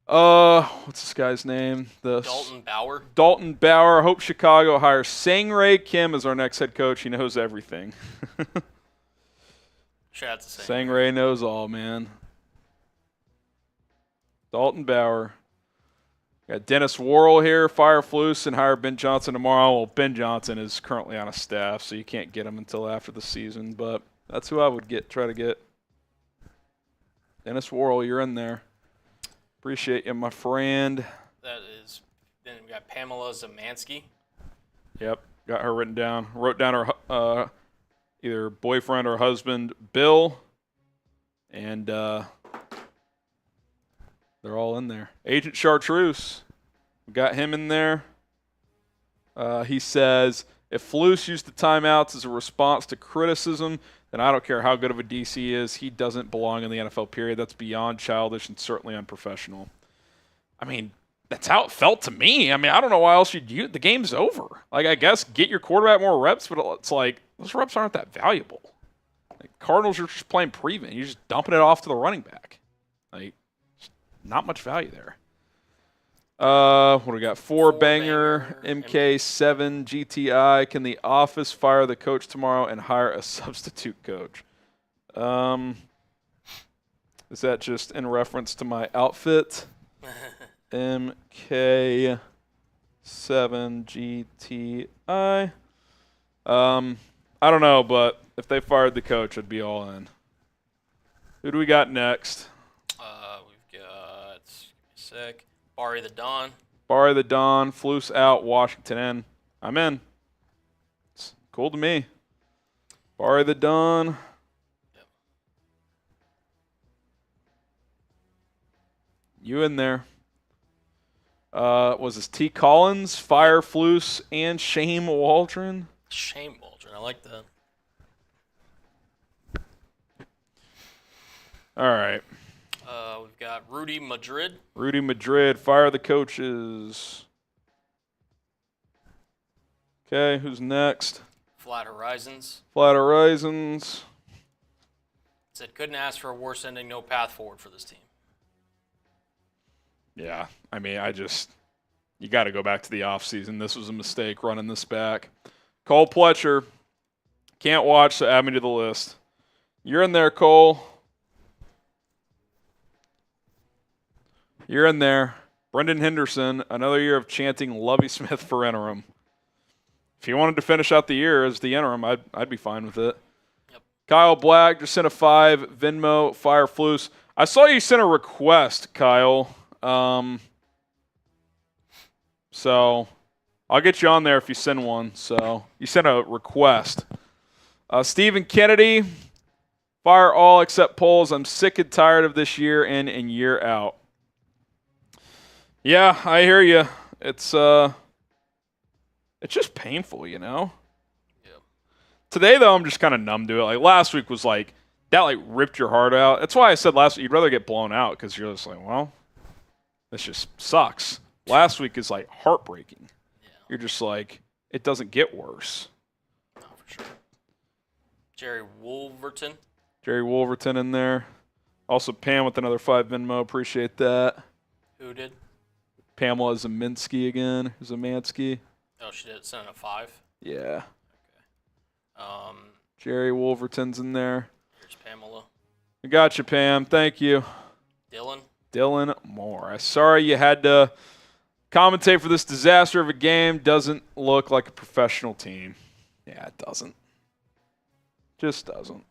What's this guy's name? Dalton Bauer. Dalton Bauer. I hope Chicago hires Sang-Rae Kim as our next head coach. He knows everything. Shout out to Sang-Rae knows all, man. Dalton Bauer. Got Dennis Worrell here, fire Flus, and hire Ben Johnson tomorrow. Well, Ben Johnson is currently on a staff, so you can't get him until after the season. But that's who I would try to get. Dennis Worrell, you're in there. Appreciate you, my friend. That is. Then we got Pamela Zamansky. Yep, got her written down. Wrote down her either boyfriend or husband, Bill, and they're all in there. Agent Chartreuse, we got him in there. He says, if Flus used the timeouts as a response to criticism, then I don't care how good of a DC he is. He doesn't belong in the NFL, period. That's beyond childish and certainly unprofessional. I mean, that's how it felt to me. I mean, I don't know why else you'd use. The game's over. Like, I guess get your quarterback more reps, but it's like those reps aren't that valuable. Like, Cardinals are just playing prevent. You're just dumping it off to the running back. Like, not much value there. What do we got? Four banger, MK7, GTI. Can the office fire the coach tomorrow and hire a substitute coach? Is that just in reference to my outfit? MK7 GTI. I don't know, but if they fired the coach, I'd be all in. Who do we got next? We've got, give me a sec, Barry the Don. Barry the Don, Flus out, Washington in. I'm in. It's cool to me. Barry the Don. Yep. You in there. Was this T. Collins, Fire Flus, and Shane Waldron? Shane Waldron, I like that. All right. We've got Rudy Madrid. Rudy Madrid, fire the coaches. Okay, who's next? Flat Horizons. Flat Horizons. Said couldn't ask for a worse ending, no path forward for this team. Yeah, I mean, you got to go back to the offseason. This was a mistake running this back. Cole Pletcher. Can't watch, so add me to the list. You're in there, Cole. You're in there. Brendan Henderson, another year of chanting Lovie Smith for interim. If you wanted to finish out the year as the interim, I'd be fine with it. Yep. Kyle Black just sent a 5. Venmo, Fire Flus. I saw you sent a request, Kyle. So I'll get you on there if you send one. So you sent a request. Stephen Kennedy, fire all except polls. I'm sick and tired of this year in and year out. Yeah, I hear you. It's just painful, you know? Yeah. Today, though, I'm just kind of numb to it. Like, last week was like, that, like, ripped your heart out. That's why I said last week you'd rather get blown out because you're just like, well, this just sucks. Last week is, like, heartbreaking. Yeah. You're just like, it doesn't get worse. No, for sure. Jerry Wolverton. Jerry Wolverton in there. Also, Pam with another 5 Venmo. Appreciate that. Who did? Pamela Zaminsky again. Zamansky. Oh, she did send a 5. Yeah. Okay. Jerry Wolverton's in there. Here's Pamela. I got you, Pam. Thank you. Dylan. Dylan Moore. Sorry you had to commentate for this disaster of a game. Doesn't look like a professional team. Yeah, it doesn't. Just doesn't.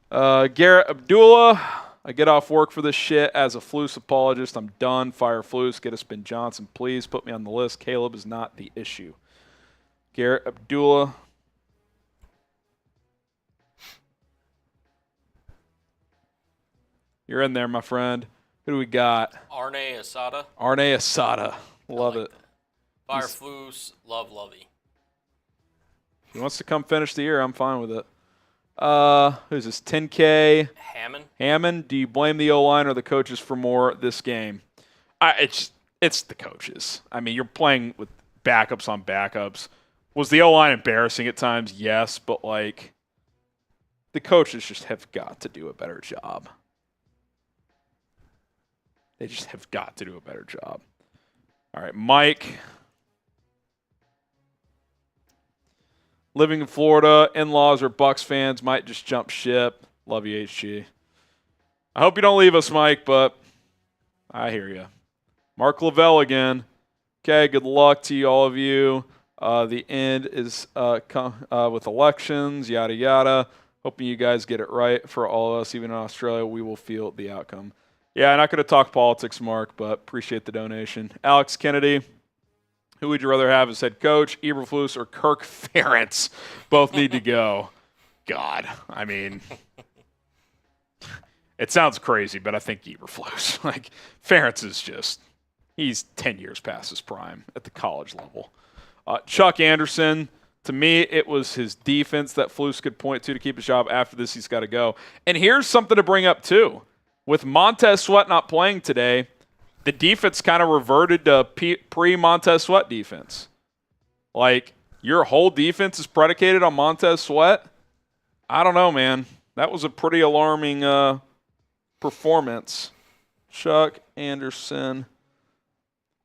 Garrett Abdullah. I get off work for this shit as a Flus apologist. I'm done. Fire Flus. Get a Spin Johnson, please. Put me on the list. Caleb is not the issue. Garrett Abdullah. You're in there, my friend. Who do we got? Arne Asada. Arne Asada. Love like it. That. Fire Flus. Love Lovey. If he wants to come finish the year, I'm fine with it. Who's this? 10K. Hammond. Do you blame the O-line or the coaches for more this game? It's the coaches. I mean, you're playing with backups on backups. Was the O-line embarrassing at times? Yes, but like the coaches just have got to do a better job. They just have got to do a better job. All right, Mike. Living in Florida, in-laws are Bucks fans, might just jump ship. Love you, HG. I hope you don't leave us, Mike, but I hear you. Mark Lavelle again. Okay, good luck to you, all of you. The end is with elections, yada, yada. Hoping you guys get it right for all of us. Even in Australia, we will feel the outcome. Yeah, I'm not going to talk politics, Mark, but appreciate the donation. Alex Kennedy. Who would you rather have as head coach, Eberflus or Kirk Ferentz? Both need to go. God, I mean, it sounds crazy, but I think Eberflus. Like, Ferentz is just, he's 10 years past his prime at the college level. Chuck Anderson, to me, it was his defense that Flus could point to keep his job. After this, he's got to go. And here's something to bring up, too. With Montez Sweat not playing today, the defense kind of reverted to pre-Montez Sweat defense. Like, your whole defense is predicated on Montez Sweat? I don't know, man. That was a pretty alarming performance. Chuck Anderson.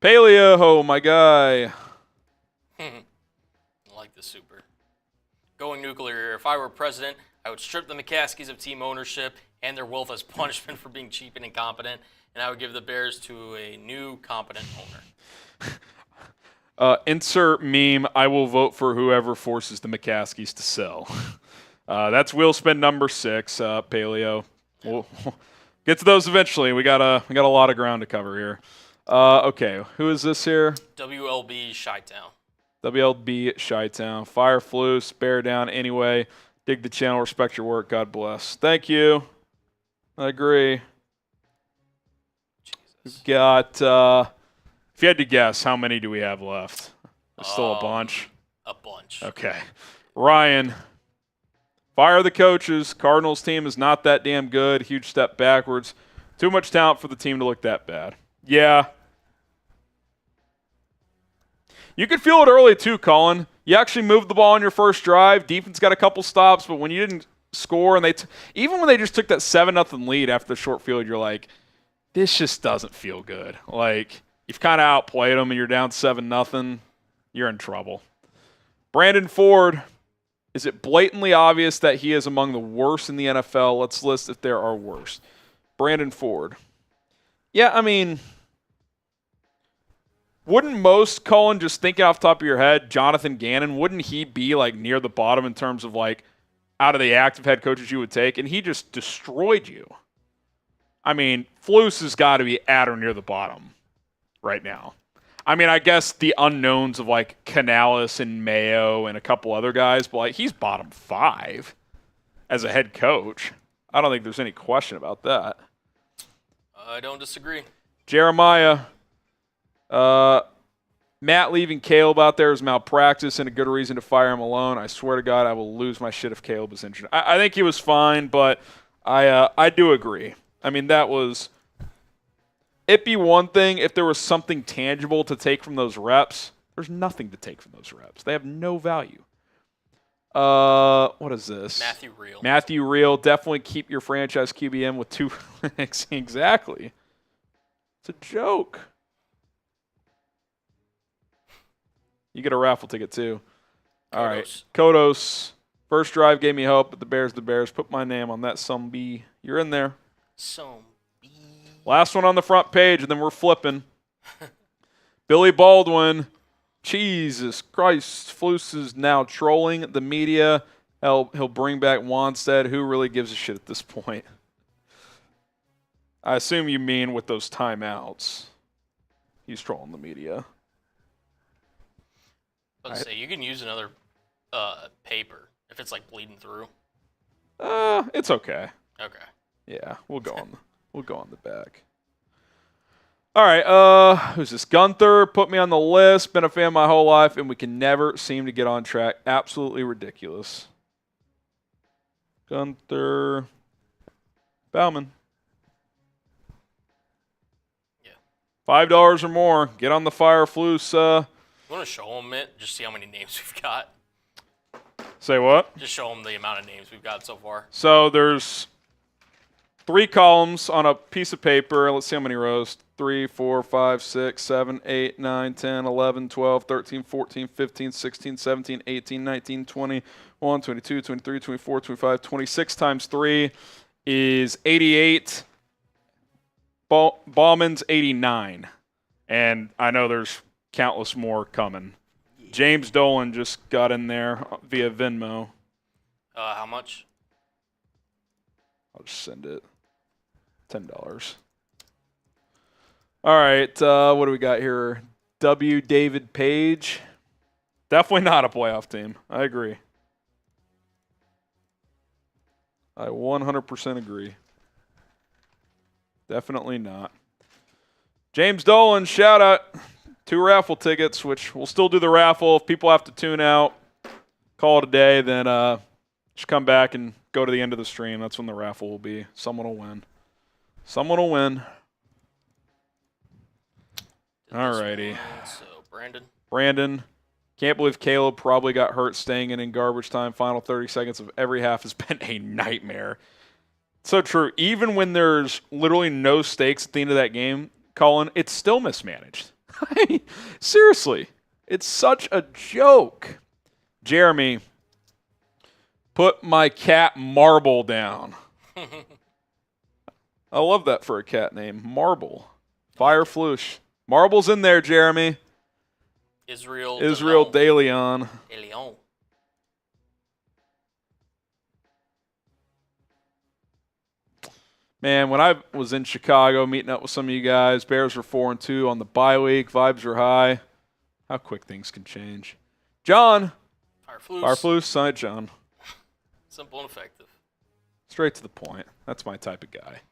Paleo, my guy. I like the super. Going nuclear here. If I were president, I would strip the McCaskies of team ownership and their wealth as punishment for being cheap and incompetent, and I would give the Bears to a new, competent owner. Insert meme, I will vote for whoever forces the McCaskies to sell. That's wheel spin number 6, Paleo. We'll get to those eventually. We got a lot of ground to cover here. Okay, who is this here? WLB Chi-Town. WLB Chi-Town. Fire Flus, bear down anyway. Dig the channel, respect your work. God bless. Thank you. I agree. We've got, if you had to guess, how many do we have left? There's still a bunch. A bunch. Okay. Ryan, fire the coaches. Cardinals team is not that damn good. Huge step backwards. Too much talent for the team to look that bad. Yeah. You could feel it early too, Colin. You actually moved the ball on your first drive. Defense got a couple stops, but when you didn't score, and even when they just took that 7-0 lead after the short field, you're like, this just doesn't feel good. Like, you've kind of outplayed them and you're down 7-0. You're in trouble. Brandon Ford, is it blatantly obvious that he is among the worst in the NFL? Let's list if there are worse. Brandon Ford. Yeah, I mean, wouldn't most, Colin, just thinking off the top of your head, Jonathan Gannon, wouldn't he be like near the bottom in terms of like out of the active head coaches you would take? And he just destroyed you. I mean, Flus has got to be at or near the bottom right now. I mean, I guess the unknowns of like Canales and Mayo and a couple other guys, but like he's bottom 5 as a head coach. I don't think there's any question about that. I don't disagree. Jeremiah, Matt leaving Caleb out there is malpractice and a good reason to fire him alone. I swear to God, I will lose my shit if Caleb is injured. I think he was fine, but I do agree. I mean, it'd be one thing if there was something tangible to take from those reps. There's nothing to take from those reps. They have no value. What is this? Matthew Reel. Definitely keep your franchise QBM with 2 picks. Exactly. It's a joke. You get a raffle ticket too. All right. Kodos First drive gave me hope, but the Bears. Put my name on that some B. You're in there. Some B. Last one on the front page, and then we're flipping. Billy Baldwin. Jesus Christ. Flus is now trolling the media. He'll bring back Wanstead. Who really gives a shit at this point? I assume you mean with those timeouts. He's trolling the media. Let's say you can use another paper if it's like bleeding through. It's okay. Okay. Yeah, we'll go on the back. All right, who's this? Gunther put me on the list. Been a fan my whole life, and we can never seem to get on track. Absolutely ridiculous. Gunther Bauman. Yeah. $5 or more. Get on the fire, Flus. You want to show them it? Just see how many names we've got. Say what? Just show them the amount of names we've got so far. So there's 3 columns on a piece of paper. Let's see how many rows. 3, 4, 5, 6, 7, 8, 9, 10, 11, 12, 13, 14, 15, 16, 17, 18, 19, 20, 21, 22, 23, 24, 25, 26 times 3 is 88. Bauman's 89. And I know there's countless more coming. James Dolan just got in there via Venmo. How much? I'll just send it. $10. All right, what do we got here? W. David Page. Definitely not a playoff team. I agree. I 100% agree. Definitely not. James Dolan, shout out. 2 raffle tickets, which we'll still do the raffle. If people have to tune out, call it a day, then just come back and go to the end of the stream. That's when the raffle will be. Someone will win. Someone will win. All righty. So, Brandon. Can't believe Caleb probably got hurt staying in garbage time. Final 30 seconds of every half has been a nightmare. So true. Even when there's literally no stakes at the end of that game, Colin, it's still mismanaged. Seriously. It's such a joke. Jeremy, put my cat Marble down. I love that for a cat name. Marble. Fire Floosh. Marble's in there, Jeremy. Israel De Leon. Man, when I was in Chicago meeting up with some of you guys, Bears were 4-2 on the bye week. Vibes were high. How quick things can change. John. Fireflus. Sign it, John. Simple and effective. Straight to the point. That's my type of guy.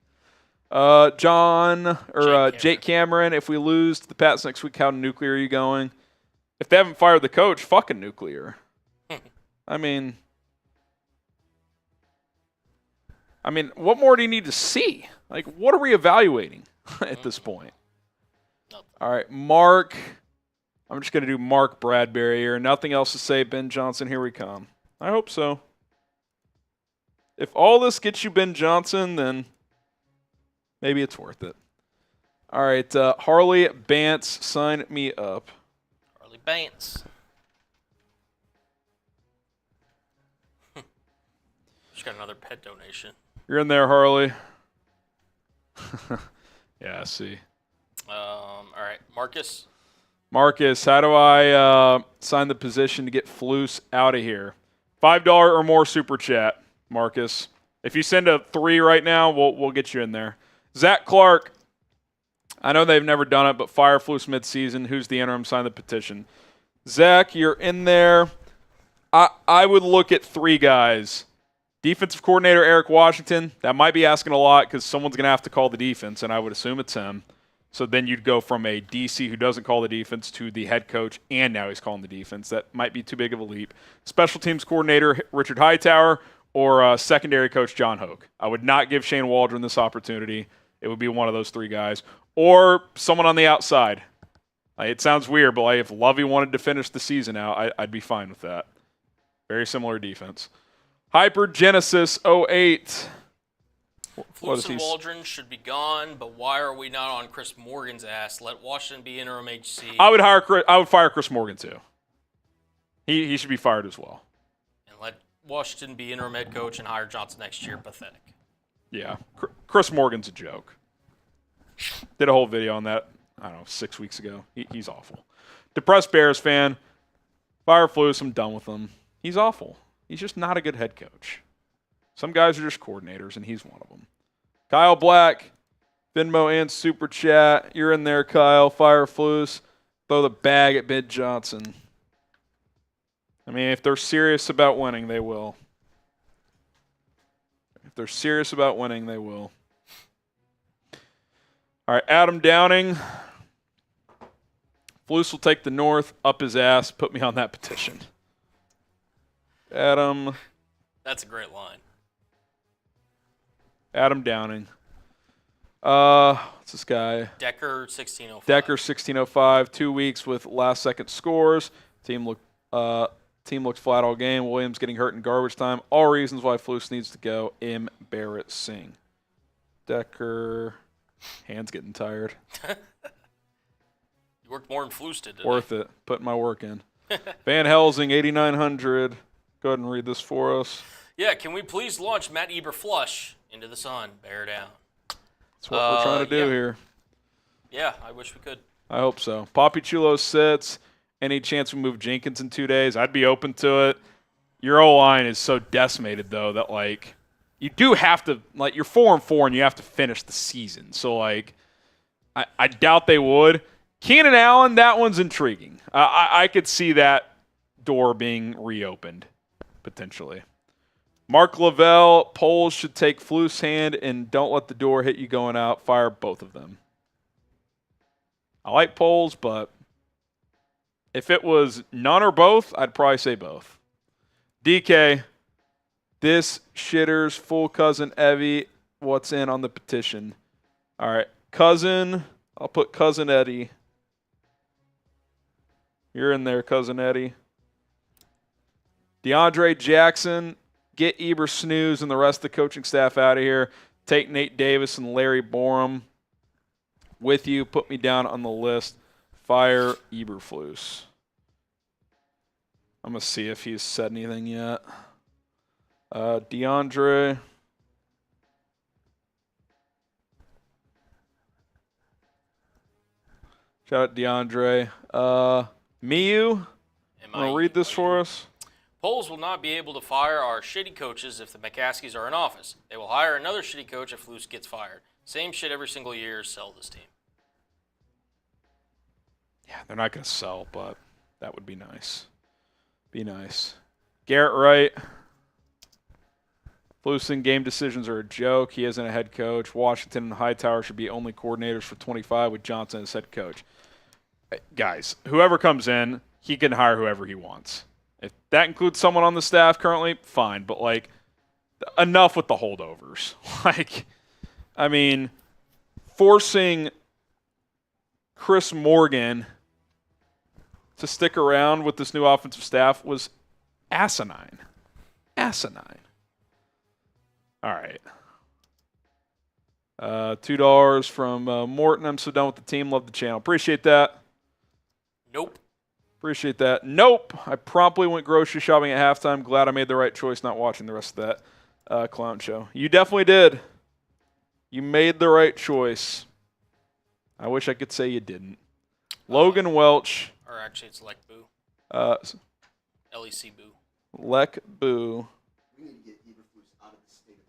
Jake Cameron, if we lose to the Pats next week, how nuclear are you going? If they haven't fired the coach, fucking nuclear. I mean, what more do you need to see? Like, what are we evaluating at this point? Nothing. All right, Mark. I'm just going to do Mark Bradbury here. Nothing else to say. Ben Johnson, here we come. I hope so. If all this gets you Ben Johnson, then maybe it's worth it. All right, Harley Bantz, sign me up. Harley Bantz. Just got another pet donation. You're in there, Harley. Yeah, I see. All right, Marcus. Marcus, how do I sign the position to get Flus out of here? $5 or more super chat, Marcus. If you send a 3 right now, we'll get you in there. Zach Clark. I know they've never done it, but fire Flus midseason. Who's the interim? Sign the petition. Zach, you're in there. I would look at 3 guys. Defensive coordinator Eric Washington. That might be asking a lot because someone's going to have to call the defense, and I would assume it's him. So then you'd go from a DC who doesn't call the defense to the head coach, and now he's calling the defense. That might be too big of a leap. Special teams coordinator Richard Hightower or secondary coach John Hoke. I would not give Shane Waldron this opportunity. It would be one of those 3 guys. Or someone on the outside. It sounds weird, but if Lovey wanted to finish the season out, I'd be fine with that. Very similar defense. Hypergenesis 08. Flus and Waldron should be gone, but why are we not on Chris Morgan's ass? Let Washington be interim HC. I would fire Chris Morgan too. He should be fired as well. And let Washington be interim head coach and hire Johnson next year. Pathetic. Yeah. Chris Morgan's a joke. Did a whole video on that, I don't know, 6 weeks ago. He's awful. Depressed Bears fan. Fire Flus, I'm done with him. He's awful. He's just not a good head coach. Some guys are just coordinators, and he's one of them. Kyle Black, Venmo and Super Chat. You're in there, Kyle. Fire Flus. Throw the bag at Bid Johnson. I mean, if they're serious about winning, they will. If they're serious about winning, they will. All right, Adam Downing. Flus will take the North, up his ass, put me on that petition. Adam. That's a great line. Adam Downing. What's this guy? Decker 1605. Decker 1605. 2 weeks with last second scores. Team looked flat all game. Williams getting hurt in garbage time. All reasons why Flus needs to go. Embarrassing. Decker. Hands getting tired. You worked more than Flus did today. Worth it. Putting my work in. Van Helsing 8900. Go ahead and read this for us. Yeah, can we please launch Matt Eberflus into the sun? Bear down. That's what we're trying to do here. Yeah, I wish we could. I hope so. Poppy Chulo sits. Any chance we move Jenkins in 2 days? I'd be open to it. Your O-line is so decimated, though, that, like, you do have to, like, you're 4-4 and you have to finish the season. So, like, I doubt they would. Keenan Allen, that one's intriguing. I could see that door being reopened, potentially. Mark Lavelle, Poles should take Flus' hand and don't let the door hit you going out. Fire both of them. I like Poles, but if it was none or both, I'd probably say both. DK, this shitter's full cousin Evie, what's in on the petition? All right, cousin, I'll put cousin Eddie. You're in there, cousin Eddie. DeAndre Jackson, get Eber Snooze and the rest of the coaching staff out of here. Take Nate Davis and Larry Borum with you. Put me down on the list. Fire Eberflus. I'm going to see if he's said anything yet. DeAndre. Shout out DeAndre. Miu, want to read this for us? Poles will not be able to fire our shitty coaches if the McCaskies are in office. They will hire another shitty coach if Flus gets fired. Same shit every single year. Sell this team. Yeah, they're not going to sell, but that would be nice. Be nice. Garrett Wright. Flus game decisions are a joke. He isn't a head coach. Washington and Hightower should be only coordinators for 25 with Johnson as head coach. Guys, whoever comes in, he can hire whoever he wants. If that includes someone on the staff currently, fine. But, like, enough with the holdovers. Like, I mean, forcing Chris Morgan to stick around with this new offensive staff was asinine. Asinine. All right. $2 from Morton. I'm so done with the team. Love the channel. Appreciate that. Nope. Appreciate that. Nope. I promptly went grocery shopping at halftime. Glad I made the right choice not watching the rest of that clown show. You definitely did. You made the right choice. I wish I could say you didn't. Logan Welch. Or actually, it's Lec Boo. LEC Boo. Lec Boo. We need to get Eberflus out of the state of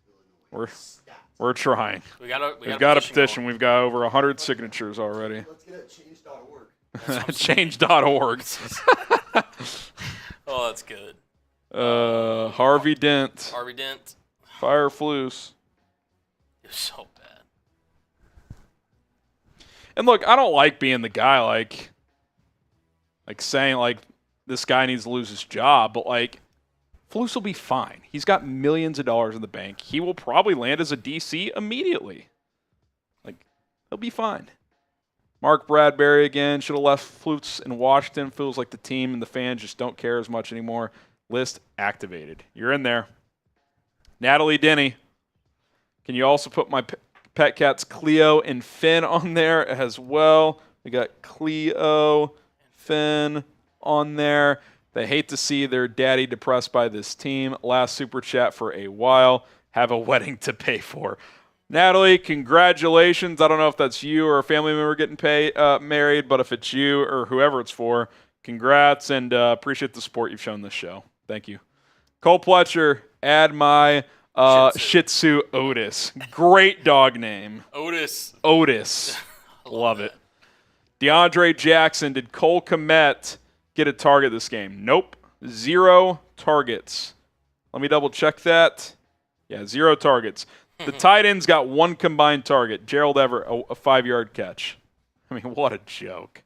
Illinois. We're trying. We've got a petition. We've got over 100 signatures already. Let's get it at change.org. Change.org. Oh, that's good. Harvey Dent. Harvey Dent. Fire Flus. You're so bad. And look, I don't like being the guy like saying like this guy needs to lose his job, but like Flus will be fine. He's got millions of dollars in the bank. He will probably land as a DC immediately. Like, he'll be fine. Mark Bradbury again. Should have left Flus in Washington. Feels like the team and the fans just don't care as much anymore. List activated. You're in there. Natalie Denny. Can you also put my pet cats Cleo and Finn on there as well? We got Cleo, Finn on there. They hate to see their daddy depressed by this team. Last super chat for a while. Have a wedding to pay for. Natalie, congratulations. I don't know if that's you or a family member getting married, but if it's you or whoever it's for, congrats, and appreciate the support you've shown this show. Thank you. Cole Pletcher, add my Shih Tzu Otis. Great dog name. Otis. Love it. DeAndre Jackson, did Cole Kmet get a target this game? Nope. 0 targets. Let me double check that. Yeah, 0 targets. The tight ends got 1 combined target. Gerald Everett, a 5-yard catch. I mean, what a joke.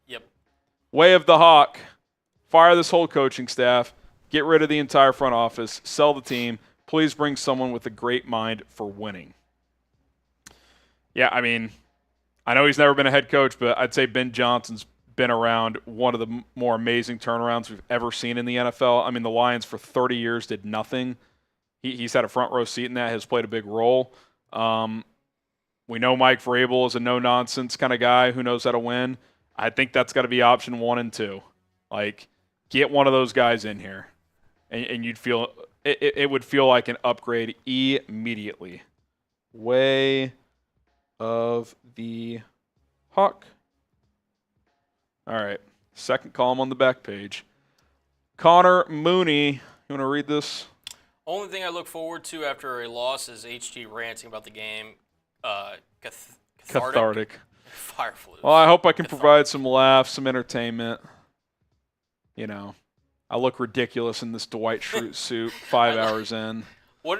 Yep. Way of the Hawk. Fire this whole coaching staff. Get rid of the entire front office. Sell the team. Please bring someone with a great mind for winning. Yeah, I mean, I know he's never been a head coach, but I'd say Ben Johnson's been around one of the more amazing turnarounds we've ever seen in the NFL. I mean, the Lions for 30 years did nothing. He's had a front row seat in that, has played a big role. We know Mike Vrabel is a no-nonsense kind of guy who knows how to win. I think that's got to be option 1 and 2. Like, get one of those guys in here, and you'd feel it would feel like an upgrade immediately. Way of the Hawk. All right, second column on the back page. Connor Mooney, you want to read this? Only thing I look forward to after a loss is HG ranting about the game. Cathartic. Fireflies. Well, I hope I can provide some laughs, some entertainment. You know, I look ridiculous in this Dwight Schrute suit 5 hours in. We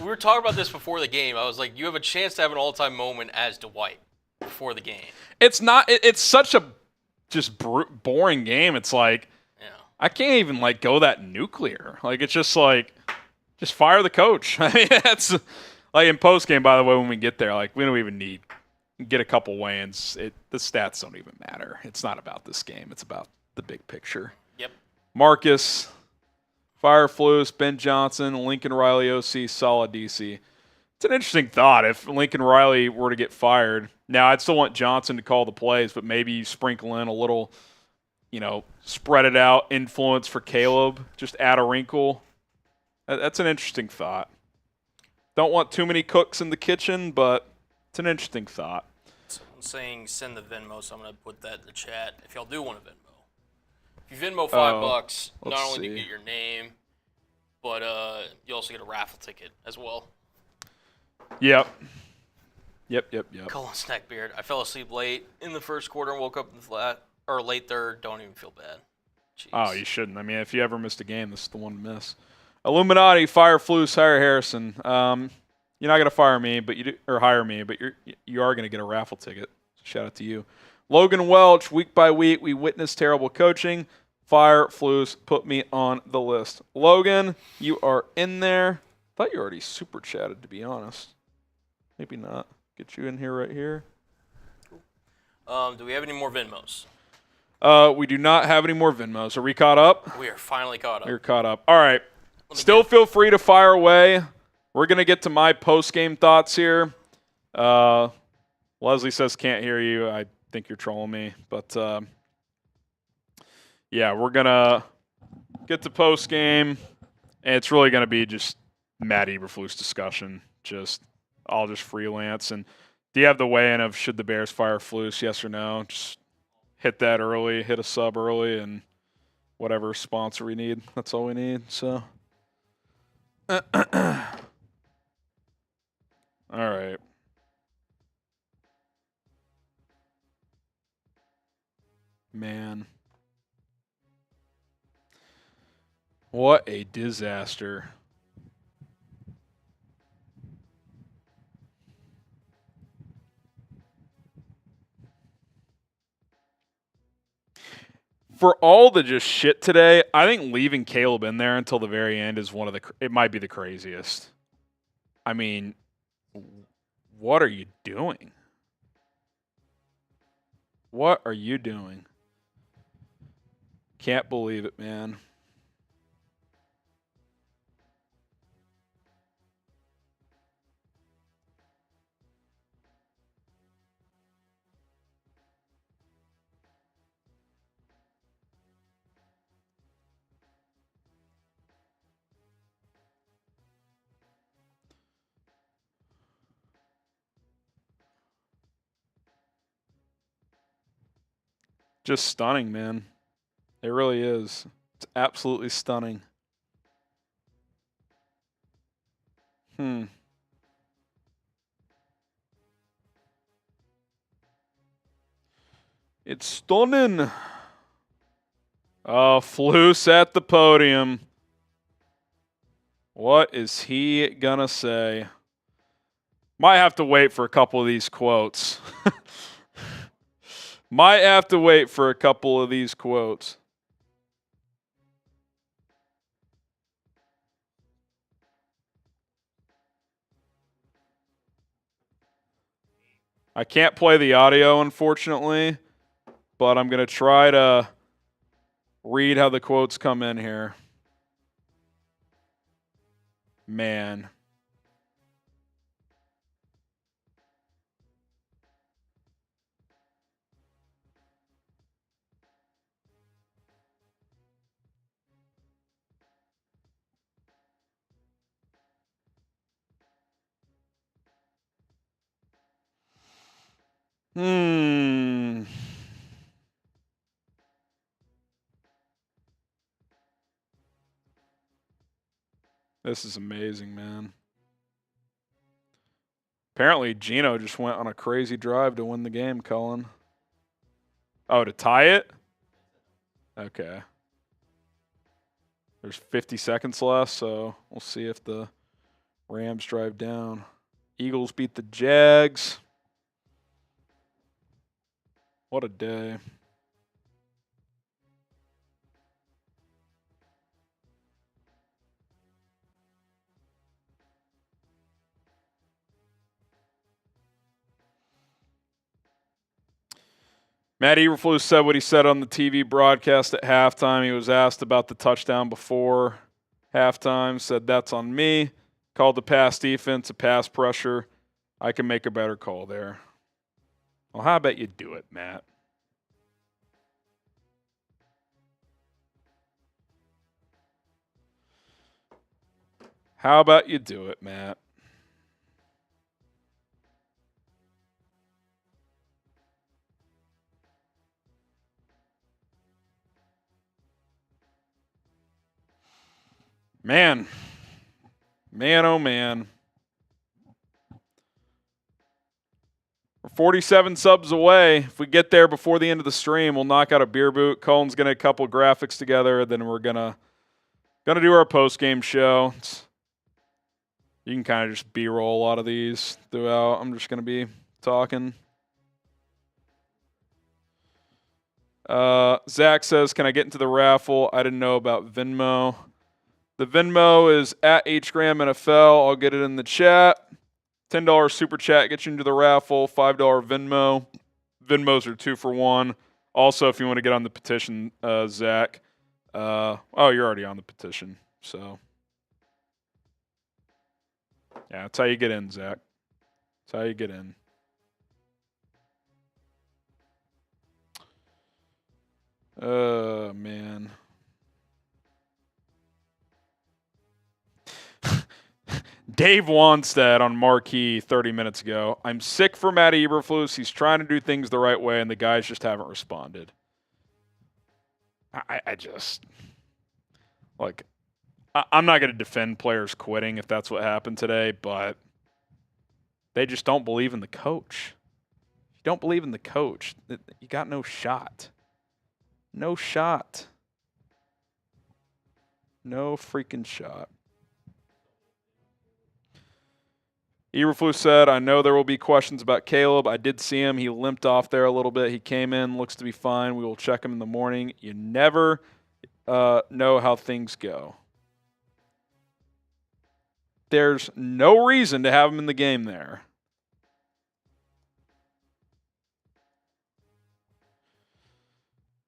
were talking about this before the game. I was like, you have a chance to have an all-time moment as Dwight before the game. It's not. It's such a just boring game. It's like, Yeah. I can't even like go that nuclear. Like, it's just like, just fire the coach. I mean, that's like in postgame, by the way, when we get there, like we don't even need get a couple weigh-ins. The stats don't even matter. It's not about this game. It's about the big picture. Yep. Marcus, Fireflus, Ben Johnson, Lincoln Riley OC, solid DC. It's an interesting thought if Lincoln Riley were to get fired. Now, I'd still want Johnson to call the plays, but maybe you sprinkle in a little, spread it out influence for Caleb. Just add a wrinkle. That's an interesting thought. Don't want too many cooks in the kitchen, but it's an interesting thought. I'm saying send the Venmo, so I'm going to put that in the chat if y'all do want a Venmo. If you Venmo $5, not only do you get your name, but you also get a raffle ticket as well. Yep. Colin Snackbeard. I fell asleep late in the first quarter and woke up in the late third. Don't even feel bad. Jeez. Oh, you shouldn't. I mean, if you ever missed a game, this is the one to miss. Illuminati, Fireflus, hire Harrison. You're not gonna fire me, but hire me, but you are gonna get a raffle ticket. Shout out to you. Logan Welch, week by week, we witness terrible coaching. Fireflus, put me on the list. Logan, you are in there. Thought you already super chatted, to be honest. Maybe not. Get you in here right here. Do we have any more Venmos? We do not have any more Venmos. Are we caught up? We are finally caught up. We're caught up. All right. Still feel free to fire away. We're going to get to my post-game thoughts here. Leslie says can't hear you. I think you're trolling me. But, yeah, we're going to get to post-game. And it's really going to be just Matt Eberflus discussion. I'll just freelance. And do you have the weigh-in of should the Bears fire Flus, yes or no? Just hit that early, hit a sub early, and whatever sponsor we need. That's all we need. So, all right. Man. What a disaster. For all the just shit today, I think leaving Caleb in there until the very end is it might be the craziest. I mean, what are you doing? What are you doing? Can't believe it, man. Just stunning, man. It really is. It's absolutely stunning. It's stunning. Oh, Flus at the podium. What is he gonna say? Might have to wait for a couple of these quotes. Might have to wait for a couple of these quotes. I can't play the audio, unfortunately, but I'm going to try to read how the quotes come in here. Man. This is amazing, man. Apparently, Gino just went on a crazy drive to win the game, Cullen. Oh, to tie it? Okay. There's 50 seconds left, so we'll see if the Rams drive down. Eagles beat the Jags. What a day. Matt Eberflus said what he said on the TV broadcast at halftime. He was asked about the touchdown before halftime, said that's on me. Called the pass defense a pass pressure. I can make a better call there. Well, how about you do it, Matt? How about you do it, Matt? Man. Man, oh man. We're 47 subs away. If we get there before the end of the stream, we'll knock out a beer boot. Colin's going to couple graphics together. Then we're going to do our post-game show. You can kind of just B-roll a lot of these throughout. I'm just going to be talking. Zach says, can I get into the raffle? I didn't know about Venmo. The Venmo is at HGramNFL. I'll get it in the chat. $10 super chat gets you into the raffle. $5 Venmo. Venmos are 2 for 1. Also, if you want to get on the petition, Zach. Oh, you're already on the petition. So, yeah, that's how you get in, Zach. That's how you get in. Man. Dave Wanstead on Marquee 30 minutes ago. I'm sick for Matt Eberflus. He's trying to do things the right way, and the guys just haven't responded. I just, like, I'm not going to defend players quitting if that's what happened today, but they just don't believe in the coach. If you don't believe in the coach, you got no shot. No shot. No freaking shot. Eberflus said, I know there will be questions about Caleb. I did see him. He limped off there a little bit. He came in, looks to be fine. We will check him in the morning. You never know how things go. There's no reason to have him in the game there.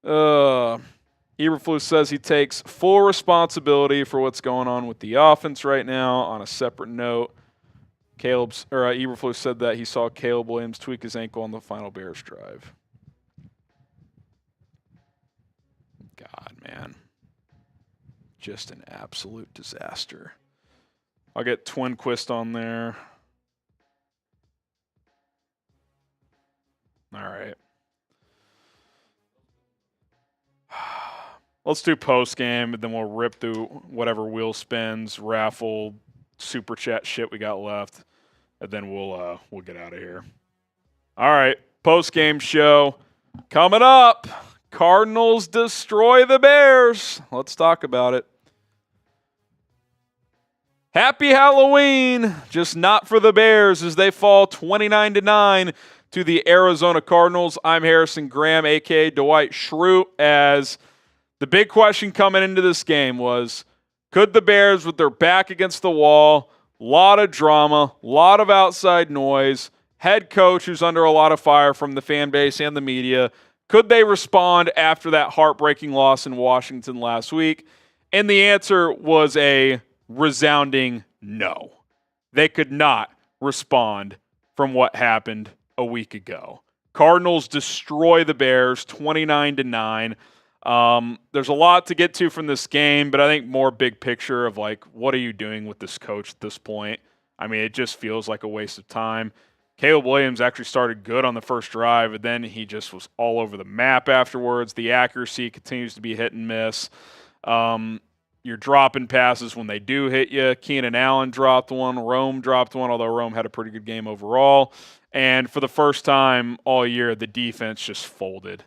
Eberflus says he takes full responsibility for what's going on with the offense right now. On a separate note, Eberflus said that he saw Caleb Williams tweak his ankle on the final Bears drive. God, man. Just an absolute disaster. I'll get Twinquist on there. All right. Let's do post game, and then we'll rip through whatever wheel spins, raffle, super chat shit we got left, and then we'll get out of here. All right, post game show coming up. Cardinals destroy the Bears. Let's talk about it. Happy Halloween, just not for the Bears as they fall 29-9 to the Arizona Cardinals. I'm Harrison Graham, a.k.a. Dwight Schrute, as the big question coming into this game was, could the Bears, with their back against the wall, a lot of drama, a lot of outside noise, head coach who's under a lot of fire from the fan base and the media, could they respond after that heartbreaking loss in Washington last week? And the answer was a resounding no. They could not respond from what happened a week ago. Cardinals destroy the Bears 29-9. There's a lot to get to from this game, but I think more big picture of like, what are you doing with this coach at this point? I mean, it just feels like a waste of time. Caleb Williams actually started good on the first drive, and then he just was all over the map afterwards. The accuracy continues to be hit and miss. You're dropping passes when they do hit you. Keenan Allen dropped one. Rome dropped one, although Rome had a pretty good game overall. And for the first time all year, the defense just folded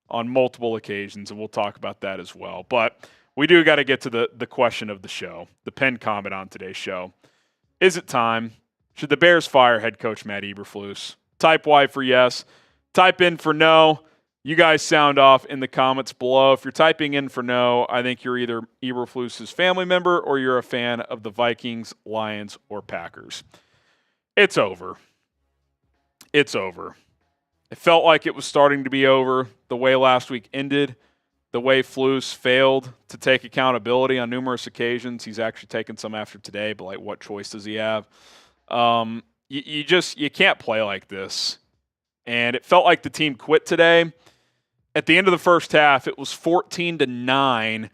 on multiple occasions, and we'll talk about that as well. But we do got to get to the question of the show, the pinned comment on today's show. Is it time? Should the Bears fire head coach Matt Eberflus? Type Y for yes. Type in for no. You guys sound off in the comments below. If you're typing in for no, I think you're either Eberflus's family member or you're a fan of the Vikings, Lions, or Packers. It's over. It's over. It felt like it was starting to be over the way last week ended, the way Flus failed to take accountability on numerous occasions. He's actually taken some after today, but like, what choice does he have? You can't play like this. And it felt like the team quit today. At the end of the first half, it was 14-9.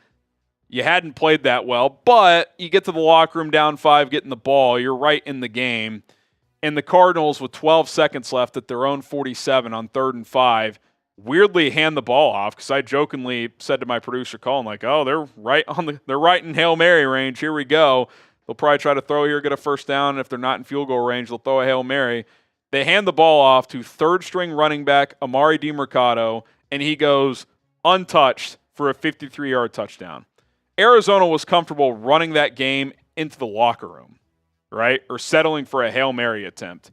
You hadn't played that well, but you get to the locker room down 5, getting the ball. You're right in the game. And the Cardinals, with 12 seconds left at their own 47 on 3rd and 5, weirdly hand the ball off, because I jokingly said to my producer Colin, like, oh, they're right in Hail Mary range. Here we go. They'll probably try to throw here, get a first down, and if they're not in field goal range, they'll throw a Hail Mary. They hand the ball off to third-string running back Amari DiMercato, and he goes untouched for a 53-yard touchdown. Arizona was comfortable running that game into the locker room, right, or settling for a Hail Mary attempt.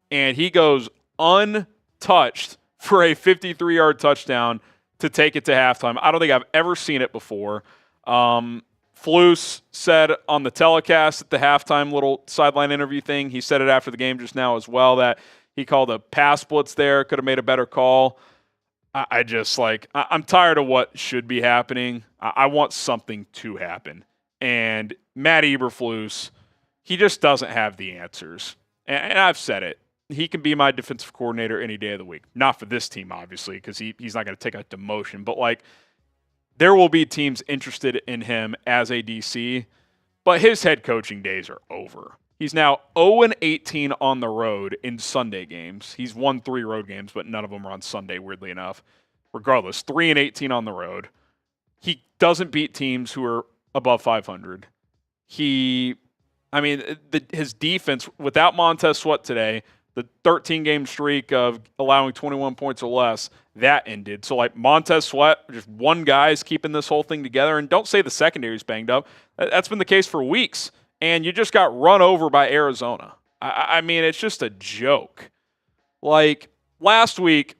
And he goes untouched for a 53-yard touchdown to take it to halftime. I don't think I've ever seen it before. Flus said on the telecast at the halftime little sideline interview thing, he said it after the game just now as well, that he called a pass blitz there, could have made a better call. I'm tired of what should be happening. I want something to happen. And Matt Eberflus, he just doesn't have the answers. And I've said it. He can be my defensive coordinator any day of the week. Not for this team, obviously, because he's not going to take a demotion. But, like, there will be teams interested in him as a DC. But his head coaching days are over. He's now 0-18 on the road in Sunday games. He's won 3 road games, but none of them are on Sunday, weirdly enough. Regardless, 3-18 on the road. He doesn't beat teams who are above 500. His defense, without Montez Sweat today, the 13-game streak of allowing 21 points or less, that ended. So, like, Montez Sweat, just one guy is keeping this whole thing together. And don't say the secondary's banged up. That's been the case for weeks. And you just got run over by Arizona. I mean, it's just a joke. Like, last week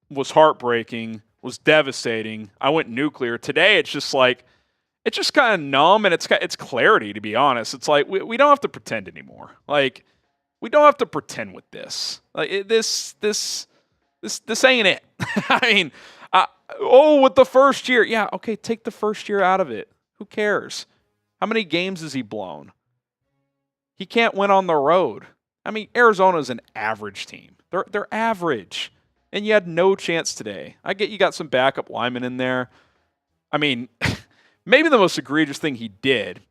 was heartbreaking, was devastating. I went nuclear. Today, it's just like, it's just kind of numb, and it's clarity, to be honest. It's like, we don't have to pretend anymore. Like, we don't have to pretend with this. Like, this ain't it. I mean, with the first year. Yeah, okay, take the first year out of it. Who cares? How many games has he blown? He can't win on the road. I mean, Arizona's an average team. They're average. And you had no chance today. I get you got some backup linemen in there. I mean, maybe the most egregious thing he did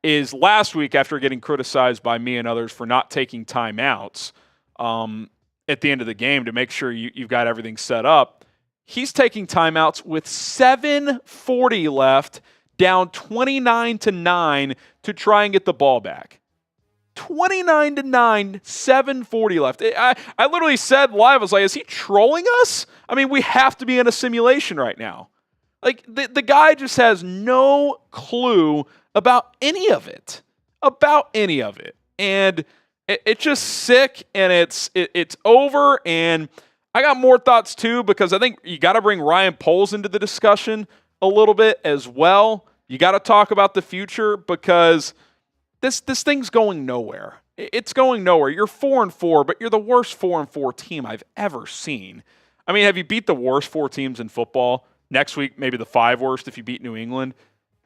is last week, after getting criticized by me and others for not taking timeouts at the end of the game to make sure you've got everything set up, he's taking timeouts with 7:40 left, down 29-9 to try and get the ball back. 29-9, 7:40 left. I literally said live, I was like, is he trolling us? I mean, we have to be in a simulation right now. Like, the guy just has no clue about any of it. And it's just sick, and it's over, and I got more thoughts too, because I think you got to bring Ryan Poles into the discussion a little bit as well. You got to talk about the future, because this thing's going nowhere. It's going nowhere. You're 4-4, but you're the worst 4-4 team I've ever seen. I mean, have you beat the worst 4 teams in football? Next week, maybe the 5 worst if you beat New England.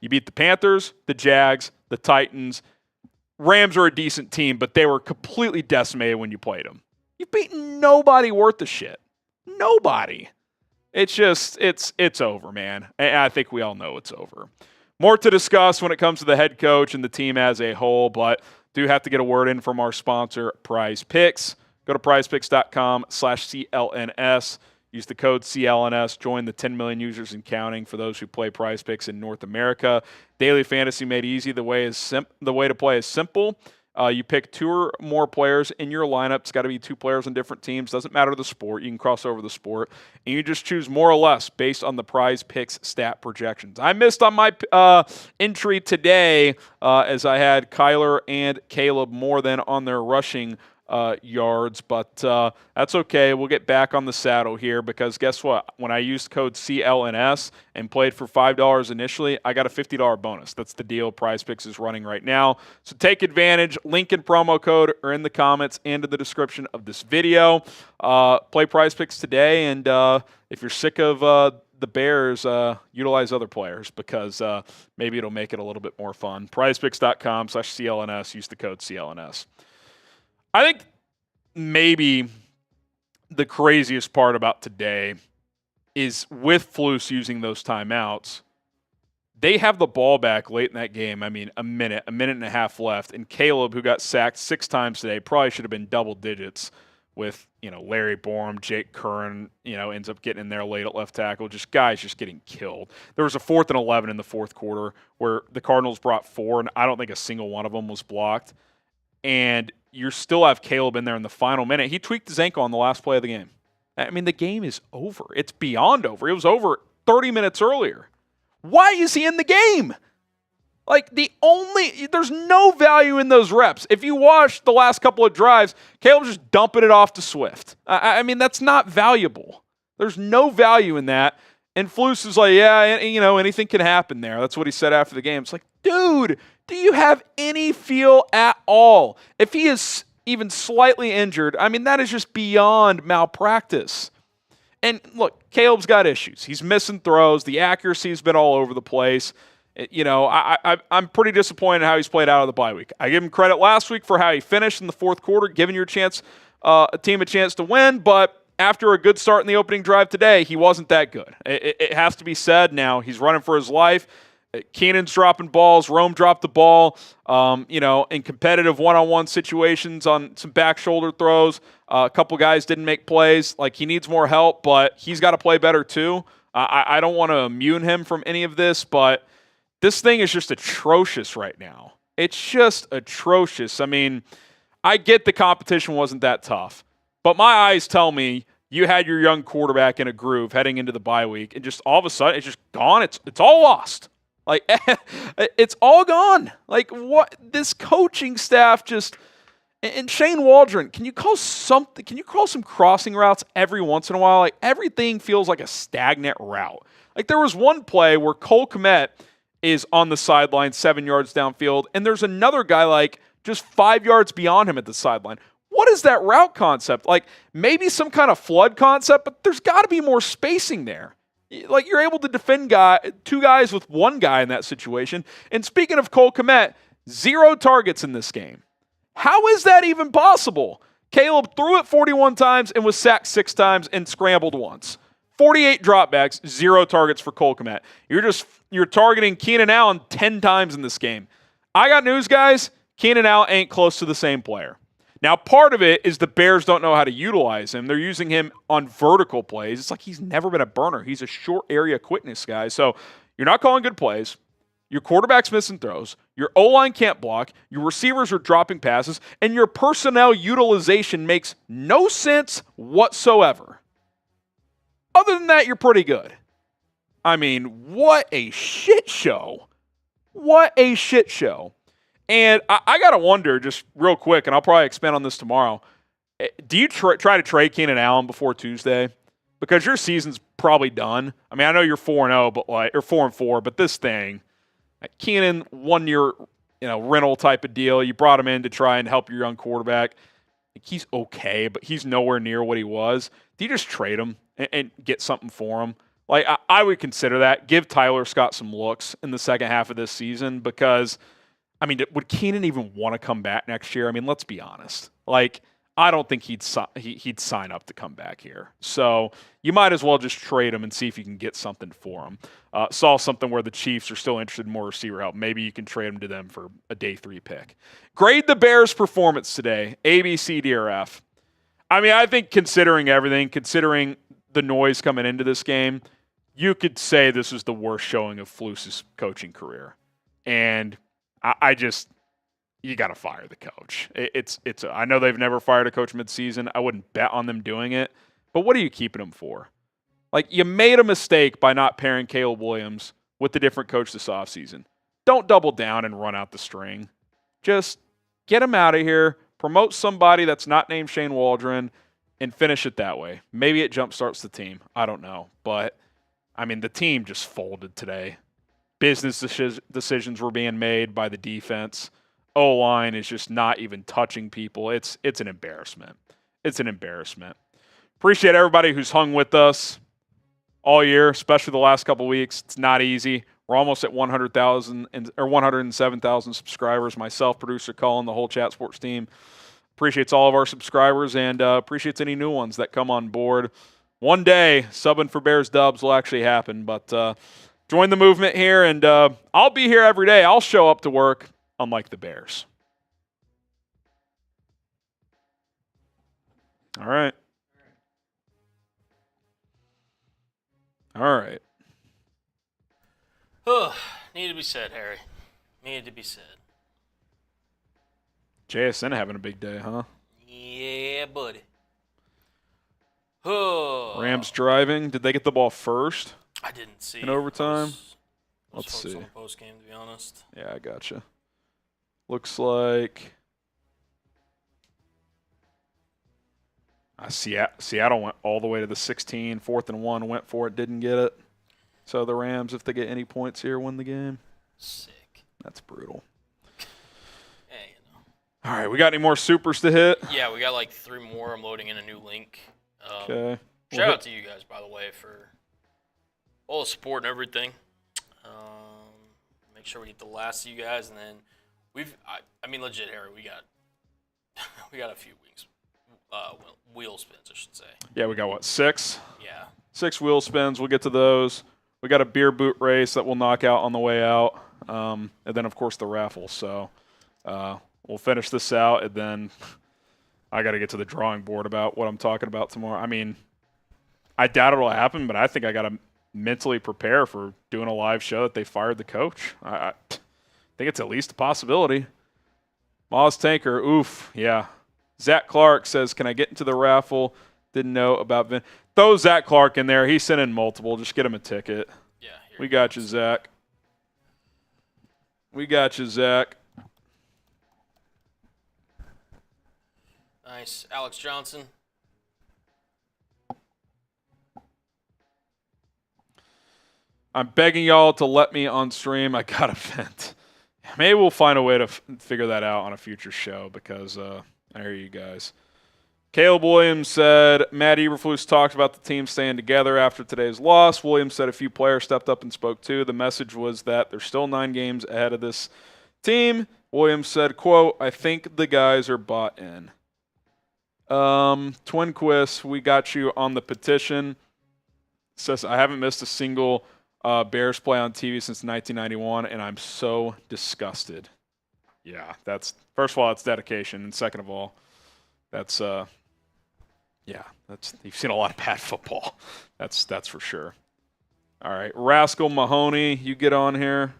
You beat the Panthers, the Jags, the Titans. Rams are a decent team, but they were completely decimated when you played them. You've beaten nobody worth the shit. Nobody. It's just, it's over, man. And I think we all know it's over. More to discuss when it comes to the head coach and the team as a whole, but do have to get a word in from our sponsor, PrizePicks. Go to prizepicks.com/CLNS. Use the code CLNS. Join the 10 million users and counting for those who play PrizePicks in North America. Daily fantasy made easy. The way to play is simple. You pick 2 or more players in your lineup. It's got to be 2 players on different teams. Doesn't matter the sport. You can cross over the sport. And you just choose more or less based on the PrizePicks stat projections. I missed on my entry today as I had Kyler and Caleb more than on their rushing yards, but that's okay. We'll get back on the saddle here, because guess what? When I used code CLNS and played for $5 initially, I got a $50 bonus. That's the deal PrizePicks is running right now. So take advantage. Link and promo code are in the comments and in the description of this video. Play PrizePicks today, and if you're sick of the Bears, utilize other players, because maybe it'll make it a little bit more fun. PrizePicks.com/CLNS. Use the code CLNS. I think maybe the craziest part about today is with Flus using those timeouts, they have the ball back late in that game. I mean, a minute and a half left. And Caleb, who got sacked 6 times today, probably should have been double digits with, Larry Borum, Jake Curran, ends up getting in there late at left tackle. Guys just getting killed. There was a 4th and 11 in the fourth quarter where the Cardinals brought 4, and I don't think a single one of them was blocked. And you still have Caleb in there in the final minute. He tweaked his ankle on the last play of the game. I mean, the game is over. It's beyond over. It was over 30 minutes earlier. Why is he in the game? Like, there's no value in those reps. If you watch the last couple of drives, Caleb's just dumping it off to Swift. I mean, that's not valuable. There's no value in that. And Flus is like, yeah, anything can happen there. That's what he said after the game. It's like, dude, do you have any feel at all? If he is even slightly injured, I mean, that is just beyond malpractice. And look, Caleb's got issues. He's missing throws. The accuracy's been all over the place. I'm pretty disappointed in how he's played out of the bye week. I give him credit last week for how he finished in the fourth quarter, giving a team a chance to win, but after a good start in the opening drive today, he wasn't that good. It has to be said now. He's running for his life. Keenan's dropping balls. Rome dropped the ball, in competitive one-on-one situations on some back shoulder throws. A couple guys didn't make plays. Like, he needs more help, but he's got to play better too. I don't want to immune him from any of this, but this thing is just atrocious right now. It's just atrocious. I mean, I get the competition wasn't that tough, but my eyes tell me you had your young quarterback in a groove heading into the bye week, and just all of a sudden it's just gone. It's all lost. Like, it's all gone. Like, what? This coaching staff just, and Shane Waldron, can you call some crossing routes every once in a while? Like, everything feels like a stagnant route. Like, there was one play where Cole Kmet is on the sideline 7 yards downfield, and there's another guy like just 5 yards beyond him at the sideline. What is that route concept? Like, maybe some kind of flood concept, but there's got to be more spacing there. Like, you're able to defend two guys with one guy in that situation. And speaking of Cole Kmet, 0 targets in this game. How is that even possible? Caleb threw it 41 times and was sacked 6 times and scrambled once. 48 dropbacks, 0 targets for Cole Kmet. You're targeting Keenan Allen 10 times in this game. I got news, guys. Keenan Allen ain't close to the same player. Now, part of it is the Bears don't know how to utilize him. They're using him on vertical plays. It's like he's never been a burner. He's a short area quickness guy. So you're not calling good plays. Your quarterback's missing throws. Your O-line can't block. Your receivers are dropping passes. And your personnel utilization makes no sense whatsoever. Other than that, you're pretty good. I mean, what a shit show. What a shit show. And I got to wonder, just real quick, and I'll probably expand on this tomorrow, do you try to trade Keenan Allen before Tuesday? Because your season's probably done. I mean, I know you're 4-0, but or 4-4, but this thing, Keenan, 1 year, rental type of deal. You brought him in to try and help your young quarterback. He's okay, but he's nowhere near what he was. Do you just trade him and get something for him? Like, I would consider that. Give Tyler Scott some looks in the second half of this season because, I mean, would Keenan even want to come back next year? I mean, let's be honest. Like, I don't think he'd sign up to come back here. So you might as well just trade him and see if you can get something for him. Saw something where the Chiefs are still interested in more receiver help. Maybe you can trade him to them for a day 3 pick. Grade the Bears' performance today. A, B, C, D, or F. I mean, I think considering everything, considering the noise coming into this game, you could say this was the worst showing of Flus's coaching career. And I just, you got to fire the coach. I know they've never fired a coach midseason. I wouldn't bet on them doing it. But what are you keeping him for? Like, you made a mistake by not pairing Caleb Williams with the different coach this offseason. Don't double down and run out the string. Just get him out of here, promote somebody that's not named Shane Waldron, and finish it that way. Maybe it jumpstarts the team. I don't know. But, I mean, the team just folded today. Business decisions were being made by the defense. O-line is just not even touching people. It's an embarrassment. It's an embarrassment. Appreciate everybody who's hung with us all year, especially the last couple weeks. It's not easy. We're almost at 100,000 or 107,000 subscribers. Myself, producer Colin, the whole Chat Sports team appreciates all of our subscribers and appreciates any new ones that come on board. One day, subbing for Bears Dubs will actually happen, but join the movement here, and I'll be here every day. I'll show up to work, unlike the Bears. All right. All right. Needed to be said, Harry. Needed to be said. JSN having a big day, huh? Yeah, buddy. Rams driving. Did they get the ball first? I didn't see. In overtime? Let's see. On the postgame, to be honest. Yeah, I gotcha. Looks like Seattle went all the way to the 16, 4th and 1, went for it, didn't get it. So the Rams, if they get any points here, win the game. Sick. That's brutal. Hey, All right, we got any more supers to hit? Yeah, we got like 3 more. I'm loading in a new link. Okay. Shout out to you guys, by the way, for all the support and everything. Make sure we get the last of you guys, and then I mean, legit, Harry, we got a few weeks. Wheel spins, I should say. Yeah, we got what, 6? Yeah. 6 wheel spins. We'll get to those. We got a beer boot race that we'll knock out on the way out. And then, of course, the raffle. So we'll finish this out, and then I got to get to the drawing board about what I'm talking about tomorrow. I mean, I doubt it'll happen, but I think I got to mentally prepare for doing a live show that they fired the coach. I think it's at least a possibility. Moz Tanker, oof, yeah. Zach Clark says, can I get into the raffle? Didn't know about Vin. Throw Zach Clark in there. He's sending multiple. Just get him a ticket. Yeah. We got you, Zach. We got you, Zach. Nice. Alex Johnson. I'm begging y'all to let me on stream. I got a vent. Maybe we'll find a way to figure that out on a future show because I hear you guys. Caleb Williams said, Matt Eberflus talked about the team staying together after today's loss. Williams said a few players stepped up and spoke too. The message was that there's still 9 games ahead of this team. Williams said, quote, I think the guys are bought in. Twinquist, we got you on the petition. Says, I haven't missed a single Bears play on TV since 1991, and I'm so disgusted. Yeah, that's first of all, it's dedication, and second of all, That's you've seen a lot of bad football. That's for sure. All right, Rascal Mahoney, you get on here.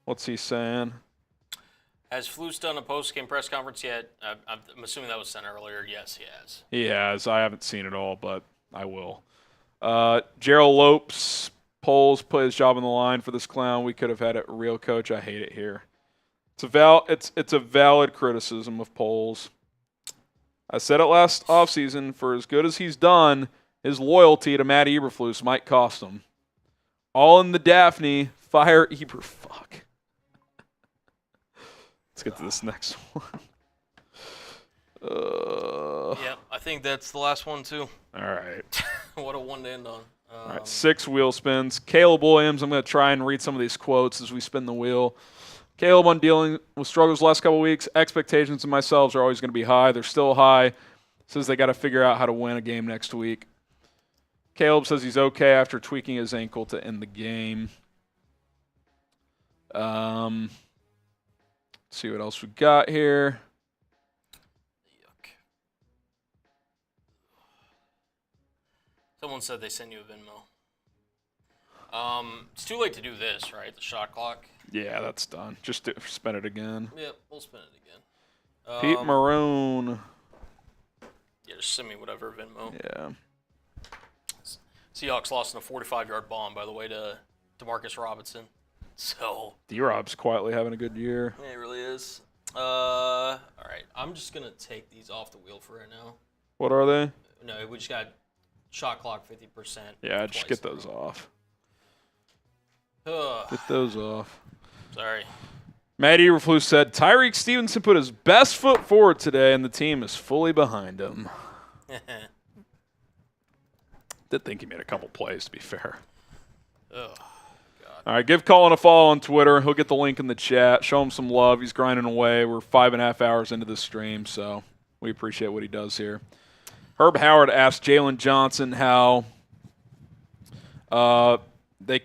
What's he saying? Has Flus done a post-game press conference yet? I'm assuming that was sent earlier. Yes, he has. He has. I haven't seen it all, but I will. Gerald Lopes, Poles put his job on the line for this clown. We could have had a real coach. I hate it here. It's a valid criticism of Poles. I said it last offseason, for as good as he's done, his loyalty to Matt Eberflus might cost him. All in the Daphne, fire Eberfuck. Let's get to this next one. Yeah, I think that's the last one, too. All right. What a one to end on. All right, 6 wheel spins. Caleb Williams, I'm going to try and read some of these quotes as we spin the wheel. Caleb, on dealing with struggles the last couple of weeks, expectations of myself are always going to be high. They're still high. Says they got to figure out how to win a game next week. Caleb says he's okay after tweaking his ankle to end the game. Let's see what else we got here. Yuck. Someone said they sent you a Venmo. It's too late to do this, right? The shot clock. Yeah, that's done. Just spin it again. Yep, we'll spin it again. Pete Maroon. Yeah, just send me whatever Venmo. Yeah. Seahawks lost in a 45-yard bomb, by the way, to Demarcus Robinson. So D-Rob's quietly having a good year. yeah, it really is. All right, I'm just gonna take these off the wheel for right now. What are they? No, we just got shot clock 50%. Yeah, just get those off. Ugh, Get those off. sorry. Matt Eberflus said, Tyrique Stevenson put his best foot forward today, and the team is fully behind him. Did think he made a couple plays, to be fair. Ugh. All right, give Colin a follow on Twitter. He'll get the link in the chat. Show him some love. He's grinding away. We're 5.5 hours into this stream, so we appreciate what he does here. Herb Howard asked Jalen Johnson how they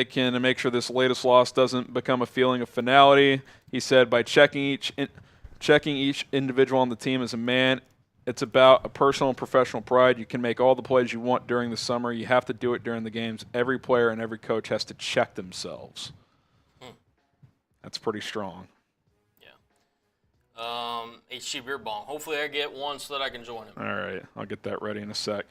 can make sure this latest loss doesn't become a feeling of finality. He said by checking each individual on the team as a man, it's about a personal and professional pride. You can make all the plays you want during the summer. You have to do it during the games. Every player and every coach has to check themselves. That's pretty strong. Yeah. HG Beer Bong. Hopefully I get one so that I can join him. All right. I'll get that ready in a sec.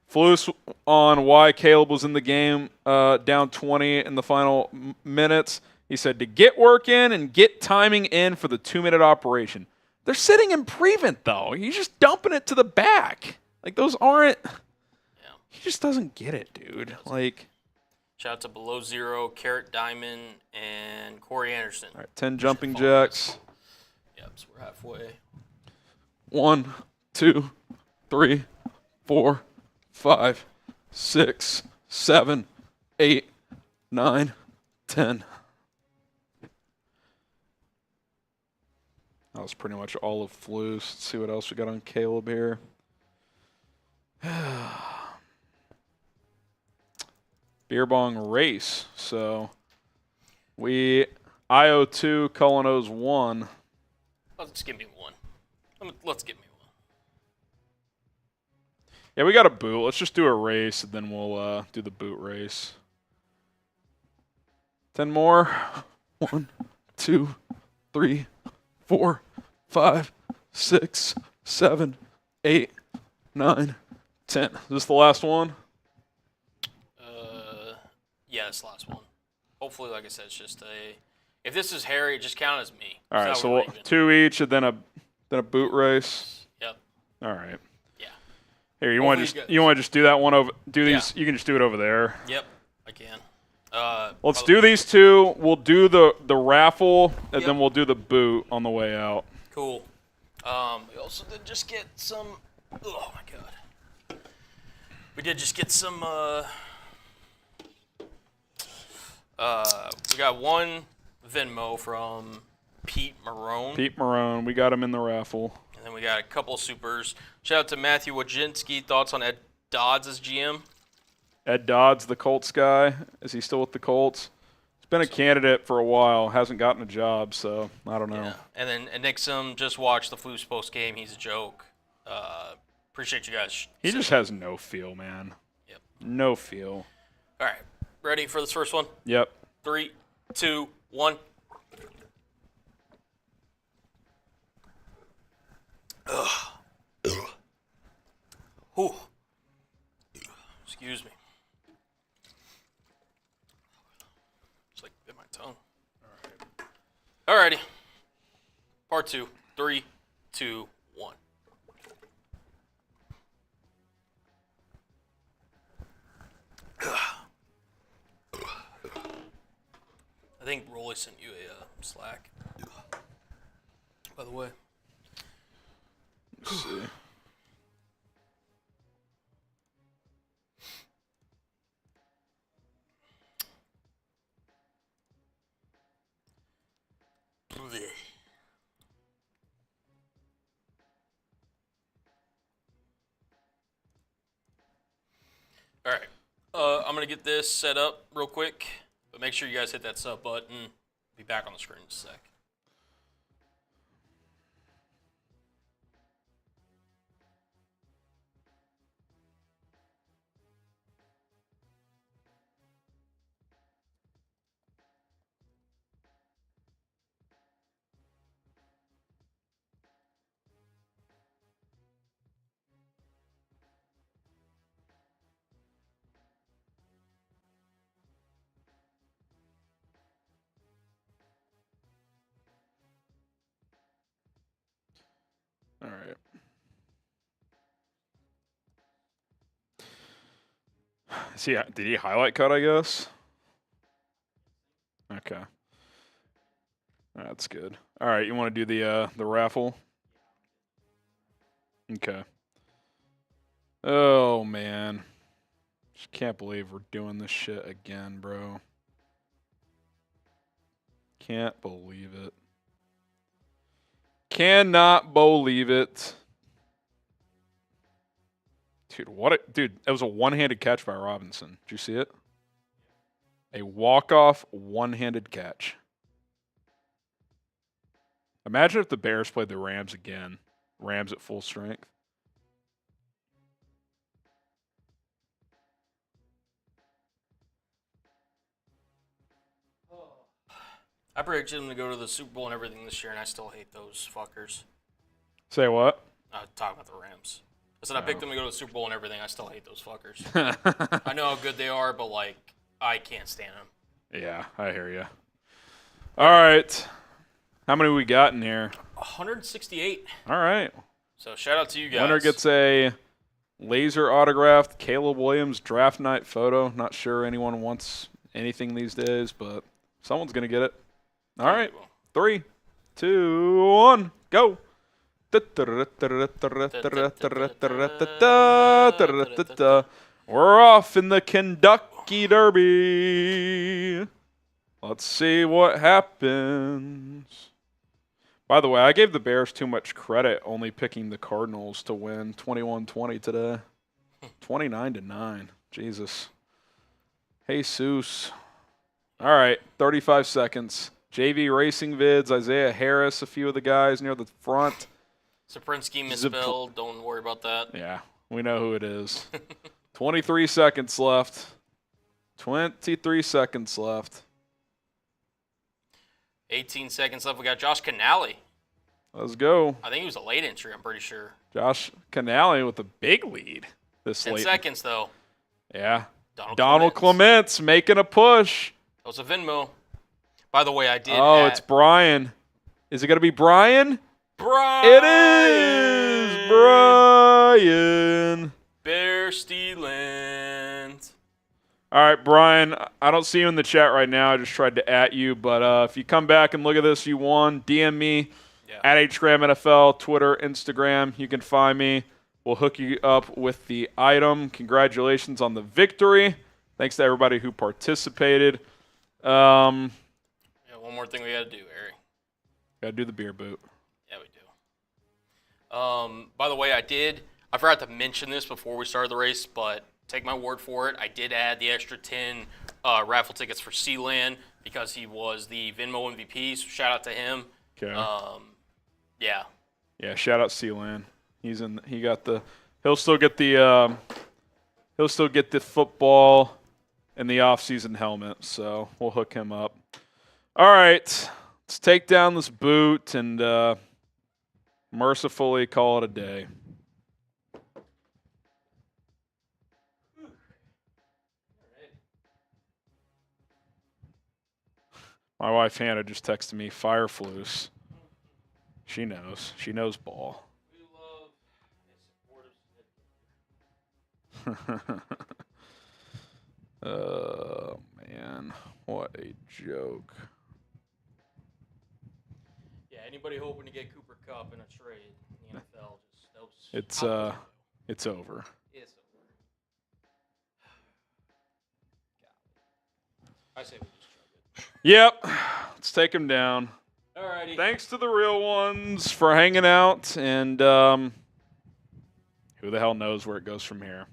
Flus on why Caleb was in the game down 20 in the final minutes. He said to get work in and get timing in for the 2-minute operation. They're sitting in prevent, though. He's just dumping it to the back. Like, those aren't – Yeah. He just doesn't get it, dude. Like – Shout out to Below Zero, Carrot Diamond, and Corey Anderson. all right, 10 jumping jacks. Yep, so we're halfway. 1, 2, 3, 4, 5, 6, 7, 8, 9, 10. That was pretty much all of Flus. Let's see what else we got on Caleb here. Beer bong race. So I owe 2, Cullen owes 1. Let's give me one. Let's give me one. Yeah, we got a boot. Let's just do a race, and then we'll do the boot race. 10 more. 1, 2, 3, 4, 5, 6, 7, 8, 9, 10. Is this the last one? Yeah, it's the last one. Hopefully, like I said, it's just a. If this is Harry, just count as me. All right, so 2 each, and then a boot race. Yep. All right. Yeah. Here, you want to just do that one over? Do these? Yeah. You can just do it over there. Yep, I can. Let's do these 2. We'll do the raffle, and then we'll do the boot on the way out. Cool. We also did just get some. Oh my god. We did just get some. We got one Venmo from Pete Marone. Pete Marone, we got him in the raffle. And then we got a couple supers. Shout out to Matthew Wojcinski. Thoughts on Ed Dodds as GM? Ed Dodds, the Colts guy. Is he still with the Colts? He's been a candidate for a while. Hasn't gotten a job, so I don't know. Yeah. And then Nixon just watched the Flus post game. He's a joke. Appreciate you guys. He just has no feel, man. Yep. No feel. All right. Ready for this first one? Yep. 3, 2, 1. Whew. Excuse me. It's like bit my tongue. All righty. Part 2. 3, 2, 1. I think Rolly sent you a Slack. By the way. Let's see. All right. I'm going to get this set up real quick, but make sure you guys hit that sub button. Be back on the screen in a sec. All right. See, did he highlight cut, I guess? Okay. That's good. All right, you want to do the raffle? Okay. Oh, man. Just can't believe we're doing this shit again, bro. Can't believe it. Cannot believe it. Dude, that was a one-handed catch by Robinson. Did you see it? A walk-off one-handed catch. Imagine if the Bears played the Rams again. Rams at full strength. I predicted them to go to the Super Bowl and everything this year, and I still hate those fuckers. Say what? Talking about the Rams. I said I picked them to go to the Super Bowl and everything. I still hate those fuckers. I know how good they are, but, like, I can't stand them. Yeah, I hear you. All right. How many we got in here? 168. All right. So shout out to you guys. Winner gets a laser autographed Caleb Williams draft night photo. Not sure anyone wants anything these days, but someone's going to get it. All right. 3, 2, 1, go. We're off in the Kentucky Derby. Let's see what happens. By the way, I gave the Bears too much credit only picking the Cardinals to win 21-20 today. 29-9. Jesus. Jesus. All right, 35 seconds. JV Racing Vids, Isaiah Harris, a few of the guys near the front. Saprinsky misspelled. Don't worry about that. Yeah, we know who it is. 23 seconds left. 23 seconds left. 18 seconds left. We got Josh Canale. Let's go. I think he was a late entry, I'm pretty sure. Josh Canale with a big lead this 10 late. seconds, though. Yeah. Donald Clements making a push. That was a Venmo. By the way, I did it's Brian. Is it going to be Brian? Brian! It is Brian. Bear Steeland. All right, Brian, I don't see you in the chat right now. I just tried to @ you, but if you come back and look at this, you won. DM me at HGramNFL, Twitter, Instagram. You can find me. We'll hook you up with the item. Congratulations on the victory. Thanks to everybody who participated. One more thing we got to do, Harry. Got to do the beer boot. Yeah, we do. By the way, I forgot to mention this before we started the race, but take my word for it. I did add the extra 10 raffle tickets for Sealand because he was the Venmo MVP, so shout out to him. Okay. Yeah. Yeah, shout out Sealand. He's in. He got the. He'll still get the. He'll still get the football and the off-season helmet. So we'll hook him up. All right, let's take down this boot and mercifully call it a day. My wife Hannah just texted me, Fireflus. She knows. She knows ball. We love a supportive. Oh, man. What a joke. Yeah, anybody hoping to get Cooper Kupp in a trade in the NFL, It's over. It's over. I say we just chug it. Yep. Let's take him down. Alrighty. Thanks to the real ones for hanging out, and who the hell knows where it goes from here.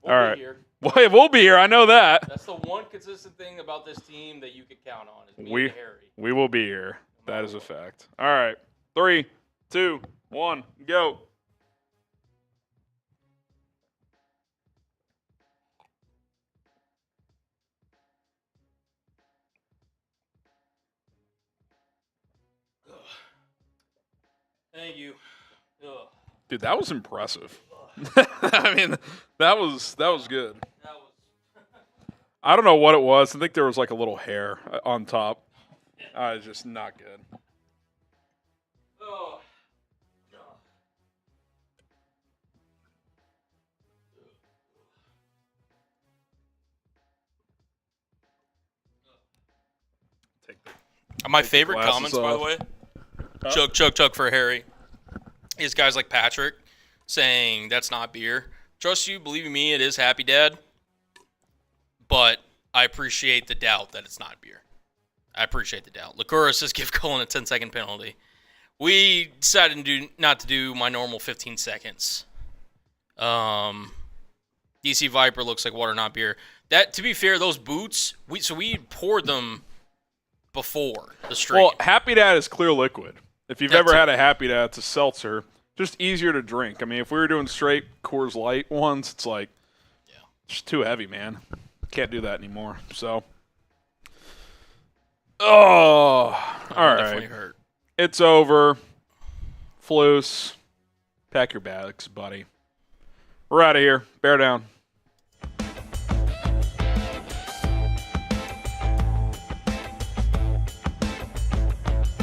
We'll All be right. here. Well, we'll be here. I know that. That's the one consistent thing about this team that you can count on is me We- and Harry. We will be here. That is a fact. All right. 3, 2, 1, go. Thank you. Ugh. Dude, that was impressive. I mean, that was good. That was. I don't know what it was. I think there was like a little hair on top. It's just not good. Oh. My favorite glasses comments, by the off. way, chug for Harry, is guys like Patrick saying that's not beer. Trust you, believe me, it is Happy Dad. But I appreciate the doubt that it's not beer. I appreciate the doubt. Lacura says give Cullen a 10-second penalty. We decided not to do my normal 15 seconds. DC Viper looks like water, not beer. That, to be fair, those boots, we poured them before the stream. Well, Happy Dad is clear liquid. If you've That's ever it. had a Happy Dad, it's a seltzer. Just easier to drink. I mean, if we were doing straight Coors Light ones, it's like, it's too heavy, man. Can't do that anymore. So, all Definitely right. hurt. It's over. Flus, pack your bags, buddy. We're out of here. Bear down.